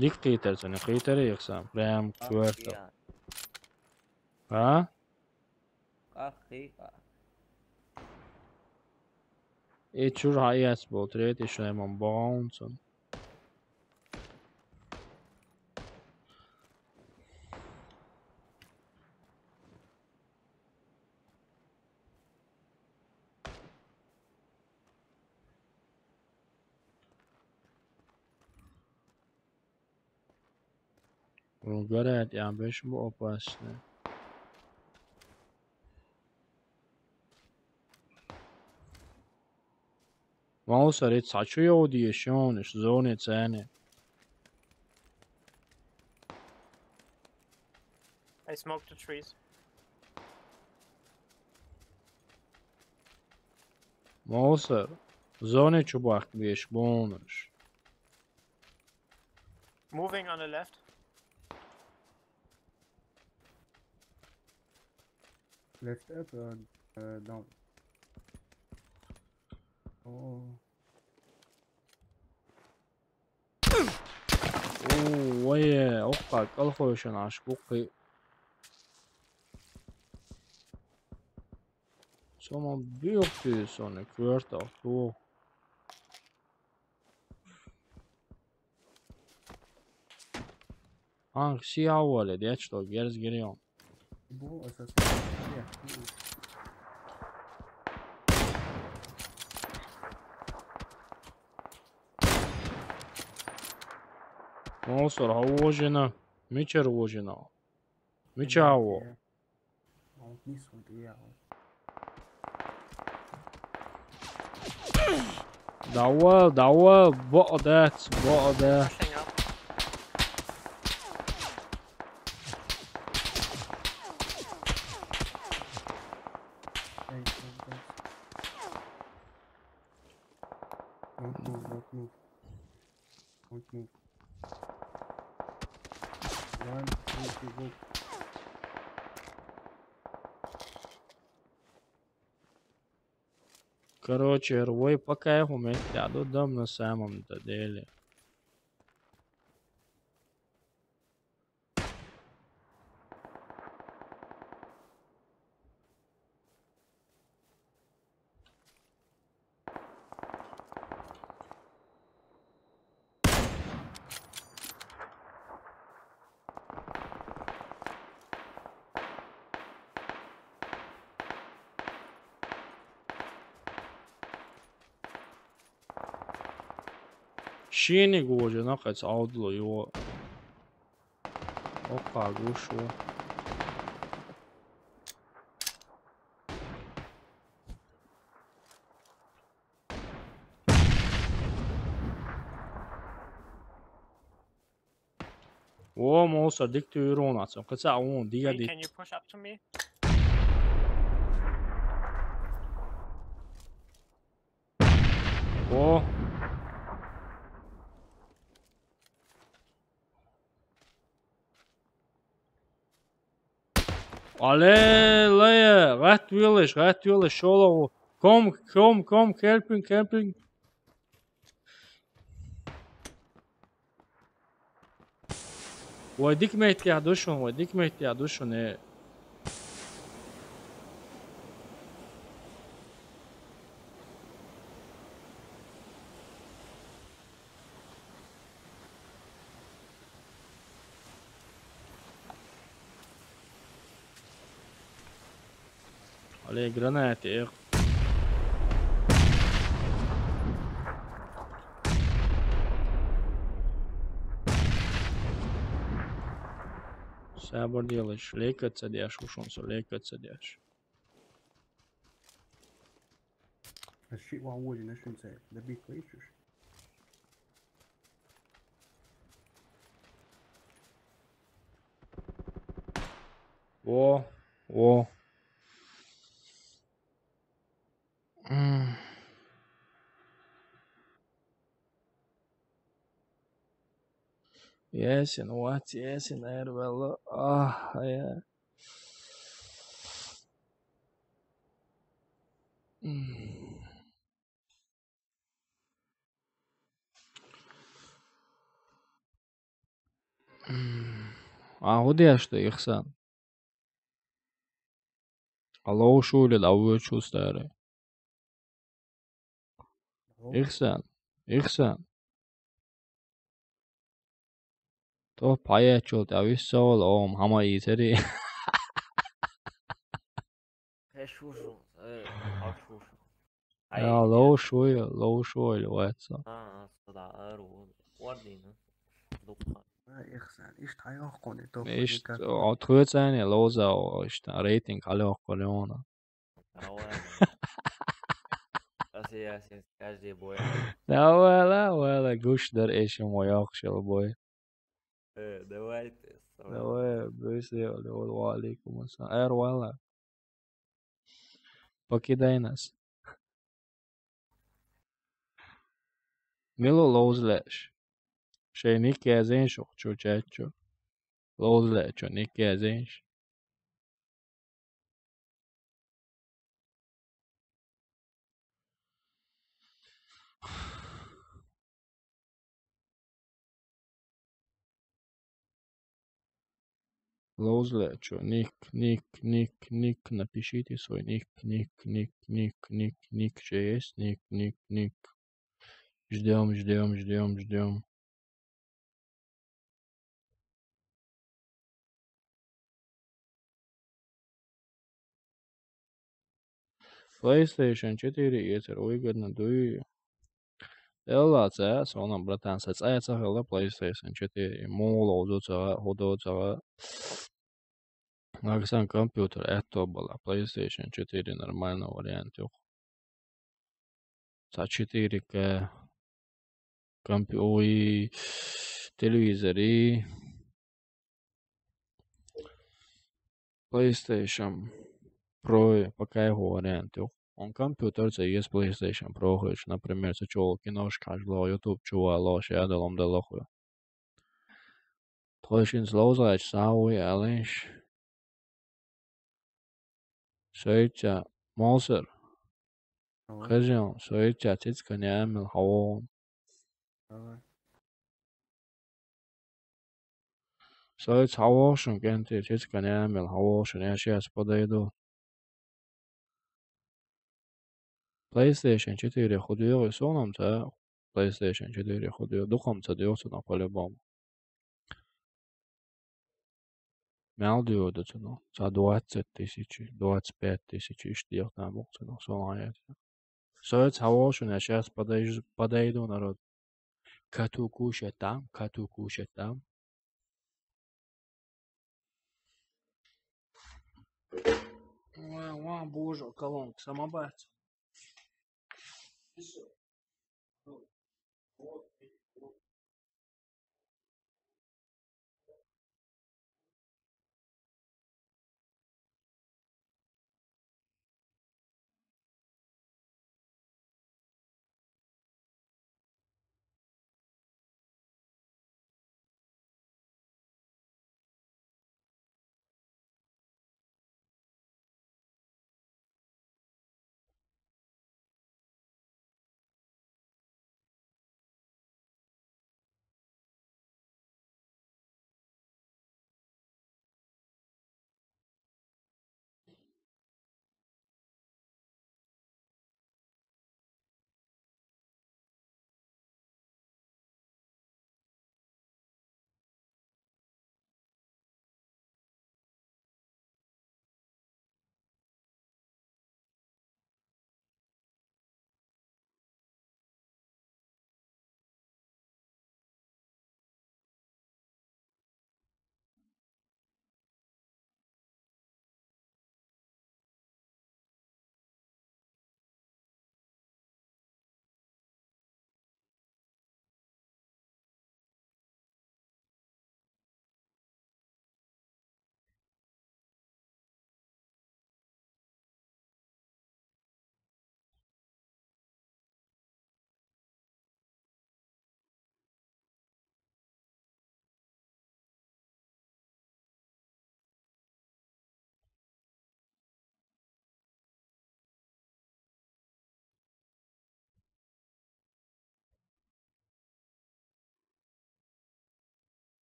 Dik qiytarsın, qiytarı yıqsam. Prям kvartal. Ya. Ha? Haqiqa. Çur hayat bu, tret işlemem bağımsın. Горят, я больше бы опасны. Mausa redt saçıyor diye şonuş zone cene. I smoked the trees. Mausa zone çubak biş bonuş. Moving on the left. Left up, down. Oh. وي اوقع الخوشن عشبوقي Som om byggt sånne kvarter då. Han siavale de açto gers giriyor. Bu esas. Monster havojena, mičer vojena. Mičavo. Nisam ja. Давай, бодать. Don't move. One, two, go. Короче, рвой по кайфу я додам на самом-то деле. Шини гоже, нахац аудло его. Опа, гушу. О, монстр диктует ронаться. Хотя он диади. Can you push up to me? О. Ale, leje, rätt villig, şola. Kom, camping. واديك ميت يا دوشون ايه. عليه جرانات ايه. Sabır делаешь, лейкать садишь, ушонсо, лейкать садишь. الشيء وعوج نشو نسيت ده بيكويشوش. О. Ясен, Эрвелло. Я. Gudiyаш da ihsan. Allow şöyle de avuç çustare. İhsan. İhsan. To payaçol da vissol om hama yiteri. شوشو او شوشو Ya low şöyle vatsa. صدع وردينا دقة إخسان إيش تايوه قوني تو İşte o tüyetsene loza o işte rating alo koleona. اساسي каждый бой La gush der eşim o yakşal boy. давайте Давай, быстро, алейкум ассалам. Вала. Покидай нас. Milo lozleş. Şey nik gezen şok çocukçu. Lozleş o nik gezen. Лоузлэч, ник, напишите свой ник же есть, ник. Ждем. PlayStation 4 ветер выгодно дуй. Эллаца, сонам братан, сацается хела PlayStation 4. Муло узуца, ходоца. Максан компьютер, это была PlayStation 4 нормальный вариант. За 4К компьютер, телевизор и PlayStation Pro, пока его вариант. Он компьютер, це есть PlayStation Pro, хочешь, например, це чого киношка, жло, YouTube чува, лош, я далом да лохую. Трошин злозач, сауи, алиш. Сөйтя, Мосер. Хажан, сөйтя, тицка нямил, хавон. Сөйт хавошын, генти, тицка нямил, хавошын, я сейчас подойду. PlayStation 4 худеё сонамца, PlayStation 4 худеё, духамца диосуна по-любому. Мяудио да цено, за 20 тысяч, 25 тысяч иштиях там мог цено, сонает. Söğüt havoşun ya сейчас подойду народ. Коту кушать там. Ой, боже, колонка, самобат.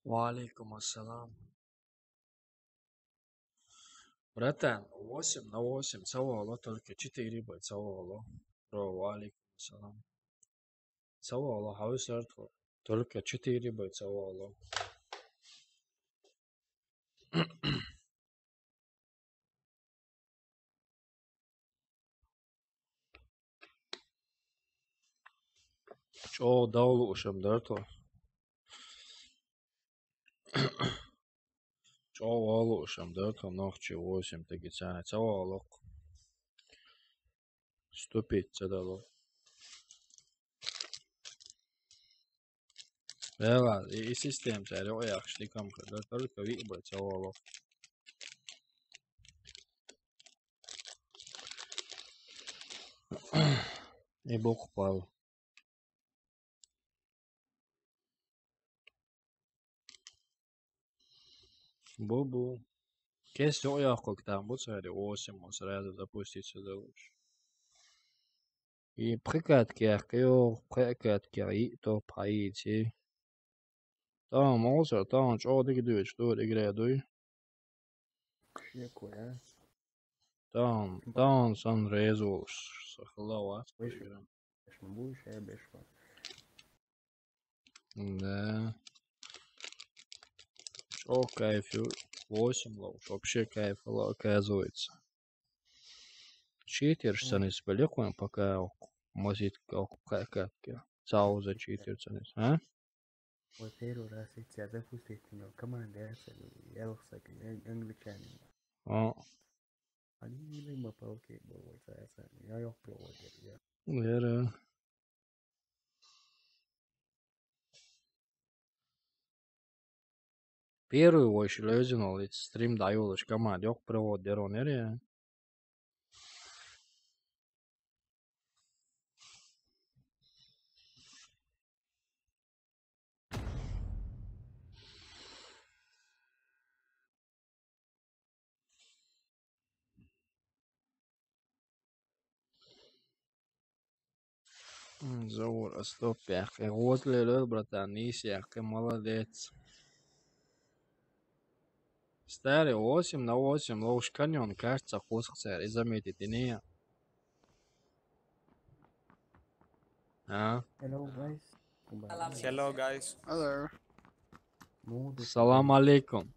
Валейкум ассалам. Братан, 8 на 8 целого, только 4 бы целого. Бро, валейкум ассалам. Целого, хависартхо. Только 4 бы целого. Чё давлушам, да, то? Чё валушам, да, то? Ночи 8 таки цена целого. 105 дало. Vela, i systemet er det også slik kamper. Det tolker vi bare til å I bokball. Бу-бу. Если я как-то будет, это 8 сразу запустить сюда лучше. И прикатки, и то пройти. Там også, там что det du что det grejer du. Там сан резус, сахлава. Будешь, я без. Да. Что кайфу 8 лоуш, вообще кайф оказывается. 4 санис белекуем пока может как за 4 санис, а? Вот первый раз я тебя запустил, но команда я лохсак, англичанин. Они не мы пауки было, я их проводил. Верно. Первый вообще лезинул, ведь стрим даёшь команде, их проводил, он реально. Заур, стоп, яхи. Возле братан, ниси, яхи, молодец. Старый 8 на 8, лоуш каньон, кажется, хосхцер, и заметите, не? А? Hello guys. Hello guys. Hello. Салам алейкум.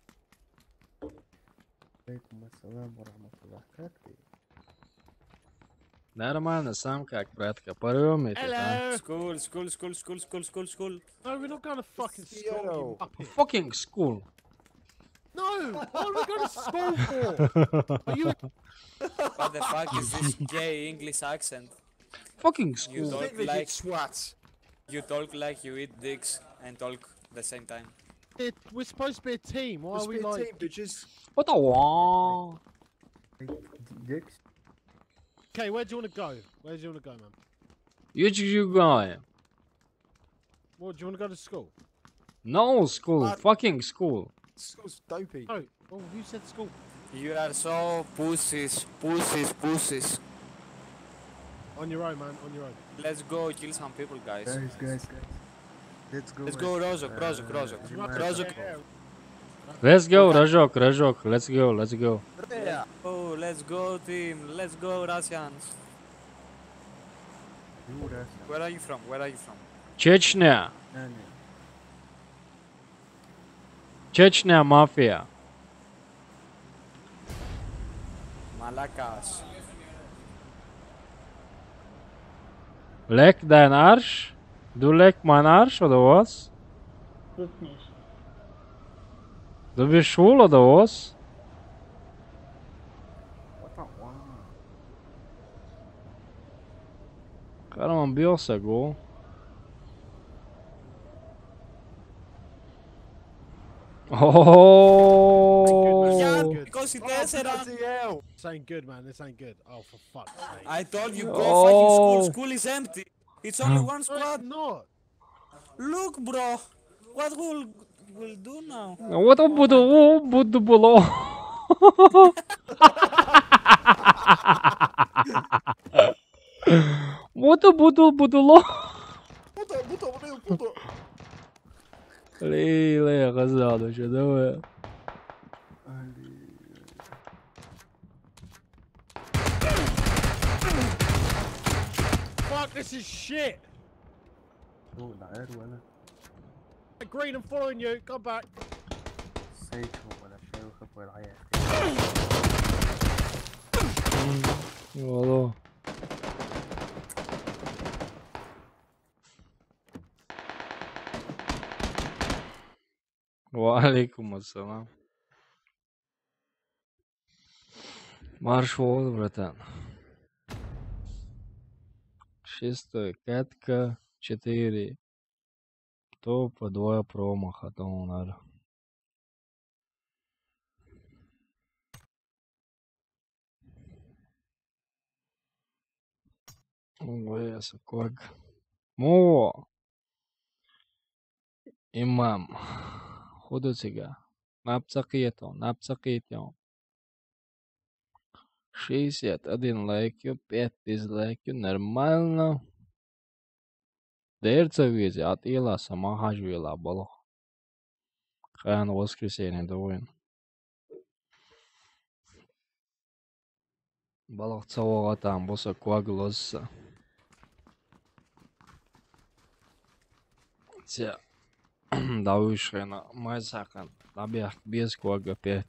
Алейкум ассалам ва рахматуллах. Как ты? Нормально, сам как, братка, порвем это, Hello. School. No, we're not going to fucking school. Fucking school. No, what are we going to school for? Are you? What the fuck is this gay English accent? Fucking You school. talk like swats. You talk like you eat dicks and talk the same time. We're supposed to be a team. Why are we like? What the wah? Dicks. Okay, where do you want to go? Where do you want to go, man? You going? What, do you want to go to school? No school, fucking school. School's dopey. Oh, who said school? You are so pussies. On your own, man, on your own. Let's go kill some people, guys. Guys. Let's go. Let's go, Rozok. Let's go, Rajok, let's go. Oh, let's go, team. Let's go, Russians. Where are you from? Chechnya. Chechnya mafia. Malakas. Lek dein Arsch? Du leck mein Arsch oder was? Du bist schwul oder was? Karaman biosa go. Oh! Yeah, because it is This ain't good, man. This ain't good. Oh, for fuck's sake. I told you go fucking school. School is empty. It's only one squad. Not. Look, bro. What we'll do now? What буду было? What буду было? ليه غزالة شو دوي؟ Fuck, this is shit. Green, I'm following you. Come back. والله وعليكم السلام. Марш вон, братан. 6 катка, 4 топа, 2 промаха, тому надо. Ой, сакок. Мо! Имам. Худоцега. Напцакието. 61 лайків, 5 дизлайків, нормально. Дерца визи, атила сама хажвила было. Хан воскресенье доволен. Балах цалого там, боса кваглосса. Тя. Да вышена, мой сахан. Набег без квага 5.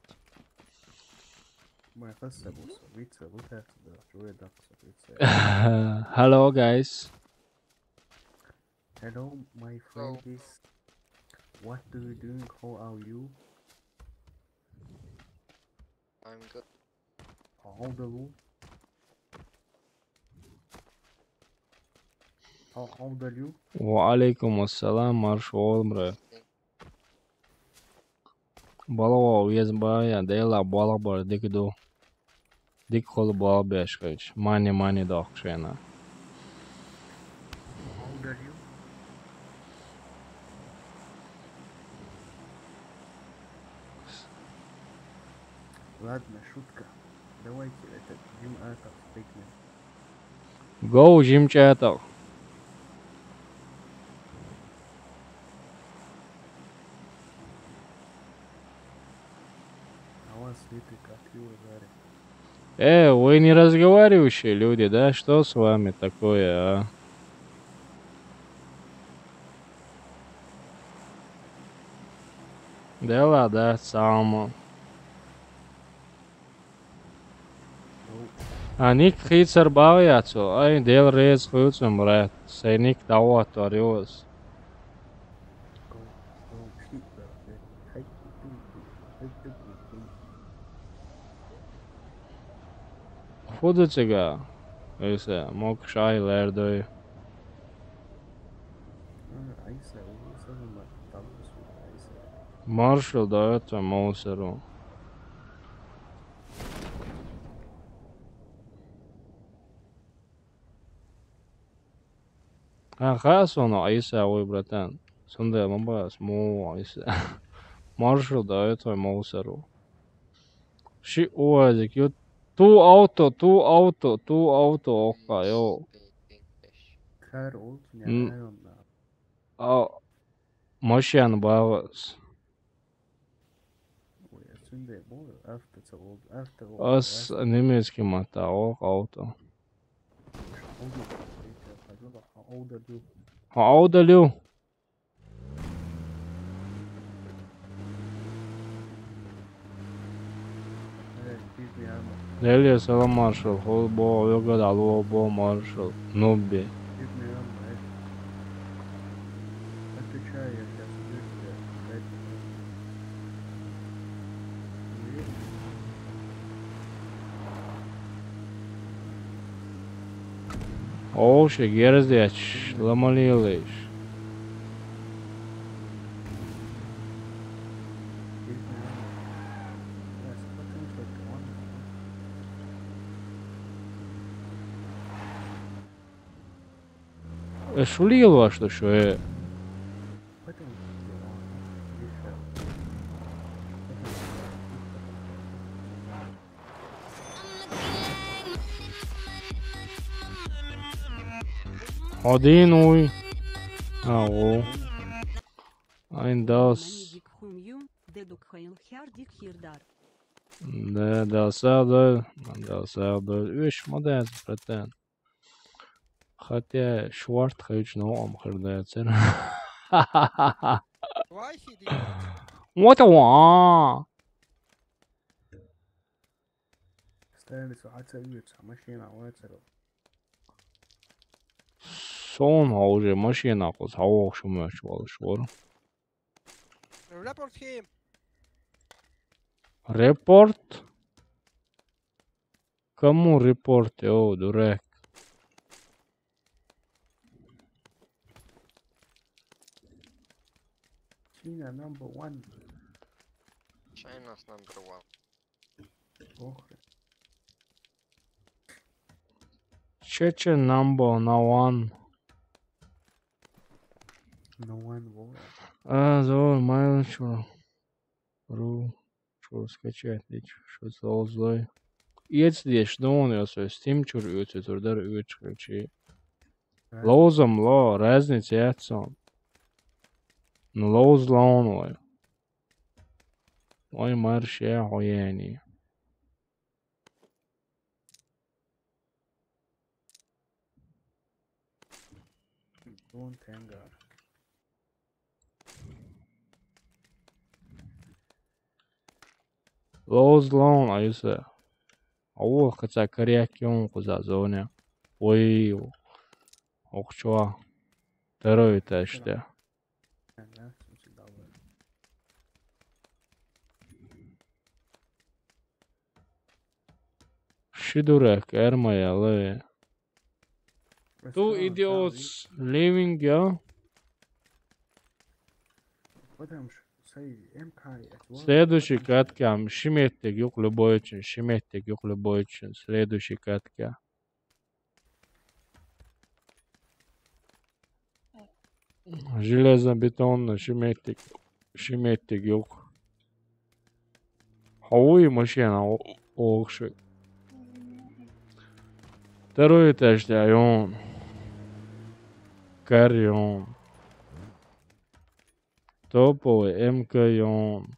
Hello guys. Hello my friends. What do you doing? How are you? I'm good. How old are you? How old are you? وعليكم السلام маршал брат. Балава уез бая дела бала бар дикду. Dik kolu bal beškać. Mani dokšena. How old are you? Ладно, шутка. Давайте этот Jim Atov стыкнем. Go, Jim Chatov. А у вас виды как его жарят. Вы не разговаривающие люди, да? Что с вами такое, а? Dela da salma. Nik hīts ar bājācu, ai, dēl reiz hūcam, brēt. Sei nik davot ar jūs. Fuduciga. Öyle, mok şailer döy. Marshall döt ve Mouseru. Хас он Айса ой, братан. Сонда мамбас мо Айса. Marshall дает твой Мouseru. Ши уазик, ю ту auto okka, yo. Kar olsun ya, ne onda? Машина бавас. Şimdi bu after As немецкий мата auto. How old are you? Дели села маршал, хол бо йога дало бо маршал, нубби. Отвечаю я сейчас, О, шегерздяч, ламалилыш. Шулил что шо? Один уй. Ау. Aindas. Manedik Humyu, Deduk Hail Herdik Hirdar. Dēļ sēdēļ, viņš modēs pretēn. Хотя шварт хочу новом хрдается. Вот он. Stēlis atceļot mašīnā un atceru. Son уже машина kus augšumies vēl šur. Report him. Report? Кому report, о, дурак? China #1. China's #1. Охрен. Chechen number на one. No one war. Зор, майл, чур. Ру. Чур скачать, что стало злой. Jetzt die Stunde, also stimmt schon, oder der Utschrift. Lozam, lo, разница яцом. Ну, лоз лоной. Ой, марш я хуяни. Don't hangar. Лоз лон, а если... О, хотя коряки он куда зоне. Ой, ох, чё. Второй тачте. Шидурек, эрмая, лэ. Two idiots leaving, yeah? Потому что Следующий катка. Шиметик, юк любой очень. Шиметик, юк любой очень. Следующий катка. Железобетонный шиметик. Шиметик, юк. Хауи машина окши. Второй этаж, он. Карион. Topovi MK-yon.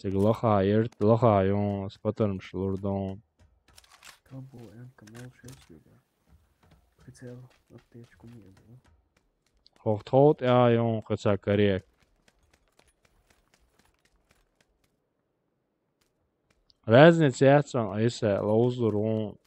Cik lahā ir, lahā-yon, spataram šlurdon. Topo MK nav šeit. Прицел аптечку мне, да? Hocht, jā-yon, kad saka riek. Rezniec jācam, aizsē, lauzur un.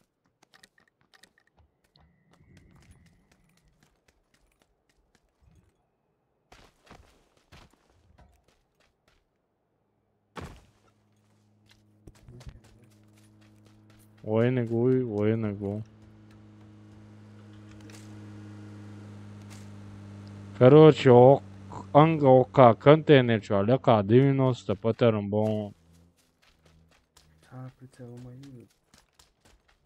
Военный. Короче, anga контейнер čo, ļakā 90 pataram bon. Tā прицел мои.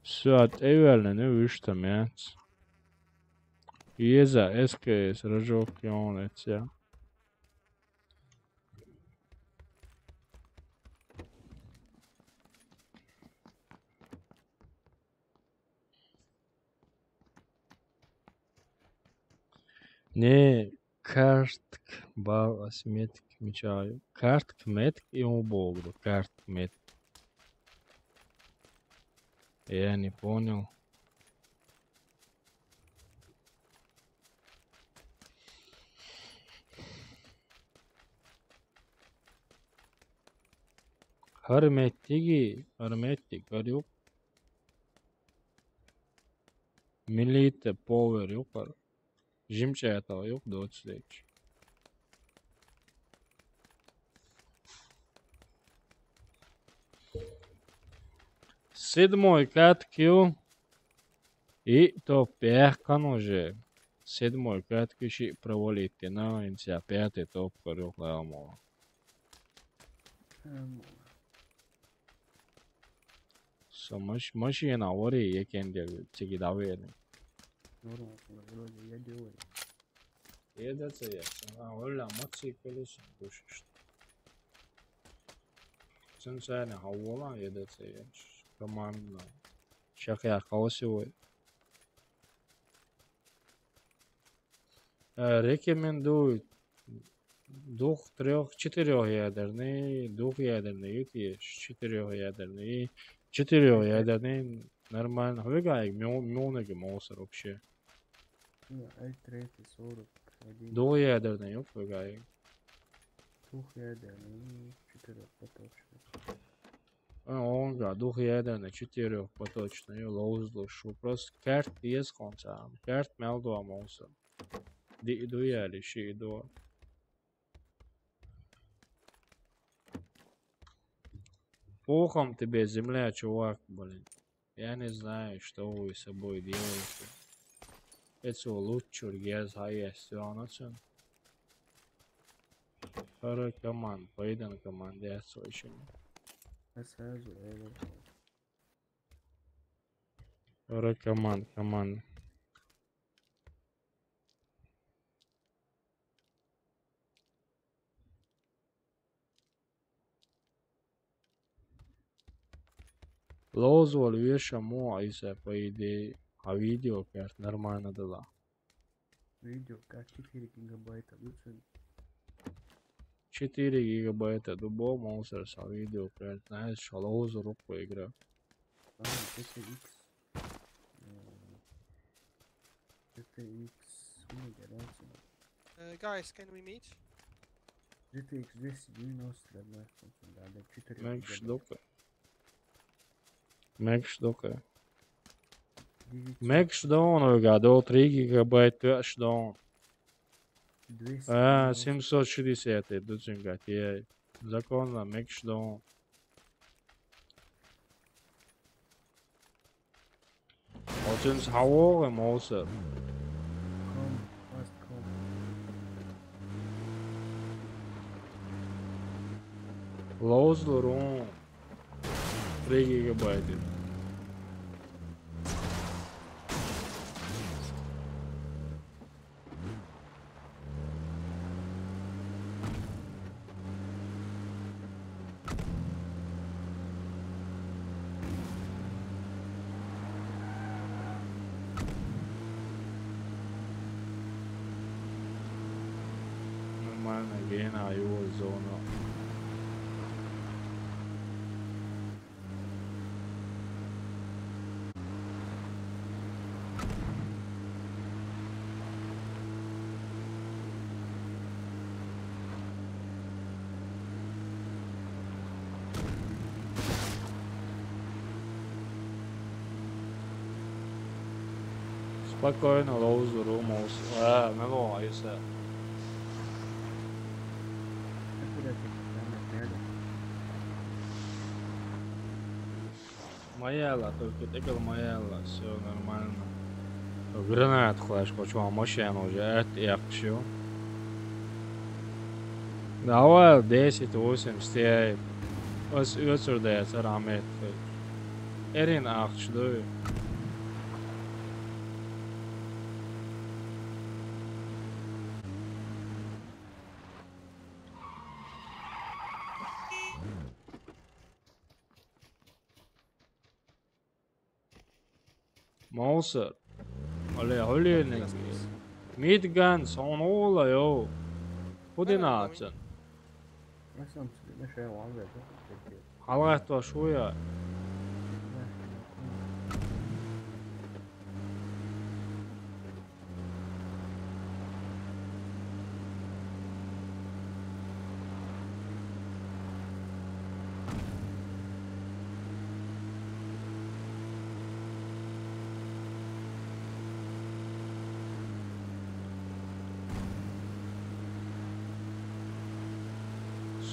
Sāt evēlne nevišta mēts. Ieza SKS ražok jaunēc, jā. Не, картк бар асметик мечаю. Картк метк и убогду. Картк метк. Я не понял. Hermetik var yok. Milite power yok var. Жимчата yok da отсюдеч. Седьмой катки и то перкан уже. Седьмой катки ще провалите на инция пятый топ корюк ламо. So машина вори екенде чеки давели. Я делаю. Едется я. Вalla мотоциклис душишь. Sen seni havalan едется я. Командно. Сейчас я колосевой. Рекомендую четырехъядерный, двухъядерный UTS, четырехъядерный и четырехъядерный нормально. Выгай, много мусор вообще. i3 41. Двухъядерный, ёп, выгай. Двухъядерный, четырехпоточный. Он га, двухъядерный, четырехпоточный, лоузлу, шу. Просто карт есть концам. Карт мелдуа мусор. Дуяли, щи, дуа. Похом тебе земля, чувак, блин. Я не знаю, что вы с собой делаете. Это лучше, я знаю, что начал. Второй команд, поеду команде, я слышал. Второй команд. Лозвол веша моайся, по идее, а видео карт нормально дала. Видео карт 4 гигабайта, лучше. 4 гигабайта дубо монстр с видео карт, знаешь, лозвол руку игра. GTX. Guys, can we meet? GTX 290 для нашего, да, 4 гигабайта. Max down, до 3 гигабайта down. 760, доченька, я законно Max down. Очень хавор мусор. Лоузлурун 3 гигабайта. Нормально, гена, его зона. Спокойно, лоузеру, мус. Мело, айса. Мояла, только тыкал мояла, все нормально. Гранат хлаш, хочу машину уже, это я хочу. Давай 10-8 стяет. Ос ötürdəyəsə rahmetli. Erin ağçlı. Mouser. Oley. Midgun son oluyor. Kudina açın. Nasıl bir şey var ya? Halkat var şu ya.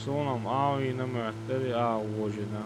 Sonam avina möhteri avojina.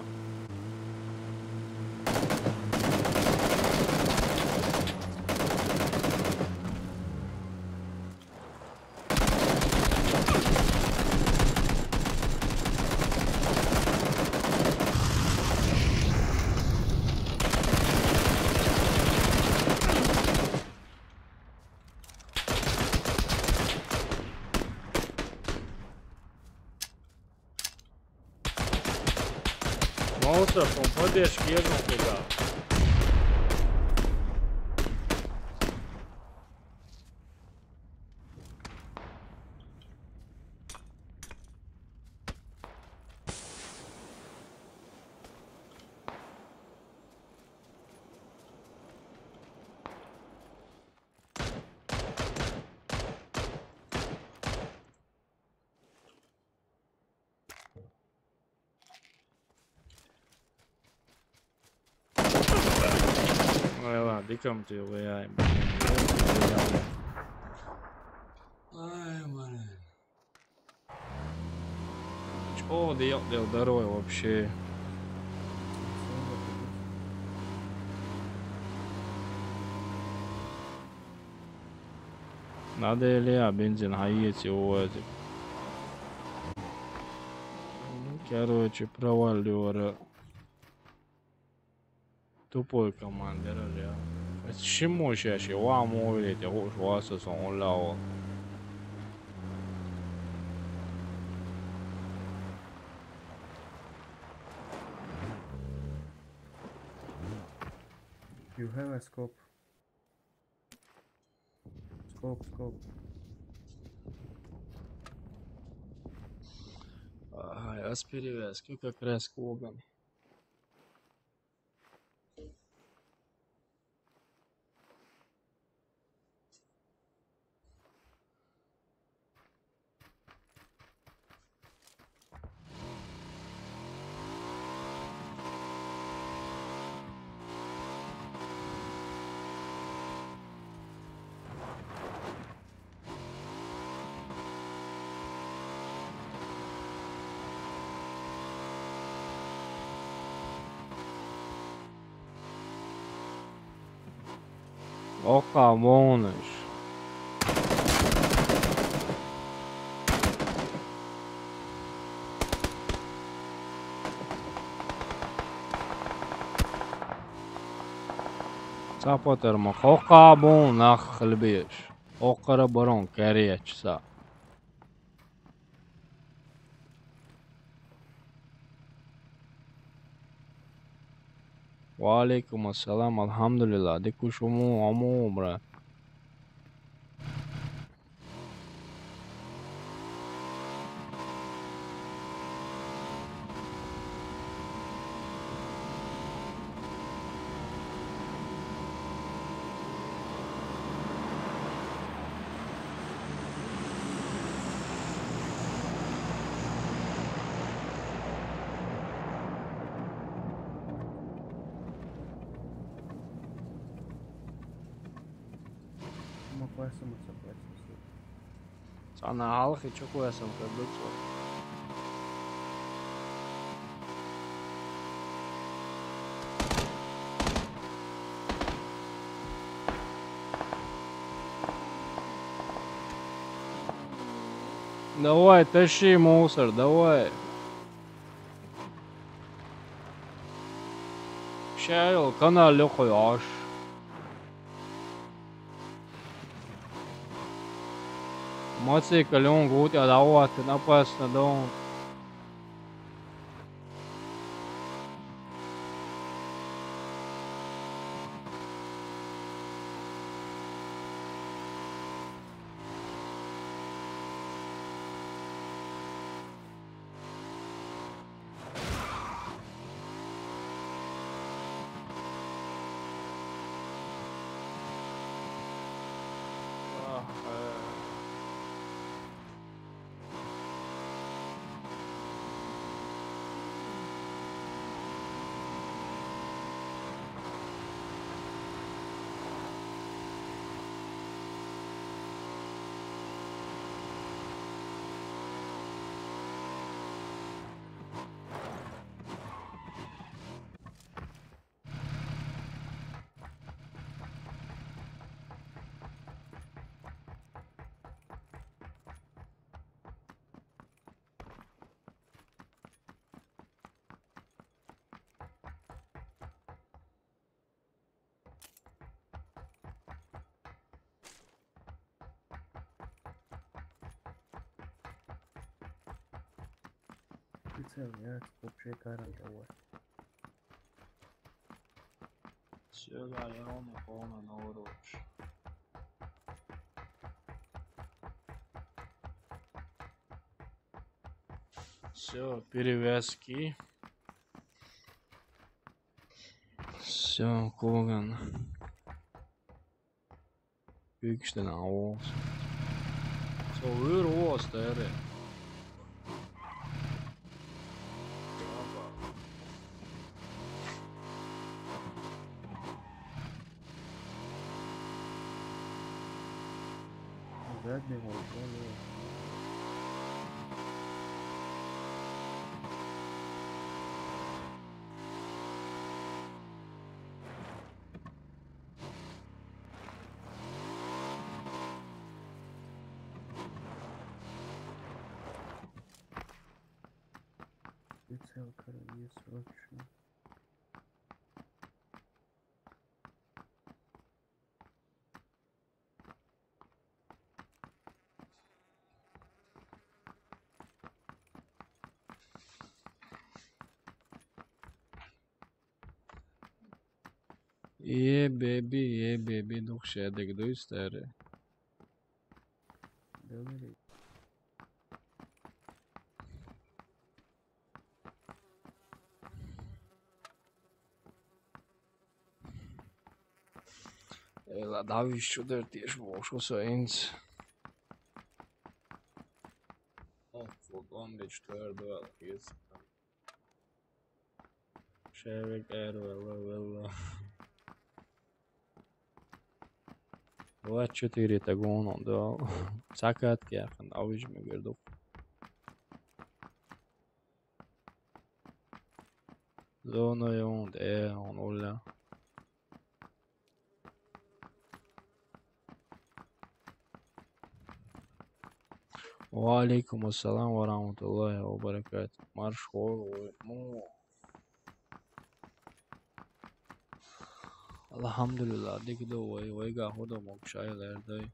Mouser, pode à esquerda não pegar. Ela, dikam ti ujaj. Ай, блин. Что делал дорогой вообще? Надо ли я бензин хаете у этих? Короче, проваливаю. Тупой командир, я. Почему сейчас я вам говорить, я уж вас осознал. You have a scope. Scope. Ага, я с перевязкой как раз Коган. Окамоныш. Sapaterma okabon nakhilbish. Okara baron kariyachsa. Walaikum assalam, alhamdulillah. Dikushumu amu bra. Uma coisa muito surpresa. Sana halkı çok uyasam kadar çok. Давай, тащи мусор, давай. Шайл, канал лёгкий аж. Мотоцикл, он гуд, я давай, ты напасно, да он. Я вообще каран давай. Все, да, я он полно на уроч. Все, перевязки. Все, Коган. Yksten av. Så hur åst är det? Zadnje kontrole. Прицел коровье срочно. Yeah, baby, nog shedek duistere. Добрый. La daviš šuder tieši būšu sains. Fulton bir çtörde var. Yes. Şevek valla. Вот 4 тагона, да. Сакат яхан авиж мегердов. Зона yon on olla. وعليكم السلام ورحمة الله وبركاته. مرحبا. Elhamdülillah, dik do way ga hoda mok şairlerde.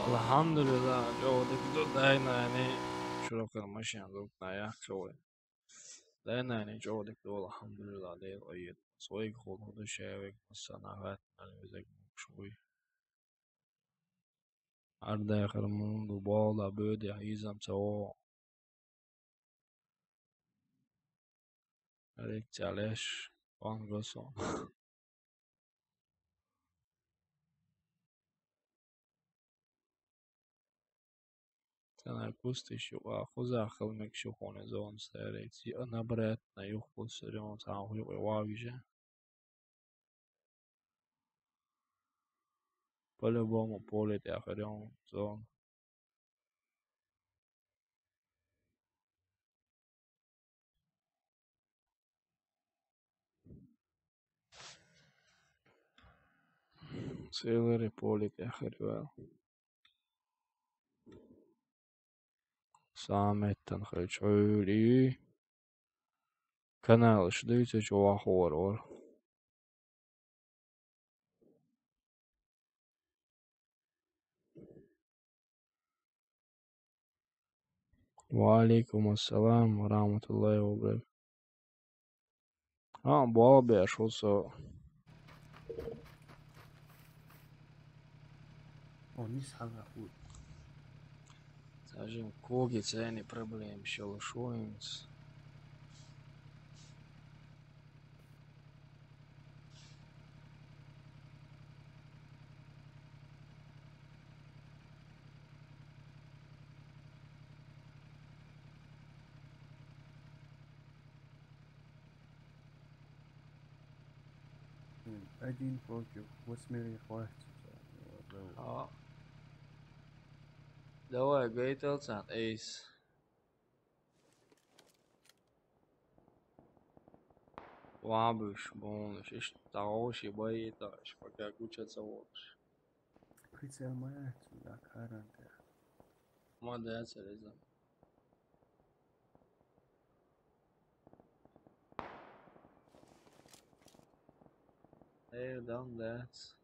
Elhamdülillah, jodik do dayna yani şura kırmışın dokna ya çoğu. Dayna yani jodik do elhamdülillah değil ayet. Soy kolu şevek sanahat analizek şuy. Arda yakırmun do bala böyle hizam çoğu. Erik çaleş pangoso. Sen akustisch خذها خلمك شوفون زون ستاريتي أنا برات نيوخ سريون تعاوي واويجا بلا بوم بولي تأخرون زون سيلري بولي تأخرون سامت تنخل شعوري كانال شديت جوا خور وعليكم السلام ورحمة الله وبركاته. بابا شو صار؟ نسحب أخوي. Скажем, коги цены проблем шелушуемся. Один против 8 хватит. Давай, Гейтелсан, Эйс. Лабыш, бонус, ишь, таоши, боиташ, пока кучатся лучше. Прицел моя сюда, каранте. Молодец, Реза. Hey, done that.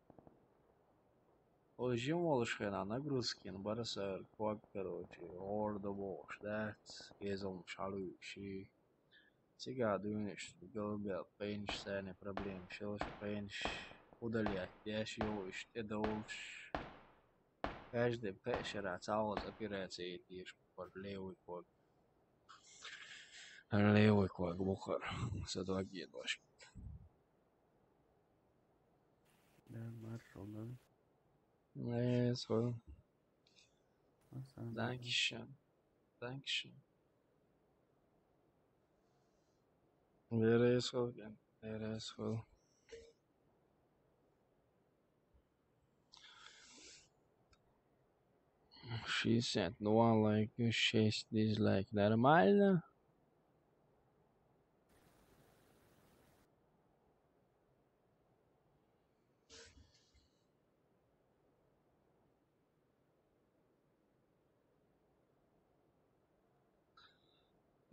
Ожим волшебно нагрузки на барсер, как короче, орда бош, да, кезом шалующий. Сега дунеш, голубя, пенч, сани проблем, шелш пенч, удалять, яшьёвыш, тедолш. Каждый пешера цаус операции тишь, под левый код. Левый код, бухар, садваги дошь. Да, маршал, да. So. Dankeschön. Dankeschön. Wäre es so, wäre es so. She said no one like you, she's dislike. Нормально?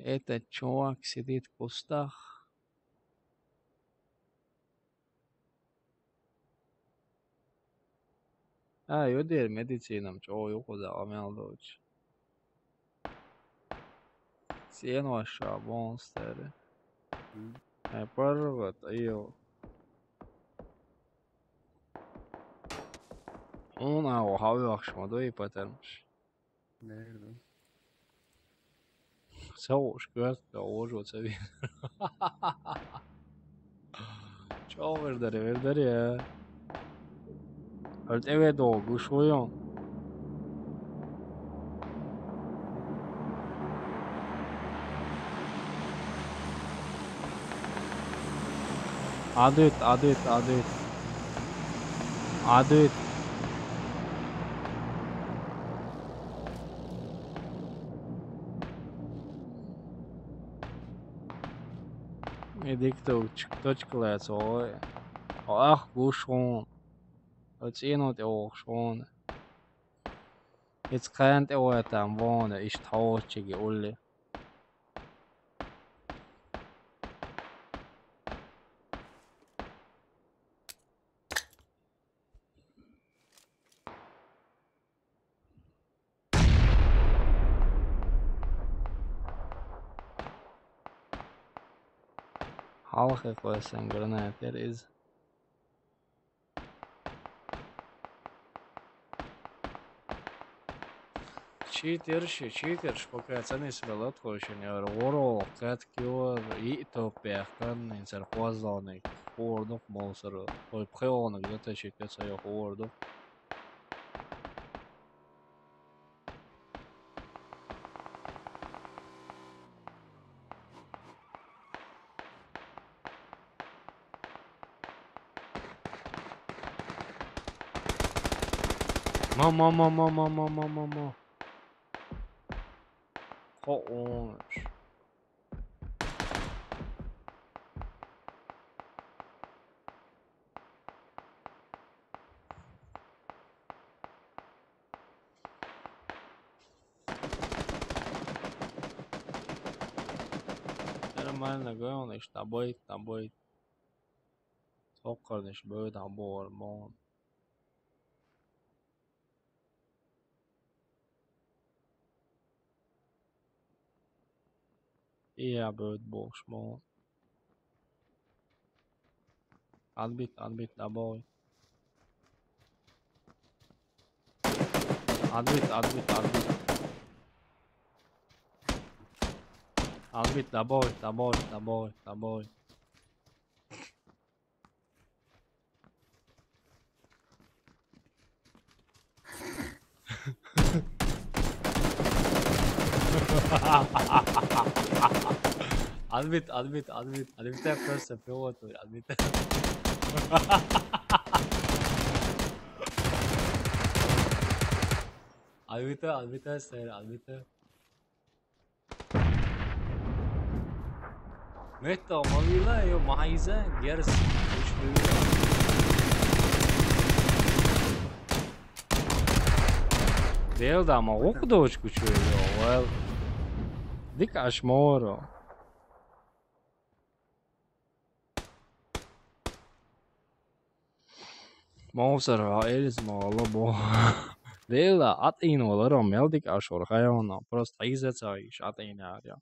Этот чувак сидит в кустах. Jodieru medicīnam čoju ukodāva meldoči. Cienošā monsteri. Parvat, jau. Un au havjākšma doi paterms. Nerede? Savuš kvērt kā ožot sevi. Čau, verdari, jā. Halt eve dolgu šojon. Adut. Ediktu točkalēts, oi. Gušon. Als iemand ook schon. Jetzt kennt er dann wohnen, ist tausche Ulle. Halke koysan granater is. Cheaters, пока ценись vēl atkošana ar oro, katkjor, Etiopija, kannins ar hozānik, hordok mūs ar, vai pheonak, zatešīt, kas jau hordok. Mama. Olmuş. Нормально, говоришь, тобой. Сокорниш, будет обор, мон. Ja, будет boş mu? Adbit тобой. Adbit. Adbit тобой. Admit просто пилоту, admit. Admit, сэр, admit. Meta mavila yo mahaiza gerisi uçluyor. Değil de ama o da uçuyor. Well, dikash moro. Mavsar Elisma labo. Dela atinolar om meldik ashor hayona. Просто изецаиш атинаря.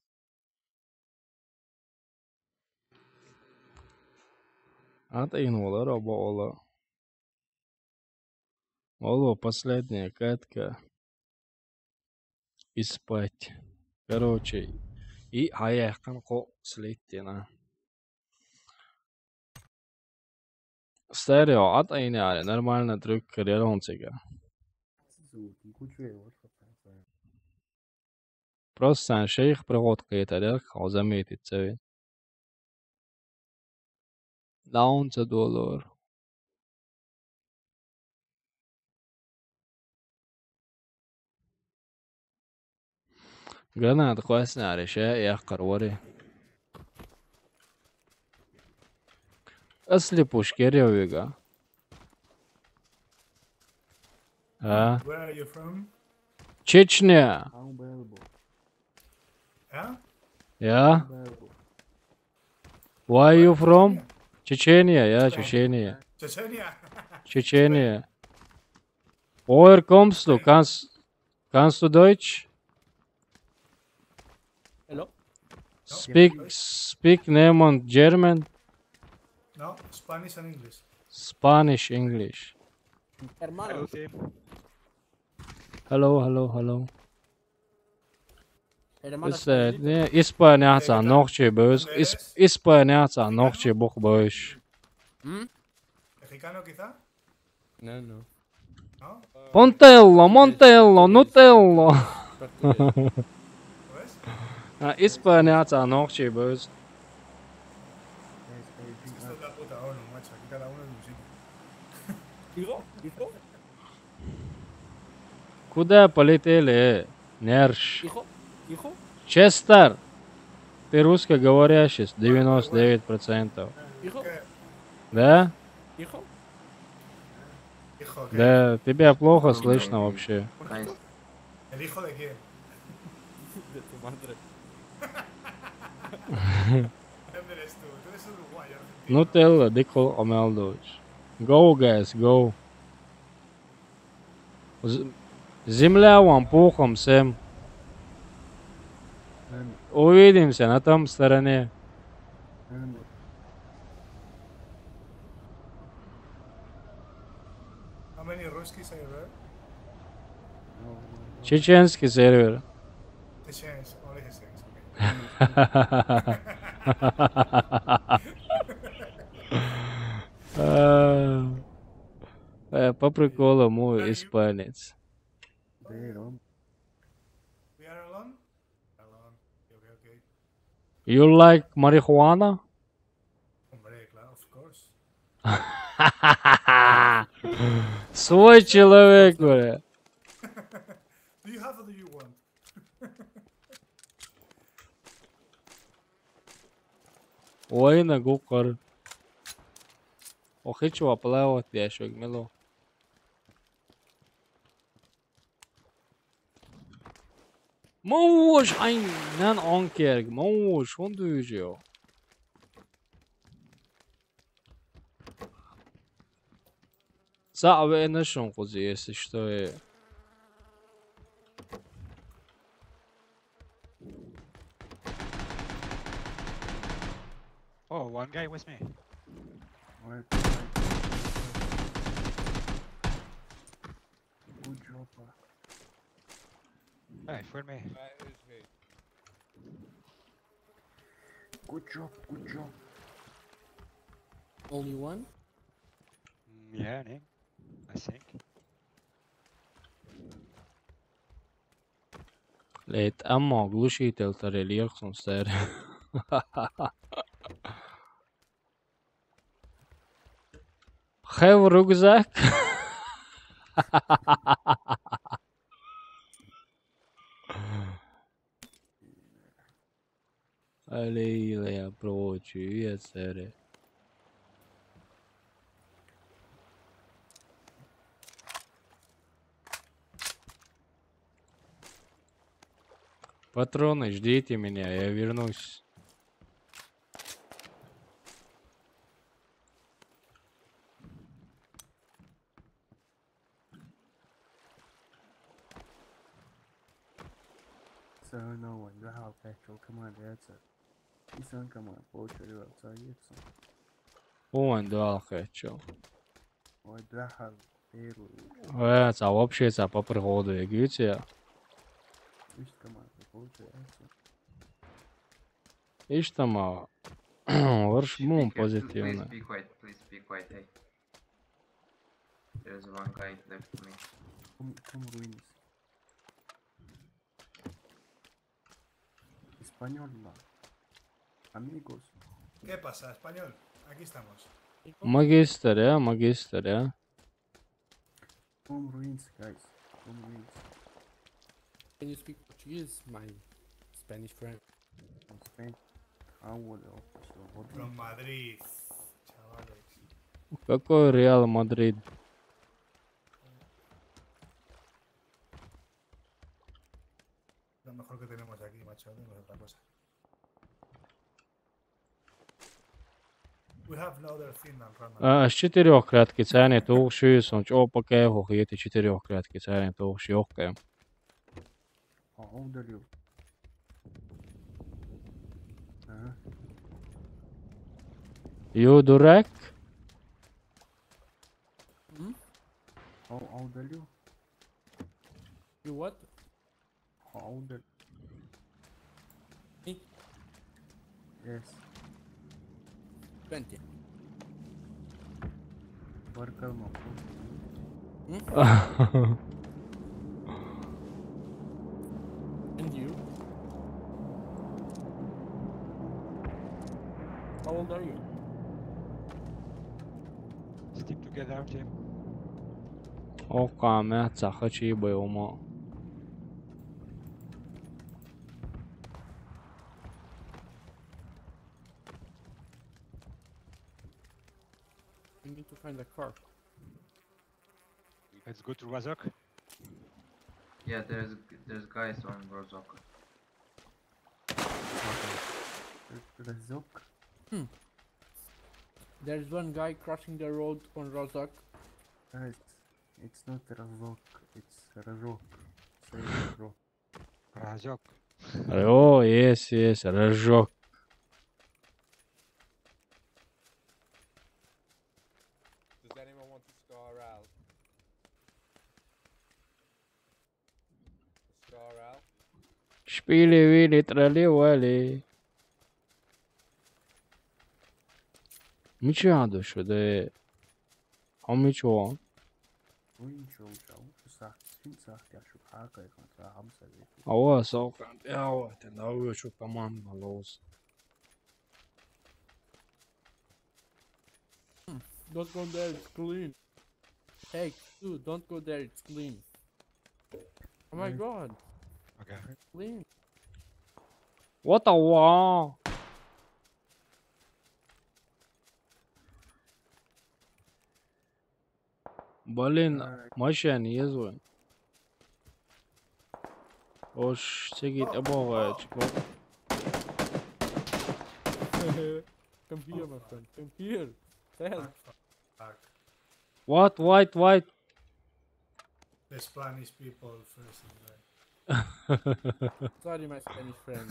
Атиноlar оба. Оло последняя катка. И спать. Короче, и хаяхан ко слеттина. Стерео атинаря. Нормально трюк релонцега. Просто sen şeyh prihod qeytaraq zametит цевет. $10. Granada quasnare şey yaqar wari. Asli pushkeryoviga. Ha? Where are you from? Chechnya. Yeah? Yeah? Where are you from? Chechnya, yeah, Chechnya. Chechnya. Chechnya. Woher kommst du? Kannst du Deutsch? Hello? Speak name on German? No, Spanish and English. Spanish, English. Hermano. Hello. Hermano. İspanyolca noqchi bo'sh. İspanyolca noqchi bo'sh. ¿Mexicano quizá? No. ¿No? Montello, Nutello. İspanyolca noqchi bo'sh. Esto es la puta ONU, macho. Aquí cada uno en un sitio. Hijo. Куда полетели? Нерш. Hijo. Честер. Ты русскоговорящий, 99%. Hijo. Да? Hijo. Hijo, ¿qué? Да, тебя плохо слышно вообще. ¿El hijo de quién? De tu madre. ¿Dónde eres tú? Tú eres uruguayo. Nutella, Dikol Omeldovich. Go, guys, go. Земля вам пухом всем. Увидимся на том стороне. How many Ruskies are there? Чеченский сервер. Chechens, only Chechens, По приколу мой испанец. We are alone? Alone. Okay. You like marijuana? Hombre, claro, of course. Свой человек, говоря. Do you have or do you want? Oyna gukar. Oxichu aplauot yaşok melo. Moş aynen ankerg. Moş on duyuyor. صعب نشون قضي если что. Oh, one guy with me. Good job. Hey, for me. Good job. Only one? Yeah, Nick. I think. Leit ammo глушитель тарелиерхсон стер. Have rucksack. Аллилуйя, прочие цари. Патроны, ждите меня, я вернусь. son, no one, the how petrol, come on, that's it. Son, come on, poacher, you outside, it's Он дал хочу. Ой, да, перу. Это вообще за по приходу Египта. Видишь, команда, получается. Ишь там, варшмун позитивно. Please be quiet, hey. There's one guy left me. Come ruins. Español, no. Amigos. ¿Qué pasa, español? Aquí estamos. Магистр, магистр. Come ruins, guys. Come ruins. Can you speak Portuguese, my Spanish friend? From Spain. From Madrid, chavales. Какой Реал Мадрид? Lo mejor que tenemos aquí, macho, no es otra cosa. We have no other thing than random. С 4 клетки цены тухши, он чё пока хохи 4 клетки цены тухши окей. How old are you? You дурак? How old are you? You what? How old are me? Yes. 20. Worker mo po. And you? How old are you? Stick together, Jim. Ока мяца хочи бы ума. We need to find a car. Let's go to Razok. Yeah, there's guys on Razok. Razok? There's one guy crossing the road on Razok. Guys, it's not Razok, it's Razok. Say Razok. Razok. Oh, yes, Razok. Does anyone want to scar out? Scar out? Шпили вили трали-вали. Ничего душу, да. А ничего. А саука, ты на что команда лоус. Don't go there, it's clean. Hey, dude, don't go there, it's clean. Oh my god. Okay. Clean. What the wow? Блин, машина ездит. Ош, сидит обувает. Come here, my friend. Come here. Help. What? White? The Spanish people first in line. Sorry, my Spanish friend.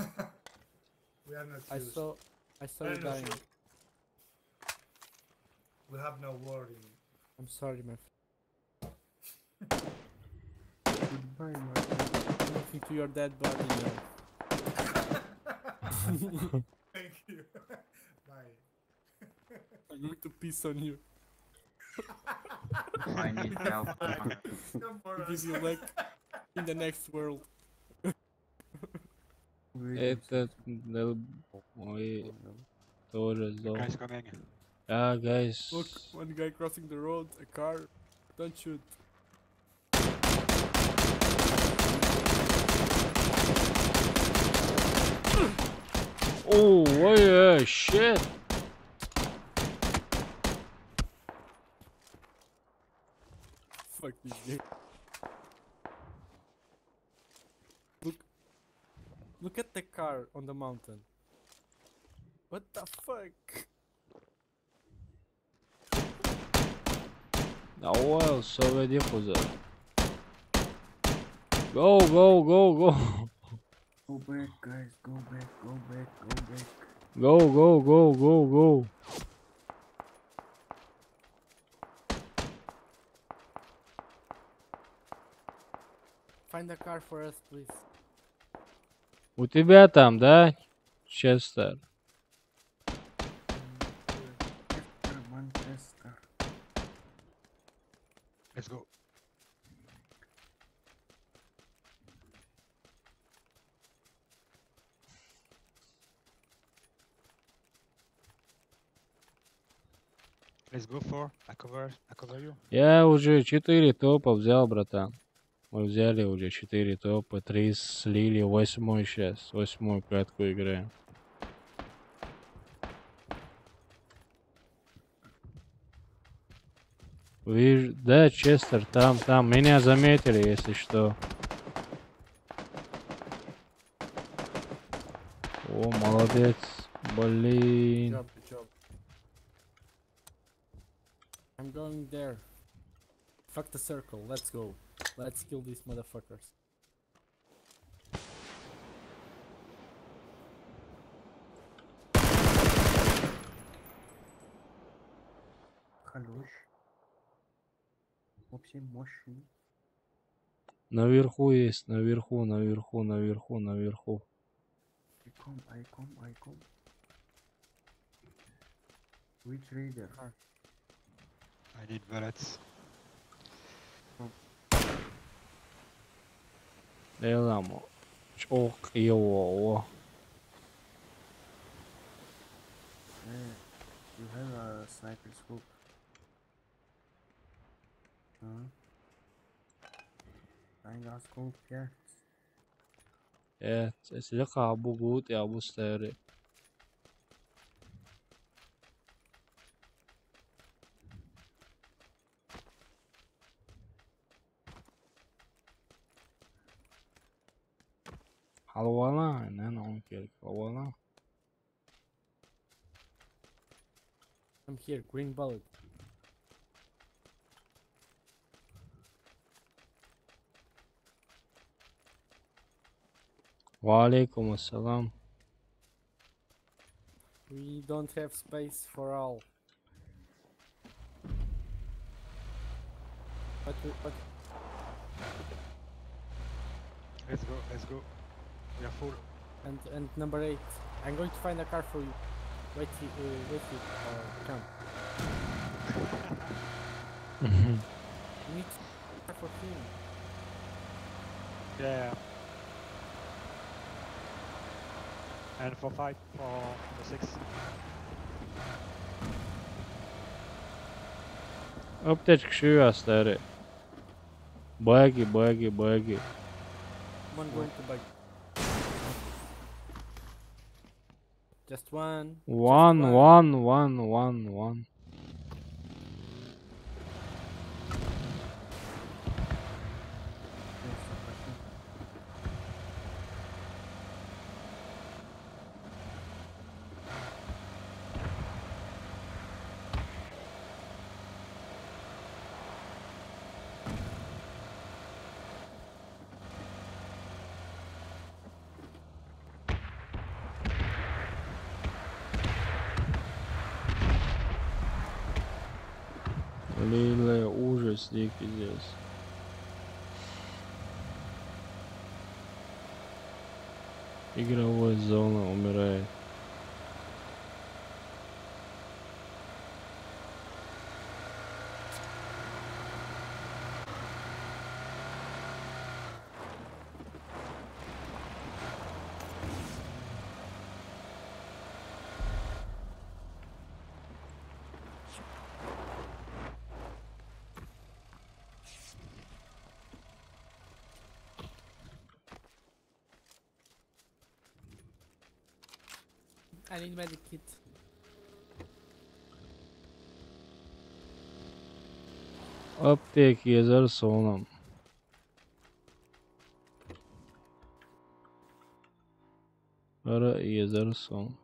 We are not I used. saw you dying. We have no word in. I'm sorry, my friend. Goodbye, my friend. I'm looking to your dead body now. Thank you. Bye. I'm going to piss on you. I need help. Give you leg in the next world. Это мой тоже сдох. Guys coming. Yeah, guys. Look, one guy crossing the road, a car. Don't shoot. Oh, yeah, shit. Fuck this game. Look at the car on the mountain. What the fuck? Давай, соведи хуза. Go. Go back, guys. Go back. Go back. Go back. Go, go, go, go, go. Find a car for us, please. У тебя там, да, Честер? Manchester. Let's go. Let's go for. I cover you. Я уже 4 топа взял, братан. Мы взяли уже 4 топа, 3 слили, 8 сейчас. 8 катку играем. Вижу, да, Честер, там. Меня заметили, если что. О, молодец. Блин. Good job. I'm going there. Fuck the circle. Let's go. Let's kill these motherfuckers. Хорош. Вообще мощный. Наверху есть, наверху. I come. Which raider? I need bullets. Деламо. Çok iyi o. You have a sniper scope. I got scope, yeah. Evet, سلاح ابو جود يا ابو ستاري. حلوالا انا اونكل حلوالا. I'm here, green bullet. وعليكم السلام. We don't have space for all. What? Let's go. We are full. And number 8. I'm going to find a car for you. Wait here, come. We need a car for him. Yeah. And for 5, for 6. Аптечка шива, старый. Баги. One going to bug. Just one. One. Лиле, ужас дикий здесь. Игровая зона умирает. I need medic kit. Aptek yazarsa oğlum. Ara yazarsa oğlum.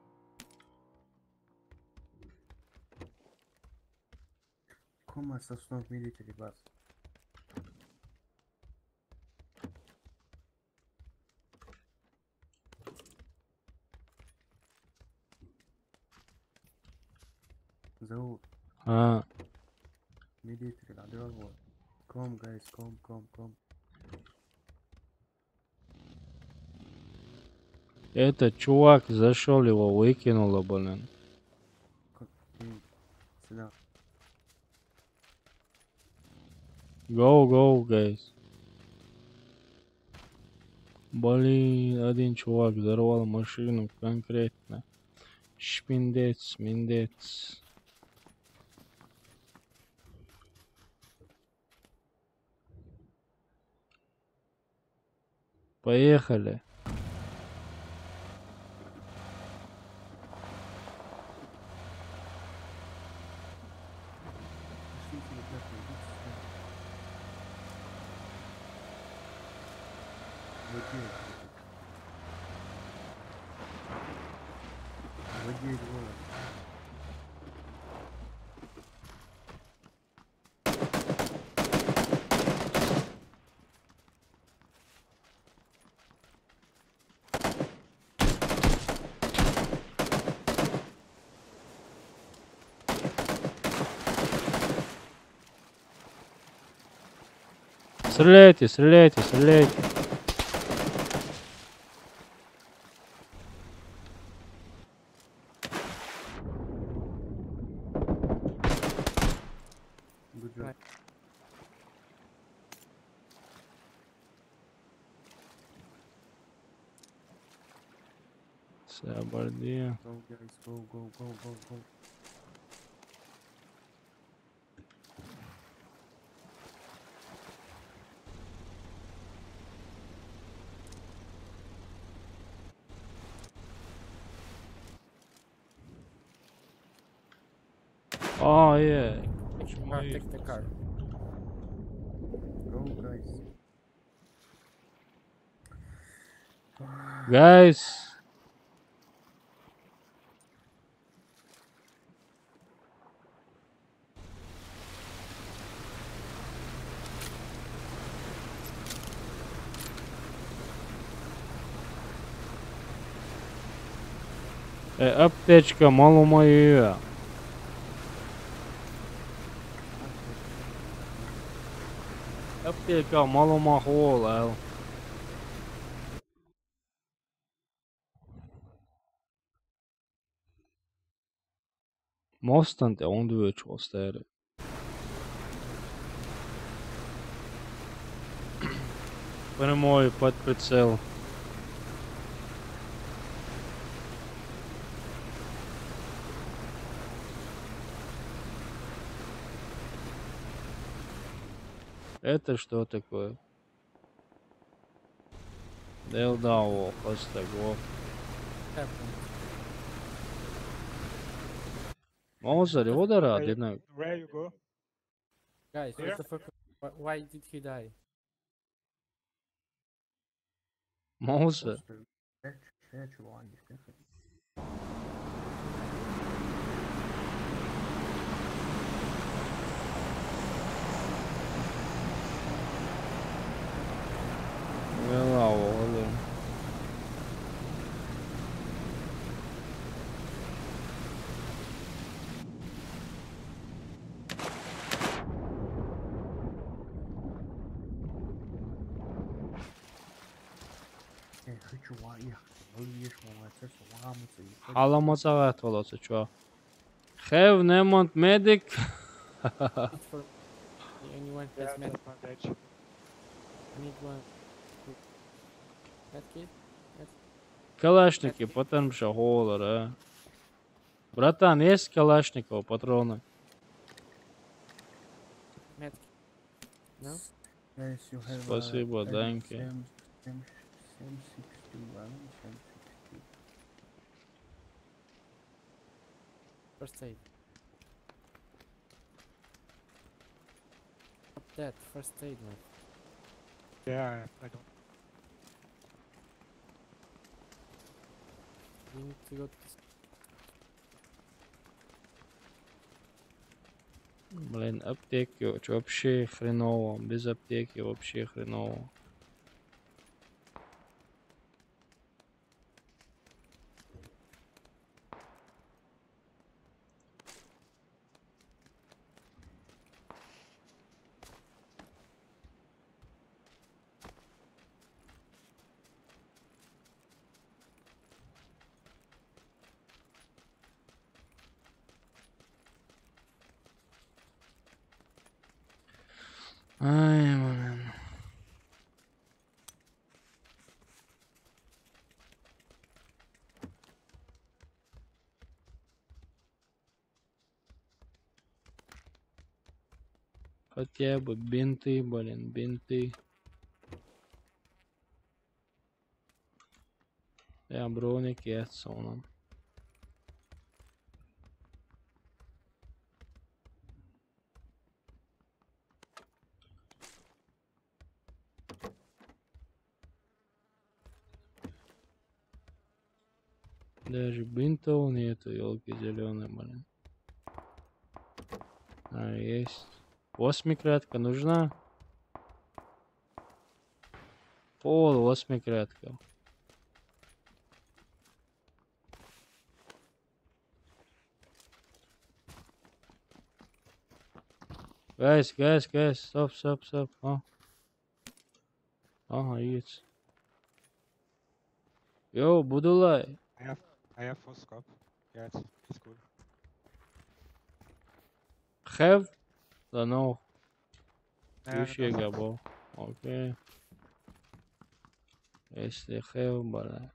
Como assassinou military base? Зовут. А, Медведь, отдел. Come, guys, come. этот чувак зашел, его выкинуло, блин. Сюда. Go, guys. Блин, один чувак взорвал машину конкретно. Шпиндец, миндец. Поехали. Воде его. Стреляйте. Good job. Сабарди. Go, guys, go. Oh, yeah. Take the car. Go, guys. Guys. Аптечка, мало моя. Аптека, мало махола. Mostante ondvöčos där. Прямой под прицел. Это что такое? Делдао, постаго. Мозер, удара, дина. Where you go? Guys, Here? what the fuck? Why did he die? Мозер. Велао, оле. Хочу ехать. Ешь, молодец, ламаться. Халамацават волосы, чё? Have Nemont medic. Anyone Yeah, has med? just bandage. I need one. That kid? Калашники, потому что голод, а. Братан, есть калашников, патроны? Med? No? Yes, you have Спасибо, Даньки. Sam 61. First aid. Up that, first aid, man. Yeah, I don't. We need to go to this. Блин, аптеки вообще хреново. Без аптеки вообще хреново. Ай, блин. Хотя бы бинты, блин, бинты. Ja, brónik iet szólam. Даже бинтов нету, елки зеленые, блин. А, есть. 8-кратка нужна? Пол 8-кратка. Guys, stop. Oh. Aha, yiğit. Yo, Budulay. I have full scope. Yeah, it's good. Have? Да ну. Yeah, Ключи габо. Окей. Если have, бля.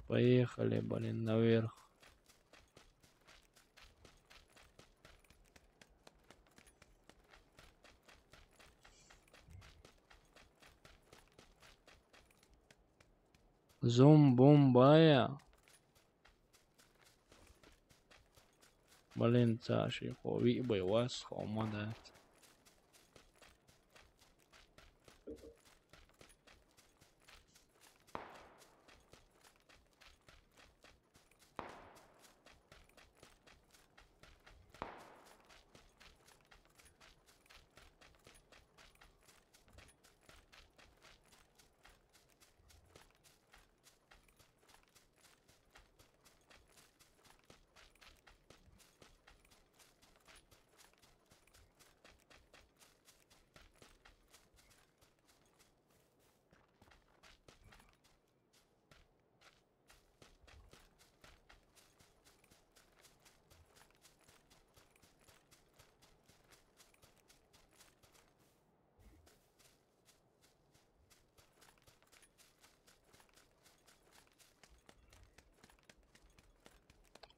Поехали, блин, наверх. Зомбомбая. Блин, Саши, хови бы вас хомадат.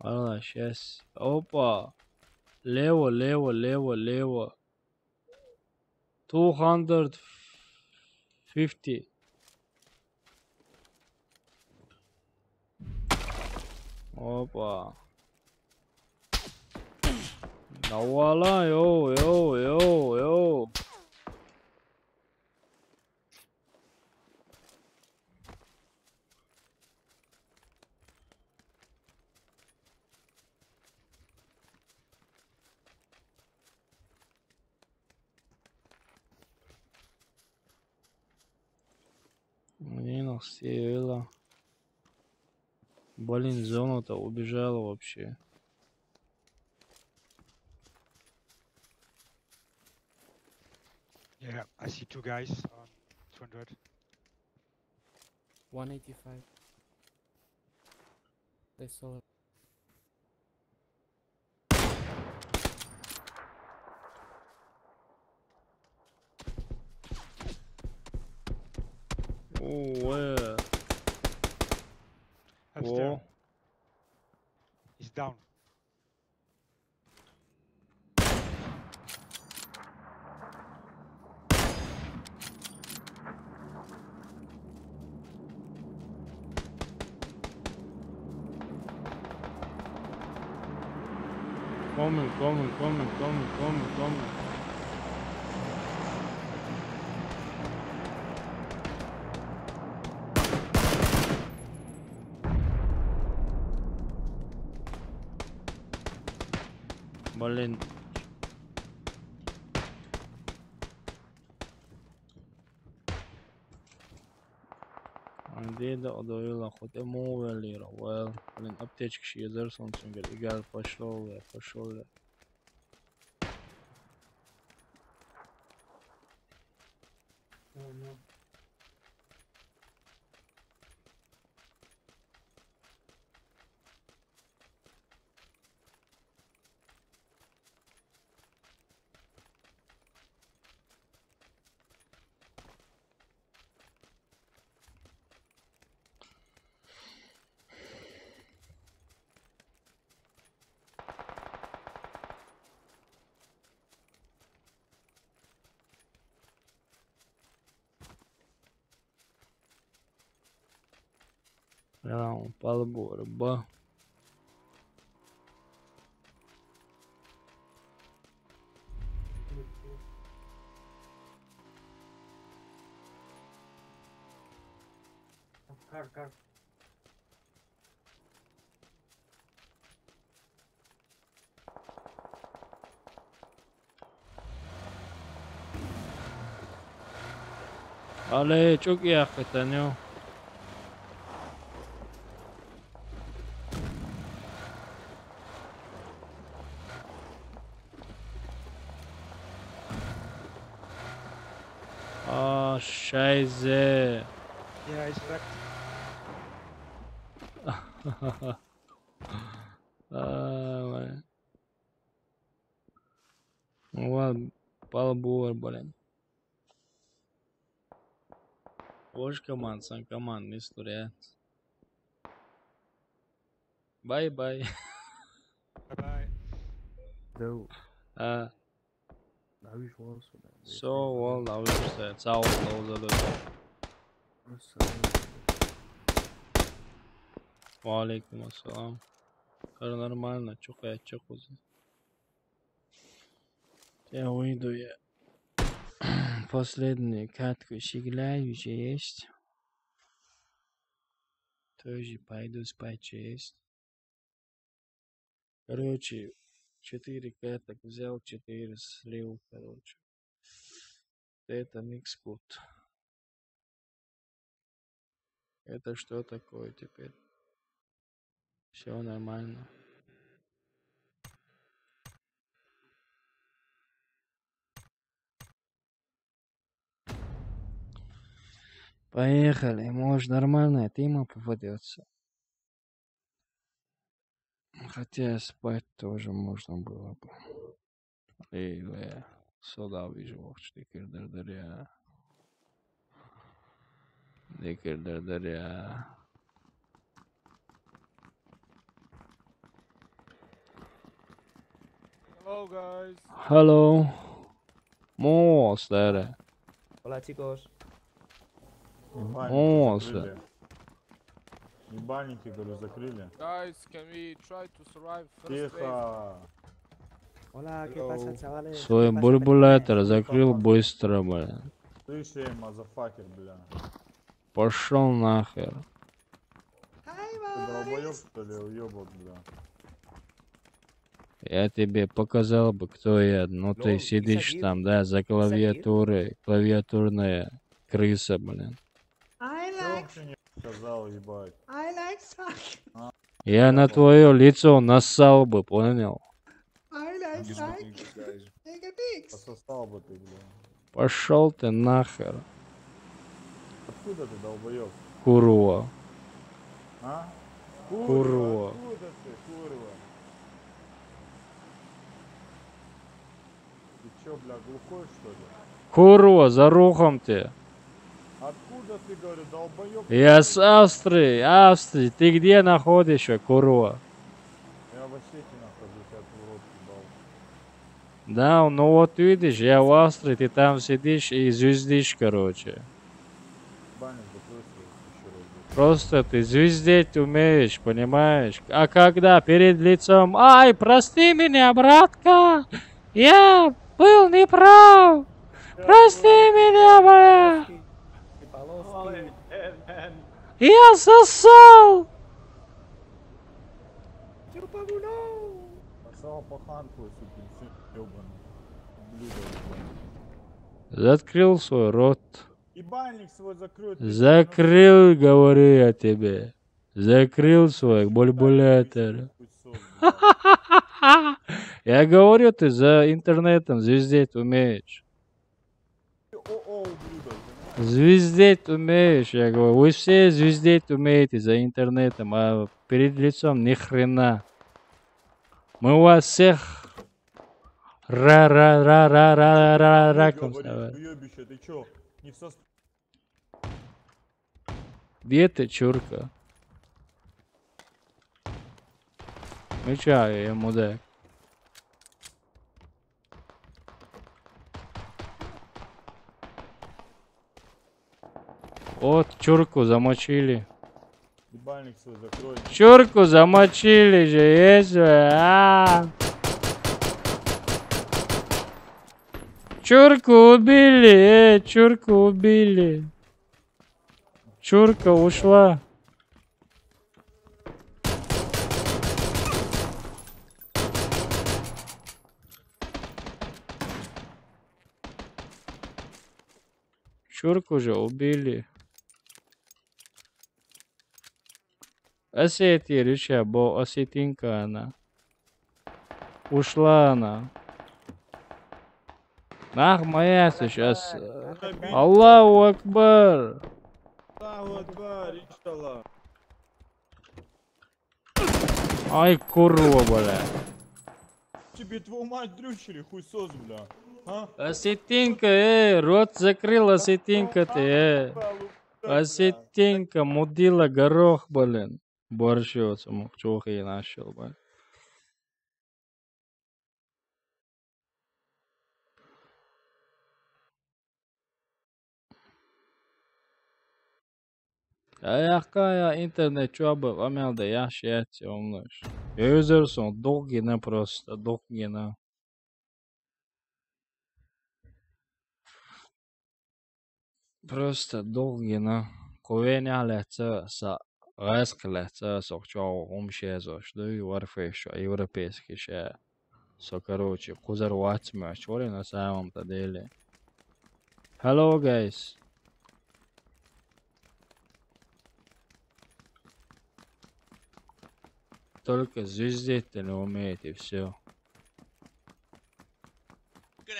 Ладно, сейчас. Опа. Лево. 250. Опа. Навала, йоу. Минус села. Блин, зона-то убежала вообще. Yeah, I see two guys on 200. 185. They saw it. Oh, where? Upstairs. Oh. He's down. Coming. Блин. Где-то одоила хоть эмовелира. Well, блин, аптечка ще езерсон сингер. Игал пошел я. Oh no. Прям подбор, ба. Кар. Ale çok iyi hakikaten ya. Aa, Scheiße. Yeah, he's back. Блин. Ну ладно, полбур, блин. Hoş команд, сан команд, не стурят. Bye. Bye-bye. Though. So well, now işte sağ ol, Валейкум ассалам. Нормально, чё хуже. Я выйду, я последнюю катку щегляю, есть. Тоже пойду спать, есть. Короче, 4 каток взял, 4 слил, короче. Это микс-кут. Это что такое теперь? Все нормально. Поехали. Может, нормальная тема попадется. Хотя спать тоже можно было бы. Или сюда вижу, дикер-дардаря. Hello, guys. Hello. Monster. Hola, chicos. Monster. Ебальники, говорю, закрыли. Guys, can we try to survive first wave? Тихо. Hola, ¿qué pasa, chavales? Свой бурбулятор закрыл быстро, бля. Слышь, мазафакер, бля. Пошел нахер. Ты долбоёб, что ли, уёбок, бля? Я тебе показал бы, кто я, но ты сидишь там, да, за клавиатурой, клавиатурная крыса, блин. Что не сказал, ебать? Я на твое лицо нассал бы, понял? Пососал бы ты, бля. Пошел ты нахер. Откуда ты, долбоёб? Курва. А? Курва. Откуда ты, курва? Ты чё, бля, глухой, что ли? Курва, за рухом ты. Откуда ты, говорю, долбоёб? Я с Австрии. Ты где находишься, курва? Я в Осетии нахожусь, я в рот ебал. Да, ну вот видишь, я в Австрии, ты там сидишь и звездишь, короче. Банник закрылся еще раз. Просто ты звездеть умеешь, понимаешь? А когда перед лицом, ай, прости меня, братка, я был неправ, прости меня, бля, я сосал. Сосал пахан твой, сукин сын, ёбаный. Ублюдок. Закрыл свой рот. Ебальник свой закрой. Закрыл, говорю я тебе. Закрыл свой бульбулятор. Я говорю, ты за интернетом звездеть умеешь. Звездеть умеешь, я говорю. Вы все звездеть умеете за интернетом, а перед лицом ни хрена. Мы у вас всех раком. Уёбище, ты чё? Не в состоянии. Где ты, чурка? Ну чё, я мудак. Вот, чурку замочили. Ебальник свой закрой. Чурку замочили же, есть же, Чурку убили, чурку убили. Чурка ушла. Чурку же убили. Осетия решила, бо осетинка она. Ушла она. Нах моя сейчас. Аллаху Акбар. Аллаху Акбар, иншаллах. Ай, курва, бля. Тебе твою мать дрючили, хуйсос, бля. А? Осетинка, рот закрыл, осетинка ты, Осетинка, мудила горох, блин. Борщился, мог чухи начал, блин. Какая интернет чуба, амелда, я счастье умножь. Юзерсон, долгина просто, долгина. Просто долгина. Ковеня леца, са реск леца, сокчал, умшезо, что и варфеш, европейский ше. So, короче, кузар ватсма, чули на самом-то деле. Hello, guys. Только звездеть не умеет и все. Good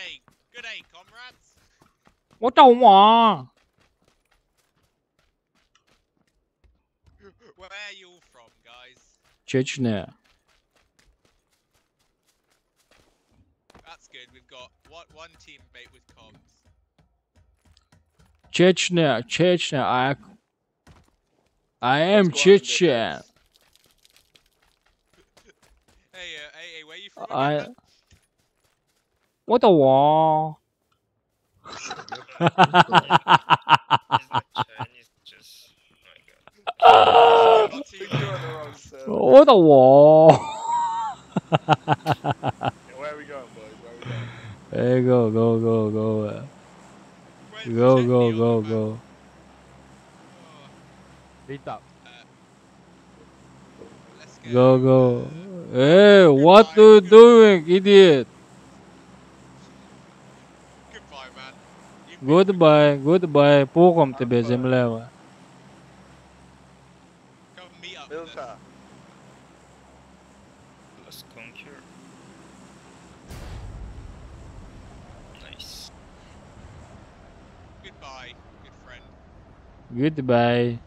day, comrades. What the one? Where are you all from, guys? Chechnya. That's good. We've got one teammate with comms. Chechnya, I am Chechen. Hey, where are you from again, man? What the one? What the one? Where are we going, boys? Where are we going? Hey, go. Go. Beat up. Go. Hey, what are you doing, idiot? Goodbye. Пухом тебе земля. Milka. Let's conquer. Nice. Goodbye, good friend. Goodbye.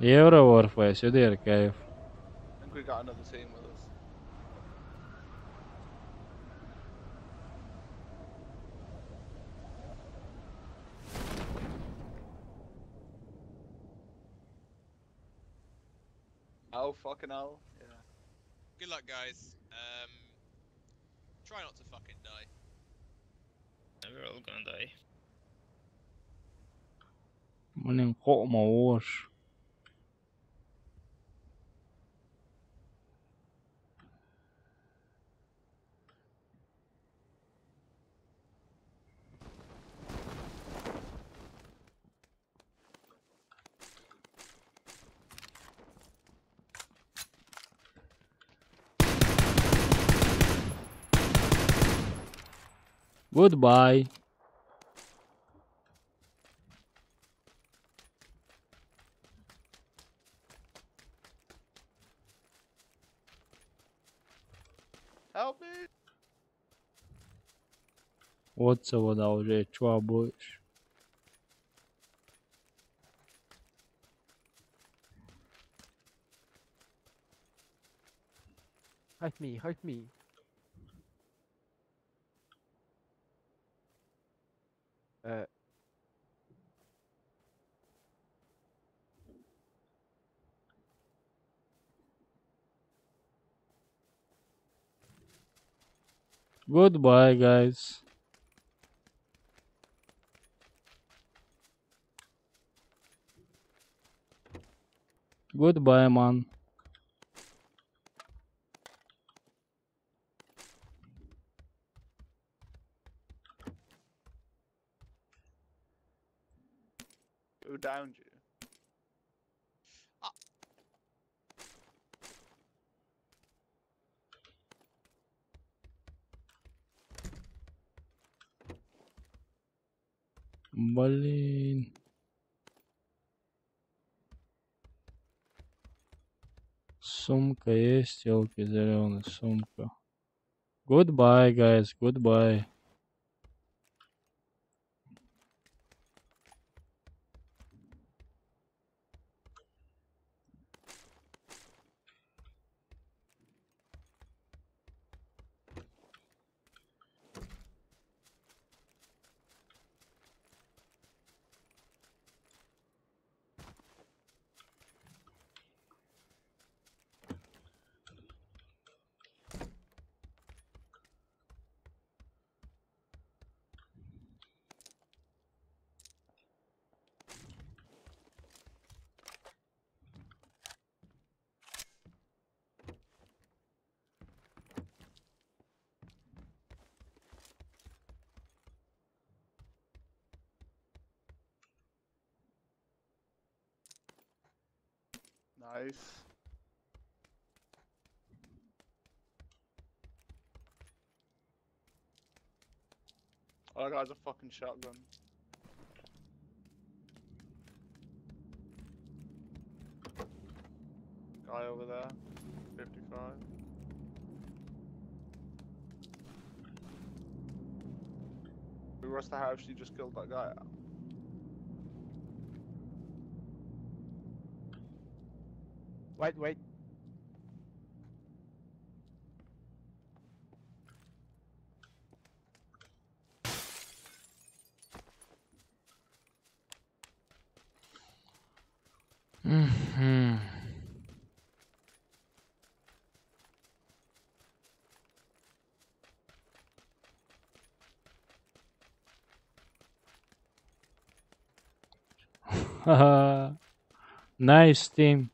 Euro Warface, you there, Kev? I think we got another team with us. Oh, fucking hell. Yeah. Good luck, guys. Try not to fucking die. We're all gonna die. Mình khổ mà wash. Goodbye. Help me! Оце вода вже чого будеш? Hurt me. Goodbye, guys. Goodbye, man. Who downed you? Блин. Сумка есть, елки зеленые, сумка. Goodbye, guys. Goodbye. Nice. Oh, that guy's a fucking shotgun. Guy over there, 55. We rushed the house, you just killed that guy out. Wait. Mhm. Haha. Nice team.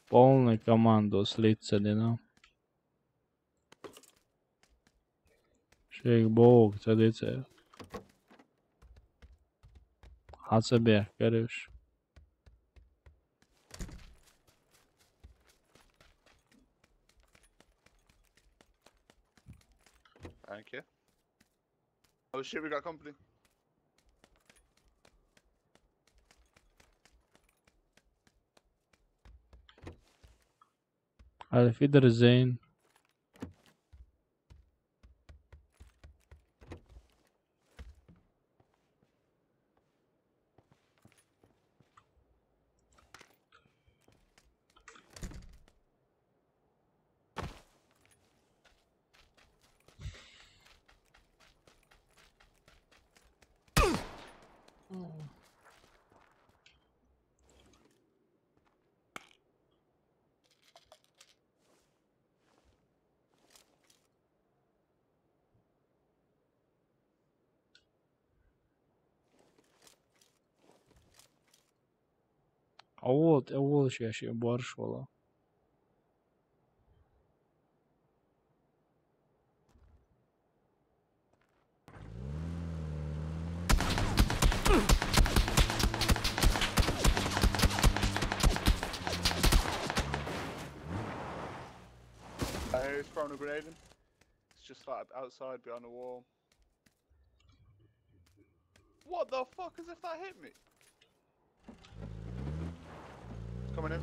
Полная команда с лицами, ну. Шейх Бог, цадице. Хацабе, кореш. Thank you. Oh shit, we got company. Auf Wiedersehen. Вот сейчас баршвала. Who's throwing a grenade in? It's just like outside behind the wall. What the fuck, as if that hit me? Coming in.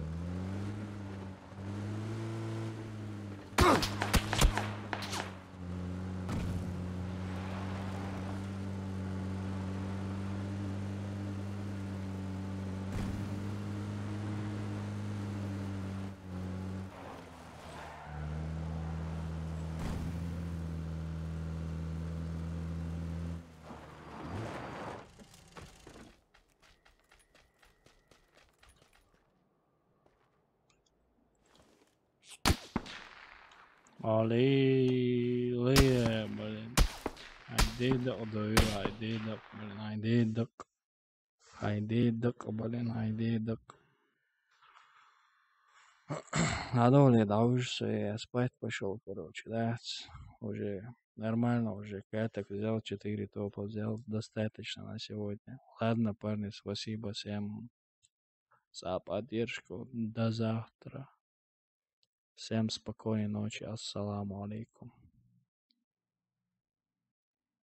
Аллилуйя, блин. Хайдидок, даю, хайдидок, блин, хайдидок. Хайдидок, блин, хайдидок. Надолго уже я спать пошел, короче, да. Уже нормально, уже каток взял, 4 топа взял, достаточно на сегодня. Ладно, парни, спасибо всем за поддержку. До завтра. Всем спокойной ночи. Ассаламу алейкум.